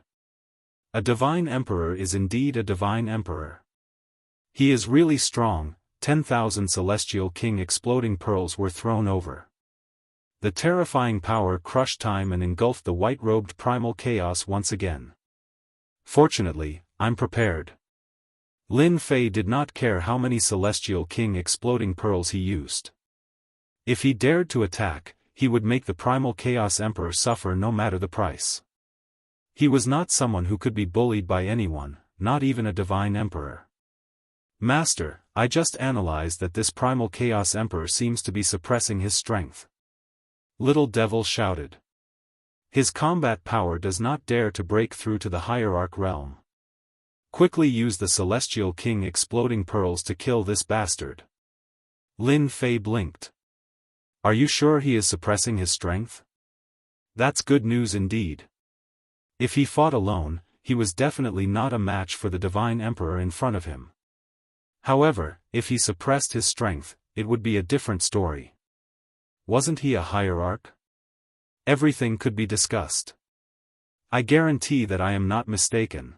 A divine emperor is indeed a divine emperor. He is really strong. 10,000 celestial king exploding pearls were thrown over. The terrifying power crushed time and engulfed the white-robed Primal Chaos once again. Fortunately, I'm prepared. Lin Fei did not care how many celestial king exploding pearls he used. If he dared to attack, he would make the Primal Chaos Emperor suffer no matter the price. He was not someone who could be bullied by anyone, not even a divine emperor. Master, I just analyzed that this Primal Chaos Emperor seems to be suppressing his strength. Little Devil shouted. His combat power does not dare to break through to the hierarch realm. Quickly use the Celestial King exploding pearls to kill this bastard. Lin Fei blinked. Are you sure he is suppressing his strength? That's good news indeed. If he fought alone, he was definitely not a match for the Divine Emperor in front of him. However, if he suppressed his strength, it would be a different story. Wasn't he a hierarch? Everything could be discussed. I guarantee that I am not mistaken.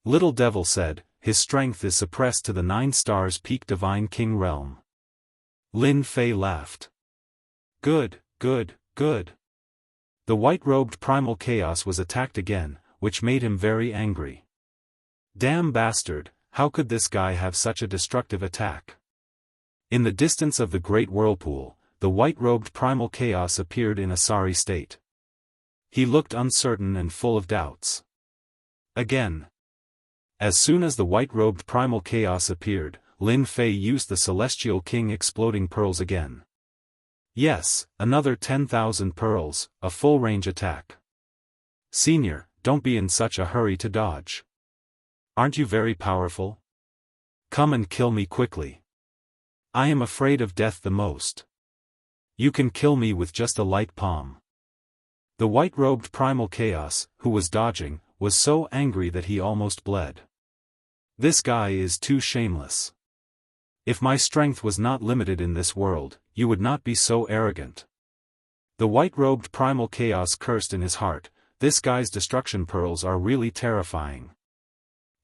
Little Devil said, his strength is suppressed to the 9 stars peak Divine King realm. Lin Fei laughed. Good, good, good. The white-robed Primal Chaos was attacked again, which made him very angry. Damn bastard, how could this guy have such a destructive attack? In the distance of the great whirlpool, the white-robed Primal Chaos appeared in a sorry state. He looked uncertain and full of doubts. Again. As soon as the white-robed Primal Chaos appeared, Lin Fei used the Celestial King exploding pearls again. Yes, another 10,000 pearls, a full-range attack. Senior, don't be in such a hurry to dodge. Aren't you very powerful? Come and kill me quickly. I am afraid of death the most. You can kill me with just a light palm. The white-robed Primal Chaos, who was dodging, was so angry that he almost bled. This guy is too shameless. If my strength was not limited in this world, you would not be so arrogant. The white-robed Primal Chaos cursed in his heart, this guy's destruction pearls are really terrifying.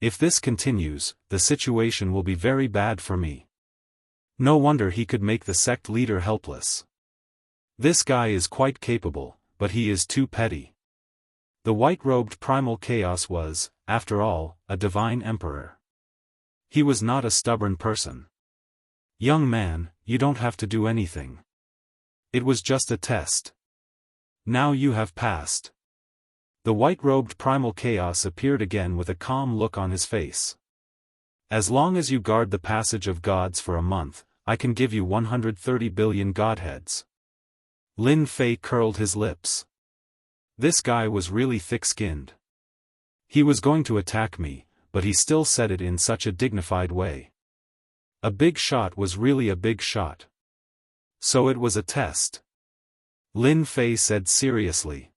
If this continues, the situation will be very bad for me. No wonder he could make the sect leader helpless. This guy is quite capable, but he is too petty. The white-robed Primal Chaos was, after all, a divine emperor. He was not a stubborn person. Young man, you don't have to do anything. It was just a test. Now you have passed. The white-robed Primal Chaos appeared again with a calm look on his face. As long as you guard the passage of gods for a month, I can give you 130 billion godheads. Lin Fei curled his lips. This guy was really thick-skinned. He was going to attack me, but he still said it in such a dignified way. A big shot was really a big shot. So it was a test. Lin Fei said seriously.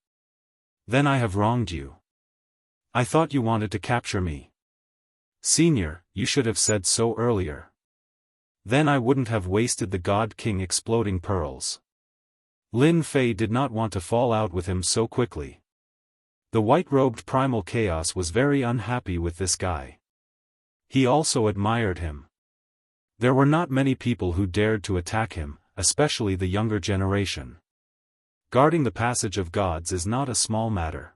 Then I have wronged you. I thought you wanted to capture me. Senior, you should have said so earlier. Then I wouldn't have wasted the God King exploding pearls. Lin Fei did not want to fall out with him so quickly. The white-robed Primal Chaos was very unhappy with this guy. He also admired him. There were not many people who dared to attack him, especially the younger generation. Guarding the passage of gods is not a small matter.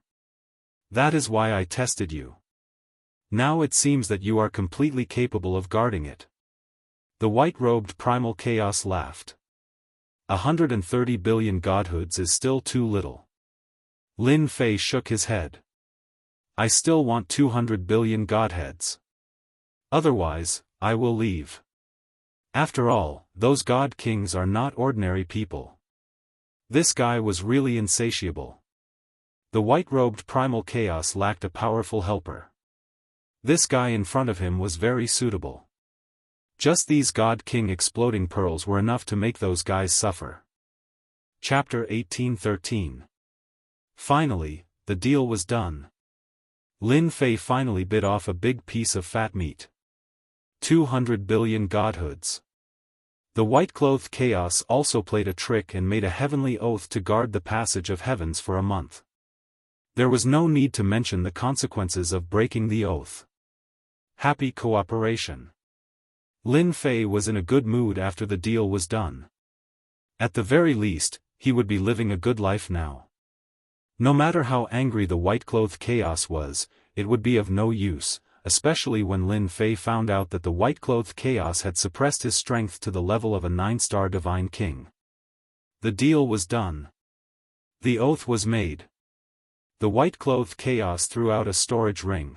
That is why I tested you. Now it seems that you are completely capable of guarding it. The white-robed Primal Chaos laughed. 130 billion godhoods is still too little. Lin Fei shook his head. I still want 200 billion godheads. Otherwise, I will leave. After all, those god kings are not ordinary people. This guy was really insatiable. The white-robed Primal Chaos lacked a powerful helper. This guy in front of him was very suitable. Just these God King exploding pearls were enough to make those guys suffer. Chapter 1813. Finally, the deal was done. Lin Fei finally bit off a big piece of fat meat. 200 billion godhoods. The white-clothed chaos also played a trick and made a heavenly oath to guard the passage of heavens for a month. There was no need to mention the consequences of breaking the oath. Happy cooperation. Lin Fei was in a good mood after the deal was done. At the very least, he would be living a good life now. No matter how angry the white-clothed chaos was, it would be of no use, especially when Lin Fei found out that the white-clothed chaos had suppressed his strength to the level of a 9-star divine king. The deal was done. The oath was made. The white-clothed chaos threw out a storage ring.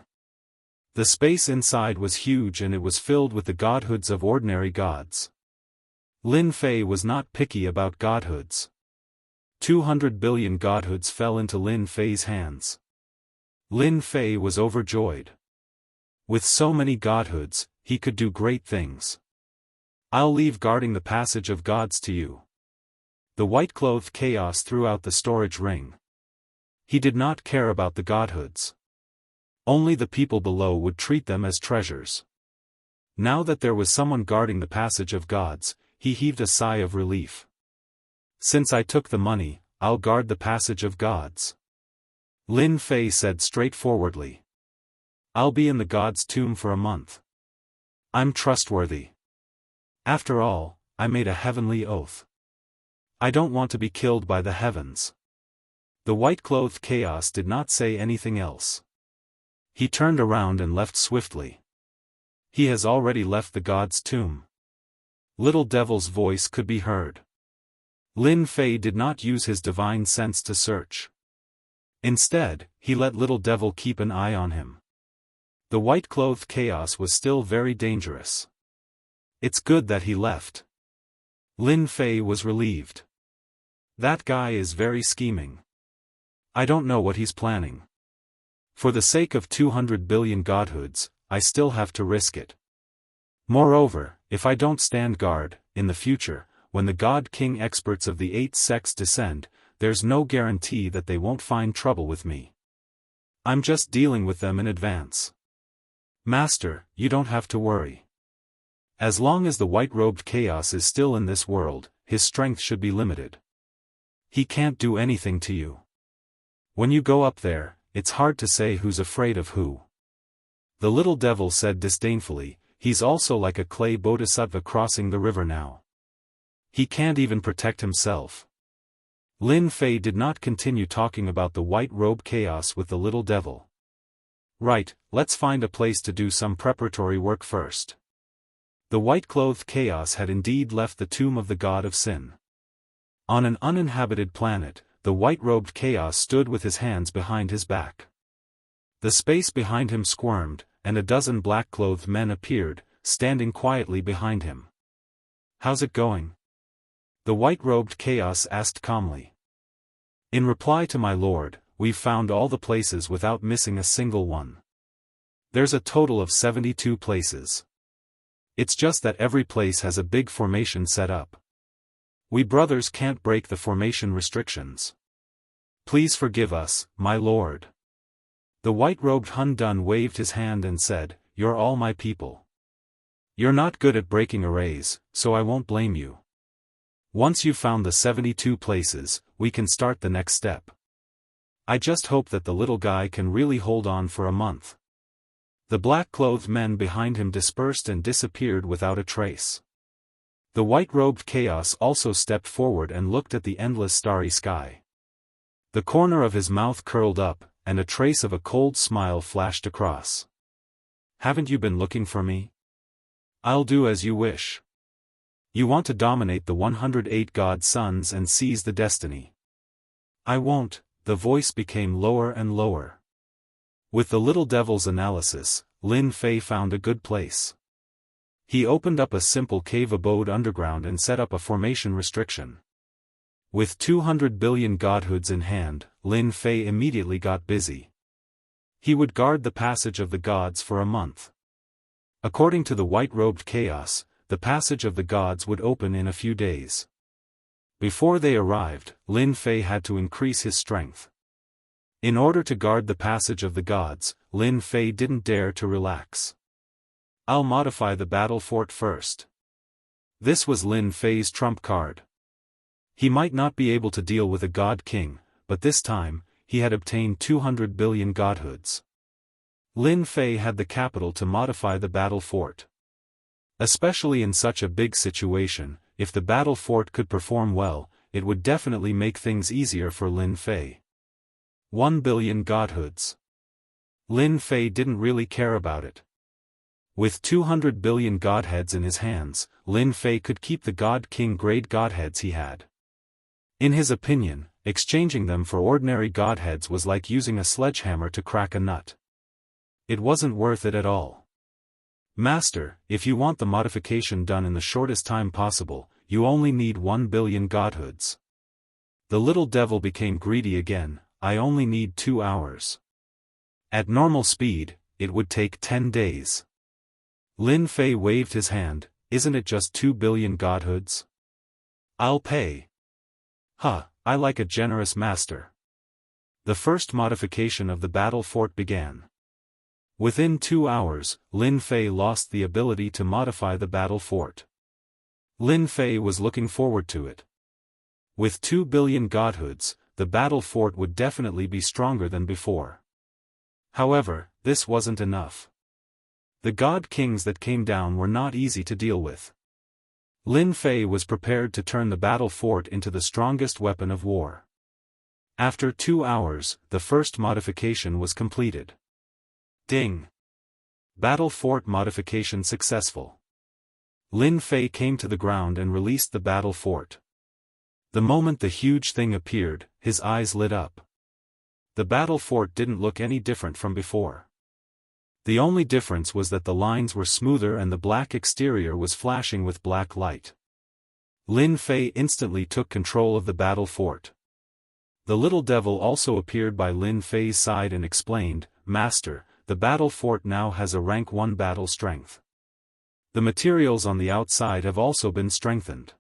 The space inside was huge and it was filled with the godhoods of ordinary gods. Lin Fei was not picky about godhoods. 200 billion godhoods fell into Lin Fei's hands. Lin Fei was overjoyed. With so many godhoods, he could do great things. I'll leave guarding the passage of gods to you. The white-clothed chaos threw out the storage ring. He did not care about the godhoods. Only the people below would treat them as treasures. Now that there was someone guarding the passage of gods, he heaved a sigh of relief. Since I took the money, I'll guard the passage of gods. Lin Fei said straightforwardly. I'll be in the god's tomb for a month. I'm trustworthy. After all, I made a heavenly oath. I don't want to be killed by the heavens. The white-clothed chaos did not say anything else. He turned around and left swiftly. He has already left the god's tomb. Little Devil's voice could be heard. Lin Fei did not use his divine sense to search. Instead, he let Little Devil keep an eye on him. The white-clothed chaos was still very dangerous. It's good that he left. Lin Fei was relieved. That guy is very scheming. I don't know what he's planning. For the sake of 200 billion godhoods, I still have to risk it. Moreover, if I don't stand guard, in the future, when the God-King experts of the 8 sects descend, there's no guarantee that they won't find trouble with me. I'm just dealing with them in advance. Master, you don't have to worry. As long as the white-robed chaos is still in this world, his strength should be limited. He can't do anything to you. When you go up there, it's hard to say who's afraid of who. The Little Devil said disdainfully, he's also like a clay bodhisattva crossing the river now. He can't even protect himself. Lin Fei did not continue talking about the white-robe chaos with the Little Devil. Right, let's find a place to do some preparatory work first. The white-clothed chaos had indeed left the tomb of the god of sin. On an uninhabited planet, the white-robed chaos stood with his hands behind his back. The space behind him squirmed, and a dozen black-clothed men appeared, standing quietly behind him. How's it going? The white-robed chaos asked calmly. In reply to my lord, we've found all the places without missing a single one. There's a total of 72 places. It's just that every place has a big formation set up. We brothers can't break the formation restrictions. Please forgive us, my lord. The white-robed Hun Dun waved his hand and said, You're all my people. You're not good at breaking arrays, so I won't blame you. Once you've found the 72 places, we can start the next step. I just hope that the little guy can really hold on for a month. The black-clothed men behind him dispersed and disappeared without a trace. The white-robed chaos also stepped forward and looked at the endless starry sky. The corner of his mouth curled up, and a trace of a cold smile flashed across. Haven't you been looking for me? I'll do as you wish. You want to dominate the 108 god sons and seize the destiny. I won't. The voice became lower and lower. With the Little Devil's analysis, Lin Fei found a good place. He opened up a simple cave abode underground and set up a formation restriction. With 200 billion godhoods in hand, Lin Fei immediately got busy. He would guard the passage of the gods for a month. According to the white-robed chaos, the passage of the gods would open in a few days. Before they arrived, Lin Fei had to increase his strength. In order to guard the passage of the gods, Lin Fei didn't dare to relax. I'll modify the battle fort first. This was Lin Fei's trump card. He might not be able to deal with a god king, but this time, he had obtained 200 billion godhoods. Lin Fei had the capital to modify the battle fort. Especially in such a big situation, if the battle fort could perform well, it would definitely make things easier for Lin Fei. 1 billion godhoods. Lin Fei didn't really care about it. With 200 billion godheads in his hands, Lin Fei could keep the god king grade godheads he had. In his opinion, exchanging them for ordinary godheads was like using a sledgehammer to crack a nut. It wasn't worth it at all. Master, if you want the modification done in the shortest time possible, you only need 1 billion godhoods. The little devil became greedy again. I only need 2 hours. At normal speed, it would take 10 days. Lin Fei waved his hand. Isn't it just 2 billion godhoods? I'll pay. I like a generous master. The first modification of the battle fort began. Within 2 hours, Lin Fei lost the ability to modify the battle fort. Lin Fei was looking forward to it. With 2 billion godhoods, the battle fort would definitely be stronger than before. However, this wasn't enough. The god kings that came down were not easy to deal with. Lin Fei was prepared to turn the battle fort into the strongest weapon of war. After 2 hours, the first modification was completed. Ding! Battle fort modification successful. Lin Fei came to the ground and released the battle fort. The moment the huge thing appeared, his eyes lit up. The battle fort didn't look any different from before. The only difference was that the lines were smoother and the black exterior was flashing with black light. Lin Fei instantly took control of the battle fort. The little devil also appeared by Lin Fei's side and explained, Master, the battle fort now has a rank 1 battle strength. The materials on the outside have also been strengthened.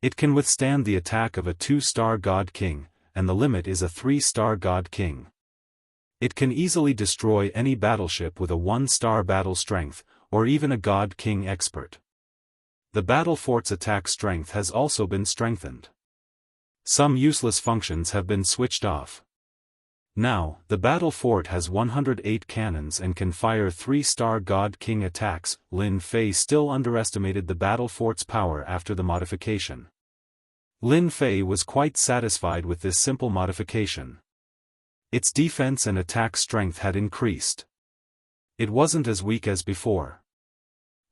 It can withstand the attack of a 2-star god king, and the limit is a 3-star god king. It can easily destroy any battleship with a 1-star battle strength, or even a god king expert. The battle fort's attack strength has also been strengthened. Some useless functions have been switched off. Now, the battle fort has 108 cannons and can fire 3-star god king attacks. Lin Fei still underestimated the battle fort's power after the modification. Lin Fei was quite satisfied with this simple modification. Its defense and attack strength had increased. It wasn't as weak as before.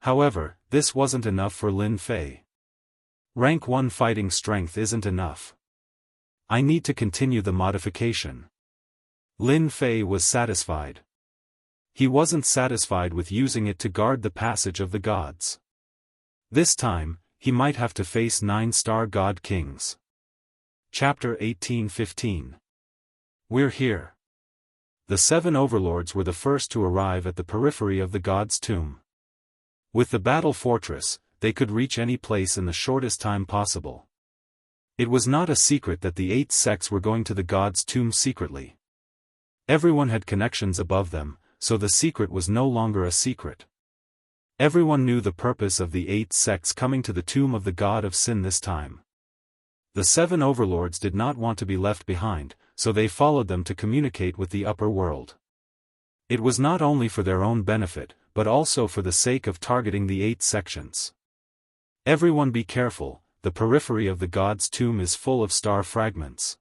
However, this wasn't enough for Lin Fei. Rank 1 fighting strength isn't enough. I need to continue the modification. Lin Fei was satisfied. He wasn't satisfied with using it to guard the passage of the gods. This time, he might have to face 9-star god kings. Chapter 18:15. We're here. The 7 overlords were the first to arrive at the periphery of the god's tomb. With the battle fortress, they could reach any place in the shortest time possible. It was not a secret that the 8 sects were going to the god's tomb secretly. Everyone had connections above them, so the secret was no longer a secret. Everyone knew the purpose of the 8 sects coming to the tomb of the god of sin this time. The 7 overlords did not want to be left behind, so they followed them to communicate with the upper world. It was not only for their own benefit, but also for the sake of targeting the 8 sections. Everyone be careful, the periphery of the god's tomb is full of star fragments.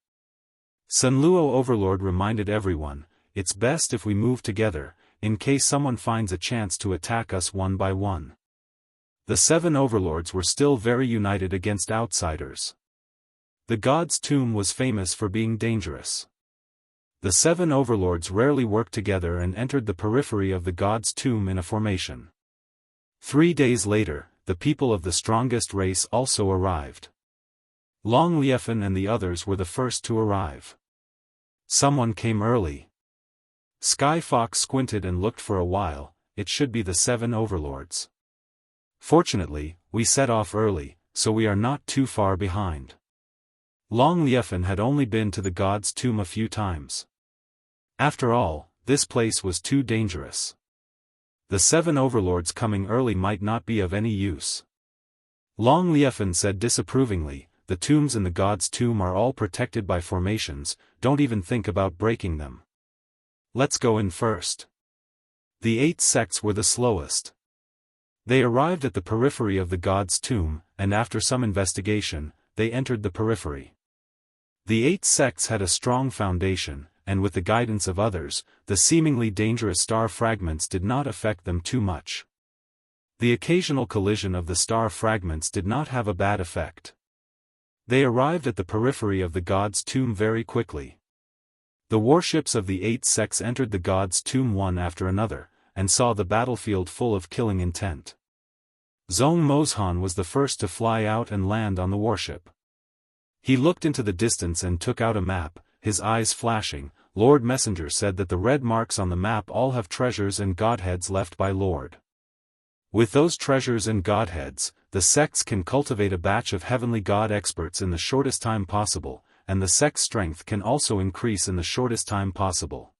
Sun Luo Overlord reminded everyone, it's best if we move together, in case someone finds a chance to attack us one by one. The 7 overlords were still very united against outsiders. The god's tomb was famous for being dangerous. The 7 overlords rarely worked together and entered the periphery of the god's tomb in a formation. 3 days later, the people of the strongest race also arrived. Long Liefen and the others were the first to arrive. Someone came early. Sky Fox squinted and looked for a while. It should be the 7 overlords. Fortunately, we set off early, so we are not too far behind. Long Liefen had only been to the god's tomb a few times. After all, this place was too dangerous. The 7 overlords coming early might not be of any use. Long Liefan said disapprovingly, "The tombs in the god's tomb are all protected by formations, don't even think about breaking them. Let's go in first." The 8 sects were the slowest. They arrived at the periphery of the god's tomb, and after some investigation, they entered the periphery. The 8 sects had a strong foundation, and with the guidance of others, the seemingly dangerous star fragments did not affect them too much. The occasional collision of the star fragments did not have a bad effect. They arrived at the periphery of the god's tomb very quickly. The warships of the 8 sects entered the god's tomb one after another, and saw the battlefield full of killing intent. Zhong Mozhan was the first to fly out and land on the warship. He looked into the distance and took out a map, his eyes flashing. Lord Messenger said that the red marks on the map all have treasures and godheads left by Lord. With those treasures and godheads, the sects can cultivate a batch of heavenly god experts in the shortest time possible, and the sect's strength can also increase in the shortest time possible.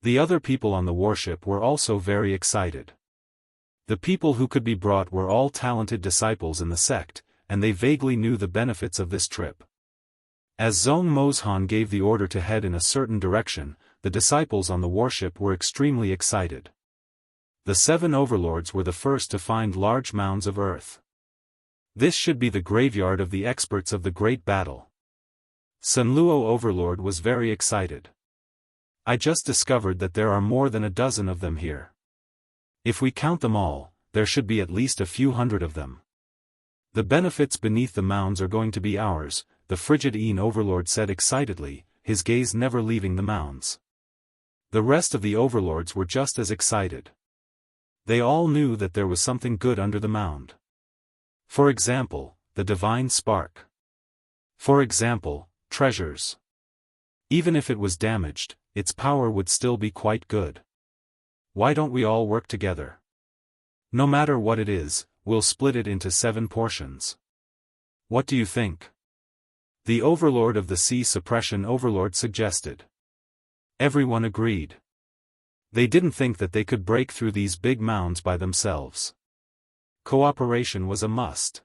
The other people on the warship were also very excited. The people who could be brought were all talented disciples in the sect, and they vaguely knew the benefits of this trip. As Zhong Mozhan gave the order to head in a certain direction, the disciples on the warship were extremely excited. The 7 overlords were the first to find large mounds of earth. This should be the graveyard of the experts of the great battle. Sun Luo overlord was very excited. "I just discovered that there are more than a dozen of them here. If we count them all, there should be at least a few hundred of them. The benefits beneath the mounds are going to be ours," the frigid Een overlord said excitedly, his gaze never leaving the mounds. The rest of the overlords were just as excited. They all knew that there was something good under the mound. For example, the divine spark. For example, treasures. Even if it was damaged, its power would still be quite good. Why don't we all work together? No matter what it is, we'll split it into 7 portions. What do you think? The overlord of the sea suppression overlord suggested. Everyone agreed. They didn't think that they could break through these big mounds by themselves. Cooperation was a must.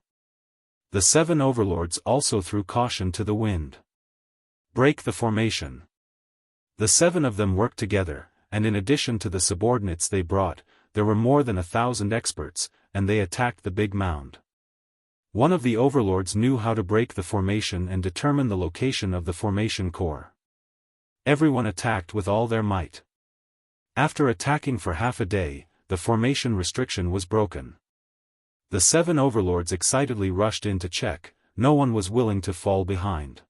The 7 overlords also threw caution to the wind. Break the formation. The 7 of them worked together, and in addition to the subordinates they brought, there were more than 1,000 experts, and they attacked the big mound. One of the overlords knew how to break the formation and determine the location of the formation core. Everyone attacked with all their might. After attacking for half a day, the formation restriction was broken. The 7 overlords excitedly rushed in to check, no one was willing to fall behind.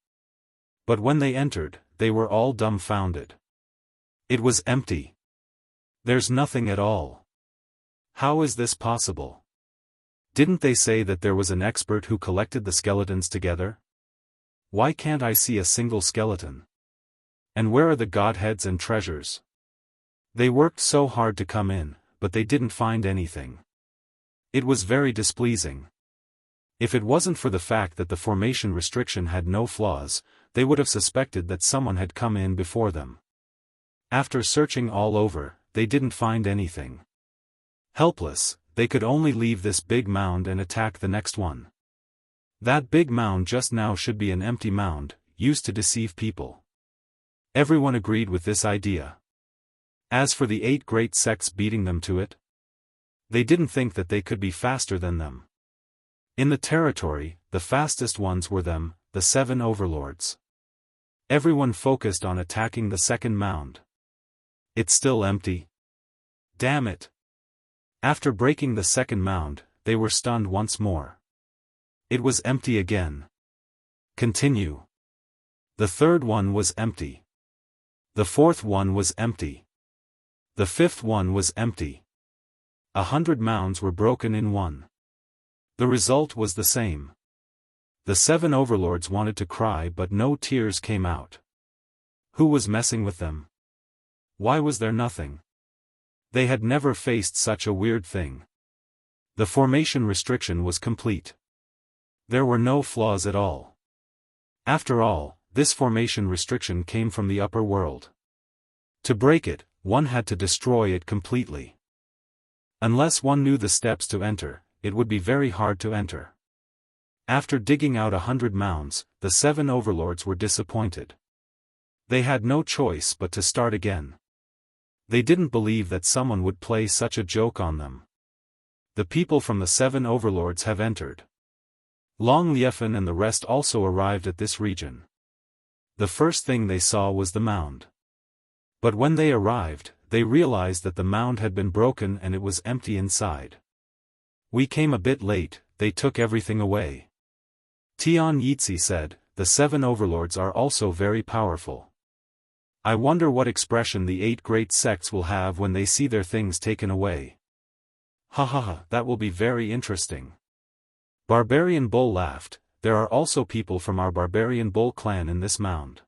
But when they entered, they were all dumbfounded. It was empty. There's nothing at all. How is this possible? Didn't they say that there was an expert who collected the skeletons together? Why can't I see a single skeleton? And where are the godheads and treasures? They worked so hard to come in, but they didn't find anything. It was very displeasing. If it wasn't for the fact that the formation restriction had no flaws, they would have suspected that someone had come in before them. After searching all over, they didn't find anything. Helpless, they could only leave this big mound and attack the next one. That big mound just now should be an empty mound, used to deceive people. Everyone agreed with this idea. As for the 8 great sects beating them to it, they didn't think that they could be faster than them. In the territory, the fastest ones were them, the 7 overlords. Everyone focused on attacking the second mound. It's still empty. Damn it. After breaking the second mound, they were stunned once more. It was empty again. Continue. The third one was empty. The fourth one was empty. The fifth one was empty. 100 mounds were broken in one. The result was the same. The 7 overlords wanted to cry but no tears came out. Who was messing with them? Why was there nothing? They had never faced such a weird thing. The formation restriction was complete. There were no flaws at all. After all, this formation restriction came from the upper world. To break it, one had to destroy it completely. Unless one knew the steps to enter, it would be very hard to enter. After digging out 100 mounds, the 7 overlords were disappointed. They had no choice but to start again. They didn't believe that someone would play such a joke on them. The people from the 7 overlords have entered. Long Liefan and the rest also arrived at this region. The first thing they saw was the mound. But when they arrived, they realized that the mound had been broken and it was empty inside. We came a bit late, they took everything away. Tian Yitzi said, the 7 overlords are also very powerful. I wonder what expression the 8 great sects will have when they see their things taken away. Ha ha ha, that will be very interesting. Barbarian Bull laughed, there are also people from our Barbarian Bull clan in this mound.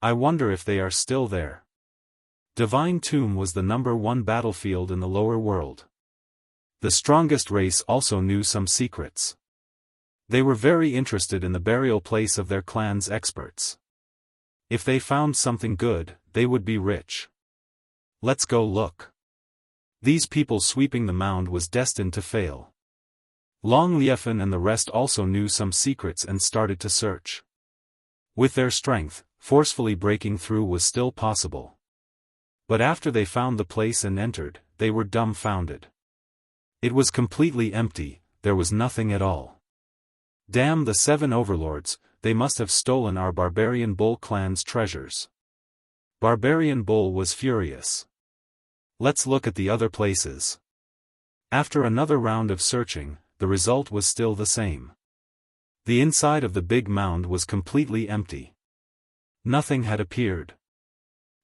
I wonder if they are still there. Divine Tomb was the #1 battlefield in the lower world. The strongest race also knew some secrets. They were very interested in the burial place of their clan's experts. If they found something good, they would be rich. Let's go look. These people sweeping the mound was destined to fail. Long Liefan and the rest also knew some secrets and started to search. With their strength, forcefully breaking through was still possible. But after they found the place and entered, they were dumbfounded. It was completely empty, there was nothing at all. Damn the 7 overlords, they must have stolen our Barbarian Bull clan's treasures. Barbarian Bull was furious. Let's look at the other places. After another round of searching, the result was still the same. The inside of the big mound was completely empty. Nothing had appeared.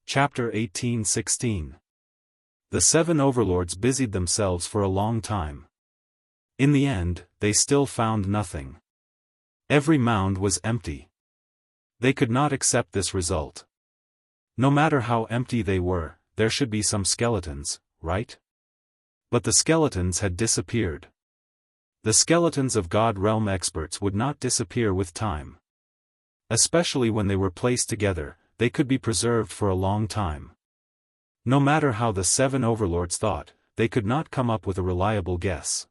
Chapter 18:16. The 7 overlords busied themselves for a long time. In the end, they still found nothing. Every mound was empty. They could not accept this result. No matter how empty they were, there should be some skeletons, right? But the skeletons had disappeared. The skeletons of God Realm experts would not disappear with time. Especially when they were placed together, they could be preserved for a long time. No matter how the 7 overlords thought, they could not come up with a reliable guess.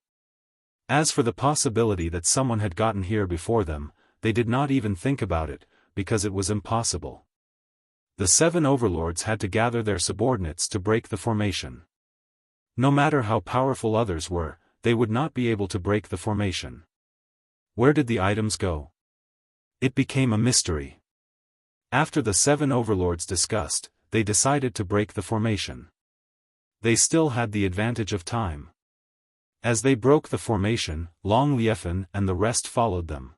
As for the possibility that someone had gotten here before them, they did not even think about it, because it was impossible. The 7 overlords had to gather their subordinates to break the formation. No matter how powerful others were, they would not be able to break the formation. Where did the items go? It became a mystery. After the 7 overlords discussed, they decided to break the formation. They still had the advantage of time. As they broke the formation, Long Liefan and the rest followed them.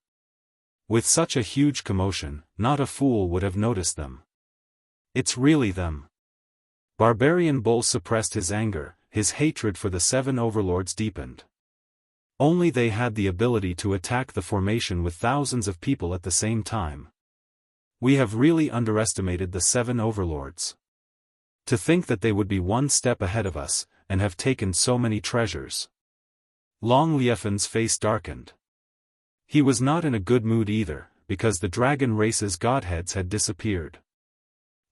With such a huge commotion, not a fool would have noticed them. It's really them. Barbarian Bull suppressed his anger, his hatred for the 7 overlords deepened. Only they had the ability to attack the formation with thousands of people at the same time. We have really underestimated the 7 overlords. To think that they would be one step ahead of us, and have taken so many treasures. Long Liefan's face darkened. He was not in a good mood either, because the dragon race's godheads had disappeared.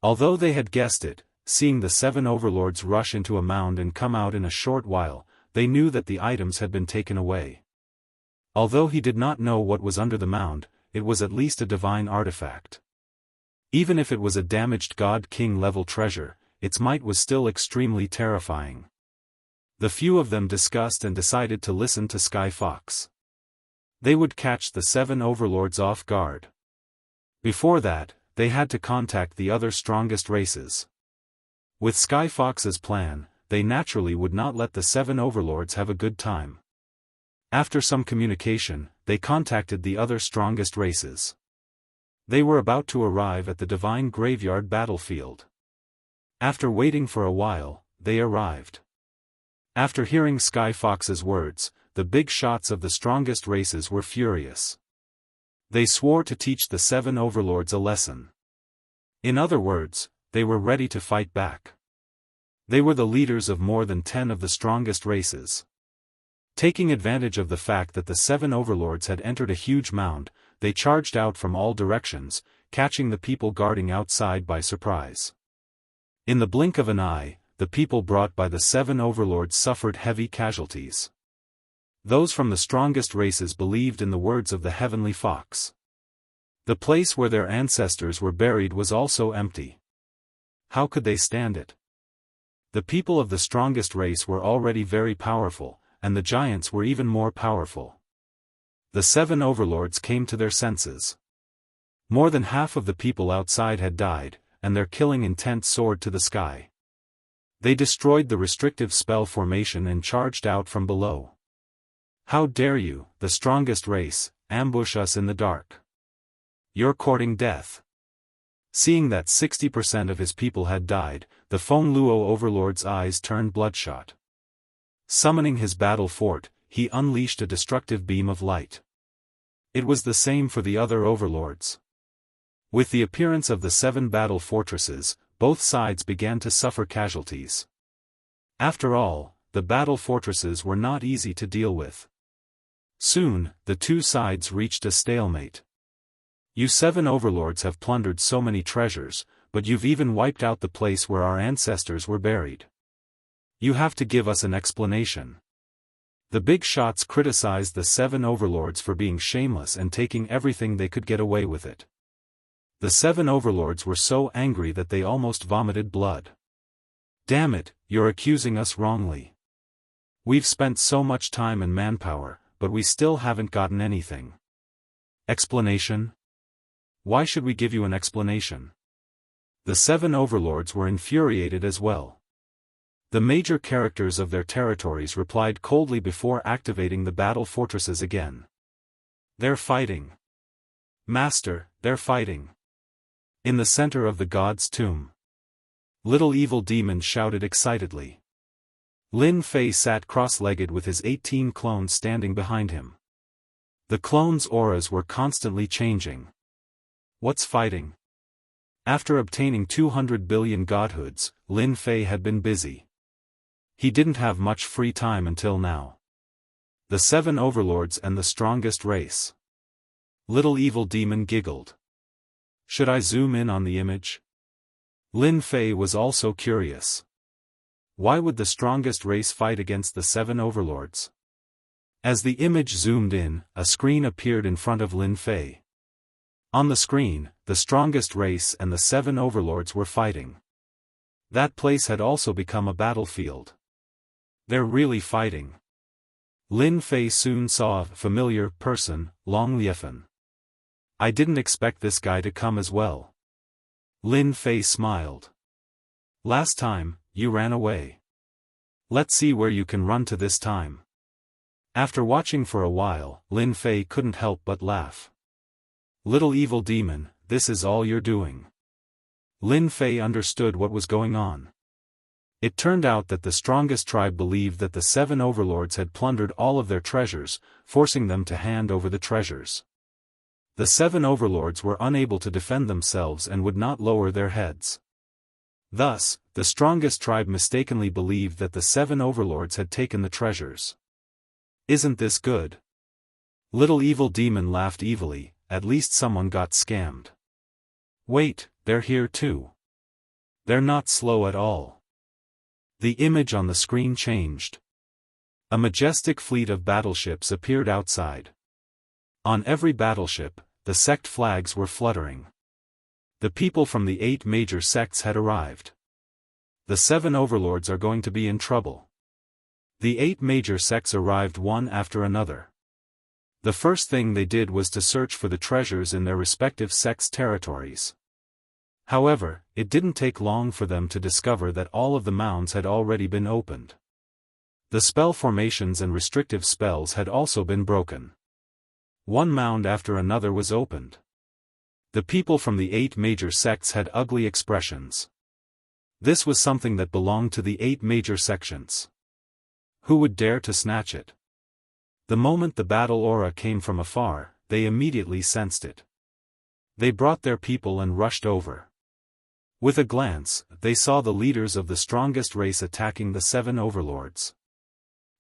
Although they had guessed it, seeing the 7 overlords rush into a mound and come out in a short while, they knew that the items had been taken away. Although he did not know what was under the mound, it was at least a divine artifact. Even if it was a damaged God King level treasure, its might was still extremely terrifying. The few of them discussed and decided to listen to Sky Fox. They would catch the 7 overlords off guard. Before that, they had to contact the other strongest races. With Sky Fox's plan, they naturally would not let the 7 overlords have a good time. After some communication, they contacted the other strongest races. They were about to arrive at the Divine Graveyard battlefield. After waiting for a while, they arrived. After hearing Sky Fox's words, the big shots of the strongest races were furious. They swore to teach the 7 overlords a lesson. In other words, they were ready to fight back. They were the leaders of more than 10 of the strongest races. Taking advantage of the fact that the 7 overlords had entered a huge mound, they charged out from all directions, catching the people guarding outside by surprise. In the blink of an eye, the people brought by the 7 overlords suffered heavy casualties. Those from the strongest races believed in the words of the heavenly fox. The place where their ancestors were buried was also empty. How could they stand it? The people of the strongest race were already very powerful, and the giants were even more powerful. The 7 overlords came to their senses. More than half of the people outside had died, and their killing intent soared to the sky. They destroyed the restrictive spell formation and charged out from below. How dare you, the strongest race, ambush us in the dark? You're courting death. Seeing that 60% of his people had died, the Feng Luo overlord's eyes turned bloodshot. Summoning his battle fort, he unleashed a destructive beam of light. It was the same for the other overlords. With the appearance of the 7 battle fortresses, both sides began to suffer casualties. After all, the battle fortresses were not easy to deal with. Soon, the two sides reached a stalemate. You 7 overlords have plundered so many treasures, but you've even wiped out the place where our ancestors were buried. You have to give us an explanation. The big shots criticized the 7 overlords for being shameless and taking everything they could get away with it. The 7 overlords were so angry that they almost vomited blood. Damn it, you're accusing us wrongly. We've spent so much time and manpower, but we still haven't gotten anything. Explanation? Why should we give you an explanation? The 7 overlords were infuriated as well. The major characters of their territories replied coldly before activating the battle fortresses again. They're fighting. Master, they're fighting. In the center of the god's tomb. Little evil demon shouted excitedly. Lin Fei sat cross-legged with his 18 clones standing behind him. The clones' auras were constantly changing. What's fighting? After obtaining 200 billion godhoods, Lin Fei had been busy. He didn't have much free time until now. The 7 overlords and the strongest race. Little evil demon giggled. Should I zoom in on the image? Lin Fei was also curious. Why would the strongest race fight against the 7 overlords? As the image zoomed in, a screen appeared in front of Lin Fei. On the screen, the strongest race and the 7 overlords were fighting. That place had also become a battlefield. They're really fighting. Lin Fei soon saw a familiar person, Long Liefen. I didn't expect this guy to come as well. Lin Fei smiled. Last time, you ran away. Let's see where you can run to this time. After watching for a while, Lin Fei couldn't help but laugh. Little evil demon, this is all you're doing. Lin Fei understood what was going on. It turned out that the strongest tribe believed that the 7 overlords had plundered all of their treasures, forcing them to hand over the treasures. The 7 overlords were unable to defend themselves and would not lower their heads. Thus, the strongest tribe mistakenly believed that the 7 overlords had taken the treasures. Isn't this good? Little evil demon laughed evilly, at least someone got scammed. Wait, they're here too. They're not slow at all. The image on the screen changed. A majestic fleet of battleships appeared outside. On every battleship, the sect flags were fluttering. The people from the 8 major sects had arrived. The 7 overlords are going to be in trouble. The 8 major sects arrived one after another. The first thing they did was to search for the treasures in their respective sects' territories. However, it didn't take long for them to discover that all of the mounds had already been opened. The spell formations and restrictive spells had also been broken. One mound after another was opened. The people from the 8 major sects had ugly expressions. This was something that belonged to the 8 major sections. Who would dare to snatch it? The moment the battle aura came from afar, they immediately sensed it. They brought their people and rushed over. With a glance, they saw the leaders of the strongest race attacking the 7 overlords.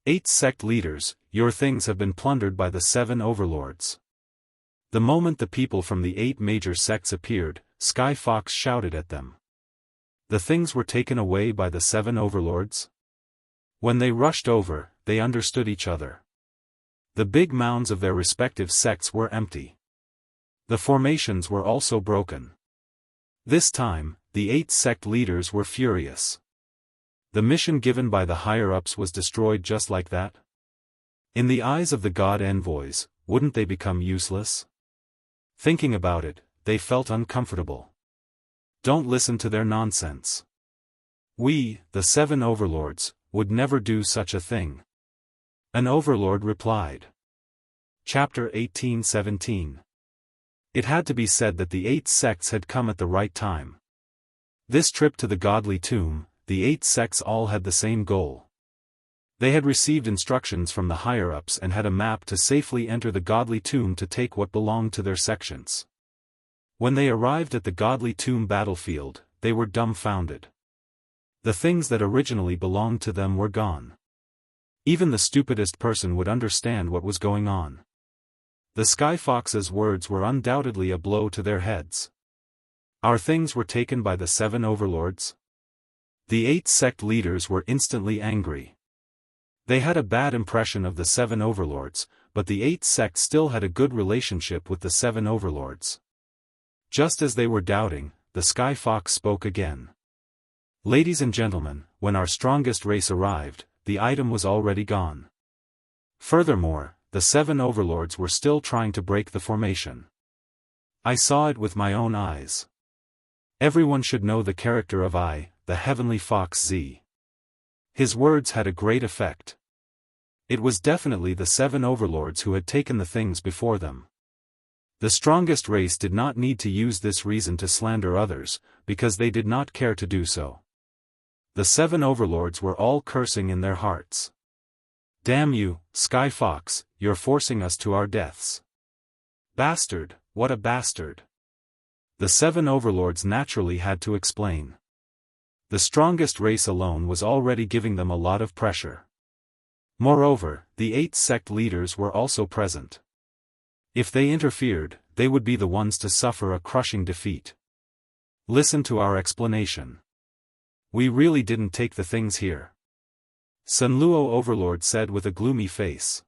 8 sect leaders, your things have been plundered by the 7 overlords. The moment the people from the 8 major sects appeared, Sky Fox shouted at them. The things were taken away by the 7 overlords? When they rushed over, they understood each other. The big mounds of their respective sects were empty. The formations were also broken. This time, the 8 sect leaders were furious. The mission given by the higher-ups was destroyed just like that? In the eyes of the god envoys, wouldn't they become useless? Thinking about it, they felt uncomfortable. Don't listen to their nonsense. We, the 7 overlords, would never do such a thing. An overlord replied. Chapter 18:17. It had to be said that the 8 sects had come at the right time. This trip to the godly tomb, the 8 sects all had the same goal. They had received instructions from the higher-ups and had a map to safely enter the godly tomb to take what belonged to their sections. When they arrived at the godly tomb battlefield, they were dumbfounded. The things that originally belonged to them were gone. Even the stupidest person would understand what was going on. The Sky Fox's words were undoubtedly a blow to their heads. Our things were taken by the 7 overlords? The 8 sect leaders were instantly angry. They had a bad impression of the 7 overlords, but the 8 sects still had a good relationship with the 7 overlords. Just as they were doubting, the Sky Fox spoke again. Ladies and gentlemen, when our strongest race arrived, the item was already gone. Furthermore, the 7 overlords were still trying to break the formation. I saw it with my own eyes. Everyone should know the character of the Heavenly Fox Z. His words had a great effect. It was definitely the 7 overlords who had taken the things before them. The strongest race did not need to use this reason to slander others, because they did not care to do so. The 7 overlords were all cursing in their hearts. Damn you, Sky Fox, you're forcing us to our deaths. Bastard, what a bastard. The 7 overlords naturally had to explain. The strongest race alone was already giving them a lot of pressure. Moreover, the 8 sect leaders were also present. If they interfered, they would be the ones to suffer a crushing defeat. Listen to our explanation. We really didn't take the things here. Sun Luo Overlord said with a gloomy face.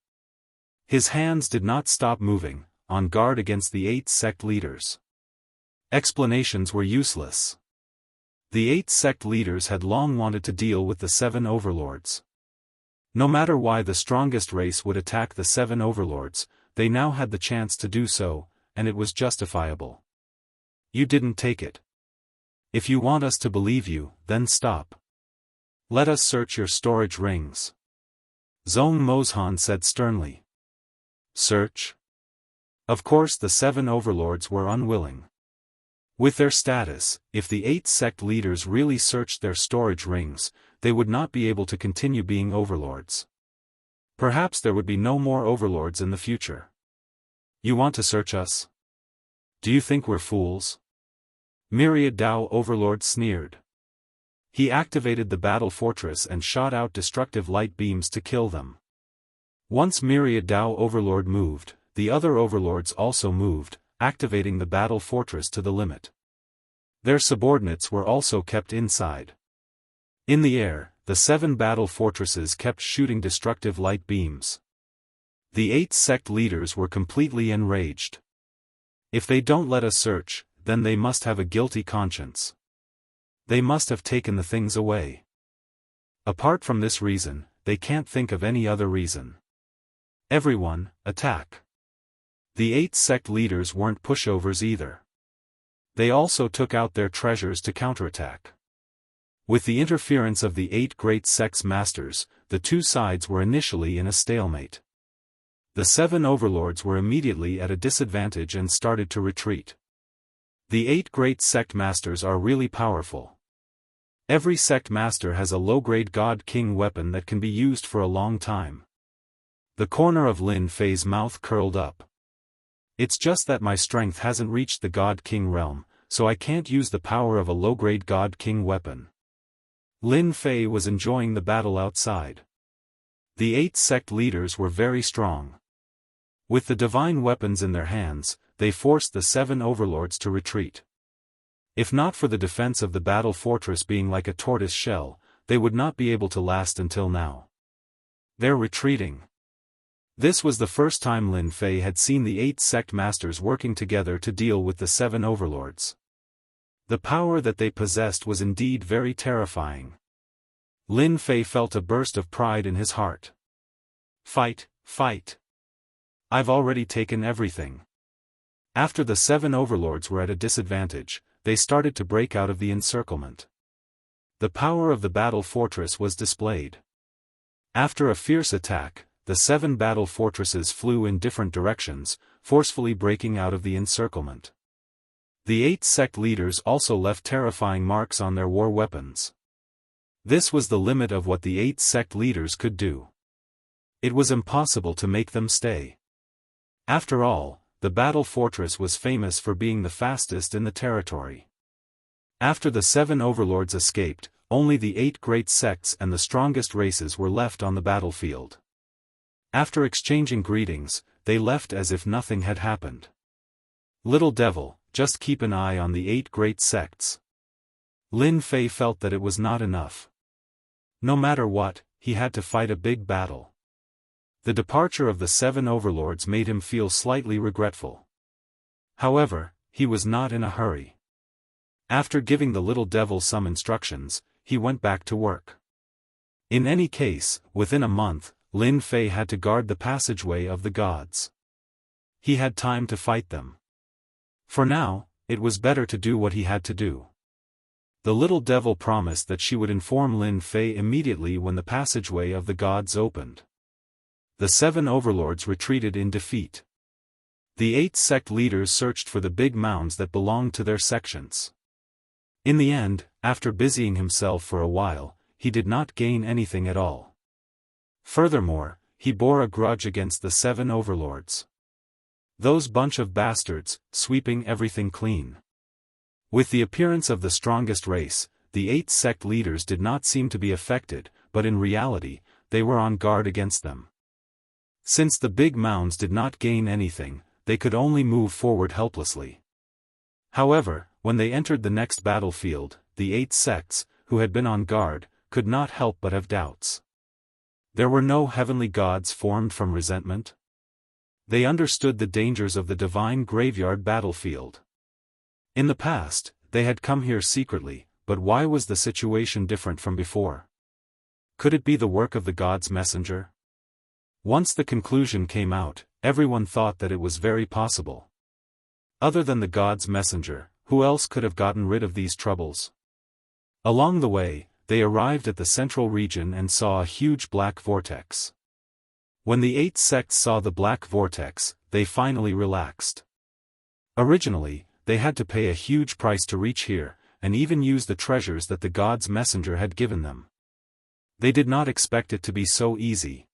His hands did not stop moving, on guard against the 8 sect leaders. Explanations were useless. The 8 sect leaders had long wanted to deal with the 7 overlords. No matter why the strongest race would attack the 7 overlords, they now had the chance to do so, and it was justifiable. You didn't take it. If you want us to believe you, then stop. Let us search your storage rings. Zhong Mozhan said sternly. Search? Of course the 7 overlords were unwilling. With their status, if the 8 sect leaders really searched their storage rings, they would not be able to continue being overlords. Perhaps there would be no more overlords in the future. You want to search us? Do you think we're fools? Myriad Dao Overlord sneered. He activated the battle fortress and shot out destructive light beams to kill them. Once Myriad Dao Overlord moved, the other overlords also moved, activating the battle fortress to the limit. Their subordinates were also kept inside. In the air, the 7 battle fortresses kept shooting destructive light beams. The 8 sect leaders were completely enraged. If they don't let us search, then they must have a guilty conscience. They must have taken the things away. Apart from this reason, they can't think of any other reason. Everyone, attack. The 8 sect leaders weren't pushovers either. They also took out their treasures to counterattack. With the interference of the 8 great sects masters, the two sides were initially in a stalemate. The 7 overlords were immediately at a disadvantage and started to retreat. The 8 great sect masters are really powerful. Every sect master has a low-grade God-King weapon that can be used for a long time. The corner of Lin Fei's mouth curled up. It's just that my strength hasn't reached the God-King realm, so I can't use the power of a low-grade God-King weapon. Lin Fei was enjoying the battle outside. The 8 sect leaders were very strong. With the divine weapons in their hands, they forced the 7 overlords to retreat. If not for the defense of the battle fortress being like a tortoise shell, they would not be able to last until now. They're retreating. This was the first time Lin Fei had seen the 8 sect masters working together to deal with the 7 overlords. The power that they possessed was indeed very terrifying. Lin Fei felt a burst of pride in his heart. Fight, fight. I've already taken everything. After the 7 overlords were at a disadvantage, they started to break out of the encirclement. The power of the battle fortress was displayed. After a fierce attack, the 7 battle fortresses flew in different directions, forcefully breaking out of the encirclement. The 8 sect leaders also left terrifying marks on their war weapons. This was the limit of what the 8 sect leaders could do. It was impossible to make them stay. After all, the battle fortress was famous for being the fastest in the territory. After the 7 overlords escaped, only the 8 great sects and the strongest races were left on the battlefield. After exchanging greetings, they left as if nothing had happened. Little devil, just keep an eye on the 8 great sects. Lin Fei felt that it was not enough. No matter what, he had to fight a big battle. The departure of the 7 overlords made him feel slightly regretful. However, he was not in a hurry. After giving the little devil some instructions, he went back to work. In any case, within a month, Lin Fei had to guard the passageway of the gods. He had time to fight them. For now, it was better to do what he had to do. The little devil promised that she would inform Lin Fei immediately when the passageway of the gods opened. The 7 overlords retreated in defeat. The 8 sect leaders searched for the big mounds that belonged to their sections. In the end, after busying himself for a while, he did not gain anything at all. Furthermore, he bore a grudge against the 7 overlords. Those bunch of bastards, sweeping everything clean. With the appearance of the strongest race, the 8 sect leaders did not seem to be affected, but in reality, they were on guard against them. Since the big mounds did not gain anything, they could only move forward helplessly. However, when they entered the next battlefield, the 8 sects, who had been on guard, could not help but have doubts. There were no heavenly gods formed from resentment. They understood the dangers of the divine graveyard battlefield. In the past, they had come here secretly, but why was the situation different from before? Could it be the work of the god's messenger? Once the conclusion came out, everyone thought that it was very possible. Other than the god's messenger, who else could have gotten rid of these troubles? Along the way, they arrived at the central region and saw a huge black vortex. When the 8 sects saw the black vortex, they finally relaxed. Originally, they had to pay a huge price to reach here, and even use the treasures that the god's messenger had given them. They did not expect it to be so easy.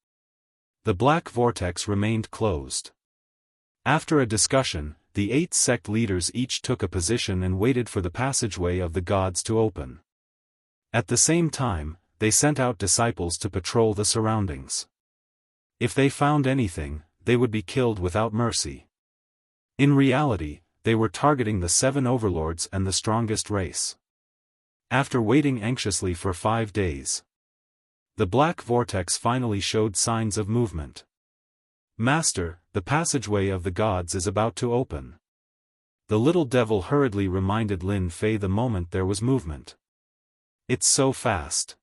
The black vortex remained closed. After a discussion, the 8 sect leaders each took a position and waited for the passageway of the gods to open. At the same time, they sent out disciples to patrol the surroundings. If they found anything, they would be killed without mercy. In reality, they were targeting the 7 overlords and the strongest race. After waiting anxiously for 5 days, the black vortex finally showed signs of movement. Master, the passageway of the gods is about to open. The little devil hurriedly reminded Lin Fei the moment there was movement. It's so fast.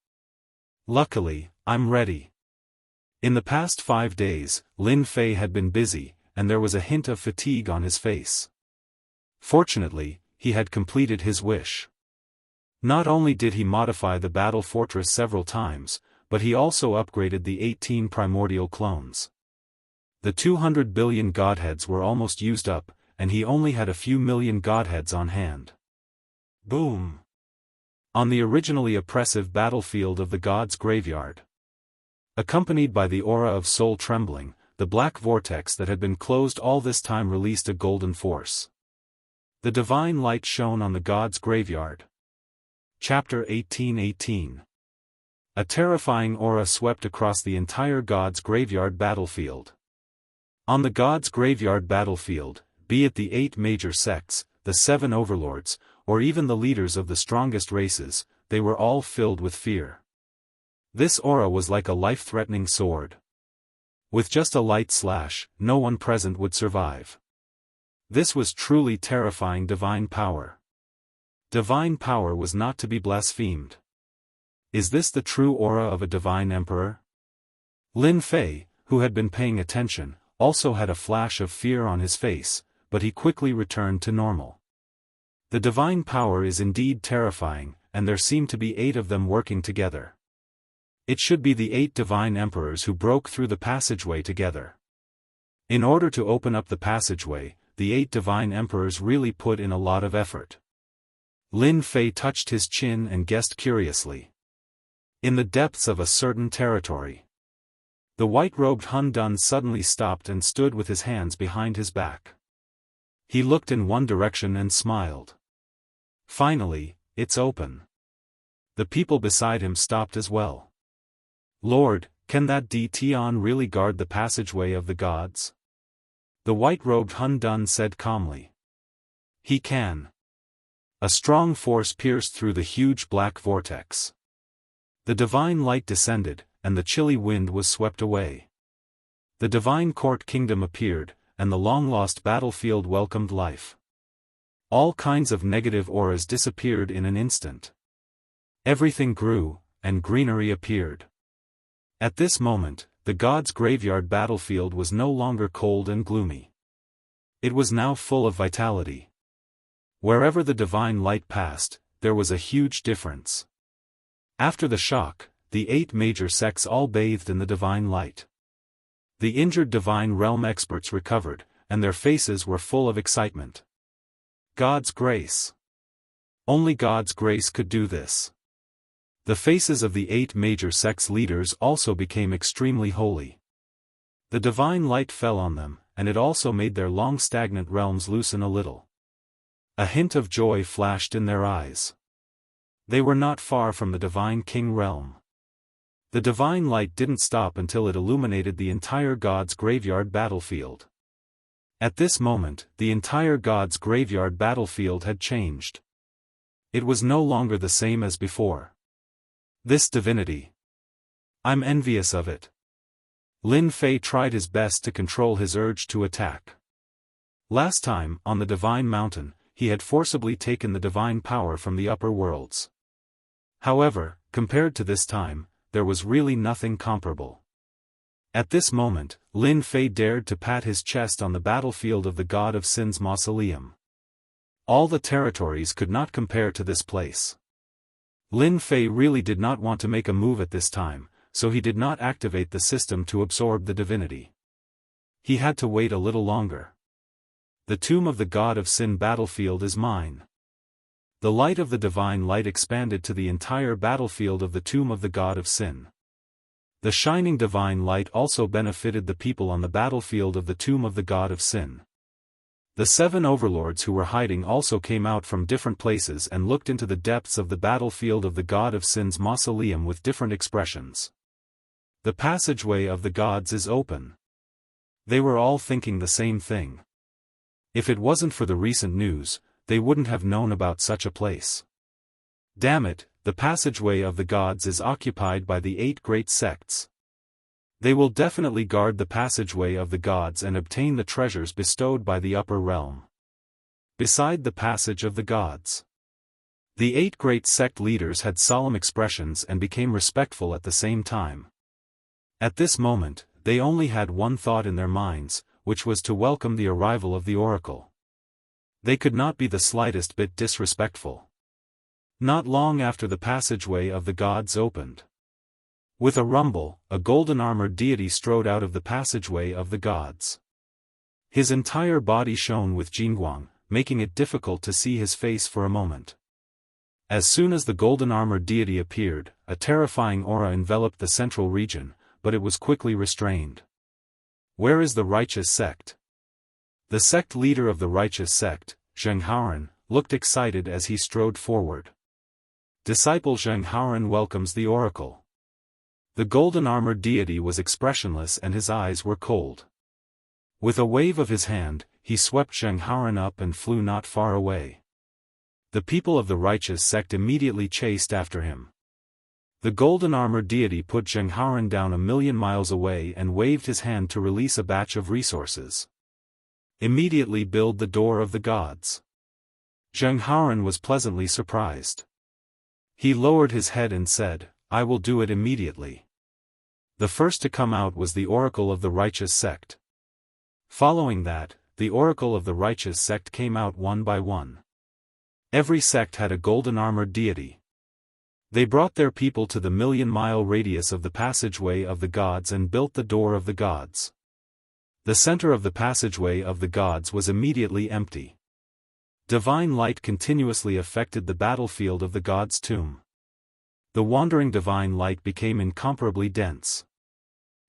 Luckily, I'm ready. In the past 5 days, Lin Fei had been busy, and there was a hint of fatigue on his face. Fortunately, he had completed his wish. Not only did he modify the battle fortress several times, but he also upgraded the 18 primordial clones. The 200 billion godheads were almost used up, and he only had a few million godheads on hand. Boom! On the originally oppressive battlefield of the gods' graveyard. Accompanied by the aura of soul trembling, the black vortex that had been closed all this time released a golden force. The divine light shone on the gods' graveyard. Chapter 18:18. A terrifying aura swept across the entire gods' graveyard battlefield. On the gods' graveyard battlefield, be it the 8 major sects, the 7 overlords, or even the leaders of the strongest races, they were all filled with fear. This aura was like a life-threatening sword. With just a light slash, no one present would survive. This was truly terrifying divine power. Divine power was not to be blasphemed. Is this the true aura of a divine emperor? Lin Fei, who had been paying attention, also had a flash of fear on his face, but he quickly returned to normal. The divine power is indeed terrifying, and there seem to be 8 of them working together. It should be the 8 divine emperors who broke through the passageway together. In order to open up the passageway, the 8 divine emperors really put in a lot of effort. Lin Fei touched his chin and guessed curiously. In the depths of a certain territory. The white-robed Hun Dun suddenly stopped and stood with his hands behind his back. He looked in one direction and smiled. Finally, it's open. The people beside him stopped as well. Lord, can that Di Tian really guard the passageway of the gods? The white-robed Hun Dun said calmly. He can. A strong force pierced through the huge black vortex. The divine light descended, and the chilly wind was swept away. The divine court kingdom appeared, and the long-lost battlefield welcomed life. All kinds of negative auras disappeared in an instant. Everything grew, and greenery appeared. At this moment, the gods' graveyard battlefield was no longer cold and gloomy. It was now full of vitality. Wherever the divine light passed, there was a huge difference. After the shock, the 8 major sects all bathed in the divine light. The injured divine realm experts recovered, and their faces were full of excitement. God's grace. Only God's grace could do this. The faces of the 8 major sects leaders also became extremely holy. The divine light fell on them, and it also made their long stagnant realms loosen a little. A hint of joy flashed in their eyes. They were not far from the divine king realm. The divine light didn't stop until it illuminated the entire god's graveyard battlefield. At this moment, the entire god's graveyard battlefield had changed. It was no longer the same as before. This divinity. I'm envious of it. Lin Fei tried his best to control his urge to attack. Last time, on the Divine Mountain, he had forcibly taken the divine power from the upper worlds. However, compared to this time, there was really nothing comparable. At this moment, Lin Fei dared to pat his chest on the battlefield of the God of Sin's mausoleum. All the territories could not compare to this place. Lin Fei really did not want to make a move at this time, so he did not activate the system to absorb the divinity. He had to wait a little longer. The tomb of the God of Sin battlefield is mine. The light of the divine light expanded to the entire battlefield of the tomb of the God of Sin. The shining divine light also benefited the people on the battlefield of the tomb of the God of Sin. The 7 overlords who were hiding also came out from different places and looked into the depths of the battlefield of the God of Sin's mausoleum with different expressions. The passageway of the gods is open. They were all thinking the same thing. If it wasn't for the recent news, they wouldn't have known about such a place. Damn it, the passageway of the gods is occupied by the 8 great sects. They will definitely guard the passageway of the gods and obtain the treasures bestowed by the upper realm. Beside the passage of the gods. The 8 great sect leaders had solemn expressions and became respectful at the same time. At this moment, they only had one thought in their minds, which was to welcome the arrival of the oracle. They could not be the slightest bit disrespectful. Not long after the passageway of the gods opened. With a rumble, a golden-armored deity strode out of the passageway of the gods. His entire body shone with Jingguang, making it difficult to see his face for a moment. As soon as the golden-armored deity appeared, a terrifying aura enveloped the central region, but it was quickly restrained. Where is the righteous sect? The sect leader of the righteous sect, Zhenghaoren, looked excited as he strode forward. Disciple Zhenghaoren welcomes the oracle. The golden-armored deity was expressionless and his eyes were cold. With a wave of his hand, he swept Zhenghaoren up and flew not far away. The people of the righteous sect immediately chased after him. The golden-armored deity put Jianghu down 1,000,000 miles away and waved his hand to release a batch of resources. Immediately build the door of the gods. Jianghu was pleasantly surprised. He lowered his head and said, I will do it immediately. The first to come out was the oracle of the righteous sect. Following that, the oracle of the righteous sect came out one by one. Every sect had a golden-armored deity. They brought their people to the 1,000,000-mile radius of the passageway of the gods and built the door of the gods. The center of the passageway of the gods was immediately empty. Divine light continuously affected the battlefield of the god's tomb. The wandering divine light became incomparably dense.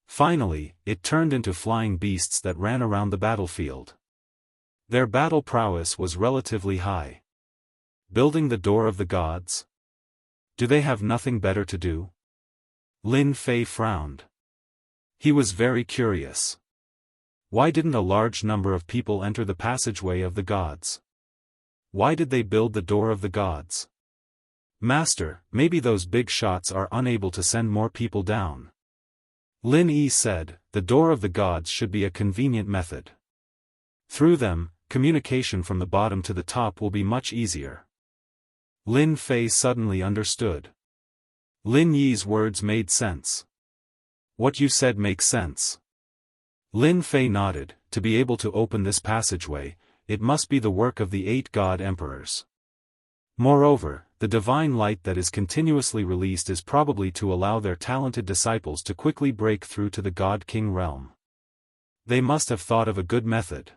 Finally, it turned into flying beasts that ran around the battlefield. Their battle prowess was relatively high. Building the door of the gods? Do they have nothing better to do? Lin Fei frowned. He was very curious. Why didn't a large number of people enter the passageway of the gods? Why did they build the door of the gods? Master, maybe those big shots are unable to send more people down. Lin Yi said, the door of the gods should be a convenient method. Through them, communication from the bottom to the top will be much easier. Lin Fei suddenly understood. Lin Yi's words made sense. What you said makes sense. Lin Fei nodded. To be able to open this passageway, it must be the work of the 8 god emperors. Moreover, the divine light that is continuously released is probably to allow their talented disciples to quickly break through to the god-king realm. They must have thought of a good method.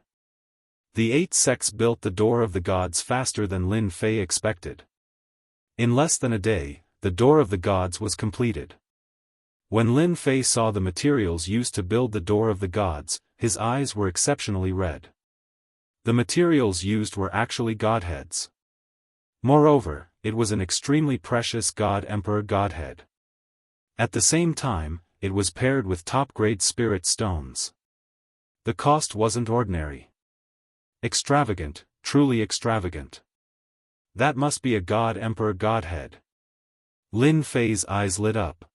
The 8 sects built the door of the gods faster than Lin Fei expected. In less than a day, the door of the gods was completed. When Lin Fei saw the materials used to build the door of the gods, his eyes were exceptionally red. The materials used were actually godheads. Moreover, it was an extremely precious god-emperor godhead. At the same time, it was paired with top-grade spirit stones. The cost wasn't ordinary. Extravagant, truly extravagant. That must be a god-emperor godhead. Lin Fei's eyes lit up.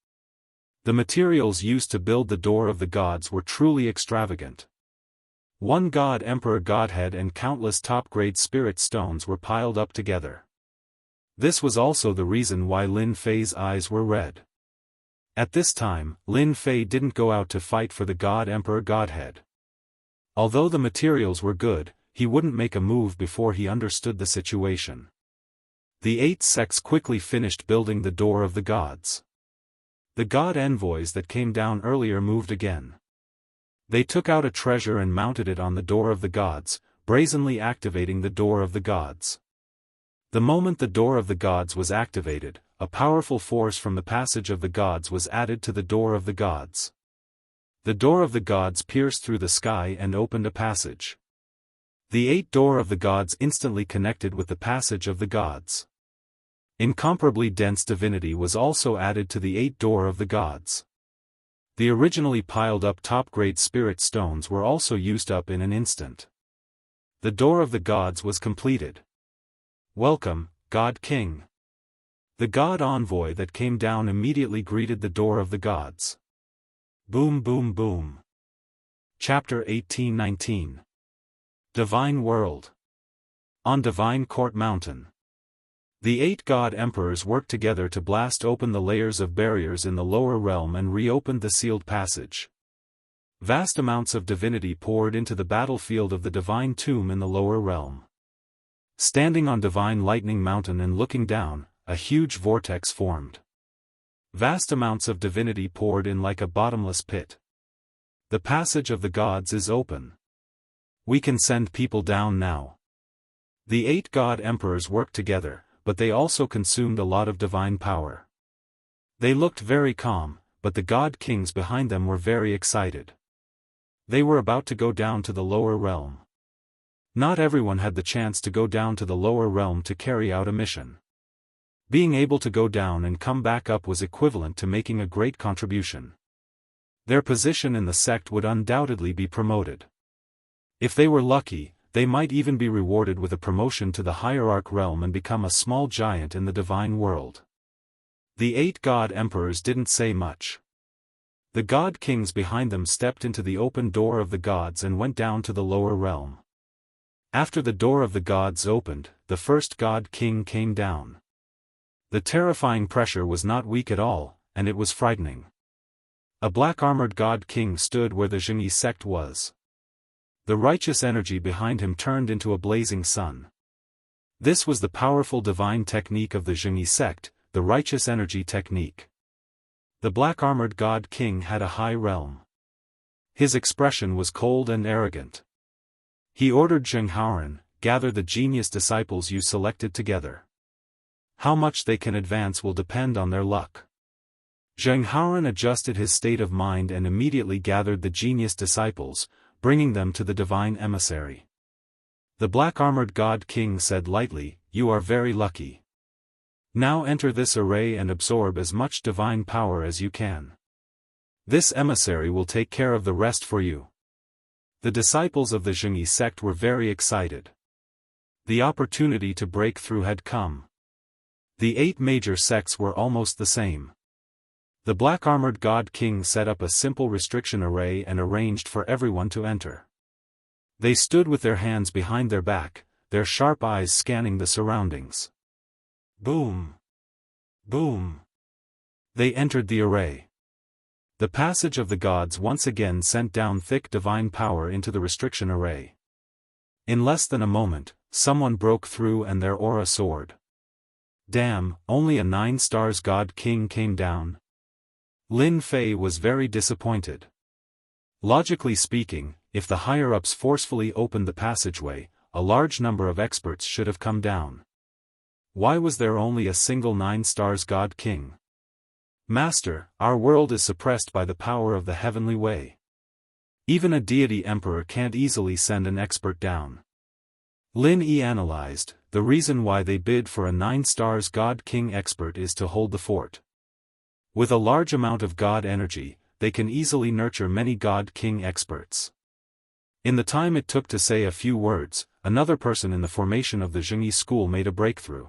The materials used to build the door of the gods were truly extravagant. One god-emperor godhead and countless top-grade spirit stones were piled up together. This was also the reason why Lin Fei's eyes were red. At this time, Lin Fei didn't go out to fight for the god-emperor godhead. Although the materials were good, he wouldn't make a move before he understood the situation. The 8 sects quickly finished building the door of the gods. The god envoys that came down earlier moved again. They took out a treasure and mounted it on the door of the gods, brazenly activating the door of the gods. The moment the door of the gods was activated, a powerful force from the passage of the gods was added to the door of the gods. The door of the gods pierced through the sky and opened a passage. The 8 door of the gods instantly connected with the passage of the gods. Incomparably dense divinity was also added to the 8 door of the gods. The originally piled up top-grade spirit stones were also used up in an instant. The door of the gods was completed. Welcome, God King. The god envoy that came down immediately greeted the door of the gods. Boom boom boom. Chapter 18-19. Divine World. On Divine Court Mountain. The 8 god emperors worked together to blast open the layers of barriers in the lower realm and reopened the sealed passage. Vast amounts of divinity poured into the battlefield of the divine tomb in the lower realm. Standing on Divine Lightning Mountain and looking down, a huge vortex formed. Vast amounts of divinity poured in like a bottomless pit. The passage of the gods is open. We can send people down now. The 8 god emperors worked together, but they also consumed a lot of divine power. They looked very calm, but the god kings behind them were very excited. They were about to go down to the lower realm. Not everyone had the chance to go down to the lower realm to carry out a mission. Being able to go down and come back up was equivalent to making a great contribution. Their position in the sect would undoubtedly be promoted. If they were lucky, they might even be rewarded with a promotion to the hierarch realm and become a small giant in the divine world. The 8 god emperors didn't say much. The god kings behind them stepped into the open door of the gods and went down to the lower realm. After the door of the gods opened, the first god king came down. The terrifying pressure was not weak at all, and it was frightening. A black-armored god king stood where the Jianghu sect was. The righteous energy behind him turned into a blazing sun. This was the powerful divine technique of the Jianghu sect, the righteous energy technique. The black-armored god king had a high realm. His expression was cold and arrogant. He ordered Jianghu, gather the genius disciples you selected together. How much they can advance will depend on their luck. Jianghu adjusted his state of mind and immediately gathered the genius disciples, bringing them to the divine emissary. The black-armored god king said lightly, "You are very lucky. Now enter this array and absorb as much divine power as you can. This emissary will take care of the rest for you." The disciples of the Jianghu sect were very excited. The opportunity to break through had come. The 8 major sects were almost the same. The black-armored god king set up a simple restriction array and arranged for everyone to enter. They stood with their hands behind their back, their sharp eyes scanning the surroundings. Boom! Boom! They entered the array. The passage of the gods once again sent down thick divine power into the restriction array. In less than a moment, someone broke through and their aura soared. Damn, only a 9 stars god king came down. Lin Fei was very disappointed. Logically speaking, if the higher-ups forcefully opened the passageway, a large number of experts should have come down. Why was there only a single 9 stars god king? Master, our world is suppressed by the power of the heavenly way. Even a deity emperor can't easily send an expert down. Lin Yi analyzed, the reason why they bid for a 9 stars god king expert is to hold the fort. With a large amount of god energy, they can easily nurture many god king experts. In the time it took to say a few words, another person in the formation of the Jianghu school made a breakthrough.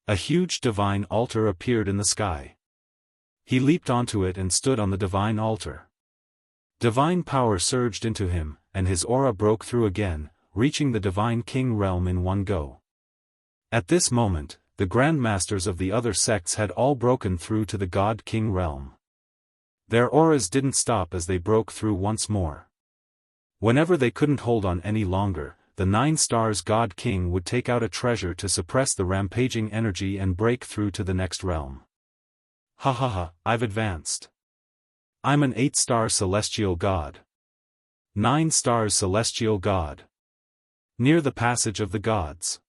A huge divine altar appeared in the sky. He leaped onto it and stood on the divine altar. Divine power surged into him, and his aura broke through again, reaching the divine king realm in one go. At this moment, the grandmasters of the other sects had all broken through to the god king realm. Their auras didn't stop as they broke through once more. Whenever they couldn't hold on any longer, the 9 stars god king would take out a treasure to suppress the rampaging energy and break through to the next realm. Ha ha ha, I've advanced. I'm an 8-star celestial god. 9 stars celestial god. Near the passage of the gods.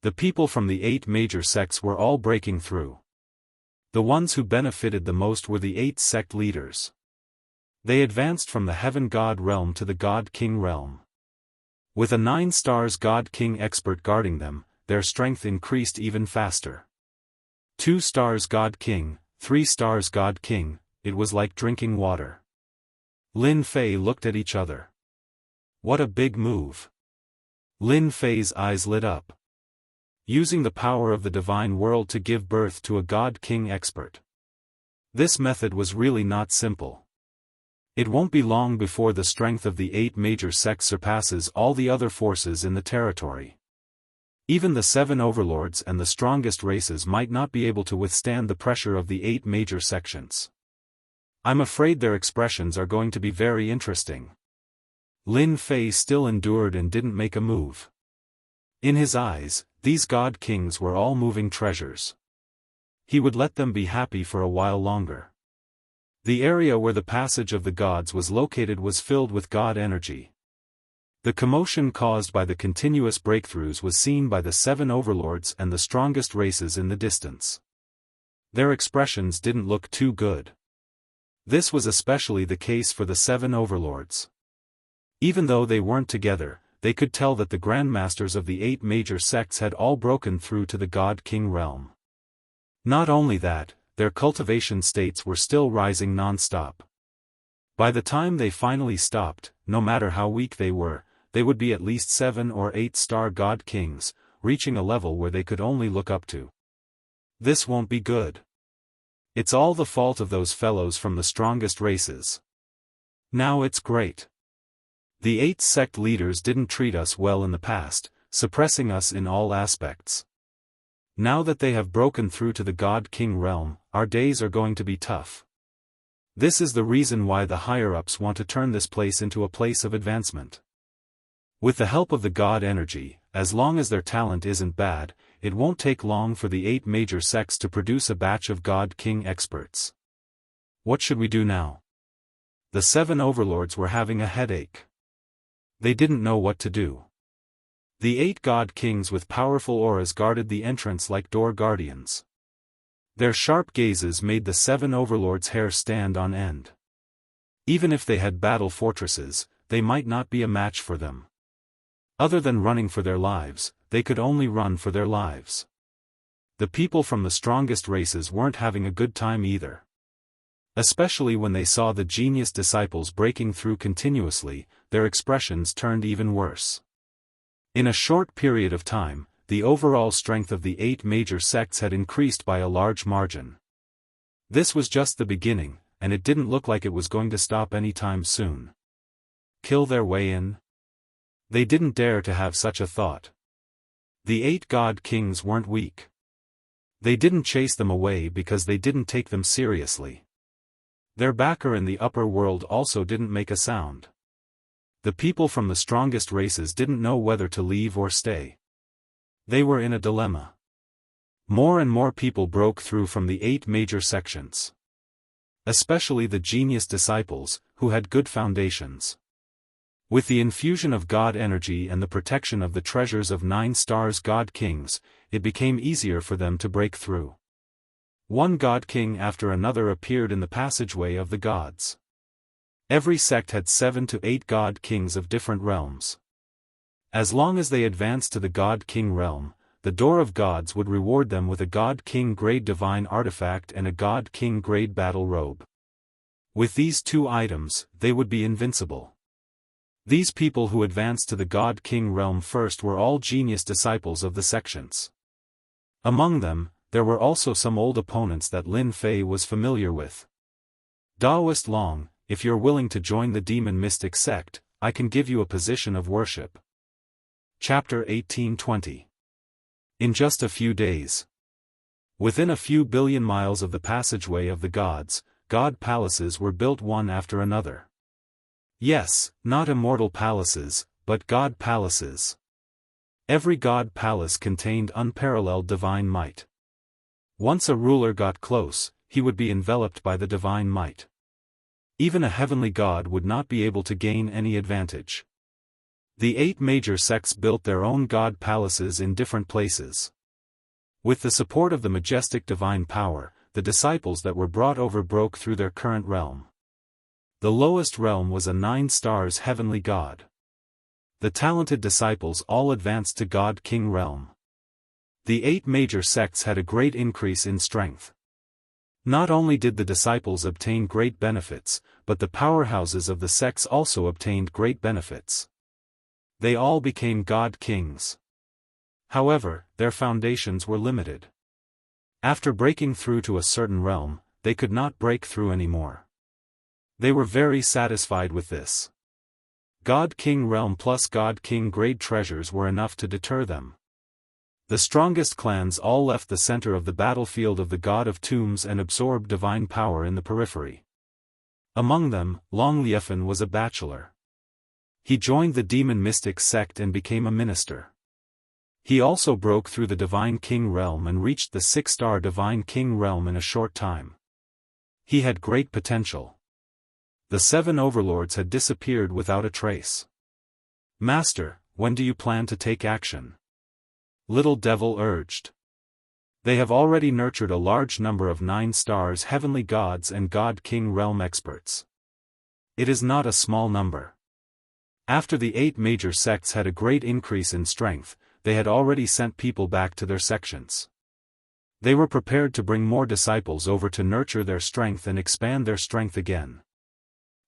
The people from the 8 major sects were all breaking through. The ones who benefited the most were the 8 sect leaders. They advanced from the heaven god realm to the god king realm. With a 9 stars god king expert guarding them, their strength increased even faster. 2 stars god king, 3 stars god king, it was like drinking water. Lin Fei looked at each other. What a big move. Lin Fei's eyes lit up. Using the power of the divine world to give birth to a god king expert. This method was really not simple. It won't be long before the strength of the 8 major sects surpasses all the other forces in the territory. Even the 7 overlords and the strongest races might not be able to withstand the pressure of the 8 major sections. I'm afraid their expressions are going to be very interesting. Lin Fei still endured and didn't make a move. In his eyes, these god kings were all moving treasures. He would let them be happy for a while longer. The area where the passage of the gods was located was filled with god energy. The commotion caused by the continuous breakthroughs was seen by the 7 overlords and the strongest races in the distance. Their expressions didn't look too good. This was especially the case for the 7 overlords. Even though they weren't together, they could tell that the grandmasters of the 8 major sects had all broken through to the god king realm. Not only that, their cultivation states were still rising non-stop. By the time they finally stopped, no matter how weak they were, they would be at least 7 or 8-star god kings, reaching a level where they could only look up to. This won't be good. It's all the fault of those fellows from the strongest races. Now it's great. The 8 sect leaders didn't treat us well in the past, suppressing us in all aspects. Now that they have broken through to the God King realm, our days are going to be tough. This is the reason why the higher-ups want to turn this place into a place of advancement. With the help of the God energy, as long as their talent isn't bad, it won't take long for the 8 major sects to produce a batch of God King experts. What should we do now? The 7 overlords were having a headache. They didn't know what to do. The 8 God Kings with powerful auras guarded the entrance like door guardians. Their sharp gazes made the 7 overlords' hair stand on end. Even if they had battle fortresses, they might not be a match for them. Other than running for their lives, they could only run for their lives. The people from the strongest races weren't having a good time either. Especially when they saw the genius disciples breaking through continuously, their expressions turned even worse. In a short period of time, the overall strength of the 8 major sects had increased by a large margin. This was just the beginning, and it didn't look like it was going to stop anytime soon. Kill their way in? They didn't dare to have such a thought. The 8 God Kings weren't weak. They didn't chase them away because they didn't take them seriously. Their backer in the upper world also didn't make a sound. The people from the strongest races didn't know whether to leave or stay. They were in a dilemma. More and more people broke through from the 8 major sections. Especially the genius disciples, who had good foundations. With the infusion of God energy and the protection of the treasures of 9 stars God Kings, it became easier for them to break through. One God King after another appeared in the passageway of the gods. Every sect had 7 to 8 God Kings of different realms. As long as they advanced to the God King realm, the Door of Gods would reward them with a God King grade divine artifact and a God King grade battle robe. With these 2 items, they would be invincible. These people who advanced to the God King realm first were all genius disciples of the sections. Among them, there were also some old opponents that Lin Fei was familiar with. Daoist Long, if you're willing to join the Demon Mystic sect, I can give you a position of worship. Chapter 1820. In just a few days. Within a few billion miles of the passageway of the gods, god palaces were built one after another. Yes, not immortal palaces, but god palaces. Every god palace contained unparalleled divine might. Once a ruler got close, he would be enveloped by the divine might. Even a heavenly god would not be able to gain any advantage. The 8 major sects built their own god palaces in different places. With the support of the majestic divine power, the disciples that were brought over broke through their current realm. The lowest realm was a 9 stars heavenly god. The talented disciples all advanced to God King realm. The 8 major sects had a great increase in strength. Not only did the disciples obtain great benefits, but the powerhouses of the sects also obtained great benefits. They all became God Kings. However, their foundations were limited. After breaking through to a certain realm, they could not break through anymore. They were very satisfied with this. God King realm plus God King grade treasures were enough to deter them. The strongest clans all left the center of the battlefield of the God of Tombs and absorbed divine power in the periphery. Among them, Long Liefan was a bachelor. He joined the Demon Mystic sect and became a minister. He also broke through the Divine King realm and reached the 6-star Divine King realm in a short time. He had great potential. The 7 overlords had disappeared without a trace. Master, when do you plan to take action? Little Devil urged. They have already nurtured a large number of 9 stars heavenly gods and God King realm experts. It is not a small number. After the 8 major sects had a great increase in strength, they had already sent people back to their sections. They were prepared to bring more disciples over to nurture their strength and expand their strength again.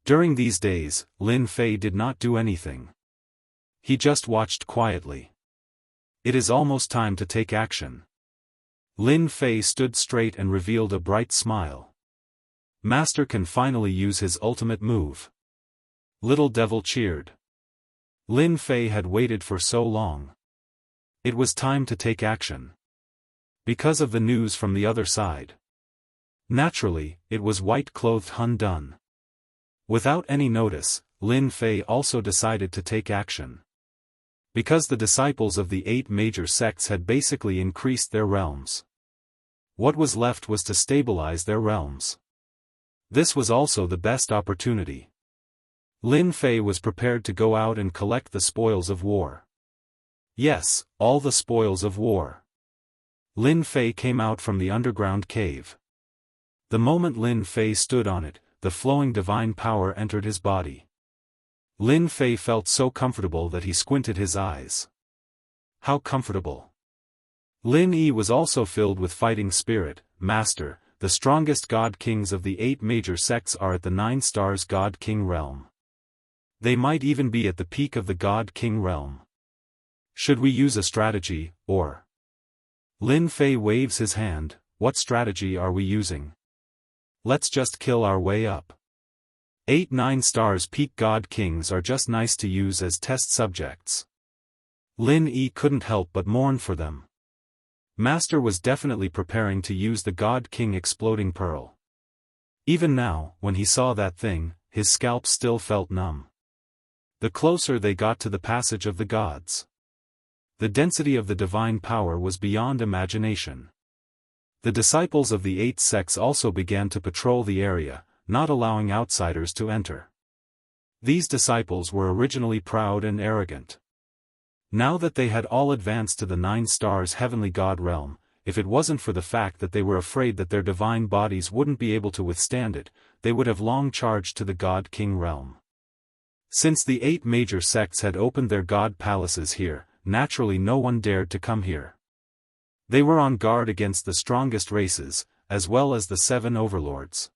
During these days, Lin Fei did not do anything. He just watched quietly. It is almost time to take action. Lin Fei stood straight and revealed a bright smile. Master can finally use his ultimate move. Little Devil cheered. Lin Fei had waited for so long. It was time to take action. Because of the news from the other side. Naturally, it was white-clothed Hun Dun. Without any notice, Lin Fei also decided to take action. Because the disciples of the 8 major sects had basically increased their realms. What was left was to stabilize their realms. This was also the best opportunity. Lin Fei was prepared to go out and collect the spoils of war. Yes, all the spoils of war. Lin Fei came out from the underground cave. The moment Lin Fei stood on it, the flowing divine power entered his body. Lin Fei felt so comfortable that he squinted his eyes. How comfortable. Lin Yi was also filled with fighting spirit. Master, the strongest god kings of the 8 major sects are at the 9 stars god king realm. They might even be at the peak of the god king realm. Should we use a strategy, or? Lin Fei waves his hand. What strategy are we using? Let's just kill our way up. 8-9 stars peak god kings are just nice to use as test subjects. Lin Yi couldn't help but mourn for them. Master was definitely preparing to use the god king exploding pearl. Even now, when he saw that thing, his scalp still felt numb. The closer they got to the passage of the gods, the density of the divine power was beyond imagination. The disciples of the 8 sects also began to patrol the area, not allowing outsiders to enter. These disciples were originally proud and arrogant. Now that they had all advanced to the 9 stars heavenly god realm, if it wasn't for the fact that they were afraid that their divine bodies wouldn't be able to withstand it, they would have long charged to the god king realm. Since the 8 major sects had opened their god palaces here, naturally no one dared to come here. They were on guard against the strongest races, as well as the 7 overlords.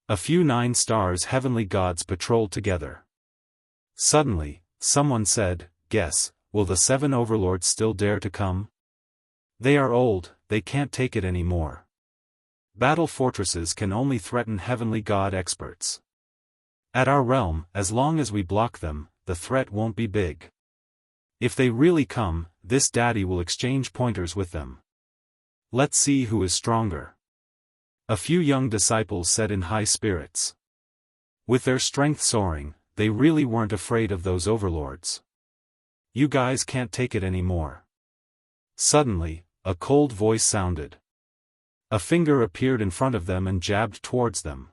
A few 9 stars heavenly gods patrolled together. Suddenly, someone said, "Guess, will the 7 overlords still dare to come? They are old, they can't take it anymore. Battle fortresses can only threaten heavenly god experts. At our realm, as long as we block them, the threat won't be big. If they really come, this daddy will exchange pointers with them. Let's see who is stronger." A few young disciples said in high spirits. With their strength soaring, they really weren't afraid of those overlords. "You guys can't take it anymore." Suddenly, a cold voice sounded. A finger appeared in front of them and jabbed towards them.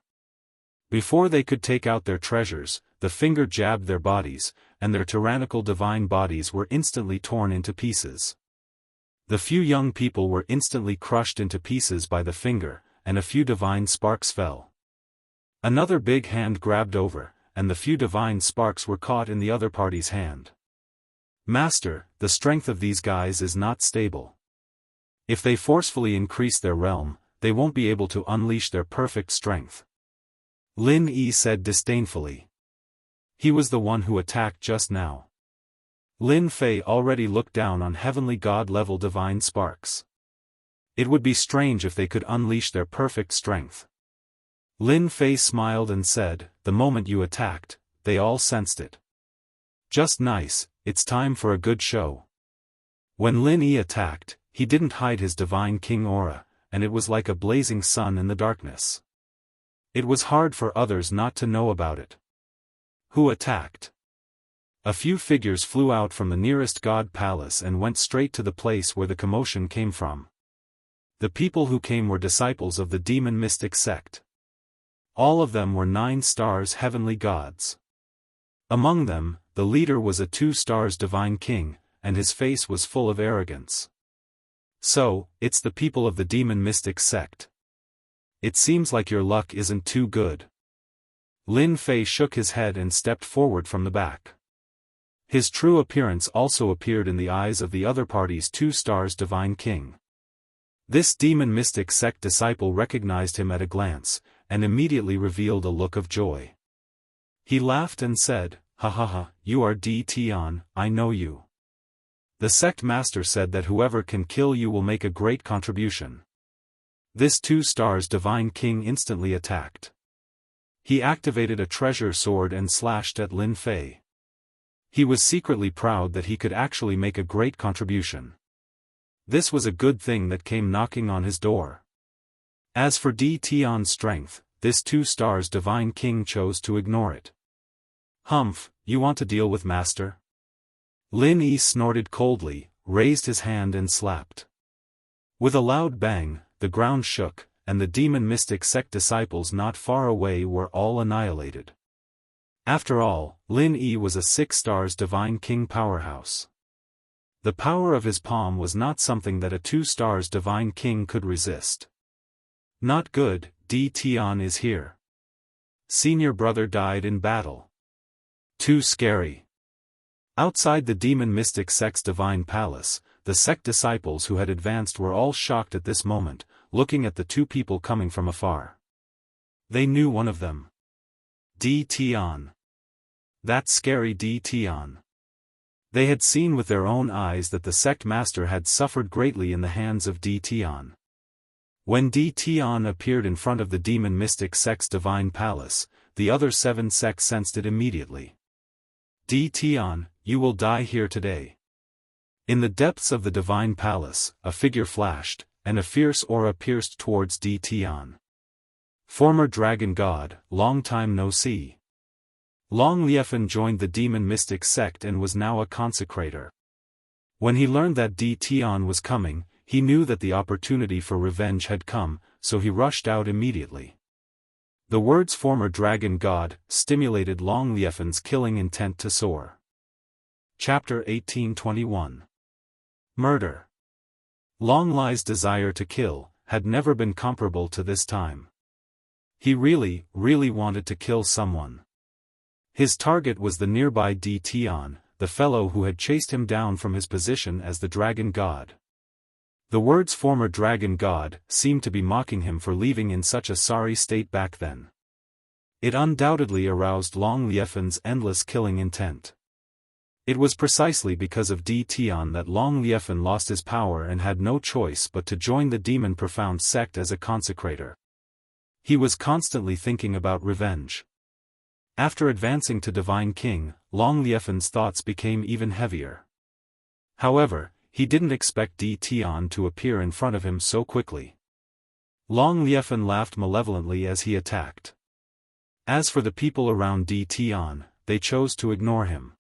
Before they could take out their treasures, the finger jabbed their bodies, and their tyrannical divine bodies were instantly torn into pieces. The few young people were instantly crushed into pieces by the finger, and a few divine sparks fell. Another big hand grabbed over, and the few divine sparks were caught in the other party's hand. "Master, the strength of these guys is not stable. If they forcefully increase their realm, they won't be able to unleash their perfect strength," Lin Yi said disdainfully. He was the one who attacked just now. Lin Fei already looked down on heavenly god-level divine sparks. It would be strange if they could unleash their perfect strength. Lin Fei smiled and said, "The moment you attacked, they all sensed it. Just nice, it's time for a good show." When Lin Yi attacked, he didn't hide his divine king aura, and it was like a blazing sun in the darkness. It was hard for others not to know about it. Who attacked? A few figures flew out from the nearest god palace and went straight to the place where the commotion came from. The people who came were disciples of the demon mystic sect. All of them were 9 stars heavenly gods. Among them, the leader was a 2 stars divine king, and his face was full of arrogance. "So, it's the people of the demon mystic sect. It seems like your luck isn't too good." Lin Fei shook his head and stepped forward from the back. His true appearance also appeared in the eyes of the other party's 2 stars divine king. This demon mystic sect disciple recognized him at a glance, and immediately revealed a look of joy. He laughed and said, ha ha ha, you are D Tian, I know you. The sect master said that whoever can kill you will make a great contribution. This 2 stars divine king instantly attacked. He activated a treasure sword and slashed at Lin Fei. He was secretly proud that he could actually make a great contribution. This was a good thing that came knocking on his door. As for D Tian's strength, this 2 stars divine king chose to ignore it. Humph, you want to deal with master? Lin Yi snorted coldly, raised his hand and slapped. With a loud bang, the ground shook, and the demon mystic sect disciples not far away were all annihilated. After all, Lin Yi was a 6 stars divine king powerhouse. The power of his palm was not something that a 2 stars divine king could resist. Not good, D Tian is here. Senior brother died in battle. Too scary. Outside the demon mystic sect's divine palace, the sect disciples who had advanced were all shocked at this moment, looking at the 2 people coming from afar. They knew one of them. D Tian. That scary D Tian. They had seen with their own eyes that the sect master had suffered greatly in the hands of D Tian. When D Tian appeared in front of the demon mystic sect's divine palace, the other 7 sects sensed it immediately. D Tian, you will die here today. In the depths of the divine palace, a figure flashed, and a fierce aura pierced towards D Tian. Former dragon god, long time no see. Long Liefan joined the demon mystic sect and was now a consecrator. When he learned that D Tian was coming, he knew that the opportunity for revenge had come, so he rushed out immediately. The words former dragon god stimulated Long Liefan's killing intent to soar. Chapter 1821. Murder. Long Lie's desire to kill had never been comparable to this time. He really wanted to kill someone. His target was the nearby D Tian, the fellow who had chased him down from his position as the dragon god. The words former dragon god seemed to be mocking him for leaving in such a sorry state back then. It undoubtedly aroused Long Liefan's endless killing intent. It was precisely because of D Tian that Long Liefan lost his power and had no choice but to join the demon profound sect as a consecrator. He was constantly thinking about revenge. After advancing to Divine King, Long Liefan's thoughts became even heavier. However, he didn't expect D Tian to appear in front of him so quickly. Long Liefan laughed malevolently as he attacked. As for the people around D Tian, they chose to ignore him.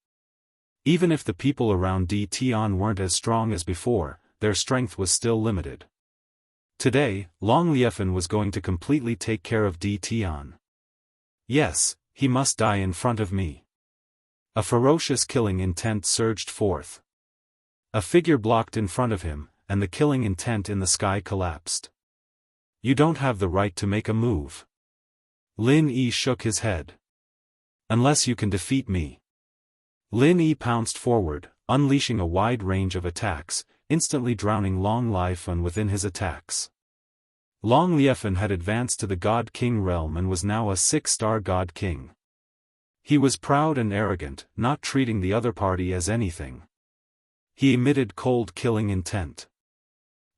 Even if the people around D Tian weren't as strong as before, their strength was still limited. Today, Long Liefan was going to completely take care of D Tian. Yes, he must die in front of me. A ferocious killing intent surged forth. A figure blocked in front of him, and the killing intent in the sky collapsed. You don't have the right to make a move. Lin Yi shook his head. Unless you can defeat me. Lin Yi pounced forward, unleashing a wide range of attacks, instantly drowning Long Liefan within his attacks. Long Liefan had advanced to the God King realm and was now a 6-star God King. He was proud and arrogant, not treating the other party as anything. He emitted cold killing intent.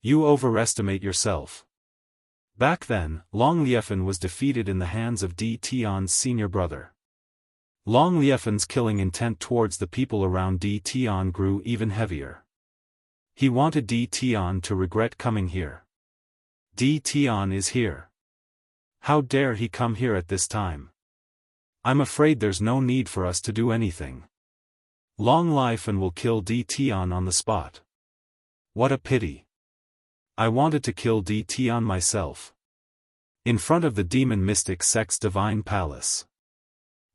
You overestimate yourself. Back then, Long Liefan was defeated in the hands of D Tian's senior brother. Long Liefan's killing intent towards the people around D Tian grew even heavier. He wanted D Tian to regret coming here. D Tian is here. How dare he come here at this time? I'm afraid there's no need for us to do anything. Long Liefan will kill D Tian on the spot. What a pity. I wanted to kill D Tian myself. In front of the demon mystic sect's divine palace.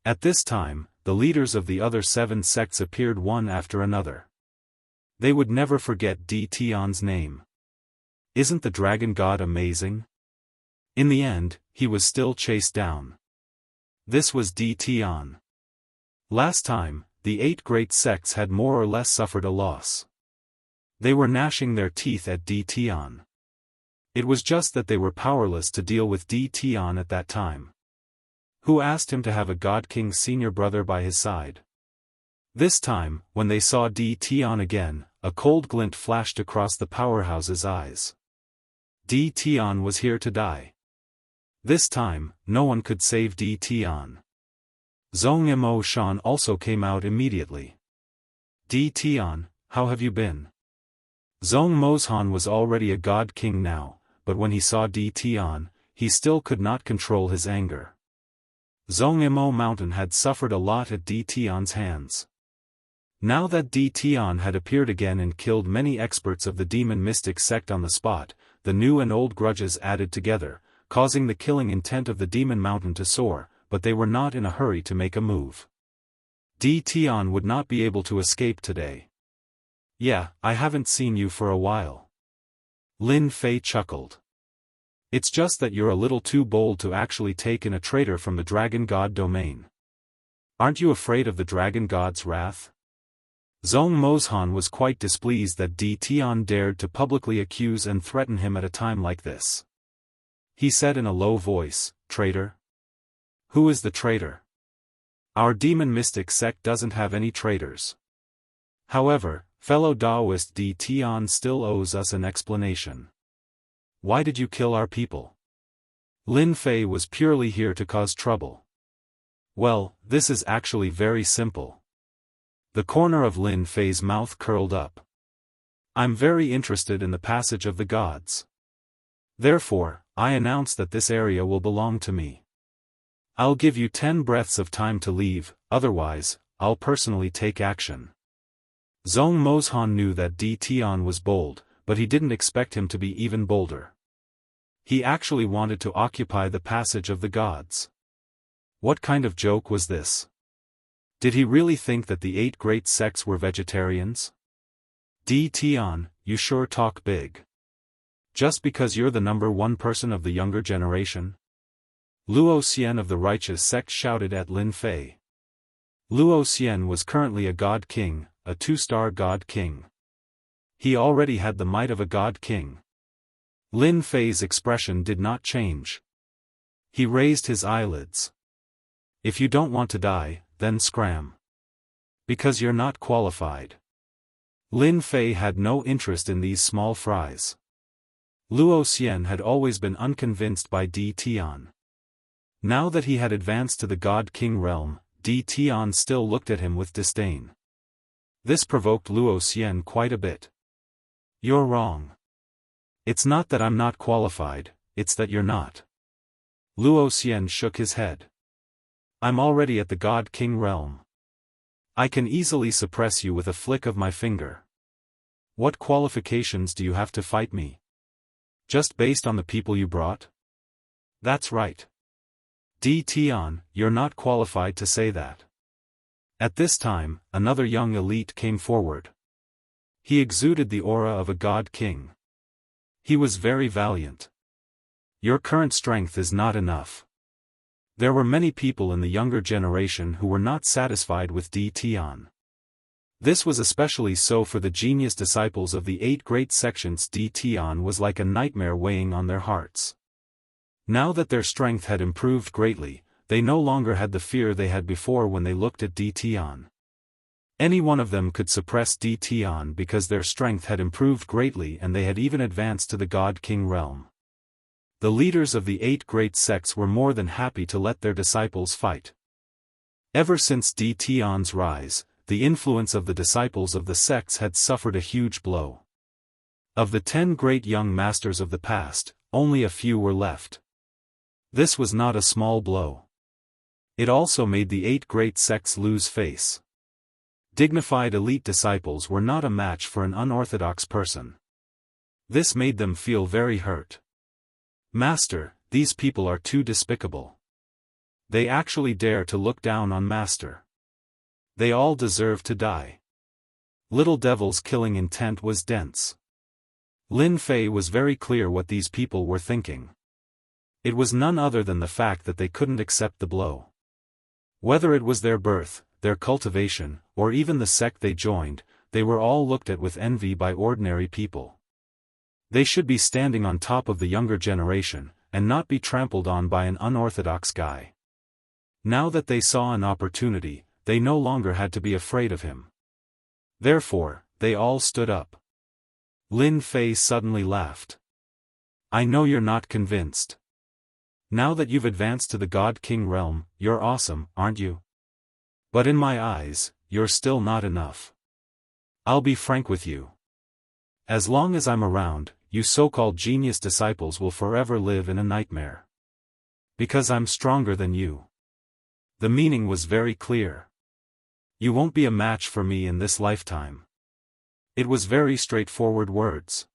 At this time, the leaders of the other 7 sects appeared one after another. They would never forget D Tian's name. Isn't the dragon god amazing? In the end, he was still chased down. This was D Tian. Last time, the 8 great sects had more or less suffered a loss. They were gnashing their teeth at D Tian. It was just that they were powerless to deal with D Tian at that time. Who asked him to have a God King senior brother by his side? This time, when they saw Di Tian again, a cold glint flashed across the powerhouse's eyes. Di Tian was here to die. This time, no one could save Di Tian. Zhong Mo Shan also came out immediately. Di Tian, how have you been? Zhong Mozhan was already a god king now, but when he saw Di Tian, he still could not control his anger. Zhong Mo Mountain had suffered a lot at Di Tian's hands. Now that Di Tian had appeared again and killed many experts of the demon mystic sect on the spot, the new and old grudges added together, causing the killing intent of the demon mountain to soar, but they were not in a hurry to make a move. Di Tian would not be able to escape today. Yeah, I haven't seen you for a while. Lin Fei chuckled. It's just that you're a little too bold to actually take in a traitor from the dragon god domain. Aren't you afraid of the dragon god's wrath? Zhong Mozhan was quite displeased that Di Tian dared to publicly accuse and threaten him at a time like this. He said in a low voice, "Traitor? Who is the traitor? Our demon mystic sect doesn't have any traitors. However, fellow Daoist Di Tian still owes us an explanation. Why did you kill our people? Lin Fei was purely here to cause trouble." Well, this is actually very simple. The corner of Lin Fei's mouth curled up. I'm very interested in the passage of the gods. Therefore, I announce that this area will belong to me. I'll give you 10 breaths of time to leave, otherwise, I'll personally take action. Zhong Mozhan knew that Di Tian was bold, but he didn't expect him to be even bolder. He actually wanted to occupy the passage of the gods. What kind of joke was this? Did he really think that the 8 great sects were vegetarians? Di Tian, you sure talk big. Just because you're the number 1 person of the younger generation? Luo Xian of the righteous sect shouted at Lin Fei. Luo Xian was currently a god king, a 2-star god king. He already had the might of a god king. Lin Fei's expression did not change. He raised his eyelids. If you don't want to die, then scram. Because you're not qualified. Lin Fei had no interest in these small fries. Luo Xian had always been unconvinced by Di Tian. Now that he had advanced to the God King realm, Di Tian still looked at him with disdain. This provoked Luo Xian quite a bit. You're wrong. It's not that I'm not qualified, it's that you're not. Luo Xian shook his head. I'm already at the God King realm. I can easily suppress you with a flick of my finger. What qualifications do you have to fight me? Just based on the people you brought? That's right. Di Tian, you're not qualified to say that. At this time, another young elite came forward. He exuded the aura of a god king. He was very valiant. Your current strength is not enough. There were many people in the younger generation who were not satisfied with Di Tian. This was especially so for the genius disciples of the 8 great sections. Di Tian was like a nightmare weighing on their hearts. Now that their strength had improved greatly, they no longer had the fear they had before when they looked at Di Tian. Any one of them could suppress Di Tian because their strength had improved greatly and they had even advanced to the God King realm. The leaders of the 8 great sects were more than happy to let their disciples fight. Ever since Di Tian's rise, the influence of the disciples of the sects had suffered a huge blow. Of the 10 great young masters of the past, only a few were left. This was not a small blow. It also made the 8 great sects lose face. Dignified elite disciples were not a match for an unorthodox person. This made them feel very hurt. Master, these people are too despicable. They actually dare to look down on Master. They all deserve to die. Little Devil's killing intent was dense. Lin Fei was very clear what these people were thinking. It was none other than the fact that they couldn't accept the blow. Whether it was their birth, their cultivation, or even the sect they joined, they were all looked at with envy by ordinary people. They should be standing on top of the younger generation, and not be trampled on by an unorthodox guy. Now that they saw an opportunity, they no longer had to be afraid of him. Therefore, they all stood up. Lin Fei suddenly laughed. I know you're not convinced. Now that you've advanced to the God King realm, you're awesome, aren't you? But in my eyes, you're still not enough. I'll be frank with you. As long as I'm around, you so-called genius disciples will forever live in a nightmare. Because I'm stronger than you. The meaning was very clear. You won't be a match for me in this lifetime. It was very straightforward words.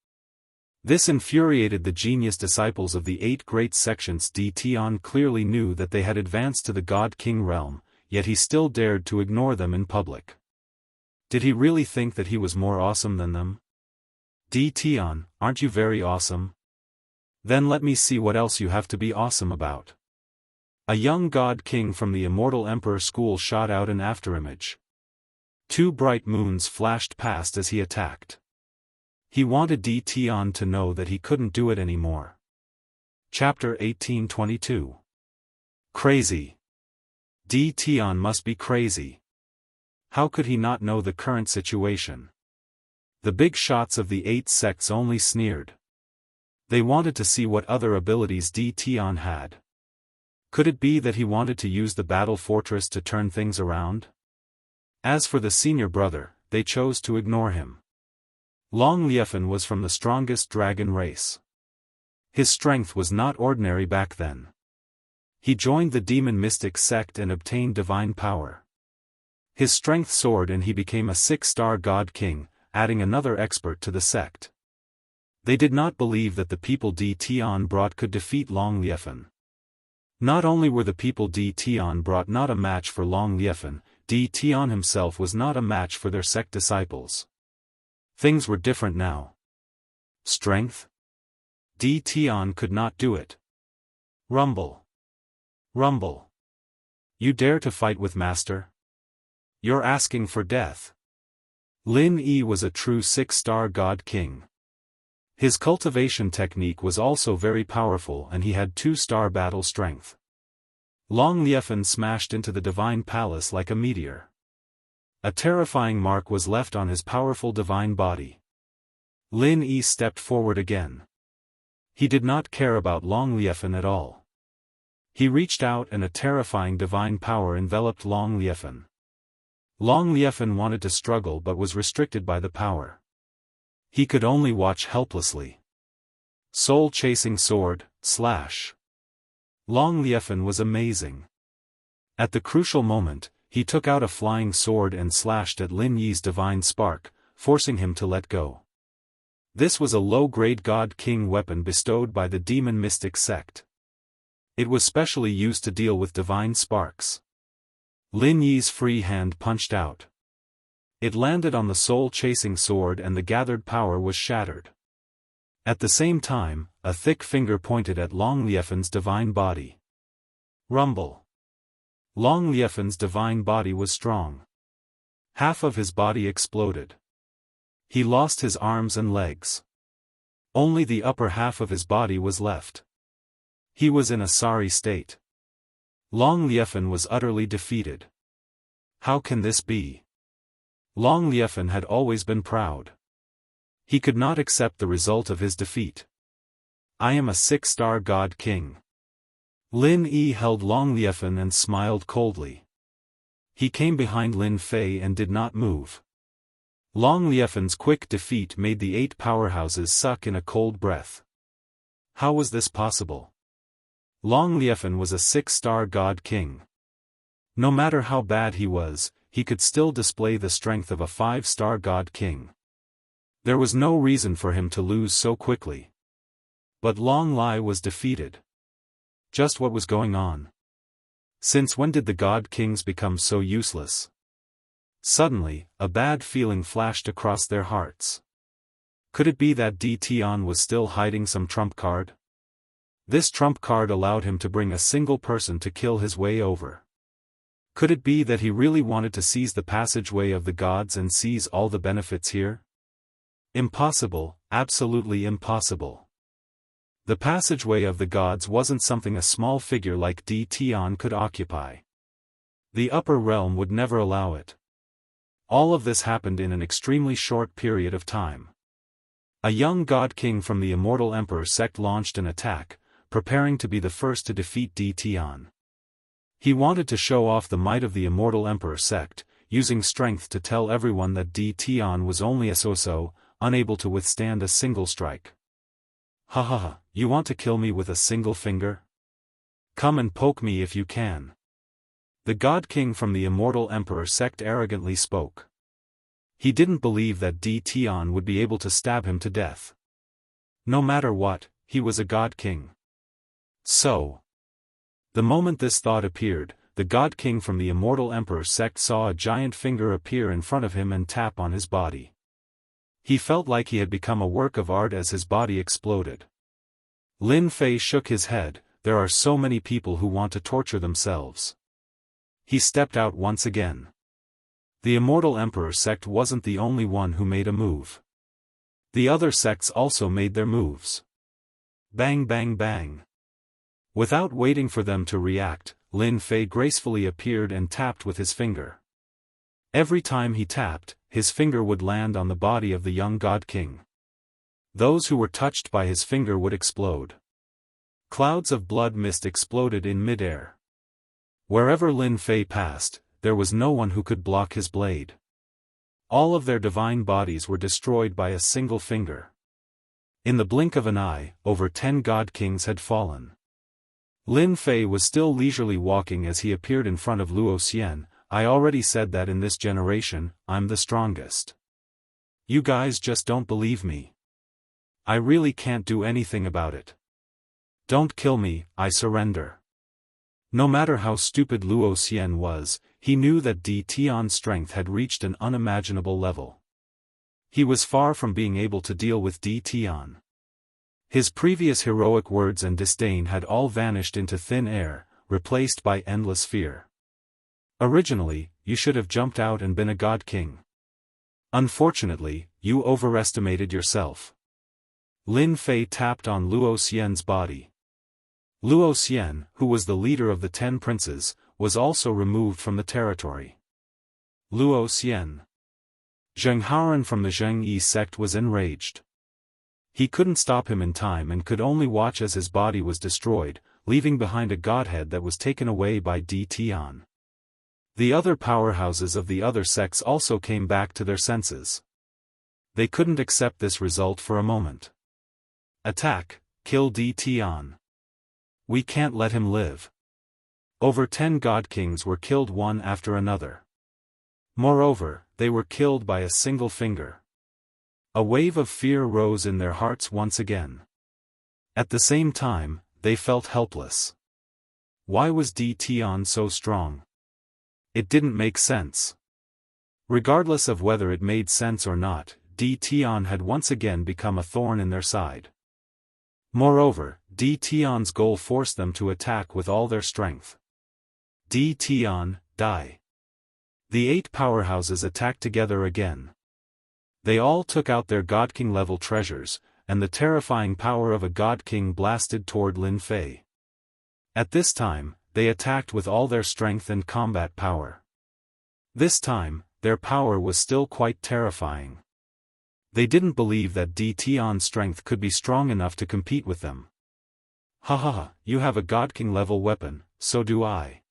This infuriated the genius disciples of the 8 great sections. Tian clearly knew that they had advanced to the God King realm, yet he still dared to ignore them in public. Did he really think that he was more awesome than them? Tian, aren't you very awesome? Then let me see what else you have to be awesome about. A young God King from the Immortal Emperor school shot out an afterimage. 2 bright moons flashed past as he attacked. He wanted Tian to know that he couldn't do it anymore. Chapter 1822. Crazy. Tian must be crazy. How could he not know the current situation? The big shots of the 8 sects only sneered. They wanted to see what other abilities Tian had. Could it be that he wanted to use the battle fortress to turn things around? As for the senior brother, they chose to ignore him. Long Liefen was from the strongest dragon race. His strength was not ordinary back then. He joined the demon mystic sect and obtained divine power. His strength soared and he became a 6-star God King, adding another expert to the sect. They did not believe that the people Tian brought could defeat Long Liefen. Not only were the people Tian brought not a match for Long Liefen, Tian himself was not a match for their sect disciples. Things were different now. Strength? Tian could not do it. Rumble. Rumble. You dare to fight with Master? You're asking for death. Lin Yi was a true 6-star God King. His cultivation technique was also very powerful and he had 2-star battle strength. Long Liefen smashed into the divine palace like a meteor. A terrifying mark was left on his powerful divine body. Lin Yi stepped forward again. He did not care about Long Liefen at all. He reached out and a terrifying divine power enveloped Long Liefen. Long Liefen wanted to struggle but was restricted by the power. He could only watch helplessly. Soul-chasing sword, slash. Long Liefen was amazing. At the crucial moment, he took out a flying sword and slashed at Lin Yi's divine spark, forcing him to let go. This was a low-grade God King weapon bestowed by the demon mystic sect. It was specially used to deal with divine sparks. Lin Yi's free hand punched out. It landed on the soul-chasing sword and the gathered power was shattered. At the same time, a thick finger pointed at Long Liefen's divine body. Rumble. Long Liefen's divine body was strong. Half of his body exploded. He lost his arms and legs. Only the upper half of his body was left. He was in a sorry state. Long Liefen was utterly defeated. How can this be? Long Liefen had always been proud. He could not accept the result of his defeat. I am a 6-star God King. Lin Yi held Long Liefen and smiled coldly. He came behind Lin Fei and did not move. Long Liefen's quick defeat made the 8 powerhouses suck in a cold breath. How was this possible? Long Liefen was a 6-star God King. No matter how bad he was, he could still display the strength of a 5-star God King. There was no reason for him to lose so quickly. But Long Li was defeated. Just what was going on? Since when did the God Kings become so useless? Suddenly, a bad feeling flashed across their hearts. Could it be that Tian was still hiding some trump card? This trump card allowed him to bring a single person to kill his way over. Could it be that he really wanted to seize the passageway of the gods and seize all the benefits here? Impossible, absolutely impossible. The passageway of the gods wasn't something a small figure like Tian could occupy. The upper realm would never allow it. All of this happened in an extremely short period of time. A young god king from the Immortal Emperor sect launched an attack, preparing to be the first to defeat Tian. He wanted to show off the might of the Immortal Emperor sect, using strength to tell everyone that Tian was only a so-so, unable to withstand a single strike. Ha ha ha, you want to kill me with a single finger? Come and poke me if you can. The god king from the Immortal Emperor sect arrogantly spoke. He didn't believe that Tian would be able to stab him to death. No matter what, he was a god king. So, the moment this thought appeared, the god king from the Immortal Emperor sect saw a giant finger appear in front of him and tap on his body. He felt like he had become a work of art as his body exploded. Lin Fei shook his head. There are so many people who want to torture themselves. He stepped out once again. The Immortal Emperor sect wasn't the only one who made a move. The other sects also made their moves. Bang bang bang. Without waiting for them to react, Lin Fei gracefully appeared and tapped with his finger. Every time he tapped, his finger would land on the body of the young god king. Those who were touched by his finger would explode. Clouds of blood mist exploded in midair. Wherever Lin Fei passed, there was no one who could block his blade. All of their divine bodies were destroyed by a single finger. In the blink of an eye, over 10 god kings had fallen. Lin Fei was still leisurely walking as he appeared in front of Luo Xian. I already said that in this generation, I'm the strongest. You guys just don't believe me. I really can't do anything about it. Don't kill me, I surrender. No matter how stupid Luo Xian was, he knew that Tian's strength had reached an unimaginable level. He was far from being able to deal with Tian. His previous heroic words and disdain had all vanished into thin air, replaced by endless fear. Originally, you should have jumped out and been a god king. Unfortunately, you overestimated yourself. Lin Fei tapped on Luo Xian's body. Luo Xian, who was the leader of the 10 princes, was also removed from the territory. Luo Xian. Zhenghaoren from the Zhengyi sect was enraged. He couldn't stop him in time and could only watch as his body was destroyed, leaving behind a godhead that was taken away by Tian. The other powerhouses of the other sects also came back to their senses. They couldn't accept this result for a moment. Attack, kill Tian. We can't let him live. Over 10 god kings were killed one after another. Moreover, they were killed by a single finger. A wave of fear rose in their hearts once again. At the same time, they felt helpless. Why was Tian so strong? It didn't make sense. Regardless of whether it made sense or not, Tian had once again become a thorn in their side. Moreover, Tian's goal forced them to attack with all their strength. Tian, die. The 8 powerhouses attacked together again. They all took out their God King level treasures, and the terrifying power of a God King blasted toward Lin Fei. At this time, they attacked with all their strength and combat power. This time, their power was still quite terrifying. They didn't believe that Tian's strength could be strong enough to compete with them. Ha ha ha, you have a God King level weapon, so do I.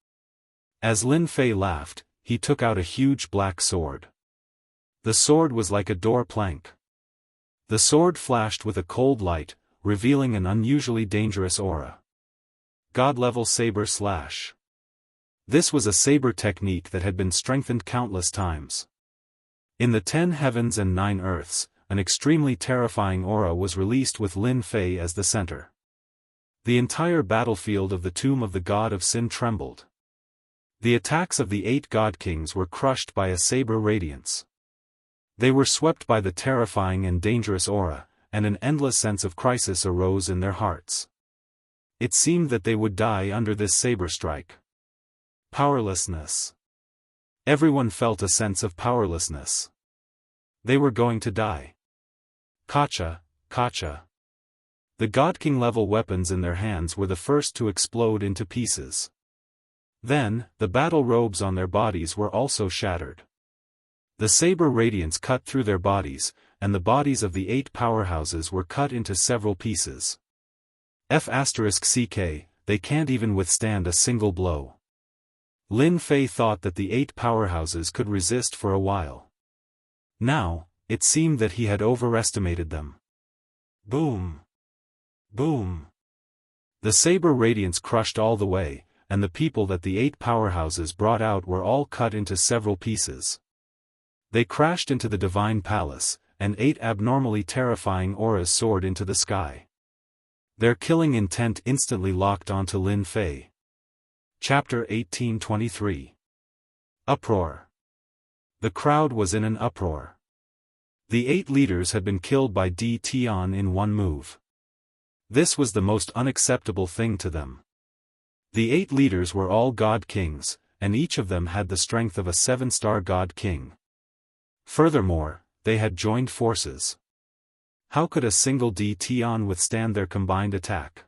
As Lin Fei laughed, he took out a huge black sword. The sword was like a door plank. The sword flashed with a cold light, revealing an unusually dangerous aura. God-level saber slash. This was a saber technique that had been strengthened countless times. In the 10 heavens and 9 earths, an extremely terrifying aura was released with Lin Fei as the center. The entire battlefield of the tomb of the god of sin trembled. The attacks of the 8 god kings were crushed by a saber radiance. They were swept by the terrifying and dangerous aura, and an endless sense of crisis arose in their hearts. It seemed that they would die under this saber strike. Powerlessness. Everyone felt a sense of powerlessness. They were going to die. Kacha, kacha. The God King level weapons in their hands were the first to explode into pieces. Then, the battle robes on their bodies were also shattered. The saber radiance cut through their bodies, and the bodies of the 8 powerhouses were cut into several pieces. F***ck, they can't even withstand a single blow. Lin Fei thought that the 8 powerhouses could resist for a while. Now, it seemed that he had overestimated them. Boom! Boom! The saber radiance crushed all the way, and the people that the 8 powerhouses brought out were all cut into several pieces. They crashed into the divine palace, and 8 abnormally terrifying auras soared into the sky. Their killing intent instantly locked onto Lin Fei. Chapter 1823. Uproar. The crowd was in an uproar. The 8 leaders had been killed by Di Tian in one move. This was the most unacceptable thing to them. The 8 leaders were all god kings, and each of them had the strength of a 7-star god king. Furthermore, they had joined forces. How could a single Di Tian withstand their combined attack?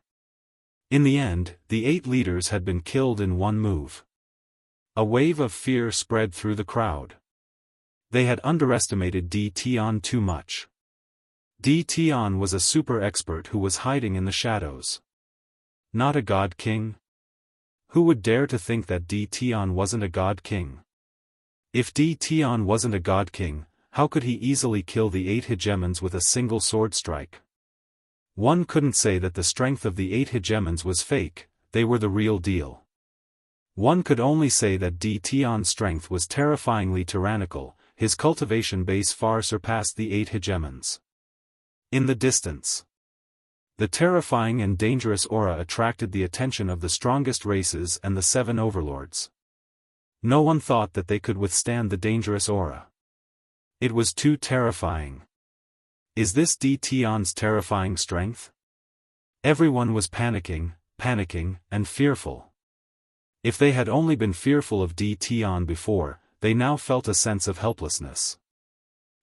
In the end, the 8 leaders had been killed in one move. A wave of fear spread through the crowd. They had underestimated Di Tian too much. Di Tian was a super expert who was hiding in the shadows. Not a god king? Who would dare to think that Di Tian wasn't a god king? If Di Tian wasn't a god king, how could he easily kill the 8 hegemons with a single sword strike? One couldn't say that the strength of the 8 hegemons was fake, they were the real deal. One could only say that Di Tian's strength was terrifyingly tyrannical, his cultivation base far surpassed the 8 hegemons. In the distance, the terrifying and dangerous aura attracted the attention of the strongest races and the 7 overlords. No one thought that they could withstand the dangerous aura. It was too terrifying. Is this Di Tian's terrifying strength? Everyone was panicking, and fearful. If they had only been fearful of Di Tian before, they now felt a sense of helplessness.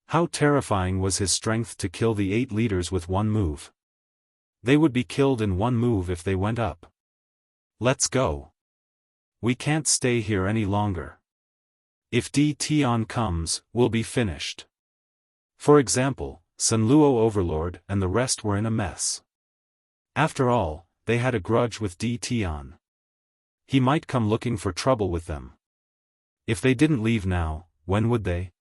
How terrifying was his strength to kill the 8 leaders with one move? They would be killed in one move if they went up. Let's go. We can't stay here any longer. If Di Tian comes, we'll be finished. For example, Sun Luo Overlord and the rest were in a mess. After all, they had a grudge with Di Tian. He might come looking for trouble with them. If they didn't leave now, when would they?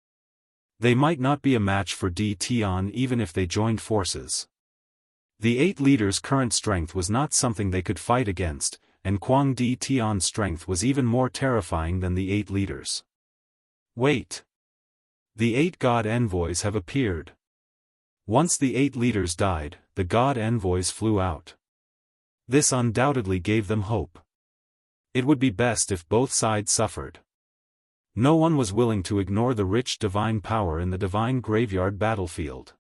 They might not be a match for Di Tian even if they joined forces. The 8 leaders' current strength was not something they could fight against, and Quang Di Tian's strength was even more terrifying than the 8 leaders. Wait. The 8 god envoys have appeared. Once the 8 leaders died, the god envoys flew out. This undoubtedly gave them hope. It would be best if both sides suffered. No one was willing to ignore the rich divine power in the divine graveyard battlefield.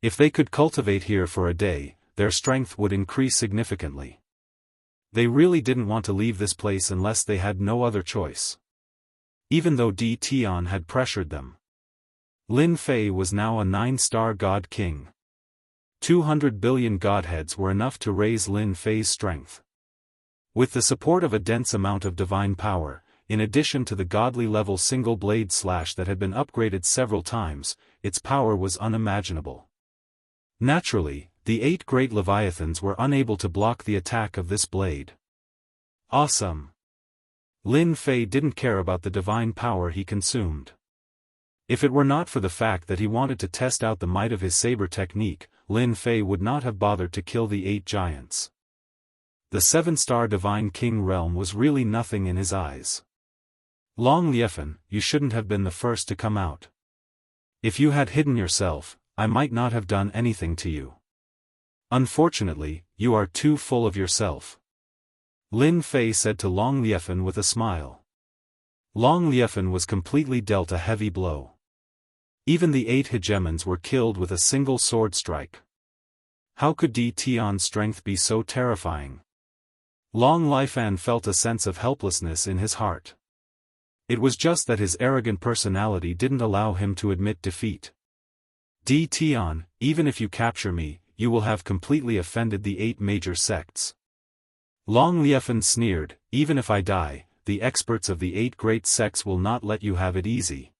If they could cultivate here for a day, their strength would increase significantly. They really didn't want to leave this place unless they had no other choice. Even though Di Tian had pressured them. Lin Fei was now a 9-star god king. 200 billion godheads were enough to raise Lin Fei's strength. With the support of a dense amount of divine power, in addition to the godly level single blade slash that had been upgraded several times, its power was unimaginable. Naturally, the 8 great leviathans were unable to block the attack of this blade. Awesome! Lin Fei didn't care about the divine power he consumed. If it were not for the fact that he wanted to test out the might of his saber technique, Lin Fei would not have bothered to kill the 8 giants. The 7-star Divine King realm was really nothing in his eyes. Long Liefen, you shouldn't have been the first to come out. If you had hidden yourself, I might not have done anything to you. Unfortunately, you are too full of yourself. Lin Fei said to Long Liefen with a smile. Long Liefen was completely dealt a heavy blow. Even the 8 hegemons were killed with a single sword strike. How could Di Tian's strength be so terrifying? Long Liefen felt a sense of helplessness in his heart. It was just that his arrogant personality didn't allow him to admit defeat. Di Tian, even if you capture me, you will have completely offended the 8 major sects. Long Liefen sneered, even if I die, the experts of the 8 great sects will not let you have it easy.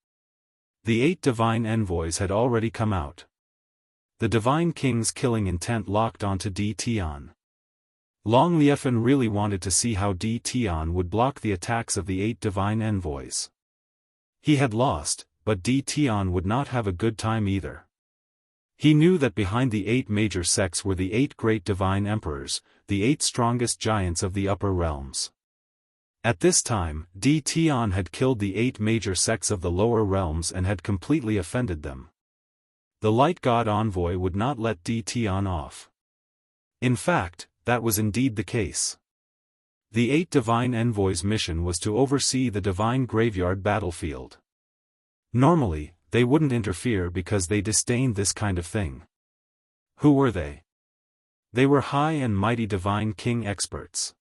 The 8 divine envoys had already come out. The divine king's killing intent locked onto Di Tian. Long Liefan really wanted to see how Di Tian would block the attacks of the 8 divine envoys. He had lost, but Di Tian would not have a good time either. He knew that behind the 8 major sects were the 8 great divine emperors, the 8 strongest giants of the upper realms. At this time, Di Tian had killed the 8 major sects of the lower realms and had completely offended them. The light god envoy would not let Di Tian off. In fact, that was indeed the case. The 8 divine envoys' mission was to oversee the divine graveyard battlefield. Normally, they wouldn't interfere because they disdained this kind of thing. Who were they? They were high and mighty divine king experts.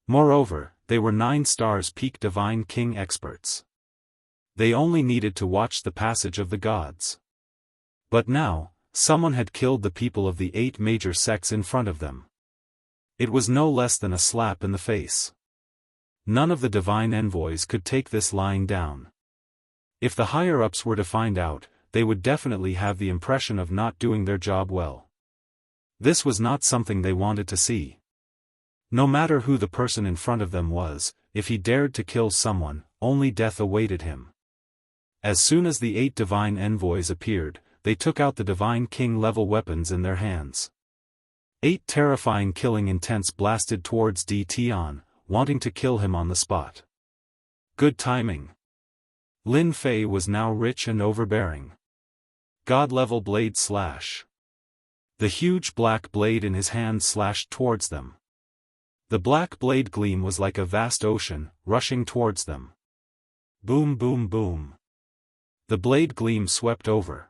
Moreover, they were 9 stars peak divine king experts. They only needed to watch the passage of the gods. But now, someone had killed the people of the 8 major sects in front of them. It was no less than a slap in the face. None of the divine envoys could take this lying down. If the higher-ups were to find out, they would definitely have the impression of not doing their job well. This was not something they wanted to see. No matter who the person in front of them was, if he dared to kill someone, only death awaited him. As soon as the 8 divine envoys appeared, they took out the divine king-level weapons in their hands. 8 terrifying killing intents blasted towards Di Tian, wanting to kill him on the spot. Good timing. Lin Fei was now rich and overbearing. God-level blade slash. The huge black blade in his hand slashed towards them. The black blade gleam was like a vast ocean, rushing towards them. Boom boom boom. The blade gleam swept over.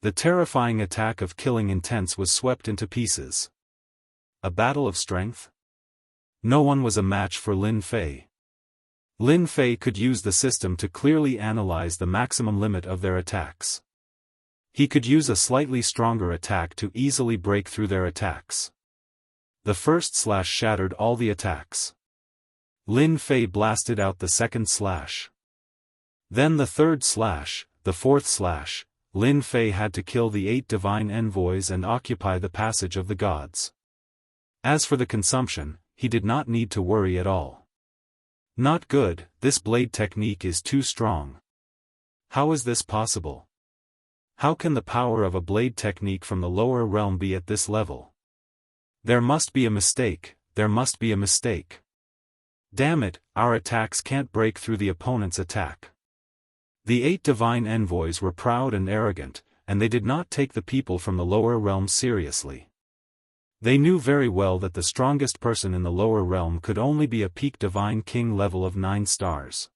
The terrifying attack of killing intents was swept into pieces. A battle of strength? No one was a match for Lin Fei. Lin Fei could use the system to clearly analyze the maximum limit of their attacks. He could use a slightly stronger attack to easily break through their attacks. The first slash shattered all the attacks. Lin Fei blasted out the second slash. Then the third slash, the fourth slash. Lin Fei had to kill the 8 divine envoys and occupy the passage of the gods. As for the consumption, he did not need to worry at all. Not good, this blade technique is too strong. How is this possible? How can the power of a blade technique from the lower realm be at this level? There must be a mistake, there must be a mistake. Damn it, our attacks can't break through the opponent's attack. The 8 divine envoys were proud and arrogant, and they did not take the people from the lower realm seriously. They knew very well that the strongest person in the lower realm could only be a peak divine king level of 9 stars.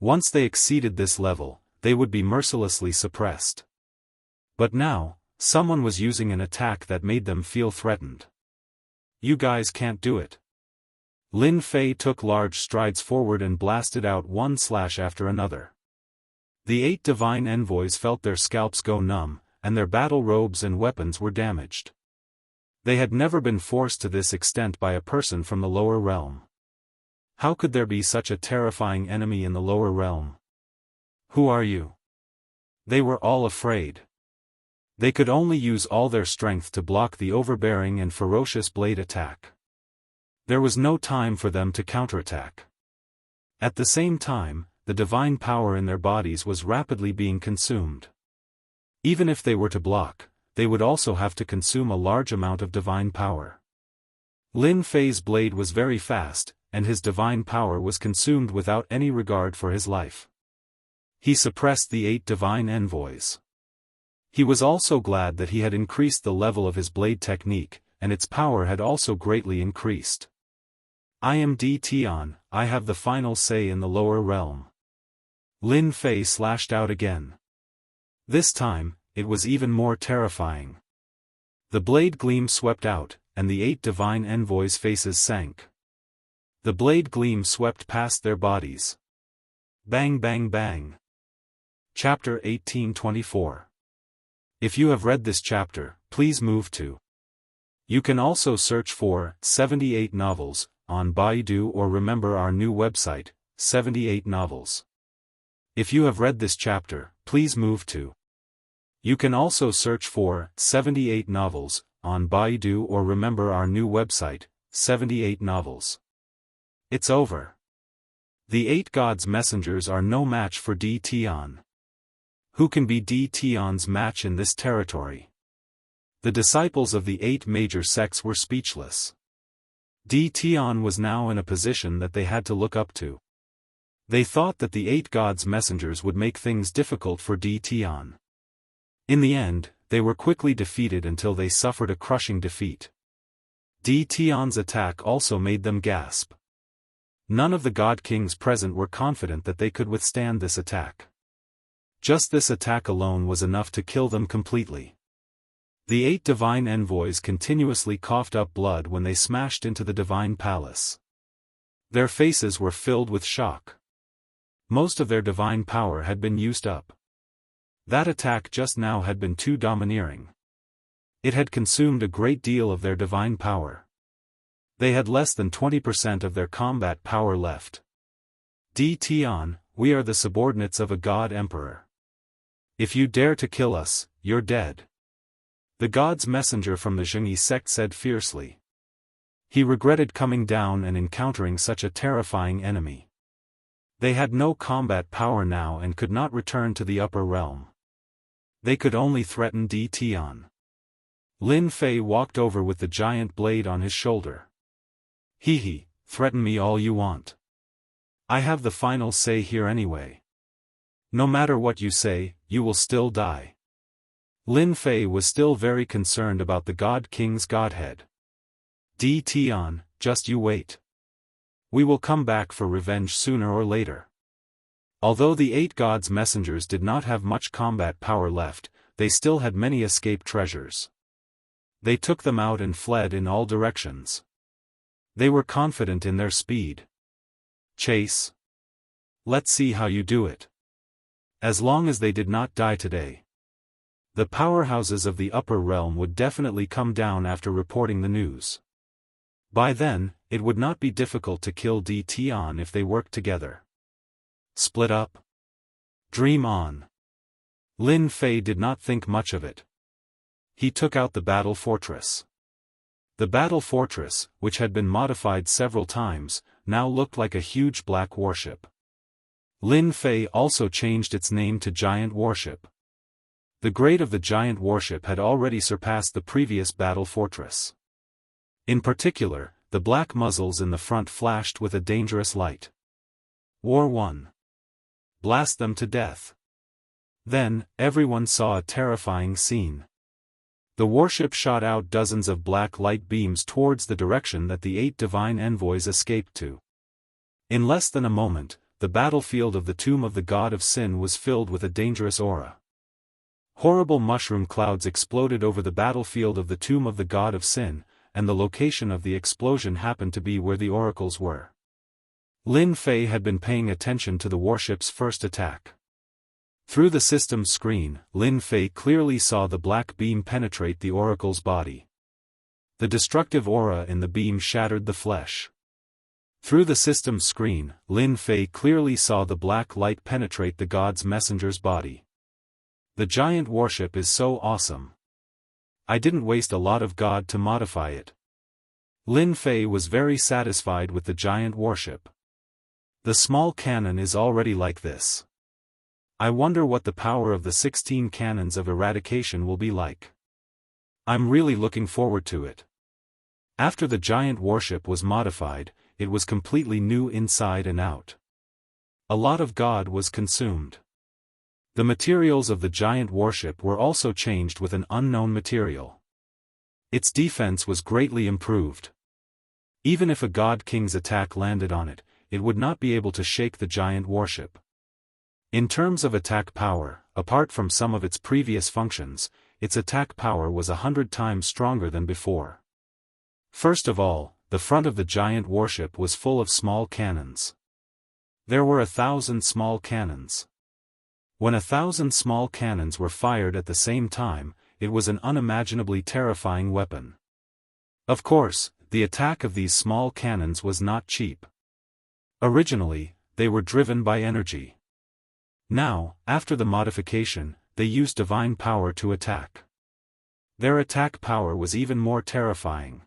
Once they exceeded this level, they would be mercilessly suppressed. But now, someone was using an attack that made them feel threatened. You guys can't do it. Lin Fei took large strides forward and blasted out one slash after another. The 8 divine envoys felt their scalps go numb, and their battle robes and weapons were damaged. They had never been forced to this extent by a person from the lower realm. How could there be such a terrifying enemy in the lower realm? Who are you? They were all afraid. They could only use all their strength to block the overbearing and ferocious blade attack. There was no time for them to counterattack. At the same time, the divine power in their bodies was rapidly being consumed. Even if they were to block, they would also have to consume a large amount of divine power. Lin Fei's blade was very fast, and his divine power was consumed without any regard for his life. He suppressed the 8 divine envoys. He was also glad that he had increased the level of his blade technique, and its power had also greatly increased. I am Di Tian, I have the final say in the lower realm. Lin Fei slashed out again. This time, it was even more terrifying. The blade gleam swept out, and the 8 divine envoys' faces sank. The blade gleam swept past their bodies. Bang bang bang. Chapter 1824. If you have read this chapter, please move to. You can also search for 78 novels, on Baidu or remember our new website, 78 novels. If you have read this chapter, please move to. You can also search for 78 novels on Baidu or remember our new website, 78 novels. It's over. The 8 gods' messengers are no match for Di Tian. Who can be Di Tian's match in this territory? The disciples of the 8 major sects were speechless. Di Tian was now in a position that they had to look up to. They thought that the 8 gods' messengers would make things difficult for Di Tian. In the end, they were quickly defeated until they suffered a crushing defeat. Di Tian's attack also made them gasp. None of the god kings present were confident that they could withstand this attack. Just this attack alone was enough to kill them completely. The 8 divine envoys continuously coughed up blood when they smashed into the divine palace. Their faces were filled with shock. Most of their divine power had been used up. That attack just now had been too domineering. It had consumed a great deal of their divine power. They had less than 20% of their combat power left. Di Tian, we are the subordinates of a god emperor. If you dare to kill us, you're dead. The god's messenger from the Jianghu sect said fiercely. He regretted coming down and encountering such a terrifying enemy. They had no combat power now and could not return to the upper realm. They could only threaten Di Tian. Lin Fei walked over with the giant blade on his shoulder. Hee, threaten me all you want. I have the final say here anyway. No matter what you say, you will still die. Lin Fei was still very concerned about the God King's godhead. Di Tian, just you wait. We will come back for revenge sooner or later. Although the 8 gods' messengers did not have much combat power left, they still had many escape treasures. They took them out and fled in all directions. They were confident in their speed. Chase. Let's see how you do it. As long as they did not die today. The powerhouses of the upper realm would definitely come down after reporting the news. By then, it would not be difficult to kill Di Tian if they worked together. Split up? Dream on. Lin Fei did not think much of it. He took out the battle fortress. The battle fortress, which had been modified several times, now looked like a huge black warship. Lin Fei also changed its name to Giant Warship. The grade of the giant warship had already surpassed the previous battle fortress. In particular, the black muzzles in the front flashed with a dangerous light. War 1. Blast them to death. Then, everyone saw a terrifying scene. The warship shot out dozens of black light beams towards the direction that the 8 divine envoys escaped to. In less than a moment, the battlefield of the tomb of the god of sin was filled with a dangerous aura. Horrible mushroom clouds exploded over the battlefield of the tomb of the god of sin, and the location of the explosion happened to be where the oracles were. Lin Fei had been paying attention to the warship's first attack. Through the system's screen, Lin Fei clearly saw the black beam penetrate the oracle's body. The destructive aura in the beam shattered the flesh. Through the system's screen, Lin Fei clearly saw the black light penetrate the god's messenger's body. The giant warship is so awesome. I didn't waste a lot of god to modify it. Lin Fei was very satisfied with the giant warship. The small cannon is already like this. I wonder what the power of the 16 cannons of eradication will be like. I'm really looking forward to it. After the giant warship was modified, it was completely new inside and out. A lot of god was consumed. The materials of the giant warship were also changed with an unknown material. Its defense was greatly improved. Even if a god king's attack landed on it, it would not be able to shake the giant warship. In terms of attack power, apart from some of its previous functions, its attack power was 100 times stronger than before. First of all, the front of the giant warship was full of small cannons. There were 1,000 small cannons. When 1,000 small cannons were fired at the same time, it was an unimaginably terrifying weapon. Of course, the attack of these small cannons was not cheap. Originally, they were driven by energy. Now, after the modification, they used divine power to attack. Their attack power was even more terrifying.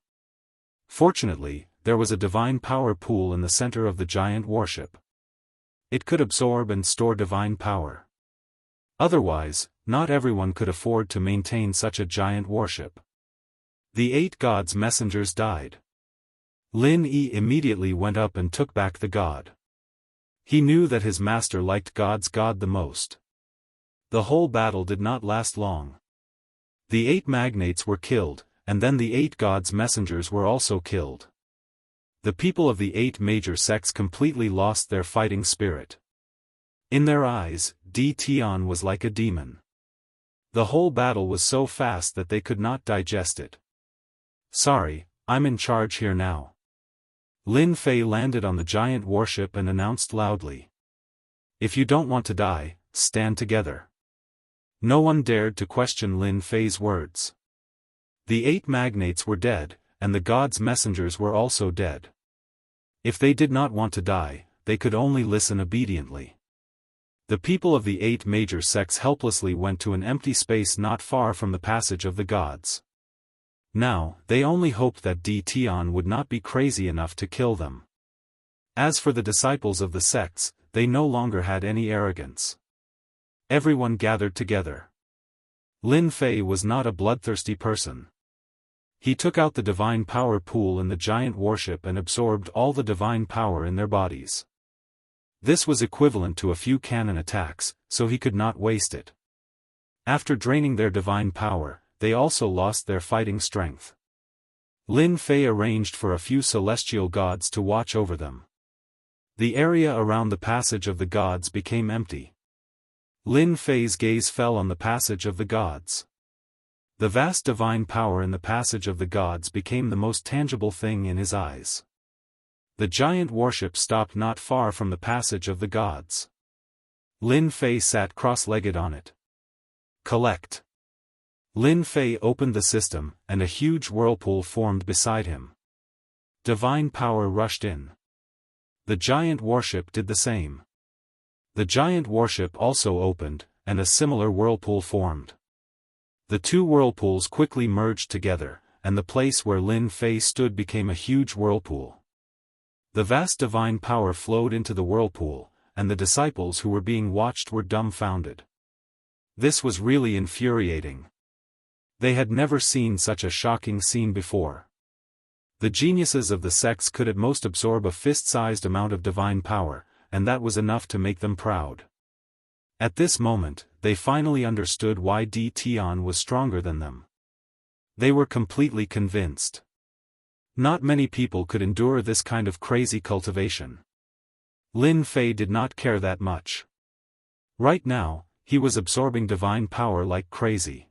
Fortunately, there was a divine power pool in the center of the giant warship. It could absorb and store divine power. Otherwise, not everyone could afford to maintain such a giant warship. The 8 gods' messengers died. Lin Yi immediately went up and took back the god. He knew that his master liked God's god the most. The whole battle did not last long. The 8 magnates were killed, and then the 8 gods' messengers were also killed. The people of the 8 major sects completely lost their fighting spirit. In their eyes, Di Tian was like a demon. The whole battle was so fast that they could not digest it. "Sorry, I'm in charge here now." Lin Fei landed on the giant warship and announced loudly. "If you don't want to die, stand together." No one dared to question Lin Fei's words. The 8 magnates were dead, and the gods' messengers were also dead. If they did not want to die, they could only listen obediently. The people of the 8 major sects helplessly went to an empty space not far from the passage of the gods. Now, they only hoped that Di Tian would not be crazy enough to kill them. As for the disciples of the sects, they no longer had any arrogance. Everyone gathered together. Lin Fei was not a bloodthirsty person. He took out the divine power pool in the giant warship and absorbed all the divine power in their bodies. This was equivalent to a few cannon attacks, so he could not waste it. After draining their divine power, they also lost their fighting strength. Lin Fei arranged for a few celestial gods to watch over them. The area around the passage of the gods became empty. Lin Fei's gaze fell on the passage of the gods. The vast divine power in the passage of the gods became the most tangible thing in his eyes. The giant warship stopped not far from the passage of the gods. Lin Fei sat cross-legged on it. "Collect." Lin Fei opened the system, and a huge whirlpool formed beside him. Divine power rushed in. The giant warship did the same. The giant warship also opened, and a similar whirlpool formed. The 2 whirlpools quickly merged together, and the place where Lin Fei stood became a huge whirlpool. The vast divine power flowed into the whirlpool, and the disciples who were being watched were dumbfounded. This was really infuriating. They had never seen such a shocking scene before. The geniuses of the sects could at most absorb a fist-sized amount of divine power, and that was enough to make them proud. At this moment, they finally understood why Di Tian was stronger than them. They were completely convinced. Not many people could endure this kind of crazy cultivation. Lin Fei did not care that much. Right now, he was absorbing divine power like crazy.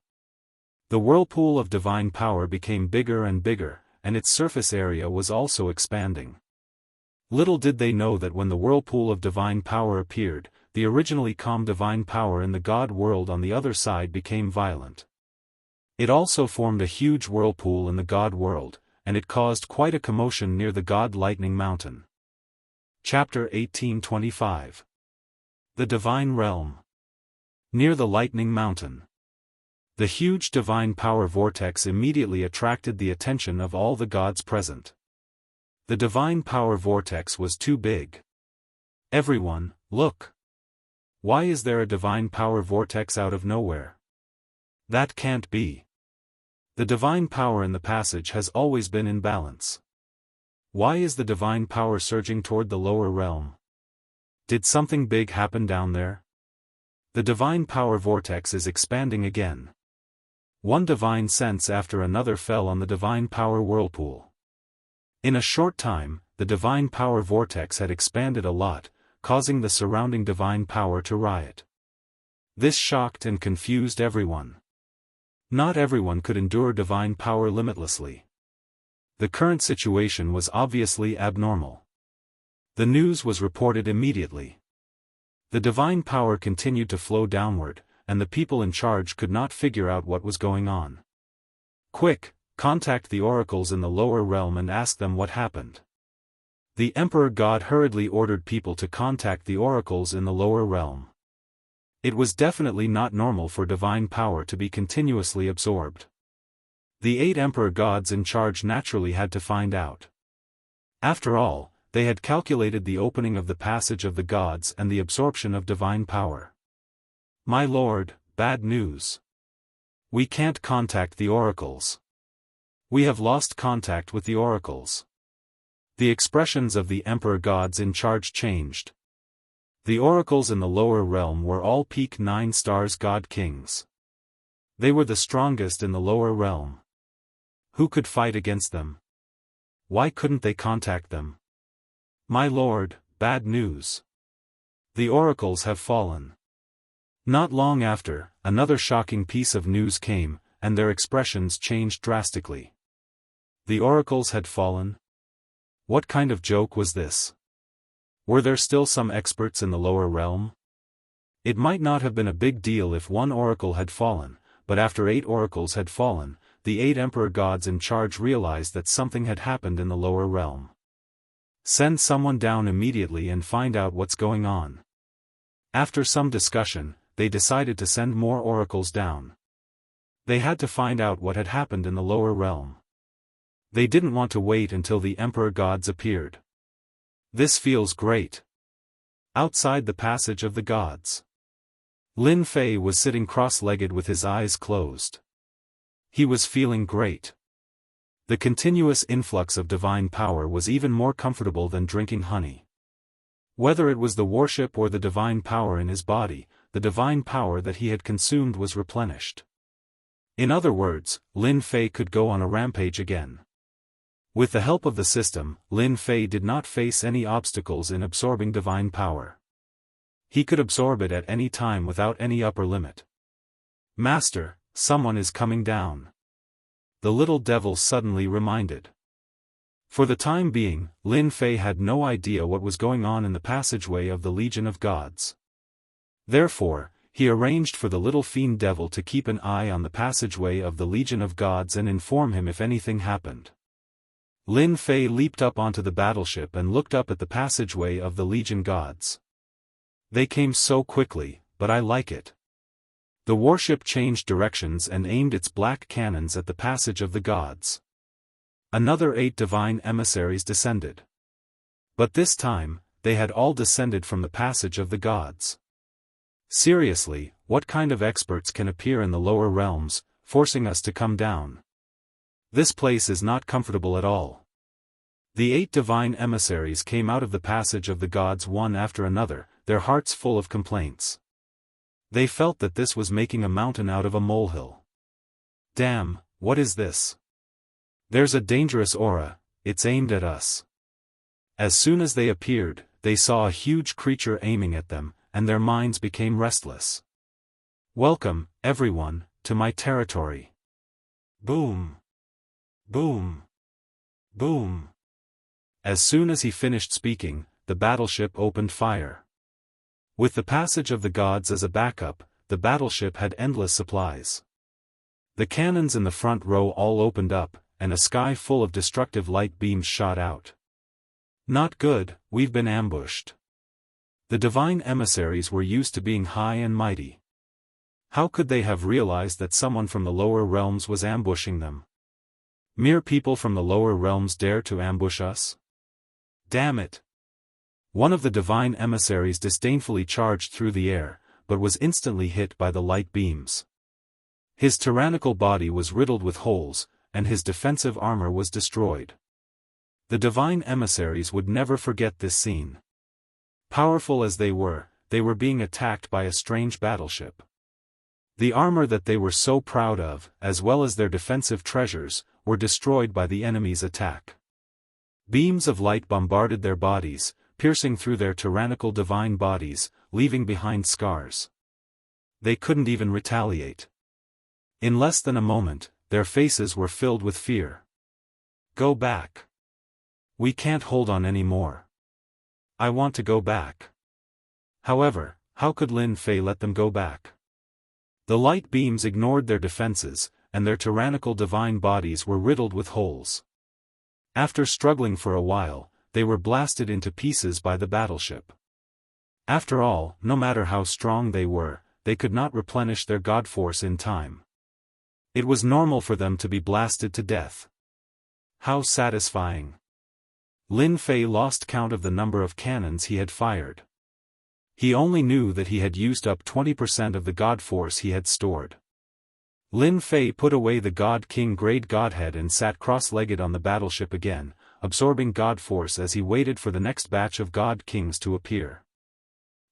The whirlpool of divine power became bigger and bigger, and its surface area was also expanding. Little did they know that when the whirlpool of divine power appeared, the originally calm divine power in the god world on the other side became violent. It also formed a huge whirlpool in the god world, and it caused quite a commotion near the god lightning mountain. Chapter 1825. The Divine Realm. Near the lightning mountain. The huge divine power vortex immediately attracted the attention of all the gods present. The divine power vortex was too big. "Everyone, look! Why is there a divine power vortex out of nowhere? That can't be. The divine power in the passage has always been in balance. Why is the divine power surging toward the lower realm? Did something big happen down there? The divine power vortex is expanding again." One divine sense after another fell on the divine power whirlpool. In a short time, the divine power vortex had expanded a lot, causing the surrounding divine power to riot. This shocked and confused everyone. Not everyone could endure divine power limitlessly. The current situation was obviously abnormal. The news was reported immediately. The divine power continued to flow downward, and the people in charge could not figure out what was going on. "Quick, contact the oracles in the lower realm and ask them what happened. The Emperor God hurriedly ordered people to contact the oracles in the lower realm. It was definitely not normal for divine power to be continuously absorbed. The 8 Emperor Gods in charge naturally had to find out. After all, they had calculated the opening of the passage of the gods and the absorption of divine power. My lord, bad news. We can't contact the oracles. We have lost contact with the oracles. The expressions of the Emperor Gods in charge changed. The oracles in the lower realm were all peak 9 stars god kings. They were the strongest in the lower realm. Who could fight against them? Why couldn't they contact them? My lord, bad news. The oracles have fallen. Not long after, another shocking piece of news came, and their expressions changed drastically. The oracles had fallen? What kind of joke was this? Were there still some experts in the lower realm? It might not have been a big deal if 1 oracle had fallen, but after 8 oracles had fallen, the 8 Emperor Gods in charge realized that something had happened in the lower realm. Send someone down immediately and find out what's going on. After some discussion, they decided to send more oracles down. They had to find out what had happened in the lower realm. They didn't want to wait until the Emperor Gods appeared. This feels great. Outside the passage of the gods, Lin Fei was sitting cross-legged with his eyes closed. He was feeling great. The continuous influx of divine power was even more comfortable than drinking honey. Whether it was the worship or the divine power in his body, the divine power that he had consumed was replenished. In other words, Lin Fei could go on a rampage again. With the help of the system, Lin Fei did not face any obstacles in absorbing divine power. He could absorb it at any time without any upper limit. Master, someone is coming down. The little devil suddenly reminded. For the time being, Lin Fei had no idea what was going on in the passageway of the Legion of Gods. Therefore, he arranged for the little fiend devil to keep an eye on the passageway of the Legion of Gods and inform him if anything happened. Lin Fei leaped up onto the battleship and looked up at the passageway of the Legion Gods. They came so quickly, but I like it. The warship changed directions and aimed its black cannons at the passage of the gods. Another 8 divine emissaries descended. But this time, they had all descended from the passage of the gods. Seriously, what kind of experts can appear in the lower realms, forcing us to come down? This place is not comfortable at all. The 8 divine emissaries came out of the passage of the gods one after another, their hearts full of complaints. They felt that this was making a mountain out of a molehill. Damn, what is this? There's a dangerous aura, it's aimed at us. As soon as they appeared, they saw a huge creature aiming at them, and their minds became restless. Welcome, everyone, to my territory. Boom. Boom. Boom. As soon as he finished speaking, the battleship opened fire. With the passage of the gods as a backup, the battleship had endless supplies. The cannons in the front row all opened up, and a sky full of destructive light beams shot out. Not good, we've been ambushed. The divine emissaries were used to being high and mighty. How could they have realized that someone from the lower realms was ambushing them? Mere people from the lower realms dare to ambush us? Damn it! One of the divine emissaries disdainfully charged through the air, but was instantly hit by the light beams. His tyrannical body was riddled with holes, and his defensive armor was destroyed. The divine emissaries would never forget this scene. Powerful as they were being attacked by a strange battleship. The armor that they were so proud of, as well as their defensive treasures, were destroyed by the enemy's attack. Beams of light bombarded their bodies, piercing through their tyrannical divine bodies, leaving behind scars. They couldn't even retaliate. In less than a moment, their faces were filled with fear. Go back. We can't hold on anymore. I want to go back. However, how could Lin Fei let them go back? The light beams ignored their defenses, and their tyrannical divine bodies were riddled with holes. After struggling for a while, they were blasted into pieces by the battleship. After all, no matter how strong they were, they could not replenish their god force in time. It was normal for them to be blasted to death. How satisfying! Lin Fei lost count of the number of cannons he had fired. He only knew that he had used up 20% of the god force he had stored. Lin Fei put away the God King Grade Godhead and sat cross-legged on the battleship again, absorbing god force as he waited for the next batch of God Kings to appear.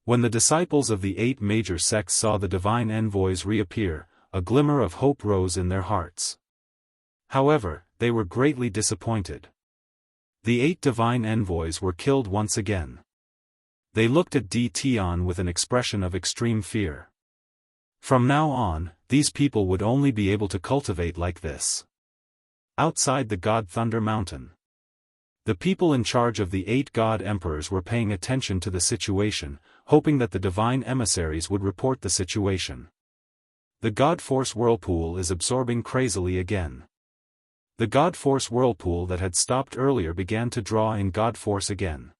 When the disciples of the 8 major sects saw the divine envoys reappear, a glimmer of hope rose in their hearts. However, they were greatly disappointed. The 8 divine envoys were killed once again. They looked at Di Tian with an expression of extreme fear. From now on, these people would only be able to cultivate like this. Outside the God Thunder Mountain, the people in charge of the 8 god emperors were paying attention to the situation, hoping that the divine emissaries would report the situation. The God Force whirlpool is absorbing crazily again. The God Force whirlpool that had stopped earlier began to draw in God Force again.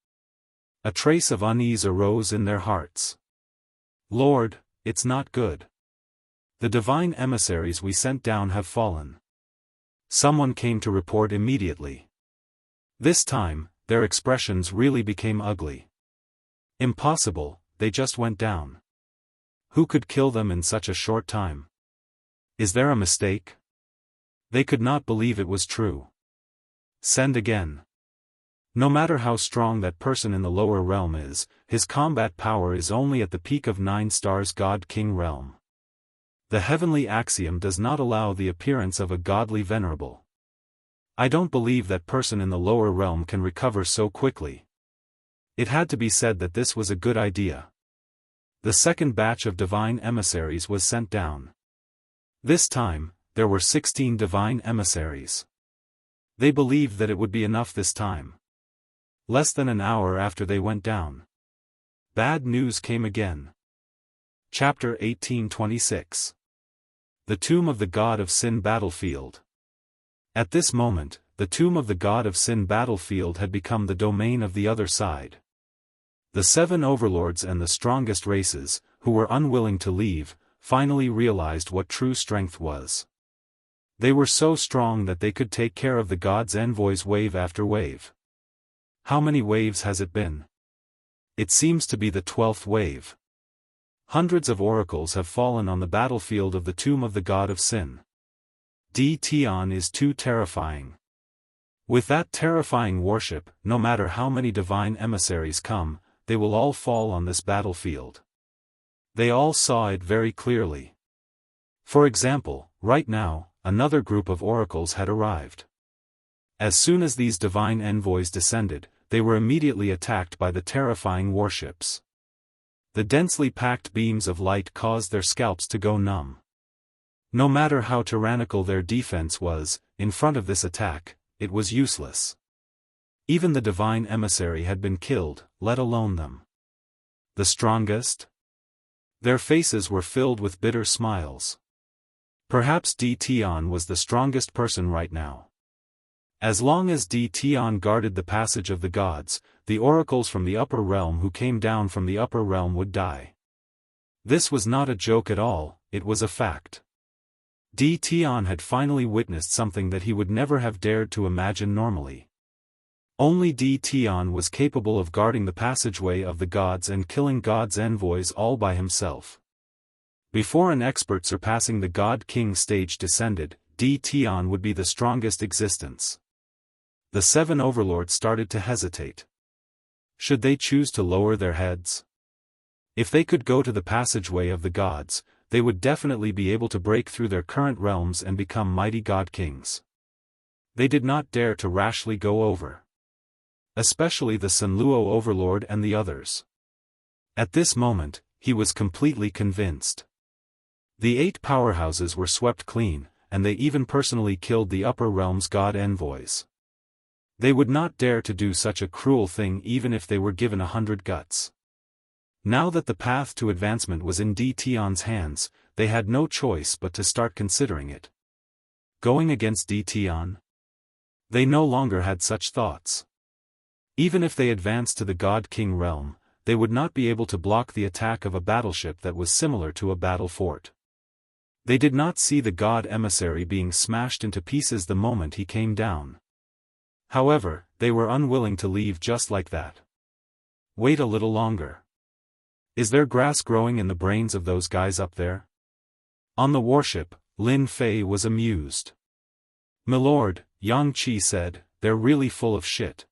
A trace of unease arose in their hearts. Lord, it's not good. The divine emissaries we sent down have fallen. Someone came to report immediately. This time, their expressions really became ugly. Impossible, they just went down. Who could kill them in such a short time? Is there a mistake? They could not believe it was true. Send again. No matter how strong that person in the lower realm is, his combat power is only at the peak of 9 stars God King realm. The heavenly axiom does not allow the appearance of a godly venerable. I don't believe that person in the lower realm can recover so quickly. It had to be said that this was a good idea. The second batch of divine emissaries was sent down. This time, there were 16 divine emissaries. They believed that it would be enough this time. Less than an hour after they went down, bad news came again. Chapter 1826. The Tomb of the God of Sin Battlefield. At this moment, the Tomb of the God of Sin battlefield had become the domain of the other side. The 7 overlords and the strongest races, who were unwilling to leave, finally realized what true strength was. They were so strong that they could take care of the gods' envoys wave after wave. How many waves has it been? It seems to be the 12th wave. Hundreds of oracles have fallen on the battlefield of the Tomb of the God of Sin. Di Tian is too terrifying. With that terrifying worship, no matter how many divine emissaries come, they will all fall on this battlefield. They all saw it very clearly. For example, right now, another group of oracles had arrived. As soon as these divine envoys descended, they were immediately attacked by the terrifying warships. The densely packed beams of light caused their scalps to go numb. No matter how tyrannical their defense was, in front of this attack, it was useless. Even the divine emissary had been killed, let alone them. The strongest? Their faces were filled with bitter smiles. Perhaps Di Tian was the strongest person right now. As long as Di Tian guarded the passage of the gods, the oracles from the upper realm who came down from the upper realm would die. This was not a joke at all, it was a fact. Di Tian had finally witnessed something that he would never have dared to imagine normally. Only Di Tian was capable of guarding the passageway of the gods and killing gods' envoys all by himself. Before an expert surpassing the God King stage descended, Di Tian would be the strongest existence. The 7 overlords started to hesitate. Should they choose to lower their heads? If they could go to the passageway of the gods, they would definitely be able to break through their current realms and become mighty god kings. They did not dare to rashly go over. Especially the Sanluo overlord and the others. At this moment, he was completely convinced. The 8 powerhouses were swept clean, and they even personally killed the upper realm's god envoys. They would not dare to do such a cruel thing even if they were given 100 guts. Now that the path to advancement was in Di Tian's hands, they had no choice but to start considering it. Going against Tian? They no longer had such thoughts. Even if they advanced to the God King realm, they would not be able to block the attack of a battleship that was similar to a battle fort. They did not see the god emissary being smashed into pieces the moment he came down. However, they were unwilling to leave just like that. Wait a little longer. Is there grass growing in the brains of those guys up there? On the warship, Lin Fei was amused. "Milord," Yang Qi said, "they're really full of shit.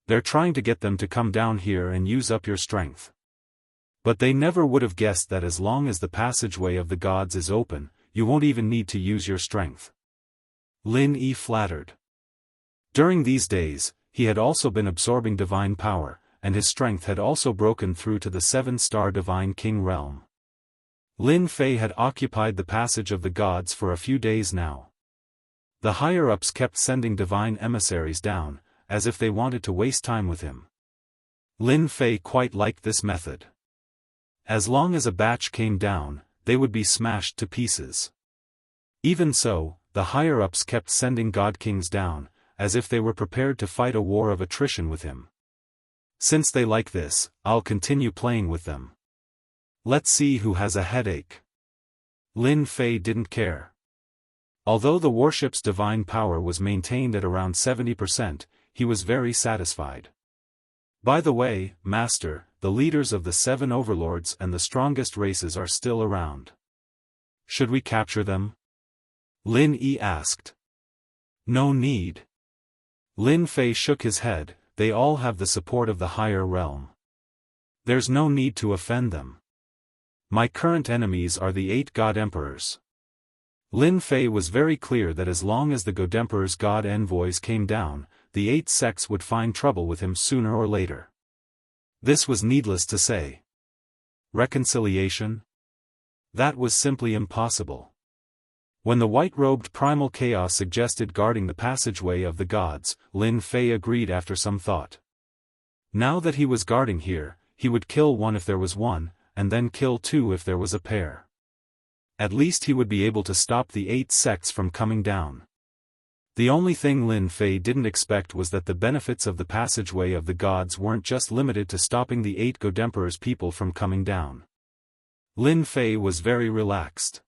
They're trying to get them to come down here and use up your strength. But they never would have guessed that as long as the passageway of the gods is open, you won't even need to use your strength." Lin Yi flattered. During these days, he had also been absorbing divine power, and his strength had also broken through to the 7-star Divine King realm. Lin Fei had occupied the passage of the gods for a few days now. The higher-ups kept sending divine emissaries down, as if they wanted to waste time with him. Lin Fei quite liked this method. As long as a batch came down, they would be smashed to pieces. Even so, the higher-ups kept sending god kings down, as if they were prepared to fight a war of attrition with him. Since they like this, I'll continue playing with them. Let's see who has a headache. Lin Fei didn't care. Although the warship's divine power was maintained at around 70%, he was very satisfied. By the way, Master, the leaders of the 7 overlords and the strongest races are still around. Should we capture them? Lin Yi asked. No need. Lin Fei shook his head. They all have the support of the higher realm. There's no need to offend them. My current enemies are the 8 god emperors. Lin Fei was very clear that as long as the god emperor's god envoys came down, the 8 sects would find trouble with him sooner or later. This was needless to say. Reconciliation? That was simply impossible. When the white-robed primal chaos suggested guarding the passageway of the gods, Lin Fei agreed after some thought. Now that he was guarding here, he would kill 1 if there was 1, and then kill 2 if there was a pair. At least he would be able to stop the 8 sects from coming down. The only thing Lin Fei didn't expect was that the benefits of the passageway of the gods weren't just limited to stopping the 8 god emperor's people from coming down. Lin Fei was very relaxed.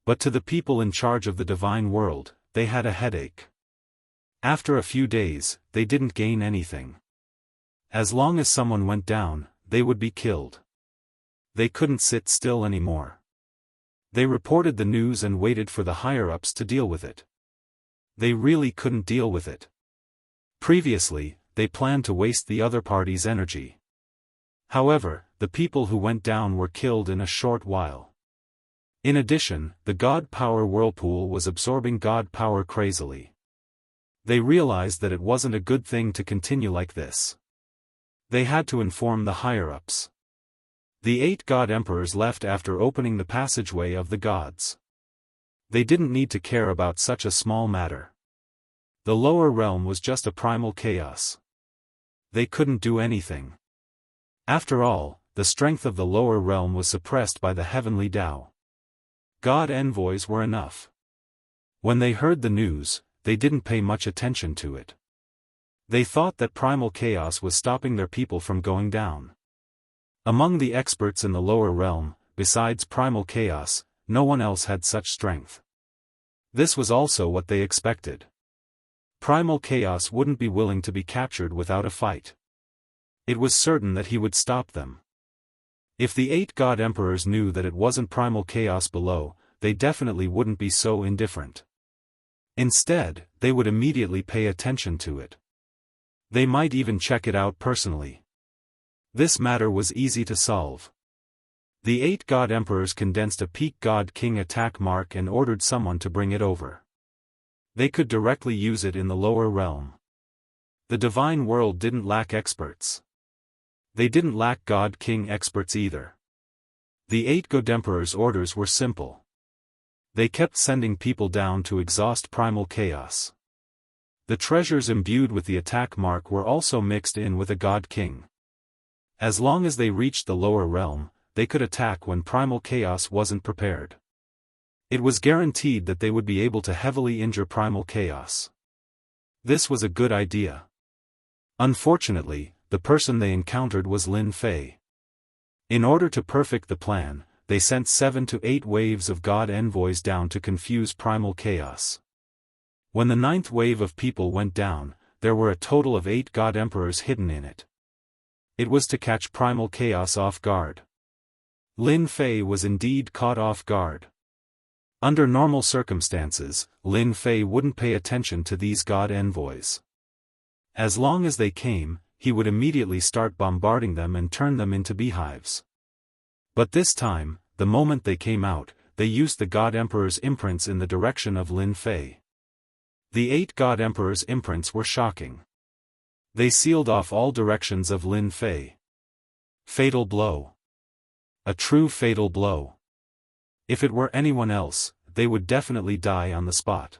But to the people in charge of the divine world, they had a headache. After a few days, they didn't gain anything. As long as someone went down, they would be killed. They couldn't sit still anymore. They reported the news and waited for the higher-ups to deal with it. They really couldn't deal with it. Previously, they planned to waste the other party's energy. However, the people who went down were killed in a short while. In addition, the god power whirlpool was absorbing god power crazily. They realized that it wasn't a good thing to continue like this. They had to inform the higher-ups. The 8 god emperors left after opening the passageway of the gods. They didn't need to care about such a small matter. The lower realm was just a primal chaos. They couldn't do anything. After all, the strength of the lower realm was suppressed by the heavenly Tao. God envoys were enough. When they heard the news, they didn't pay much attention to it. They thought that primal chaos was stopping their people from going down. Among the experts in the lower realm, besides primal chaos, no one else had such strength. This was also what they expected. Primal chaos wouldn't be willing to be captured without a fight. It was certain that he would stop them. If the 8 god emperors knew that it wasn't primal chaos below, they definitely wouldn't be so indifferent. Instead, they would immediately pay attention to it. They might even check it out personally. This matter was easy to solve. The 8 god emperors condensed a peak god king attack mark and ordered someone to bring it over. They could directly use it in the lower realm. The divine world didn't lack experts. They didn't lack god king experts either. The 8 god emperors' orders were simple. They kept sending people down to exhaust primal chaos. The treasures imbued with the attack mark were also mixed in with a god king. As long as they reached the lower realm, they could attack when primal chaos wasn't prepared. It was guaranteed that they would be able to heavily injure primal chaos. This was a good idea. Unfortunately, the person they encountered was Lin Fei. In order to perfect the plan, they sent 7 to 8 waves of god envoys down to confuse primal chaos. When the 9th wave of people went down, there were a total of 8 god emperors hidden in it. It was to catch primal chaos off guard. Lin Fei was indeed caught off guard. Under normal circumstances, Lin Fei wouldn't pay attention to these god envoys. As long as they came, he would immediately start bombarding them and turn them into beehives. But this time, the moment they came out, they used the God Emperor's imprints in the direction of Lin Fei. The 8 God Emperor's imprints were shocking. They sealed off all directions of Lin Fei. Fatal blow. A true fatal blow. If it were anyone else, they would definitely die on the spot.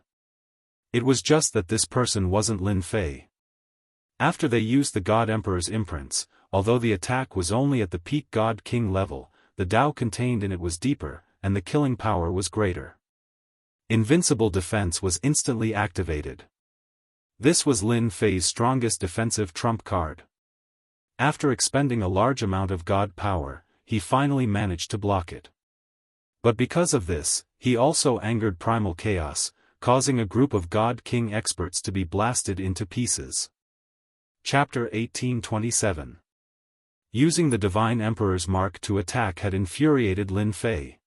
It was just that this person wasn't Lin Fei. After they used the God Emperor's imprints, although the attack was only at the peak God King level, the Tao contained in it was deeper, and the killing power was greater. Invincible defense was instantly activated. This was Lin Fei's strongest defensive trump card. After expending a large amount of God power, he finally managed to block it. But because of this, he also angered primal chaos, causing a group of God King experts to be blasted into pieces. Chapter 1827. Using the Divine Emperor's mark to attack had infuriated Lin Fei.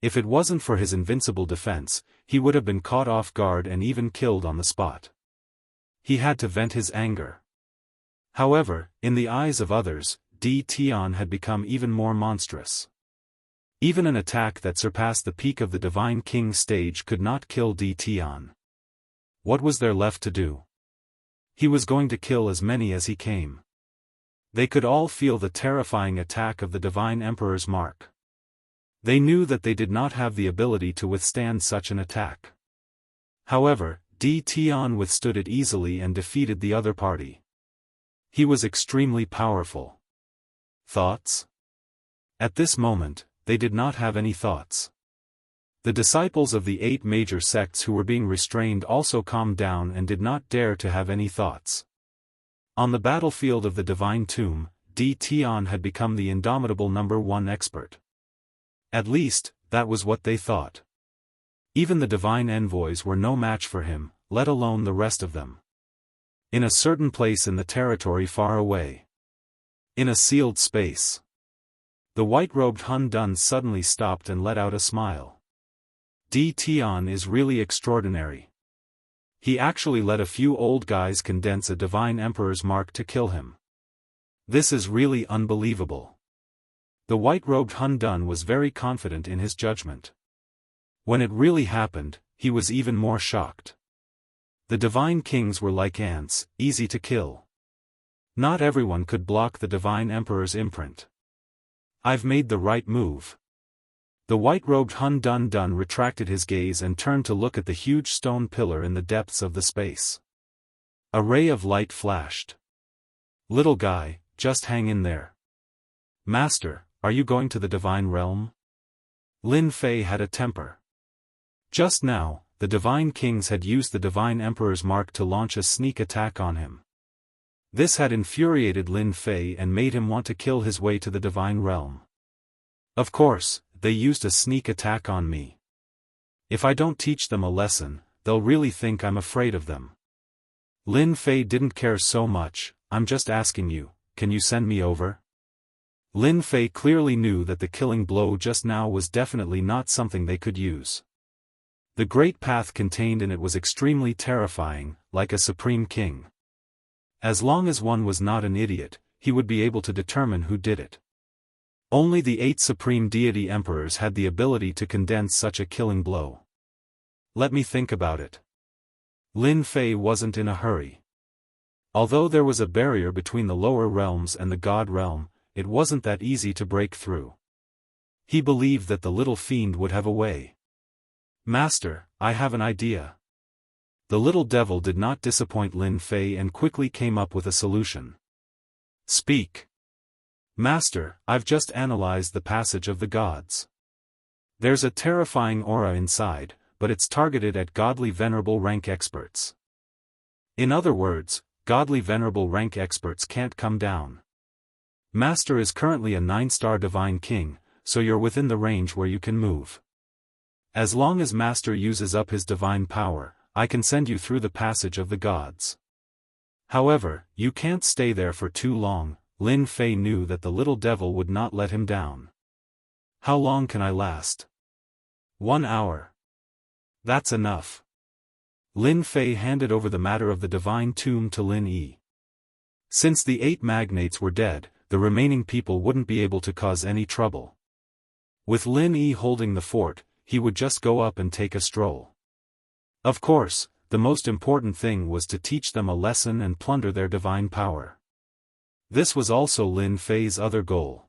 If it wasn't for his invincible defense, he would have been caught off guard and even killed on the spot. He had to vent his anger. However, in the eyes of others, Di Tian had become even more monstrous. Even an attack that surpassed the peak of the Divine King stage could not kill Di Tian. What was there left to do? He was going to kill as many as he came. They could all feel the terrifying attack of the Divine Emperor's mark. They knew that they did not have the ability to withstand such an attack. However, Di Tian withstood it easily and defeated the other party. He was extremely powerful. Thoughts? At this moment, they did not have any thoughts. The disciples of the 8 major sects who were being restrained also calmed down and did not dare to have any thoughts. On the battlefield of the Divine Tomb, Di Tian had become the indomitable #1 expert. At least, that was what they thought. Even the Divine Envoys were no match for him, let alone the rest of them. In a certain place in the territory far away. In a sealed space. The white-robed Hun Dun suddenly stopped and let out a smile. Di Tian is really extraordinary. He actually let a few old guys condense a Divine Emperor's mark to kill him. This is really unbelievable. The white-robed Hun Dun was very confident in his judgment. When it really happened, he was even more shocked. The Divine Kings were like ants, easy to kill. Not everyone could block the Divine Emperor's imprint. I've made the right move. The white-robed Hun Dun retracted his gaze and turned to look at the huge stone pillar in the depths of the space. A ray of light flashed. Little guy, just hang in there. Master, are you going to the Divine Realm? Lin Fei had a temper. Just now, the Divine Kings had used the Divine Emperor's mark to launch a sneak attack on him. This had infuriated Lin Fei and made him want to kill his way to the Divine Realm. Of course, they used a sneak attack on me. If I don't teach them a lesson, they'll really think I'm afraid of them. Lin Fei didn't care so much. I'm just asking you, can you send me over? Lin Fei clearly knew that the killing blow just now was definitely not something they could use. The great path contained in it was extremely terrifying, like a supreme king. As long as one was not an idiot, he would be able to determine who did it. Only the 8 supreme deity emperors had the ability to condense such a killing blow. Let me think about it. Lin Fei wasn't in a hurry. Although there was a barrier between the lower realms and the God realm, it wasn't that easy to break through. He believed that the little fiend would have a way. Master, I have an idea. The little devil did not disappoint Lin Fei and quickly came up with a solution. Speak. Master, I've just analyzed the passage of the gods. There's a terrifying aura inside, but it's targeted at godly venerable rank experts. In other words, godly venerable rank experts can't come down. Master is currently a 9-star divine king, so you're within the range where you can move. As long as Master uses up his divine power, I can send you through the passage of the gods. However, you can't stay there for too long. Lin Fei knew that the little devil would not let him down. How long can I last? 1 hour. That's enough. Lin Fei handed over the matter of the divine tomb to Lin Yi. Since the 8 magnates were dead, the remaining people wouldn't be able to cause any trouble. With Lin Yi holding the fort, he would just go up and take a stroll. Of course, the most important thing was to teach them a lesson and plunder their divine power. This was also Lin Fei's other goal.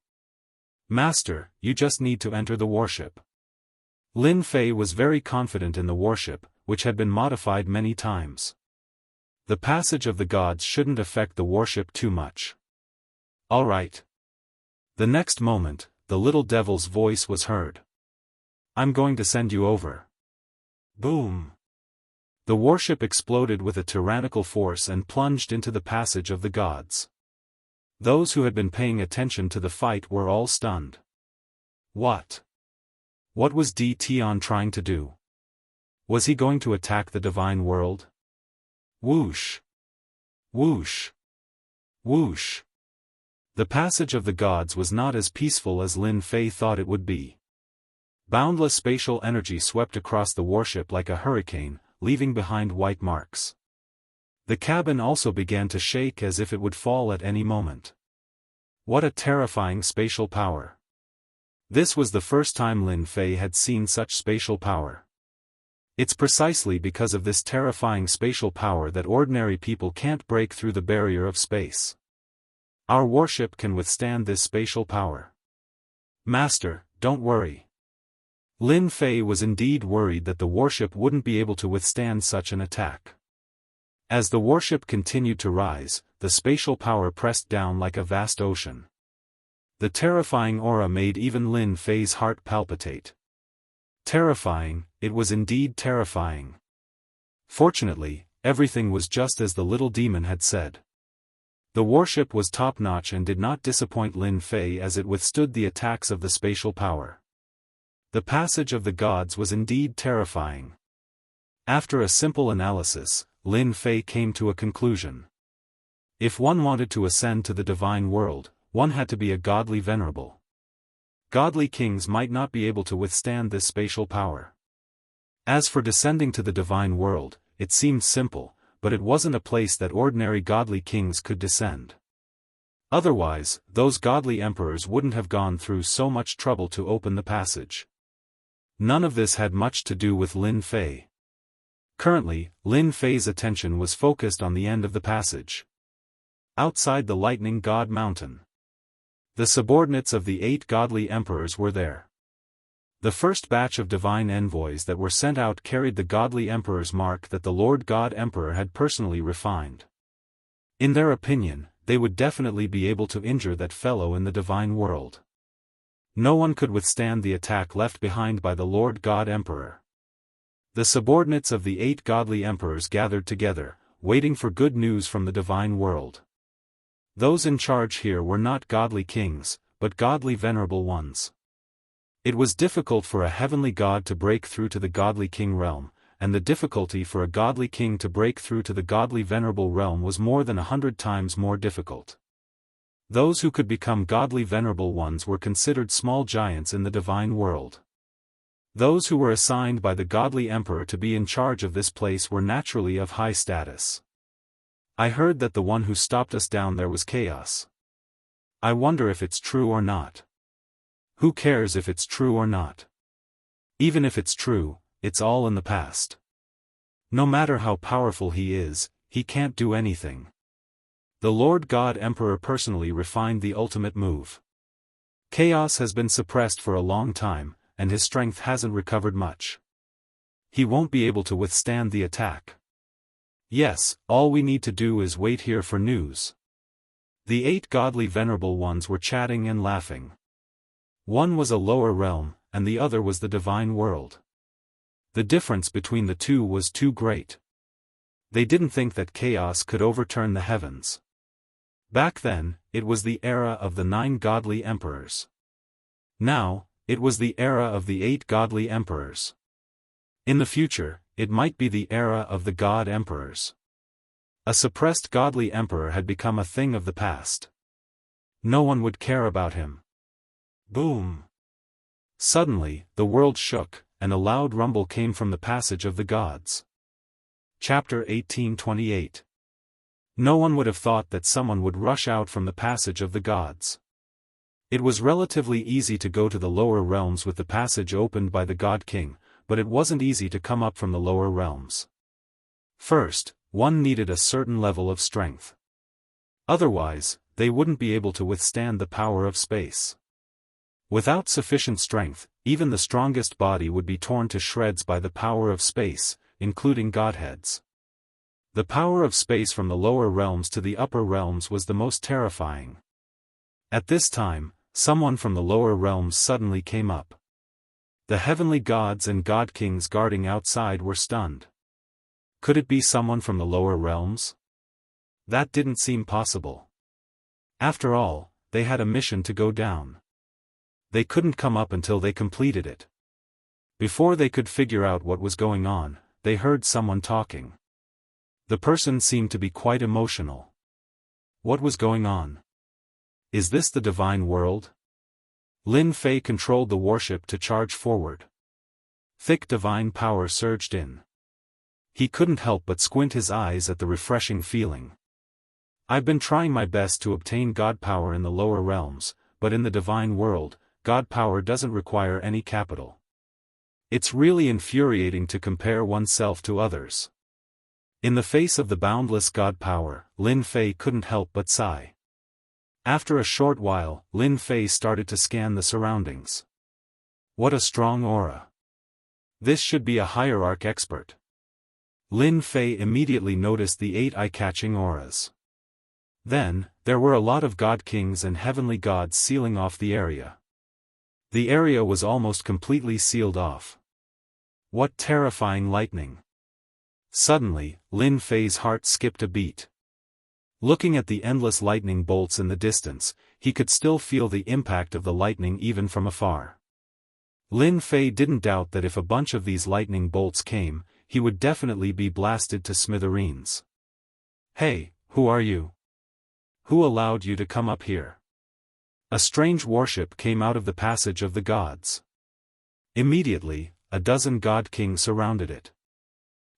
Master, you just need to enter the warship. Lin Fei was very confident in the warship, which had been modified many times. The passage of the gods shouldn't affect the warship too much. All right. The next moment, the little devil's voice was heard. I'm going to send you over. Boom. The warship exploded with a tyrannical force and plunged into the passage of the gods. Those who had been paying attention to the fight were all stunned. What? What was Di Tian trying to do? Was he going to attack the divine world? Whoosh! Whoosh! Whoosh! The passage of the gods was not as peaceful as Lin Fei thought it would be. Boundless spatial energy swept across the warship like a hurricane, leaving behind white marks. The cabin also began to shake as if it would fall at any moment. What a terrifying spatial power! This was the first time Lin Fei had seen such spatial power. It's precisely because of this terrifying spatial power that ordinary people can't break through the barrier of space. Our warship can withstand this spatial power. Master, don't worry. Lin Fei was indeed worried that the warship wouldn't be able to withstand such an attack. As the warship continued to rise, the spatial power pressed down like a vast ocean. The terrifying aura made even Lin Fei's heart palpitate. Terrifying, it was indeed terrifying. Fortunately, everything was just as the little demon had said. The warship was top-notch and did not disappoint Lin Fei as it withstood the attacks of the spatial power. The passage of the gods was indeed terrifying. After a simple analysis, Lin Fei came to a conclusion. If one wanted to ascend to the divine world, one had to be a godly venerable. Godly kings might not be able to withstand this spatial power. As for descending to the divine world, it seemed simple, but it wasn't a place that ordinary godly kings could descend. Otherwise, those godly emperors wouldn't have gone through so much trouble to open the passage. None of this had much to do with Lin Fei. Currently, Lin Fei's attention was focused on the end of the passage. Outside the lightning god mountain. The subordinates of the 8 godly emperors were there. The first batch of divine envoys that were sent out carried the godly emperor's mark that the Lord God Emperor had personally refined. In their opinion, they would definitely be able to injure that fellow in the divine world. No one could withstand the attack left behind by the Lord God Emperor. The subordinates of the 8 godly emperors gathered together, waiting for good news from the divine world. Those in charge here were not godly kings, but godly venerable ones. It was difficult for a heavenly god to break through to the godly king realm, and the difficulty for a godly king to break through to the godly venerable realm was more than 100 times more difficult. Those who could become godly venerable ones were considered small giants in the divine world. Those who were assigned by the godly emperor to be in charge of this place were naturally of high status. I heard that the one who stopped us down there was chaos. I wonder if it's true or not. Who cares if it's true or not? Even if it's true, it's all in the past. No matter how powerful he is, he can't do anything. The Lord God Emperor personally refined the ultimate move. Chaos has been suppressed for a long time, and his strength hasn't recovered much. He won't be able to withstand the attack. Yes, all we need to do is wait here for news. The 8 godly venerable ones were chatting and laughing. One was a lower realm, and the other was the divine world. The difference between the two was too great. They didn't think that chaos could overturn the heavens. Back then, it was the era of the 9 godly emperors. Now, it was the era of the 8 godly emperors. In the future, it might be the era of the god emperors. A suppressed godly emperor had become a thing of the past. No one would care about him. Boom! Suddenly, the world shook, and a loud rumble came from the passage of the gods. Chapter 1828. No one would have thought that someone would rush out from the passage of the gods. It was relatively easy to go to the lower realms with the passage opened by the God King, but it wasn't easy to come up from the lower realms. First, one needed a certain level of strength. Otherwise, they wouldn't be able to withstand the power of space. Without sufficient strength, even the strongest body would be torn to shreds by the power of space, including godheads. The power of space from the lower realms to the upper realms was the most terrifying. At this time, someone from the lower realms suddenly came up. The heavenly gods and god kings guarding outside were stunned. Could it be someone from the lower realms? That didn't seem possible. After all, they had a mission to go down. They couldn't come up until they completed it. Before they could figure out what was going on, they heard someone talking. The person seemed to be quite emotional. What was going on? Is this the divine world? Lin Fei controlled the warship to charge forward. Thick divine power surged in. He couldn't help but squint his eyes at the refreshing feeling. I've been trying my best to obtain god power in the lower realms, but in the divine world, god power doesn't require any capital. It's really infuriating to compare oneself to others. In the face of the boundless god power, Lin Fei couldn't help but sigh. After a short while, Lin Fei started to scan the surroundings. What a strong aura. This should be a hierarch expert. Lin Fei immediately noticed the 8 eye-catching auras. Then, there were a lot of god kings and heavenly gods sealing off the area. The area was almost completely sealed off. What terrifying lightning! Suddenly, Lin Fei's heart skipped a beat. Looking at the endless lightning bolts in the distance, he could still feel the impact of the lightning even from afar. Lin Fei didn't doubt that if a bunch of these lightning bolts came, he would definitely be blasted to smithereens. Hey, who are you? Who allowed you to come up here? A strange warship came out of the passage of the gods. Immediately, a dozen god kings surrounded it.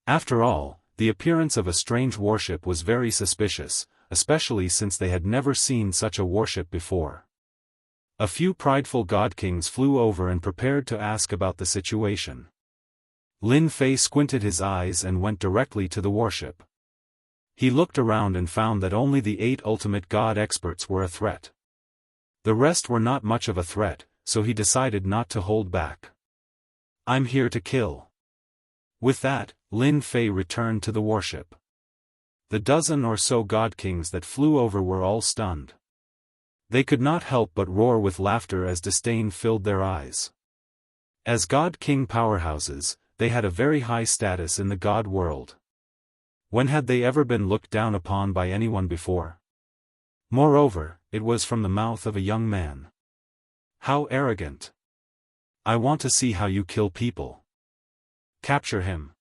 After all, the appearance of a strange warship was very suspicious, especially since they had never seen such a warship before. A few prideful god kings flew over and prepared to ask about the situation. Lin Fei squinted his eyes and went directly to the warship. He looked around and found that only the 8 ultimate god experts were a threat. The rest were not much of a threat, so he decided not to hold back. I'm here to kill. With that, Lin Fei returned to the warship. The dozen or so god kings that flew over were all stunned. They could not help but roar with laughter as disdain filled their eyes. As god king powerhouses, they had a very high status in the god world. When had they ever been looked down upon by anyone before? Moreover, it was from the mouth of a young man. How arrogant! I want to see how you kill people. Capture him.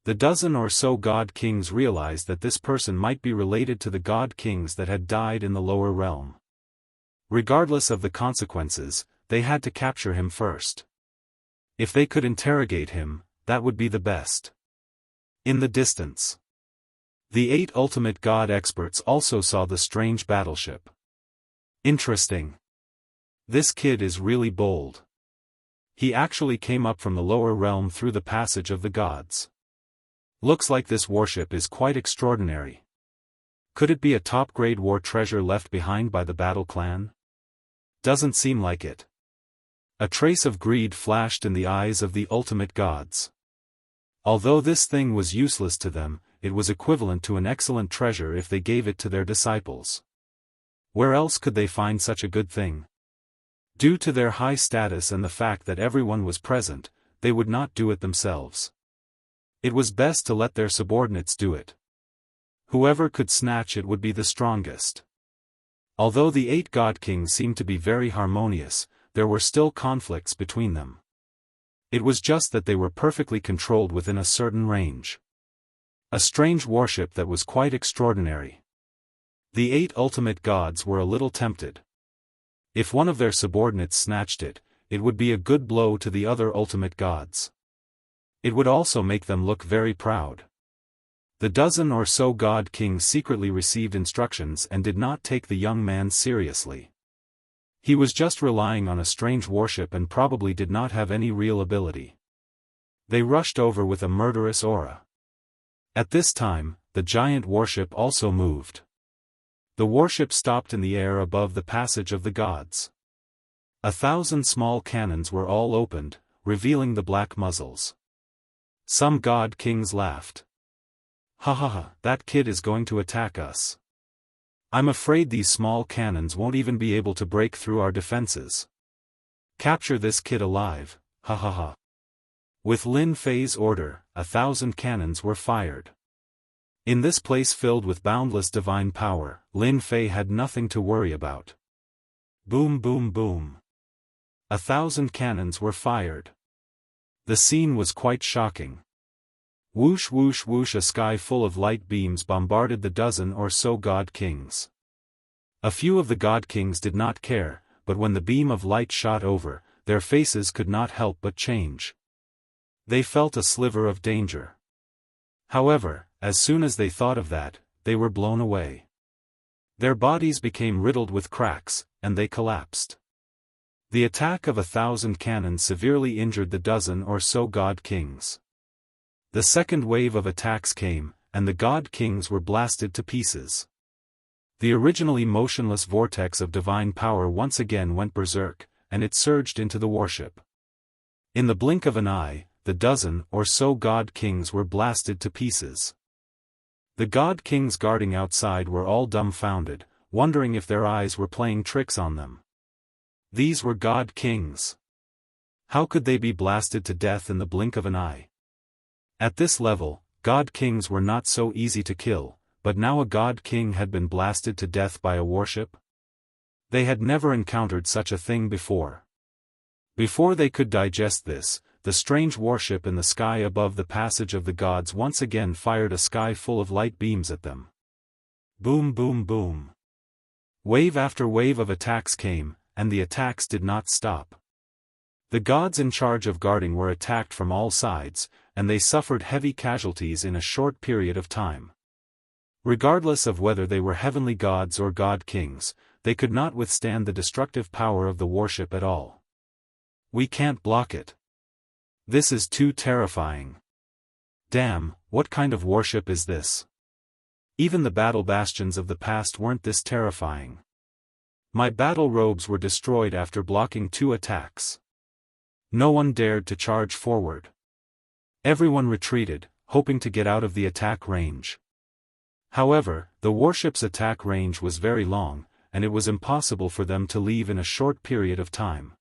The dozen or so god kings realized that this person might be related to the god kings that had died in the lower realm. Regardless of the consequences, they had to capture him first. If they could interrogate him, that would be the best. In the distance, the 8 ultimate god experts also saw the strange battleship. Interesting. This kid is really bold. He actually came up from the lower realm through the passage of the gods. Looks like this warship is quite extraordinary. Could it be a top-grade war treasure left behind by the Battle Clan? Doesn't seem like it. A trace of greed flashed in the eyes of the ultimate gods. Although this thing was useless to them, it was equivalent to an excellent treasure if they gave it to their disciples. Where else could they find such a good thing? Due to their high status and the fact that everyone was present, they would not do it themselves. It was best to let their subordinates do it. Whoever could snatch it would be the strongest. Although the 8 god kings seemed to be very harmonious, there were still conflicts between them. It was just that they were perfectly controlled within a certain range. A strange worship that was quite extraordinary. The 8 ultimate gods were a little tempted. If one of their subordinates snatched it, it would be a good blow to the other ultimate gods. It would also make them look very proud. The dozen or so god kings secretly received instructions and did not take the young man seriously. He was just relying on a strange worship and probably did not have any real ability. They rushed over with a murderous aura. At this time, the giant worship also moved. The worship stopped in the air above the passage of the gods. 1,000 small cannons were all opened, revealing the black muzzles. Some god kings laughed. Ha ha ha, that kid is going to attack us. I'm afraid these small cannons won't even be able to break through our defenses. Capture this kid alive, ha ha ha. With Lin Fei's order, 1,000 cannons were fired. In this place filled with boundless divine power, Lin Fei had nothing to worry about. Boom boom boom. 1,000 cannons were fired. The scene was quite shocking. Whoosh whoosh whoosh, a sky full of light beams bombarded the dozen or so god kings. A few of the god kings did not care, but when the beam of light shot over, their faces could not help but change. They felt a sliver of danger. However, as soon as they thought of that, they were blown away. Their bodies became riddled with cracks, and they collapsed. The attack of 1,000 cannons severely injured the dozen or so god kings. The second wave of attacks came, and the god kings were blasted to pieces. The originally motionless vortex of divine power once again went berserk, and it surged into the worship. In the blink of an eye, the dozen or so god kings were blasted to pieces. The god kings guarding outside were all dumbfounded, wondering if their eyes were playing tricks on them. These were god kings. How could they be blasted to death in the blink of an eye? At this level, god kings were not so easy to kill, but now a god king had been blasted to death by a worship? They had never encountered such a thing before. Before they could digest this, the strange worship in the sky above the passage of the gods once again fired a sky full of light beams at them. Boom boom boom. Wave after wave of attacks came, and the attacks did not stop. The gods in charge of guarding were attacked from all sides, and they suffered heavy casualties in a short period of time. Regardless of whether they were heavenly gods or god kings, they could not withstand the destructive power of the worship at all. We can't block it. This is too terrifying. Damn, what kind of worship is this? Even the battle bastions of the past weren't this terrifying. My battle robes were destroyed after blocking 2 attacks. No one dared to charge forward. Everyone retreated, hoping to get out of the attack range. However, the warship's attack range was very long, and it was impossible for them to leave in a short period of time.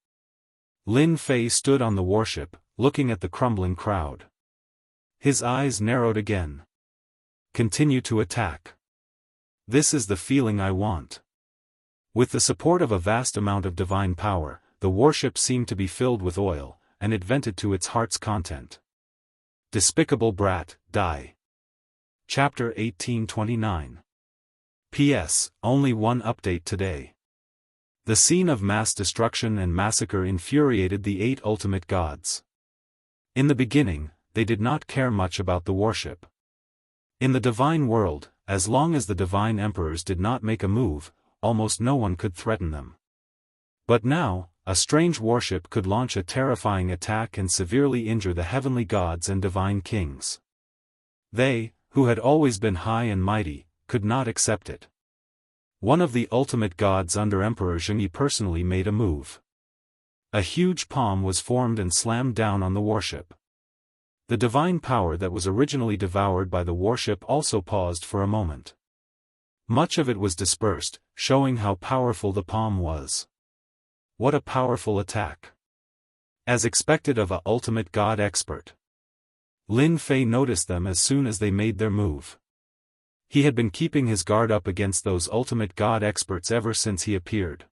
Lin Fei stood on the warship, looking at the crumbling crowd. His eyes narrowed again. Continue to attack. This is the feeling I want. With the support of a vast amount of divine power, the warship seemed to be filled with oil, and it vented to its heart's content. Despicable brat, die. Chapter 1829. P.S. Only one update today. The scene of mass destruction and massacre infuriated the 8 ultimate gods. In the beginning, they did not care much about the worship. In the divine world, as long as the divine emperors did not make a move, almost no one could threaten them. But now, a strange worship could launch a terrifying attack and severely injure the heavenly gods and divine kings. They, who had always been high and mighty, could not accept it. One of the ultimate gods under Emperor Jianghu personally made a move. A huge palm was formed and slammed down on the warship. The divine power that was originally devoured by the warship also paused for a moment. Much of it was dispersed, showing how powerful the palm was. What a powerful attack! As expected of a ultimate god expert. Lin Fei noticed them as soon as they made their move. He had been keeping his guard up against those ultimate god experts ever since he appeared.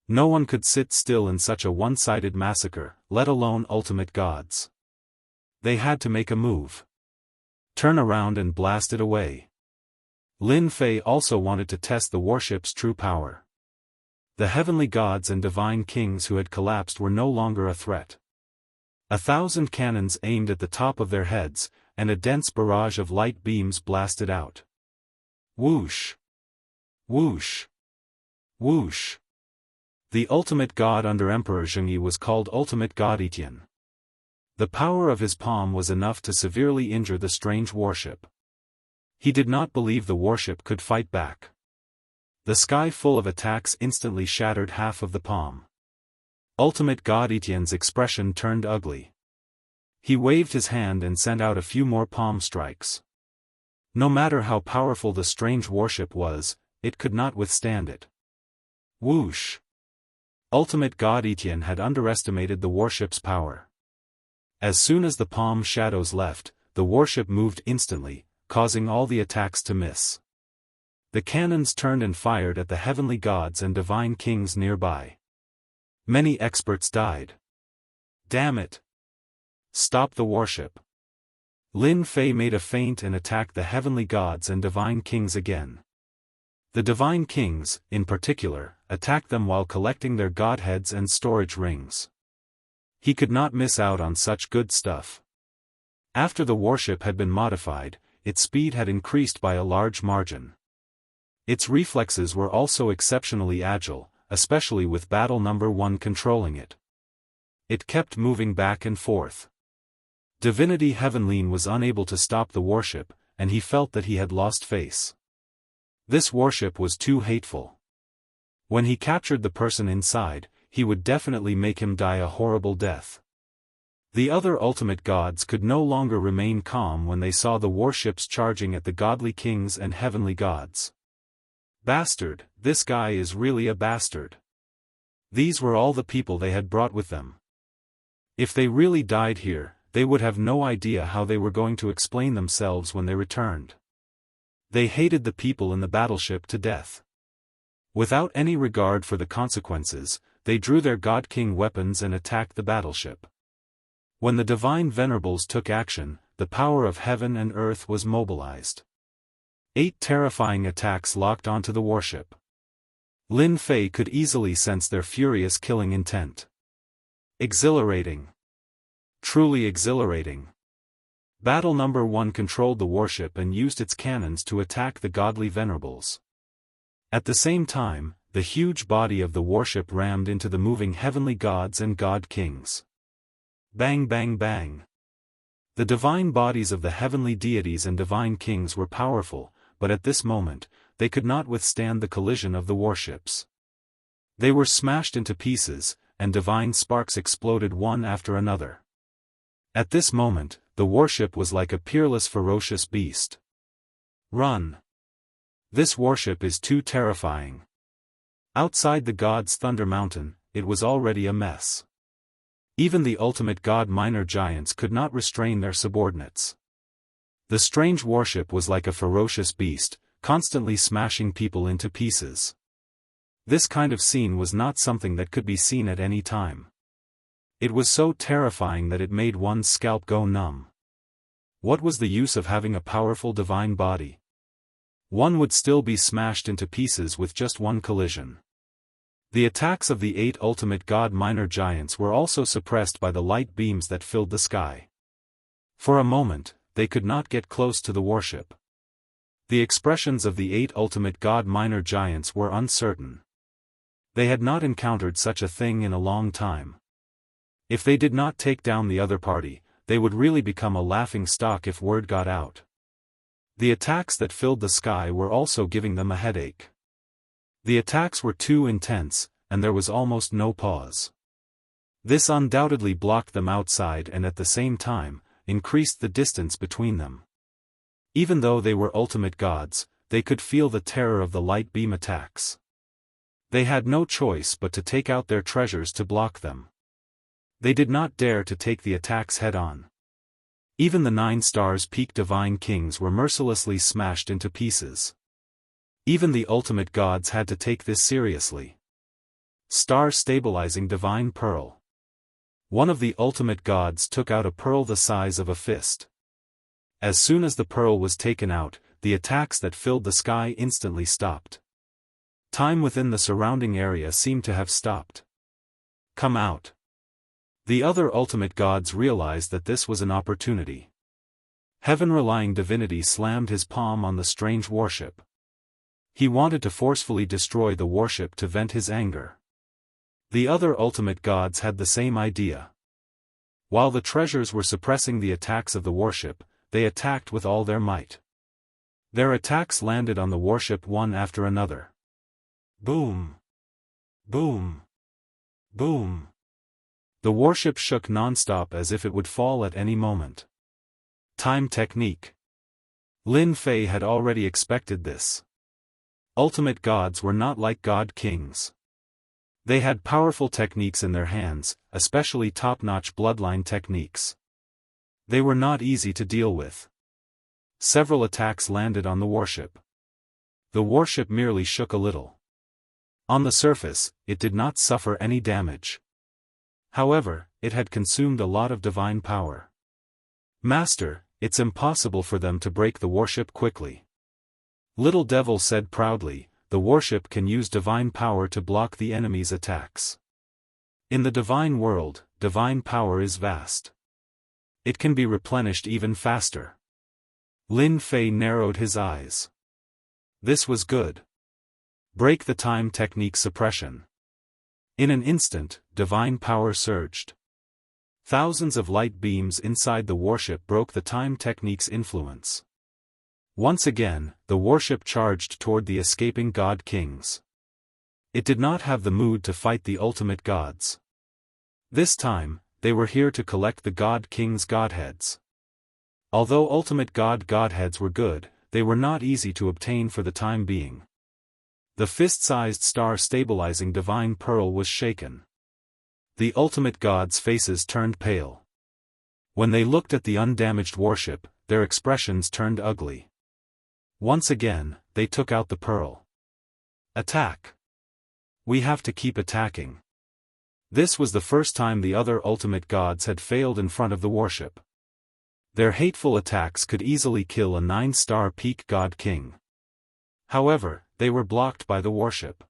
No one could sit still in such a one-sided massacre, let alone ultimate gods. They had to make a move. Turn around and blast it away. Lin Fei also wanted to test the warship's true power. The heavenly gods and divine kings who had collapsed were no longer a threat. 1,000 cannons aimed at the top of their heads, and a dense barrage of light beams blasted out. Whoosh! Whoosh! Whoosh! The ultimate god under Emperor Jianghu was called Ultimate God Etienne. The power of his palm was enough to severely injure the strange warship. He did not believe the warship could fight back. The sky full of attacks instantly shattered half of the palm. Ultimate God Etienne's expression turned ugly. He waved his hand and sent out a few more palm strikes. No matter how powerful the strange warship was, it could not withstand it. Whoosh! Ultimate God Etienne had underestimated the warship's power. As soon as the palm shadows left, the warship moved instantly, causing all the attacks to miss. The cannons turned and fired at the heavenly gods and divine kings nearby. Many experts died. Damn it! Stop the warship. Lin Fei made a feint and attacked the heavenly gods and divine kings again. The divine kings, in particular, attacked them while collecting their godheads and storage rings. He could not miss out on such good stuff. After the warship had been modified, its speed had increased by a large margin. Its reflexes were also exceptionally agile, especially with battle number 1 controlling it. It kept moving back and forth. Divinity Heavenline was unable to stop the warship, and he felt that he had lost face. This warship was too hateful. When he captured the person inside, he would definitely make him die a horrible death. The other ultimate gods could no longer remain calm when they saw the warships charging at the godly kings and heavenly gods. Bastard, this guy is really a bastard. These were all the people they had brought with them. If they really died here, they would have no idea how they were going to explain themselves when they returned. They hated the people in the battleship to death. Without any regard for the consequences, they drew their god-king weapons and attacked the battleship. When the divine venerables took action, the power of heaven and earth was mobilized. 8 terrifying attacks locked onto the warship. Lin Fei could easily sense their furious killing intent. Exhilarating. Truly exhilarating. Battle number 1 controlled the warship and used its cannons to attack the godly venerables. At the same time, the huge body of the warship rammed into the moving heavenly gods and god kings. Bang bang bang. The divine bodies of the heavenly deities and divine kings were powerful, but at this moment, they could not withstand the collision of the warships. They were smashed into pieces, and divine sparks exploded one after another. At this moment, the warship was like a peerless ferocious beast. Run! This warship is too terrifying. Outside the god's Thunder Mountain, it was already a mess. Even the ultimate god minor giants could not restrain their subordinates. The strange warship was like a ferocious beast, constantly smashing people into pieces. This kind of scene was not something that could be seen at any time. It was so terrifying that it made one's scalp go numb. What was the use of having a powerful divine body? One would still be smashed into pieces with just one collision. The attacks of the 8 ultimate god minor giants were also suppressed by the light beams that filled the sky. For a moment, they could not get close to the warship. The expressions of the 8 ultimate god minor giants were uncertain. They had not encountered such a thing in a long time. If they did not take down the other party, they would really become a laughing stock if word got out. The attacks that filled the sky were also giving them a headache. The attacks were too intense, and there was almost no pause. This undoubtedly blocked them outside and at the same time, increased the distance between them. Even though they were ultimate gods, they could feel the terror of the light beam attacks. They had no choice but to take out their treasures to block them. They did not dare to take the attacks head-on. Even the 9 stars peak divine kings were mercilessly smashed into pieces. Even the ultimate gods had to take this seriously. Star-stabilizing divine pearl. One of the ultimate gods took out a pearl the size of a fist. As soon as the pearl was taken out, the attacks that filled the sky instantly stopped. Time within the surrounding area seemed to have stopped. Come out. The other ultimate gods realized that this was an opportunity. Heaven-relying divinity slammed his palm on the strange warship. He wanted to forcefully destroy the warship to vent his anger. The other ultimate gods had the same idea. While the treasures were suppressing the attacks of the warship, they attacked with all their might. Their attacks landed on the warship one after another. Boom! Boom! Boom! The warship shook non-stop as if it would fall at any moment. Time technique. Lin Fei had already expected this. Ultimate gods were not like god kings. They had powerful techniques in their hands, especially top-notch bloodline techniques. They were not easy to deal with. Several attacks landed on the warship. The warship merely shook a little. On the surface, it did not suffer any damage. However, it had consumed a lot of divine power. Master, it's impossible for them to break the warship quickly. Little Devil said proudly, the warship can use divine power to block the enemy's attacks. In the divine world, divine power is vast. It can be replenished even faster. Lin Fei narrowed his eyes. This was good. Break the time technique suppression. In an instant, divine power surged. Thousands of light beams inside the warship broke the time technique's influence. Once again, the warship charged toward the escaping god kings. It did not have the mood to fight the ultimate gods. This time, they were here to collect the god kings' godheads. Although ultimate god godheads were good, they were not easy to obtain for the time being. The fist-sized star-stabilizing divine pearl was shaken. The ultimate gods' faces turned pale. When they looked at the undamaged warship, their expressions turned ugly. Once again, they took out the pearl. Attack! We have to keep attacking. This was the first time the other ultimate gods had failed in front of the warship. Their hateful attacks could easily kill a 9-star peak god king. However, they were blocked by the warship.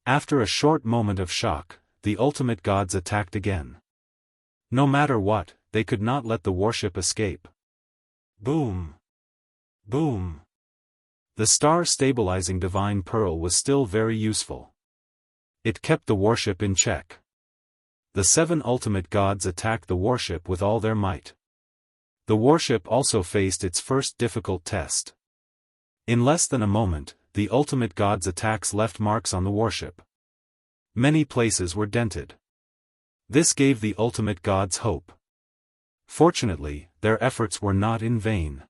After a short moment of shock, the ultimate gods attacked again. No matter what, they could not let the warship escape. Boom! Boom! The star-stabilizing divine pearl was still very useful. It kept the warship in check. The 7 ultimate gods attacked the warship with all their might. The warship also faced its first difficult test. In less than a moment, the ultimate gods' attacks left marks on the warship. Many places were dented. This gave the ultimate gods hope. Fortunately, their efforts were not in vain.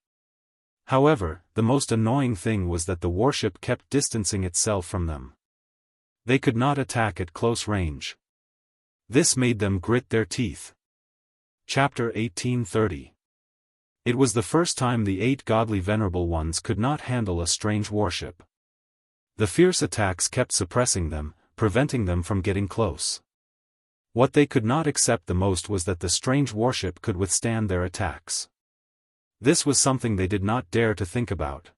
However, the most annoying thing was that the warship kept distancing itself from them. They could not attack at close range. This made them grit their teeth. Chapter 1830. It was the first time the 8 godly venerable ones could not handle a strange warship. The fierce attacks kept suppressing them, preventing them from getting close. What they could not accept the most was that the strange warship could withstand their attacks. This was something they did not dare to think about.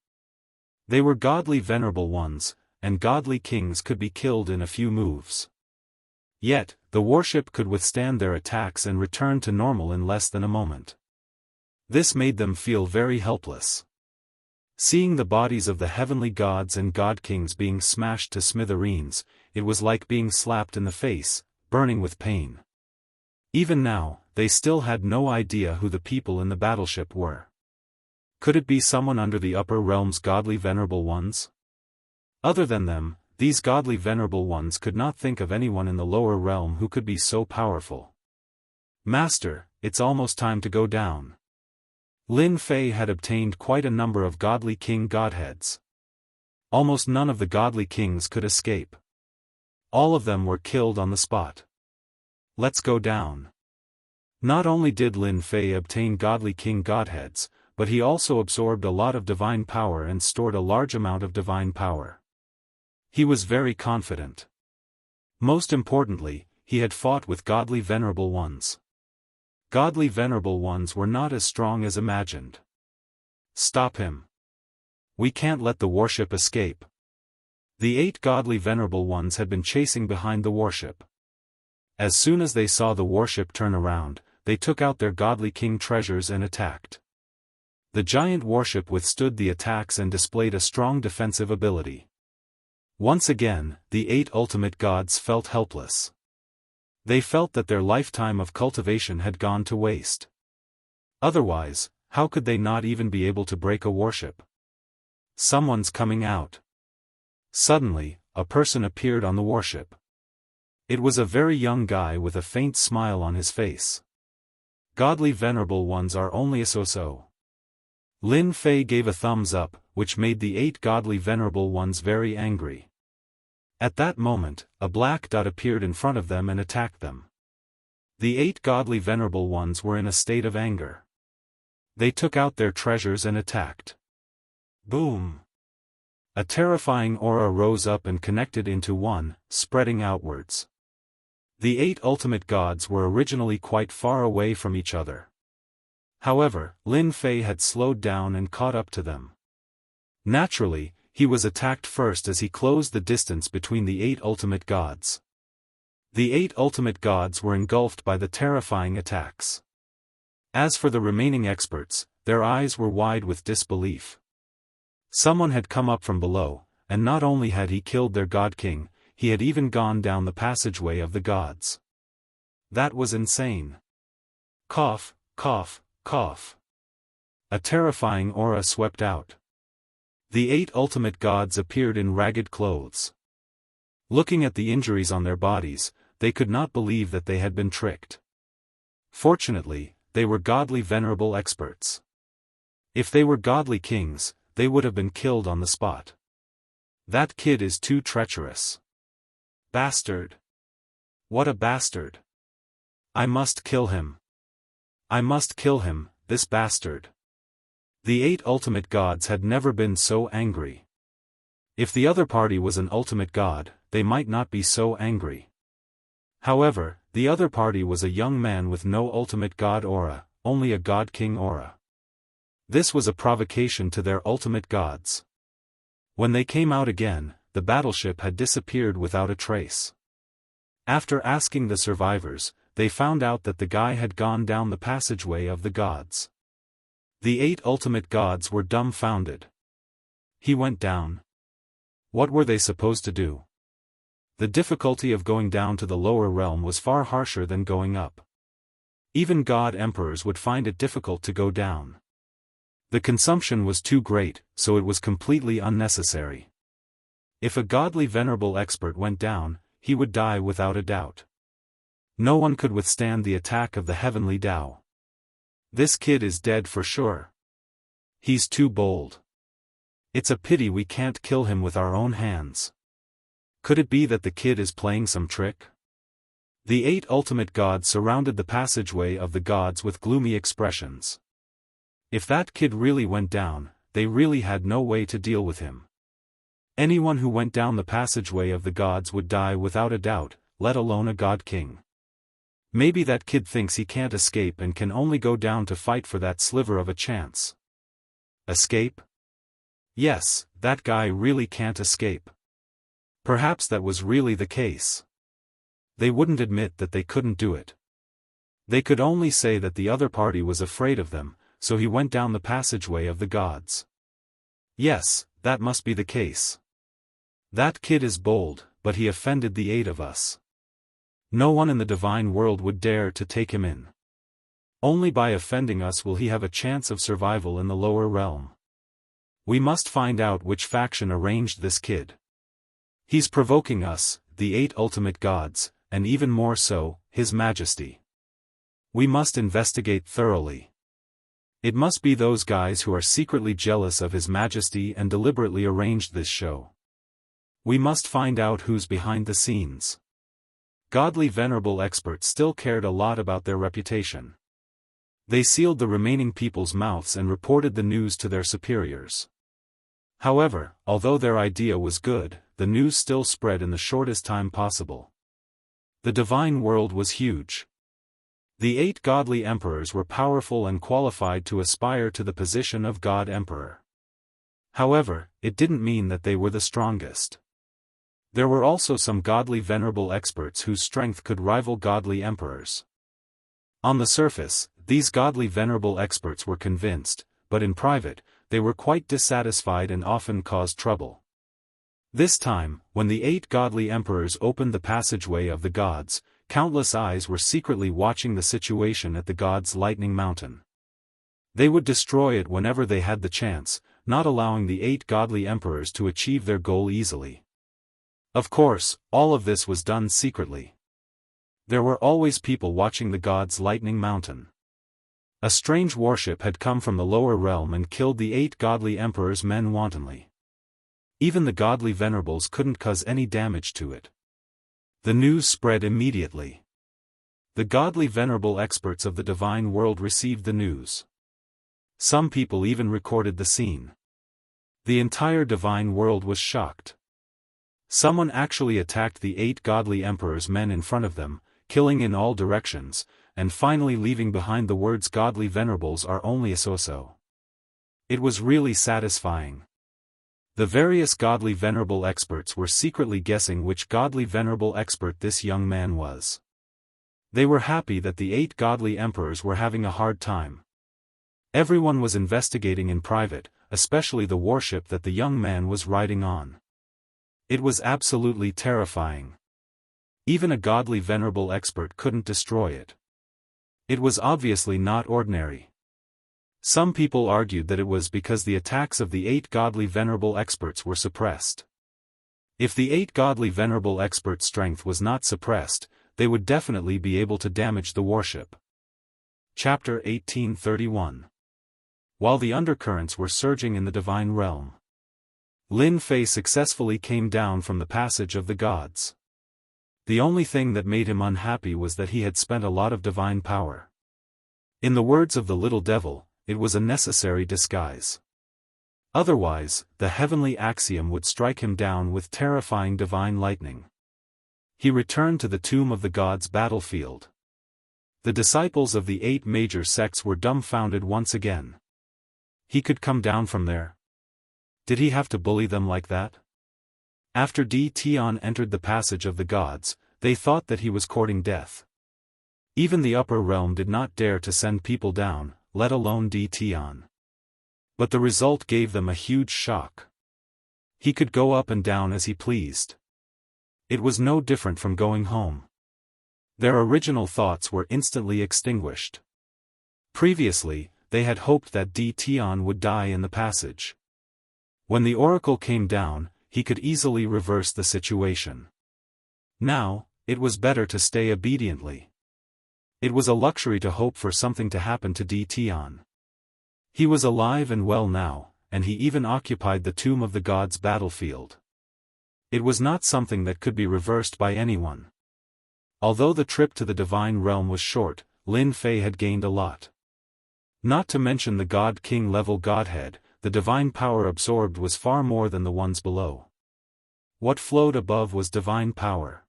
They were godly venerable ones, and godly kings could be killed in a few moves. Yet, the warship could withstand their attacks and return to normal in less than a moment. This made them feel very helpless. Seeing the bodies of the heavenly gods and god kings being smashed to smithereens, it was like being slapped in the face, burning with pain. Even now, they still had no idea who the people in the battleship were. Could it be someone under the upper realm's godly venerable ones? Other than them, these godly venerable ones could not think of anyone in the lower realm who could be so powerful. Master, it's almost time to go down. Lin Fei had obtained quite a number of godly king godheads. Almost none of the godly kings could escape. All of them were killed on the spot. Let's go down. Not only did Lin Fei obtain godly king godheads, but he also absorbed a lot of divine power and stored a large amount of divine power. He was very confident. Most importantly, he had fought with godly venerable ones. Godly venerable ones were not as strong as imagined. Stop him. We can't let the warship escape. The 8 godly venerable ones had been chasing behind the warship. As soon as they saw the warship turn around, they took out their godly king treasures and attacked. The giant warship withstood the attacks and displayed a strong defensive ability. Once again, the 8 ultimate gods felt helpless. They felt that their lifetime of cultivation had gone to waste. Otherwise, how could they not even be able to break a warship? Someone's coming out. Suddenly, a person appeared on the warship. It was a very young guy with a faint smile on his face. Godly venerable ones are only a so-so. Lin Fei gave a thumbs up, which made the 8 godly venerable ones very angry. At that moment, a black dot appeared in front of them and attacked them. The 8 godly venerable ones were in a state of anger. They took out their treasures and attacked. Boom! A terrifying aura rose up and connected into one, spreading outwards. The 8 ultimate gods were originally quite far away from each other. However, Lin Fei had slowed down and caught up to them. Naturally, he was attacked first as he closed the distance between the 8 ultimate gods. The 8 ultimate gods were engulfed by the terrifying attacks. As for the remaining experts, their eyes were wide with disbelief. Someone had come up from below, and not only had he killed their god king, he had even gone down the passageway of the gods. That was insane. Cough, cough, cough. A terrifying aura swept out. The 8 ultimate gods appeared in ragged clothes. Looking at the injuries on their bodies, they could not believe that they had been tricked. Fortunately, they were godly venerable experts. If they were godly kings, they would have been killed on the spot. That kid is too treacherous. Bastard. What a bastard. I must kill him. I must kill him, this bastard. The 8 ultimate gods had never been so angry. If the other party was an ultimate god, they might not be so angry. However, the other party was a young man with no ultimate god aura, only a god king aura. This was a provocation to their ultimate gods. When they came out again, the battleship had disappeared without a trace. After asking the survivors, they found out that the guy had gone down the passageway of the gods. The 8 ultimate gods were dumbfounded. He went down. What were they supposed to do? The difficulty of going down to the lower realm was far harsher than going up. Even god emperors would find it difficult to go down. The consumption was too great, so it was completely unnecessary. If a godly venerable expert went down, he would die without a doubt. No one could withstand the attack of the heavenly Tao. This kid is dead for sure. He's too bold. It's a pity we can't kill him with our own hands. Could it be that the kid is playing some trick? The 8 ultimate gods surrounded the passageway of the gods with gloomy expressions. If that kid really went down, they really had no way to deal with him. Anyone who went down the passageway of the gods would die without a doubt, let alone a god king. Maybe that kid thinks he can't escape and can only go down to fight for that sliver of a chance. Escape? Yes, that guy really can't escape. Perhaps that was really the case. They wouldn't admit that they couldn't do it. They could only say that the other party was afraid of them, so he went down the passageway of the gods. Yes, that must be the case. That kid is bold, but he offended the 8 of us. No one in the divine world would dare to take him in. Only by offending us will he have a chance of survival in the lower realm. We must find out which faction arranged this kid. He's provoking us, the 8 ultimate gods, and even more so, His Majesty. We must investigate thoroughly. It must be those guys who are secretly jealous of His Majesty and deliberately arranged this show. We must find out who's behind the scenes. Godly venerable experts still cared a lot about their reputation. They sealed the remaining people's mouths and reported the news to their superiors. However, although their idea was good, the news still spread in the shortest time possible. The divine world was huge. The 8 godly emperors were powerful and qualified to aspire to the position of God Emperor. However, it didn't mean that they were the strongest. There were also some godly venerable experts whose strength could rival godly emperors. On the surface, these godly venerable experts were convinced, but in private, they were quite dissatisfied and often caused trouble. This time, when the 8 godly emperors opened the passageway of the gods, countless eyes were secretly watching the situation at the gods' lightning mountain. They would destroy it whenever they had the chance, not allowing the 8 godly emperors to achieve their goal easily. Of course, all of this was done secretly. There were always people watching the gods' lightning mountain. A strange warship had come from the lower realm and killed the 8 godly emperors' men wantonly. Even the godly venerables couldn't cause any damage to it. The news spread immediately. The godly venerable experts of the divine world received the news. Some people even recorded the scene. The entire divine world was shocked. Someone actually attacked the 8 godly emperors' men in front of them, killing in all directions, and finally leaving behind the words godly venerables are only a so-so. It was really satisfying. The various godly venerable experts were secretly guessing which godly venerable expert this young man was. They were happy that the 8 godly emperors were having a hard time. Everyone was investigating in private, especially the warship that the young man was riding on. It was absolutely terrifying. Even a godly venerable expert couldn't destroy it. It was obviously not ordinary. Some people argued that it was because the attacks of the 8 godly venerable experts were suppressed. If the 8 godly venerable experts' strength was not suppressed, they would definitely be able to damage the warship. Chapter 1831. While the undercurrents were surging in the divine realm, Lin Fei successfully came down from the passage of the gods. The only thing that made him unhappy was that he had spent a lot of divine power. In the words of the little devil, it was a necessary disguise. Otherwise, the heavenly axiom would strike him down with terrifying divine lightning. He returned to the tomb of the gods' battlefield. The disciples of the 8 major sects were dumbfounded once again. He could come down from there? Did he have to bully them like that? After Di Tian entered the passage of the gods, they thought that he was courting death. Even the upper realm did not dare to send people down, let alone Di Tian. But the result gave them a huge shock. He could go up and down as he pleased. It was no different from going home. Their original thoughts were instantly extinguished. Previously, they had hoped that Di Tian would die in the passage. When the oracle came down, he could easily reverse the situation. Now, it was better to stay obediently. It was a luxury to hope for something to happen to Di Tian. He was alive and well now, and he even occupied the tomb of the gods' battlefield. It was not something that could be reversed by anyone. Although the trip to the divine realm was short, Lin Fei had gained a lot. Not to mention the God-King level Godhead, the divine power absorbed was far more than the ones below. What flowed above was divine power.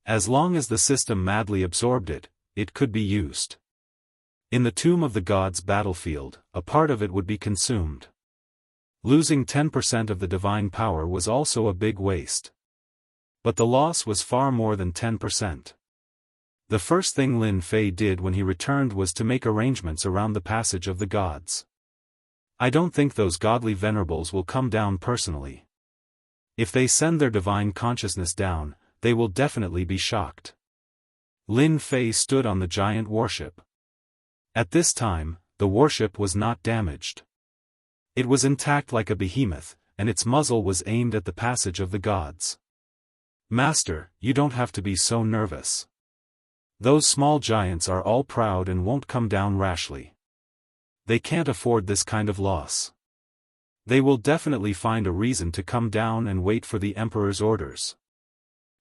As long as the system madly absorbed it, it could be used. In the tomb of the gods' battlefield, a part of it would be consumed. Losing 10% of the divine power was also a big waste. But the loss was far more than 10%. The first thing Lin Fei did when he returned was to make arrangements around the passage of the gods. I don't think those godly venerables will come down personally. If they send their divine consciousness down, they will definitely be shocked. Lin Fei stood on the giant warship. At this time, the warship was not damaged. It was intact like a behemoth, and its muzzle was aimed at the passage of the gods. Master, you don't have to be so nervous. Those small giants are all proud and won't come down rashly. They can't afford this kind of loss. They will definitely find a reason to come down and wait for the Emperor's orders.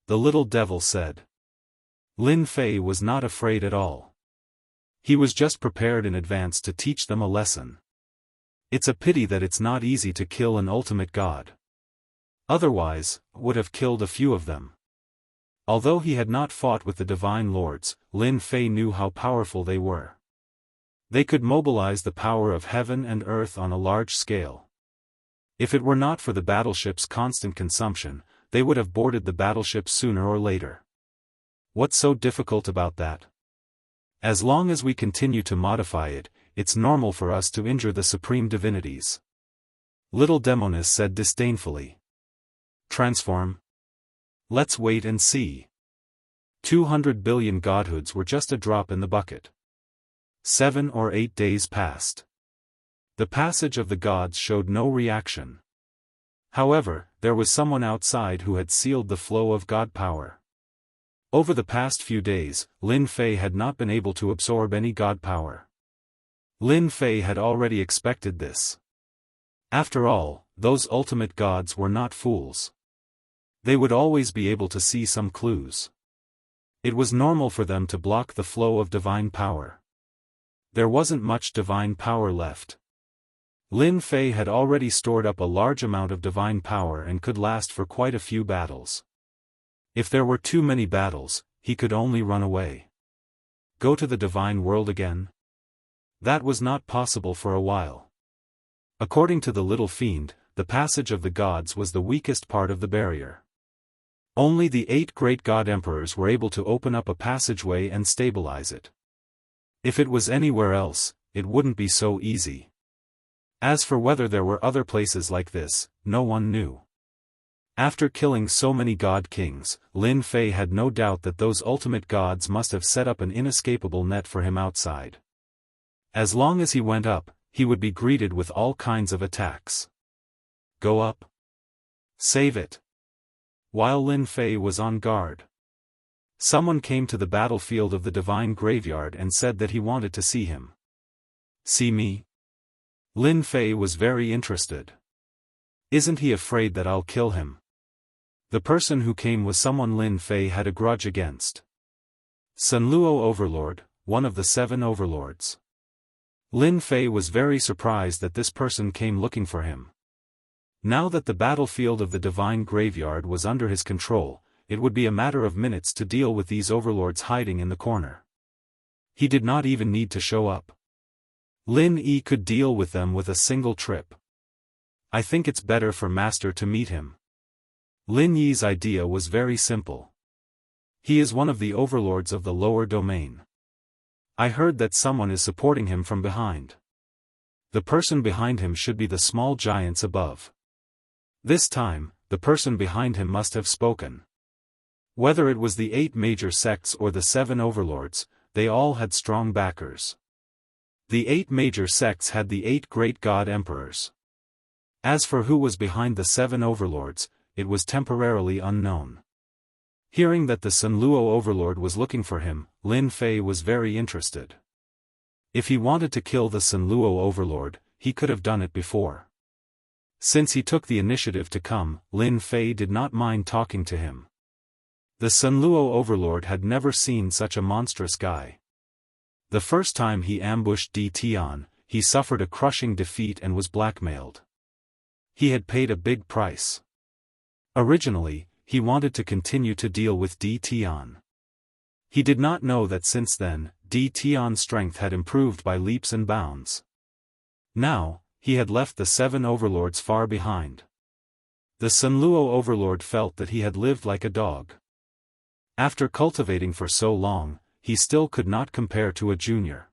The little devil said. Lin Fei was not afraid at all. He was just prepared in advance to teach them a lesson. It's a pity that it's not easy to kill an ultimate god. Otherwise, would have killed a few of them. Although he had not fought with the divine lords, Lin Fei knew how powerful they were. They could mobilize the power of heaven and earth on a large scale. If it were not for the battleship's constant consumption, they would have boarded the battleship sooner or later. What's so difficult about that? As long as we continue to modify it, it's normal for us to injure the supreme divinities. Little Demonis said disdainfully. Transform? Let's wait and see. 200 billion godhoods were just a drop in the bucket. 7 or 8 days passed. The passage of the gods showed no reaction. However, there was someone outside who had sealed the flow of god power. Over the past few days, Lin Fei had not been able to absorb any god power. Lin Fei had already expected this. After all, those ultimate gods were not fools. They would always be able to see some clues. It was normal for them to block the flow of divine power. There wasn't much divine power left. Lin Fei had already stored up a large amount of divine power and could last for quite a few battles. If there were too many battles, he could only run away. Go to the divine world again? That was not possible for a while. According to the little fiend, the passage of the gods was the weakest part of the barrier. Only the 8 great god emperors were able to open up a passageway and stabilize it. If it was anywhere else, it wouldn't be so easy. As for whether there were other places like this, no one knew. After killing so many god kings, Lin Fei had no doubt that those ultimate gods must have set up an inescapable net for him outside. As long as he went up, he would be greeted with all kinds of attacks. Go up. Save it. While Lin Fei was on guard, someone came to the battlefield of the divine graveyard and said that he wanted to see him. See me? Lin Fei was very interested. Isn't he afraid that I'll kill him? The person who came was someone Lin Fei had a grudge against. Sun Luo Overlord, one of the 7 overlords. Lin Fei was very surprised that this person came looking for him. Now that the battlefield of the divine graveyard was under his control, it would be a matter of minutes to deal with these overlords hiding in the corner. He did not even need to show up. Lin Yi could deal with them with a single trip. I think it's better for Master to meet him. Lin Yi's idea was very simple. He is one of the overlords of the lower domain. I heard that someone is supporting him from behind. The person behind him should be the small giants above. This time, the person behind him must have spoken. Whether it was the 8 major sects or the 7 overlords, they all had strong backers. The 8 major sects had the 8 great god emperors. As for who was behind the 7 overlords, it was temporarily unknown. Hearing that the Sun Luo overlord was looking for him, Lin Fei was very interested. If he wanted to kill the Sun Luo overlord, he could have done it before. Since he took the initiative to come, Lin Fei did not mind talking to him. The Sun Luo overlord had never seen such a monstrous guy. The first time he ambushed Di Tian, he suffered a crushing defeat and was blackmailed. He had paid a big price. Originally, he wanted to continue to deal with Di Tian. He did not know that since then, Di Tian's strength had improved by leaps and bounds. Now, he had left the 7 overlords far behind. The Sun Luo overlord felt that he had lived like a dog. After cultivating for so long, he still could not compare to a junior.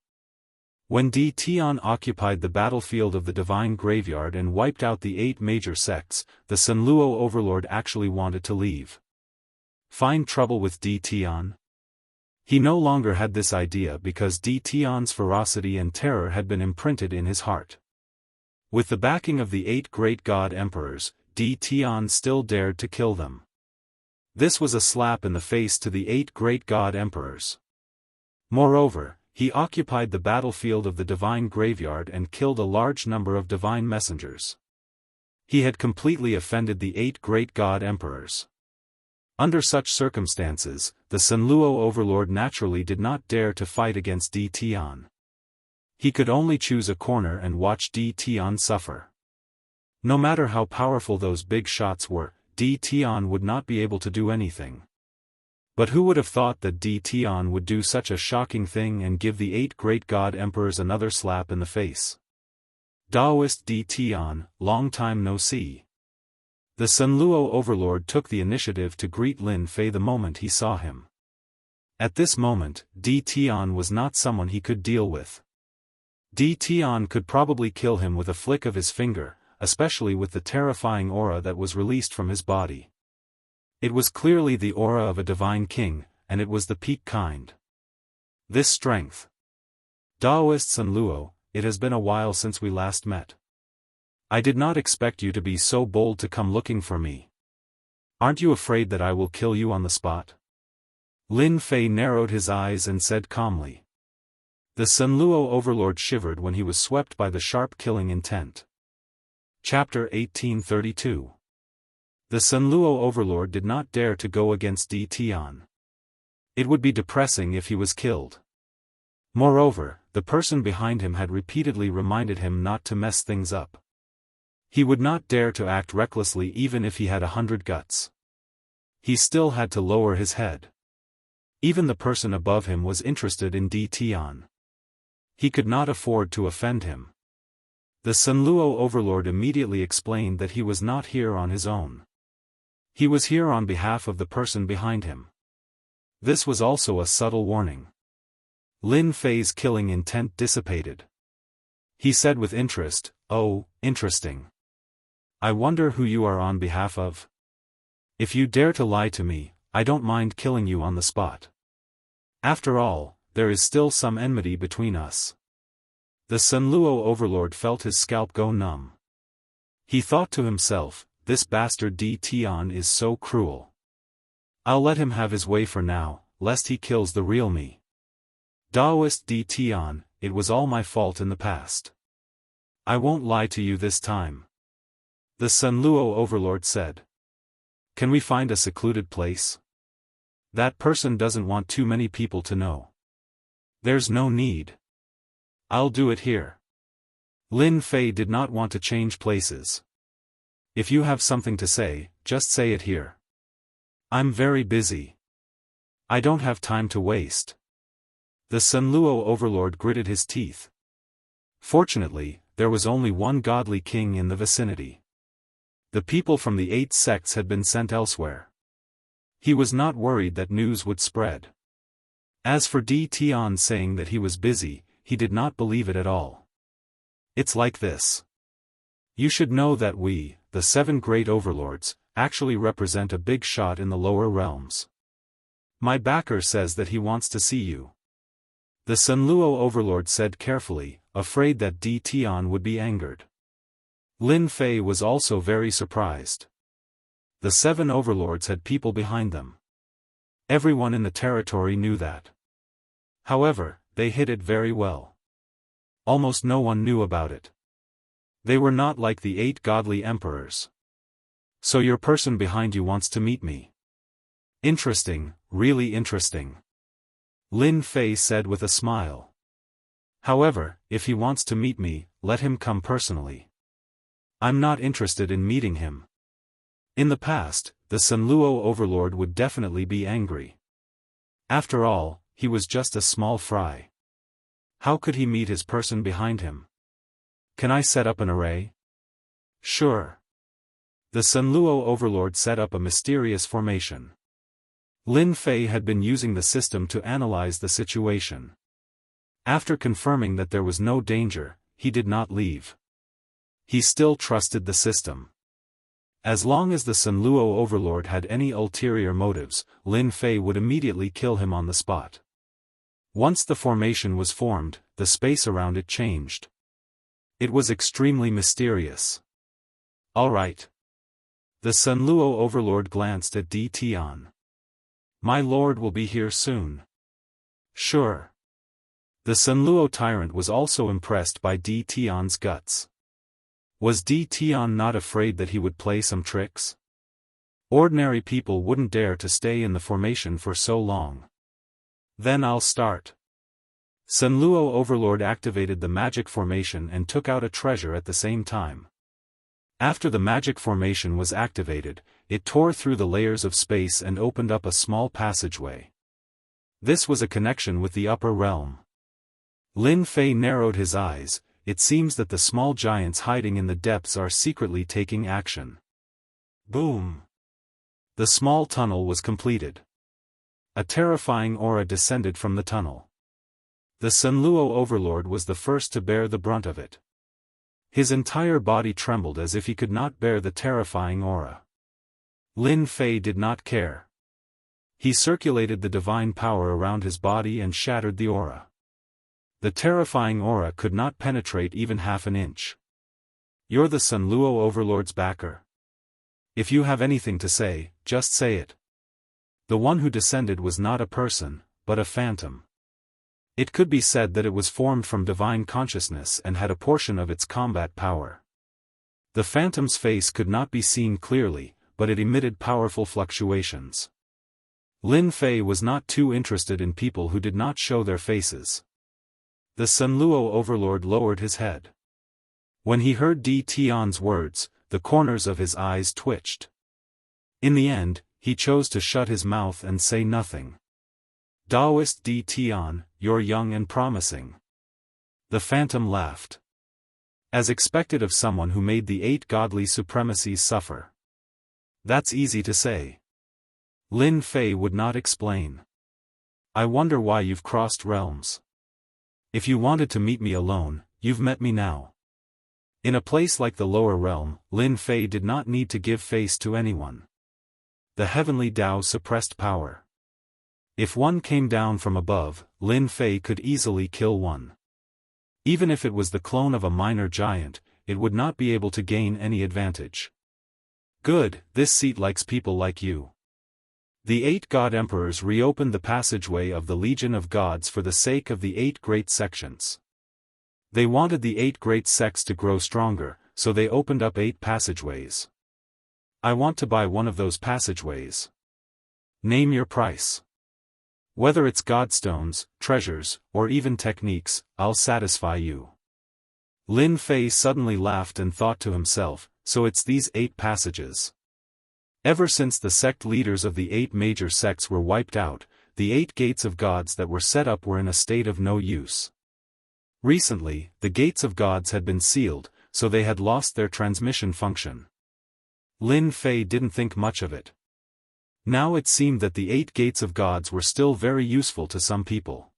When Di Tian occupied the battlefield of the divine graveyard and wiped out the 8 major sects, the Sun Luo overlord actually wanted to leave. Find trouble with Di Tian? He no longer had this idea because Di Tian's ferocity and terror had been imprinted in his heart. With the backing of the 8 great god emperors, Di Tian still dared to kill them. This was a slap in the face to the 8 great god emperors. Moreover, he occupied the battlefield of the divine graveyard and killed a large number of divine messengers. He had completely offended the 8 great god emperors. Under such circumstances, the Sunluo overlord naturally did not dare to fight against Di Tian. He could only choose a corner and watch Di Tian suffer. No matter how powerful those big shots were, Di Tian would not be able to do anything. But who would have thought that Di Tian would do such a shocking thing and give the 8 great god emperors another slap in the face? Daoist Di Tian, long time no see. The Sunluo overlord took the initiative to greet Lin Fei the moment he saw him. At this moment, Di Tian was not someone he could deal with. Di Tian could probably kill him with a flick of his finger, especially with the terrifying aura that was released from his body. It was clearly the aura of a divine king, and it was the peak kind. This strength. Daoist Sunluo, it has been a while since we last met. I did not expect you to be so bold to come looking for me. Aren't you afraid that I will kill you on the spot? Lin Fei narrowed his eyes and said calmly. The Sunluo overlord shivered when he was swept by the sharp killing intent. Chapter 1832. The Sunluo overlord did not dare to go against Di Tian. It would be depressing if he was killed. Moreover, the person behind him had repeatedly reminded him not to mess things up. He would not dare to act recklessly even if he had 100 guts. He still had to lower his head. Even the person above him was interested in Di Tian. He could not afford to offend him. The Sunluo overlord immediately explained that he was not here on his own. He was here on behalf of the person behind him. This was also a subtle warning. Lin Fei's killing intent dissipated. He said with interest, "Oh, interesting. I wonder who you are on behalf of? If you dare to lie to me, I don't mind killing you on the spot. After all, there is still some enmity between us." The Sunluo overlord felt his scalp go numb. He thought to himself, this bastard Di Tian is so cruel. I'll let him have his way for now, lest he kills the real me. Daoist Di Tian, it was all my fault in the past. I won't lie to you this time. The Sunluo overlord said. Can we find a secluded place? That person doesn't want too many people to know. There's no need. I'll do it here. Lin Fei did not want to change places. If you have something to say, just say it here. I'm very busy. I don't have time to waste. The Sunluo overlord gritted his teeth. Fortunately, there was only one godly king in the vicinity. The people from the 8 sects had been sent elsewhere. He was not worried that news would spread. As for Di Tian saying that he was busy, he did not believe it at all. It's like this. You should know that we, the 7 great overlords, actually represent a big shot in the lower realms. My backer says that he wants to see you. The Sunluo overlord said carefully, afraid that Di Tian would be angered. Lin Fei was also very surprised. The 7 overlords had people behind them. Everyone in the territory knew that. However, they hid it very well. Almost no one knew about it. They were not like the 8 godly emperors. So your person behind you wants to meet me. Interesting, really interesting. Lin Fei said with a smile. However, if he wants to meet me, let him come personally. I'm not interested in meeting him. In the past, the Sunluo overlord would definitely be angry. After all, he was just a small fry. How could he meet his person behind him? Can I set up an array? Sure. The Sunluo overlord set up a mysterious formation. Lin Fei had been using the system to analyze the situation. After confirming that there was no danger, he did not leave. He still trusted the system. As long as the Sunluo overlord had any ulterior motives, Lin Fei would immediately kill him on the spot. Once the formation was formed, the space around it changed. It was extremely mysterious. All right. The Sunluo overlord glanced at Di Tian. My lord will be here soon. Sure. The Sunluo tyrant was also impressed by Di Tian's guts. Was Di Tian not afraid that he would play some tricks? Ordinary people wouldn't dare to stay in the formation for so long. Then I'll start. Sun Luo Overlord activated the magic formation and took out a treasure at the same time. After the magic formation was activated, it tore through the layers of space and opened up a small passageway. This was a connection with the upper realm. Lin Fei narrowed his eyes. It seems that the small giants hiding in the depths are secretly taking action. Boom! The small tunnel was completed. A terrifying aura descended from the tunnel. The Sun Luo Overlord was the first to bear the brunt of it. His entire body trembled as if he could not bear the terrifying aura. Lin Fei did not care. He circulated the divine power around his body and shattered the aura. The terrifying aura could not penetrate even half an inch. You're the Sun Luo Overlord's backer? If you have anything to say, just say it. The one who descended was not a person, but a phantom. It could be said that it was formed from divine consciousness and had a portion of its combat power. The phantom's face could not be seen clearly, but it emitted powerful fluctuations. Lin Fei was not too interested in people who did not show their faces. The Sun Luo Overlord lowered his head. When he heard Di Tian's words, the corners of his eyes twitched. In the end, he chose to shut his mouth and say nothing. Daoist Di Tian, you're young and promising. The phantom laughed. As expected of someone who made the 8 godly supremacies suffer. That's easy to say. Lin Fei would not explain. I wonder why you've crossed realms. If you wanted to meet me alone, you've met me now. In a place like the lower realm, Lin Fei did not need to give face to anyone. The heavenly Tao suppressed power. If one came down from above, Lin Fei could easily kill one. Even if it was the clone of a minor giant, it would not be able to gain any advantage. Good, this seat likes people like you. The 8 god emperors reopened the passageway of the Legion of Gods for the sake of the 8 great sections. They wanted the 8 great sects to grow stronger, so they opened up 8 passageways. I want to buy one of those passageways. Name your price. Whether it's godstones, treasures, or even techniques, I'll satisfy you. Lin Fei suddenly laughed and thought to himself, so it's these 8 passages. Ever since the sect leaders of the 8 major sects were wiped out, the 8 gates of gods that were set up were in a state of no use. Recently, the gates of gods had been sealed, so they had lost their transmission function. Lin Fei didn't think much of it. Now it seemed that the 8 gates of gods were still very useful to some people.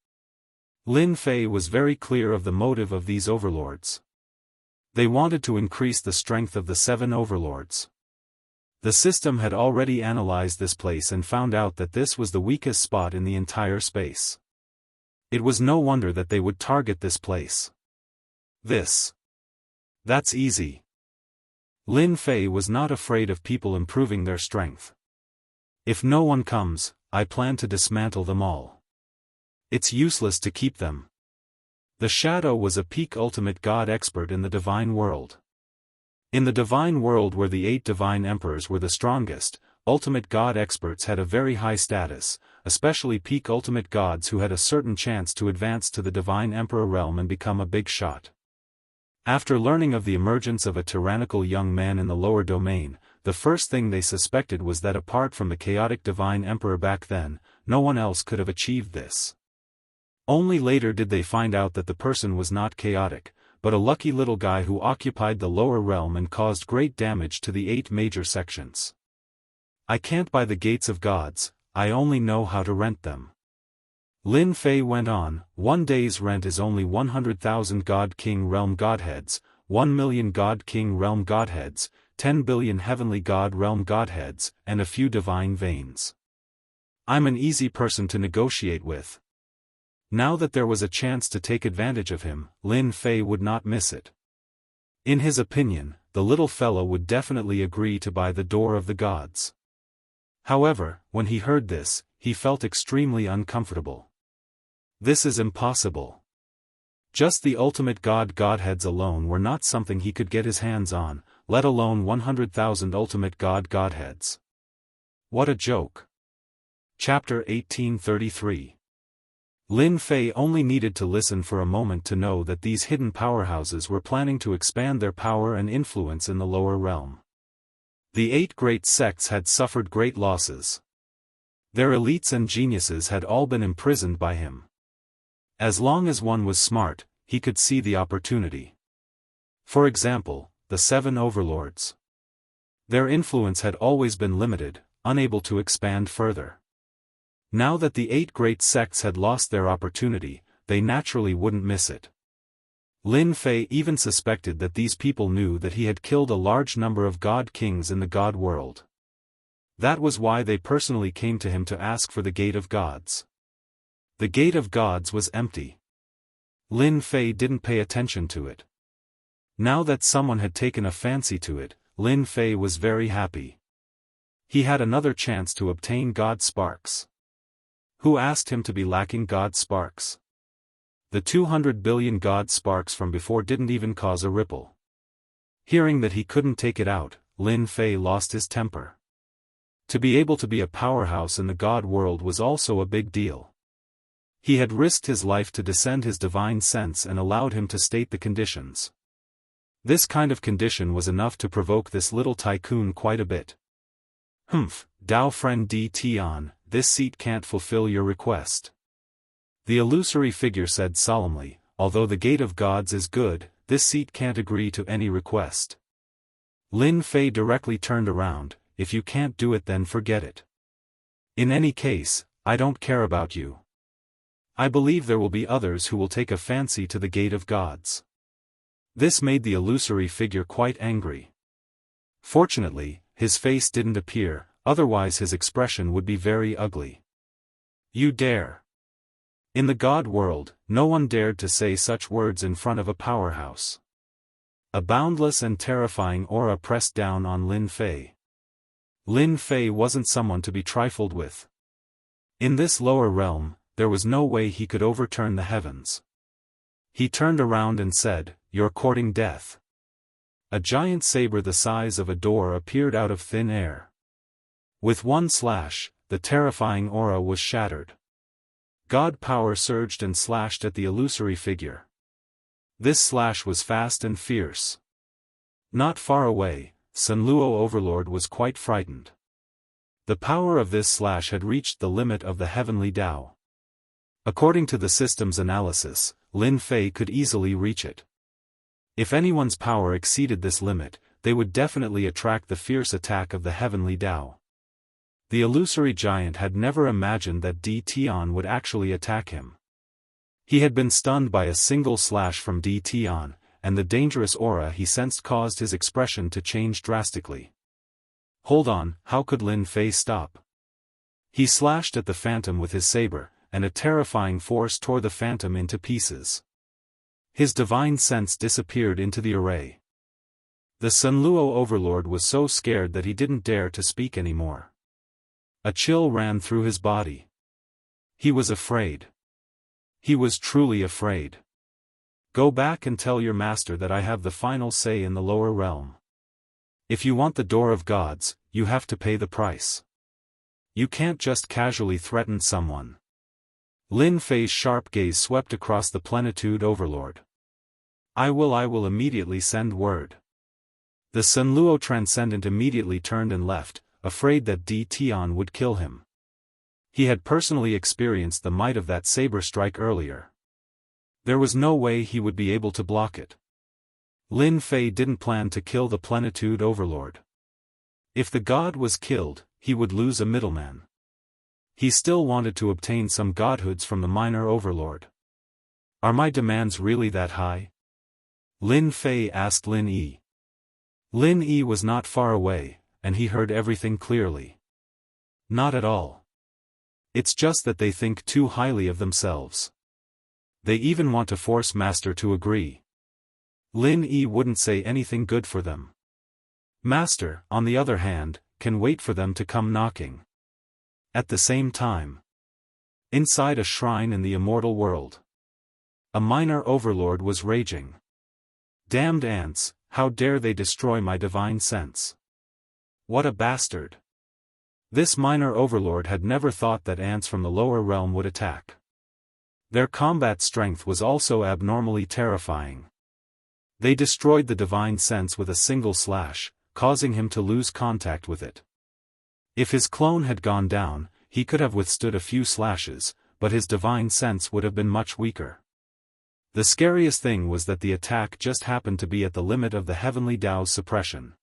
Lin Fei was very clear of the motive of these overlords. They wanted to increase the strength of the 7 overlords. The system had already analyzed this place and found out that this was the weakest spot in the entire space. It was no wonder that they would target this place. That's easy. Lin Fei was not afraid of people improving their strength. If no one comes, I plan to dismantle them all. It's useless to keep them. The Shadow was a peak ultimate god expert in the divine world. In the divine world where the 8 divine emperors were the strongest, ultimate god experts had a very high status, especially peak ultimate gods who had a certain chance to advance to the divine emperor realm and become a big shot. After learning of the emergence of a tyrannical young man in the lower domain, the first thing they suspected was that apart from the chaotic divine emperor back then, no one else could have achieved this. Only later did they find out that the person was not chaotic, but a lucky little guy who occupied the lower realm and caused great damage to the 8 major sections. I can't buy the gates of gods, I only know how to rent them. Lin Fei went on, 1 day's rent is only 100,000 God King Realm Godheads, 1 million God King Realm Godheads, 10 billion Heavenly God Realm Godheads, and a few divine veins. I'm an easy person to negotiate with. Now that there was a chance to take advantage of him, Lin Fei would not miss it. In his opinion, the little fellow would definitely agree to buy the door of the gods. However, when he heard this, he felt extremely uncomfortable. This is impossible. Just the ultimate godheads alone were not something he could get his hands on, let alone 100,000 ultimate godheads. What a joke. Chapter 1833. Lin Fei only needed to listen for a moment to know that these hidden powerhouses were planning to expand their power and influence in the lower realm. The 8 great sects had suffered great losses. Their elites and geniuses had all been imprisoned by him. As long as one was smart, he could see the opportunity. For example, the 7 overlords. Their influence had always been limited, unable to expand further. Now that the 8 great sects had lost their opportunity, they naturally wouldn't miss it. Lin Fei even suspected that these people knew that he had killed a large number of god kings in the god world. That was why they personally came to him to ask for the Gate of Gods. The Gate of Gods was empty. Lin Fei didn't pay attention to it. Now that someone had taken a fancy to it, Lin Fei was very happy. He had another chance to obtain god sparks. Who asked him to be lacking god sparks? The 200 billion god sparks from before didn't even cause a ripple. Hearing that he couldn't take it out, Lin Fei lost his temper. To be able to be a powerhouse in the god world was also a big deal. He had risked his life to descend his divine sense and allowed him to state the conditions. This kind of condition was enough to provoke this little tycoon quite a bit. Humph, Dao friend D. Tian, this seat can't fulfill your request. The illusory figure said solemnly, although the Gate of Gods is good, this seat can't agree to any request. Lin Fei directly turned around, if you can't do it then forget it. In any case, I don't care about you. I believe there will be others who will take a fancy to the Gate of Gods. This made the illusory figure quite angry. Fortunately, his face didn't appear, otherwise his expression would be very ugly. You dare. In the god world, no one dared to say such words in front of a powerhouse. A boundless and terrifying aura pressed down on Lin Fei. Lin Fei wasn't someone to be trifled with. In this lower realm, there was no way he could overturn the heavens. He turned around and said, "You're courting death." A giant saber the size of a door appeared out of thin air. With one slash, the terrifying aura was shattered. God power surged and slashed at the illusory figure. This slash was fast and fierce. Not far away, Sun Luo Overlord was quite frightened. The power of this slash had reached the limit of the heavenly Tao. According to the system's analysis, Lin Fei could easily reach it. If anyone's power exceeded this limit, they would definitely attract the fierce attack of the heavenly Tao. The illusory giant had never imagined that D. Tian would actually attack him. He had been stunned by a single slash from D. Tian, and the dangerous aura he sensed caused his expression to change drastically. Hold on, how could Lin Fei stop? He slashed at the phantom with his saber, and a terrifying force tore the phantom into pieces. His divine sense disappeared into the array. The Sun Luo Overlord was so scared that he didn't dare to speak anymore. A chill ran through his body. He was afraid. He was truly afraid. Go back and tell your master that I have the final say in the lower realm. If you want the Door of Gods, you have to pay the price. You can't just casually threaten someone. Lin Fei's sharp gaze swept across the Plenitude Overlord. I will immediately send word. The Sun Luo Transcendent immediately turned and left, afraid that D. Tian would kill him. He had personally experienced the might of that saber strike earlier. There was no way he would be able to block it. Lin Fei didn't plan to kill the Plenitude Overlord. If the god was killed, he would lose a middleman. He still wanted to obtain some godhoods from the minor overlord. Are my demands really that high? Lin Fei asked Lin Yi. Lin Yi was not far away, and he heard everything clearly. Not at all. It's just that they think too highly of themselves. They even want to force Master to agree. Lin Yi wouldn't say anything good for them. Master, on the other hand, can wait for them to come knocking. At the same time, inside a shrine in the immortal world, a minor overlord was raging. Damned ants, how dare they destroy my divine sense? What a bastard! This minor overlord had never thought that ants from the lower realm would attack. Their combat strength was also abnormally terrifying. They destroyed the divine sense with a single slash, causing him to lose contact with it. If his clone had gone down, he could have withstood a few slashes, but his divine sense would have been much weaker. The scariest thing was that the attack just happened to be at the limit of the heavenly Tao's suppression.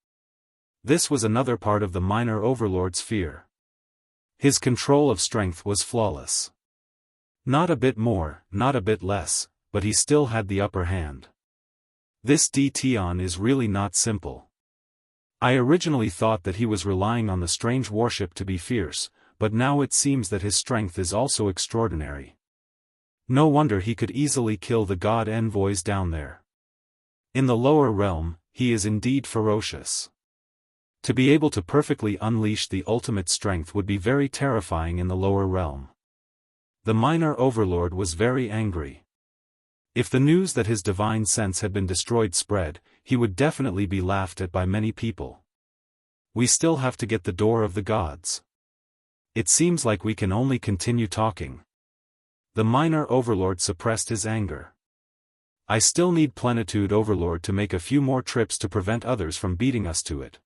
This was another part of the minor overlord's fear. His control of strength was flawless. Not a bit more, not a bit less, but he still had the upper hand. This Tion is really not simple. I originally thought that he was relying on the strange warship to be fierce, but now it seems that his strength is also extraordinary. No wonder he could easily kill the god envoys down there. In the lower realm, he is indeed ferocious. To be able to perfectly unleash the ultimate strength would be very terrifying in the lower realm. The minor overlord was very angry. If the news that his divine sense had been destroyed spread, he would definitely be laughed at by many people. We still have to get the door of the gods. It seems like we can only continue talking. The minor overlord suppressed his anger. I still need Plenitude Overlord to make a few more trips to prevent others from beating us to it.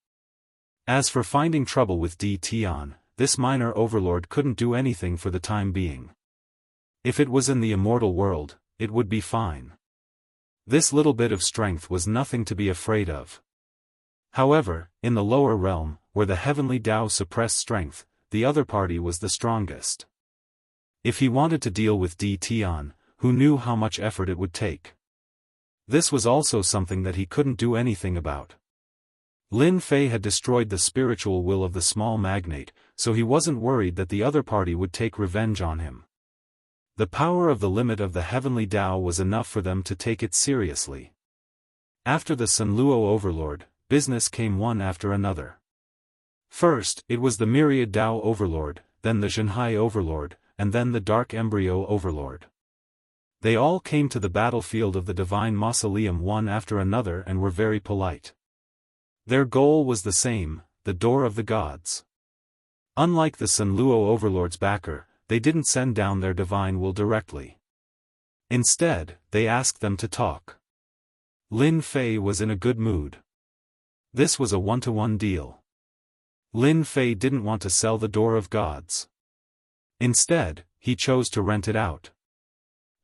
As for finding trouble with Tion, this minor overlord couldn't do anything for the time being. If it was in the immortal world, it would be fine. This little bit of strength was nothing to be afraid of. However, in the lower realm, where the heavenly Tao suppressed strength, the other party was the strongest. If he wanted to deal with Tion, who knew how much effort it would take? This was also something that he couldn't do anything about. Lin Fei had destroyed the spiritual will of the small magnate, so he wasn't worried that the other party would take revenge on him. The power of the limit of the heavenly Tao was enough for them to take it seriously. After the Sanluo overlord, business came one after another. First, it was the myriad Tao overlord, then the Zhenhai overlord, and then the dark embryo overlord. They all came to the battlefield of the divine mausoleum one after another and were very polite. Their goal was the same, the door of the gods. Unlike the Sanluo overlord's backer, they didn't send down their divine will directly. Instead, they asked them to talk. Lin Fei was in a good mood. This was a one-to-one deal. Lin Fei didn't want to sell the door of gods. Instead, he chose to rent it out.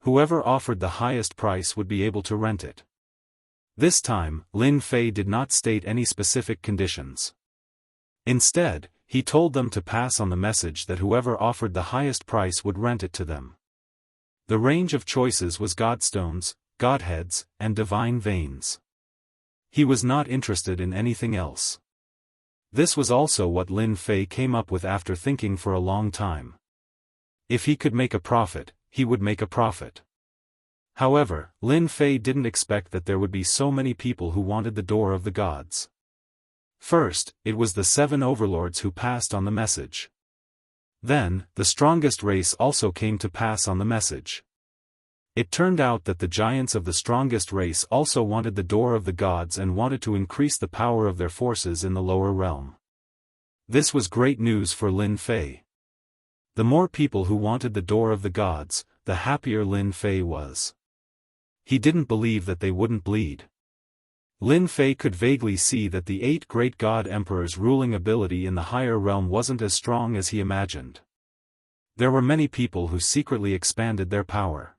Whoever offered the highest price would be able to rent it. This time, Lin Fei did not state any specific conditions. Instead, he told them to pass on the message that whoever offered the highest price would rent it to them. The range of choices was godstones, godheads, and divine veins. He was not interested in anything else. This was also what Lin Fei came up with after thinking for a long time. If he could make a profit, he would make a profit. However, Lin Fei didn't expect that there would be so many people who wanted the door of the gods. First, it was the 7 overlords who passed on the message. Then, the strongest race also came to pass on the message. It turned out that the giants of the strongest race also wanted the door of the gods and wanted to increase the power of their forces in the lower realm. This was great news for Lin Fei. The more people who wanted the door of the gods, the happier Lin Fei was. He didn't believe that they wouldn't bleed. Lin Fei could vaguely see that the 8 great god emperors' ruling ability in the higher realm wasn't as strong as he imagined. There were many people who secretly expanded their power.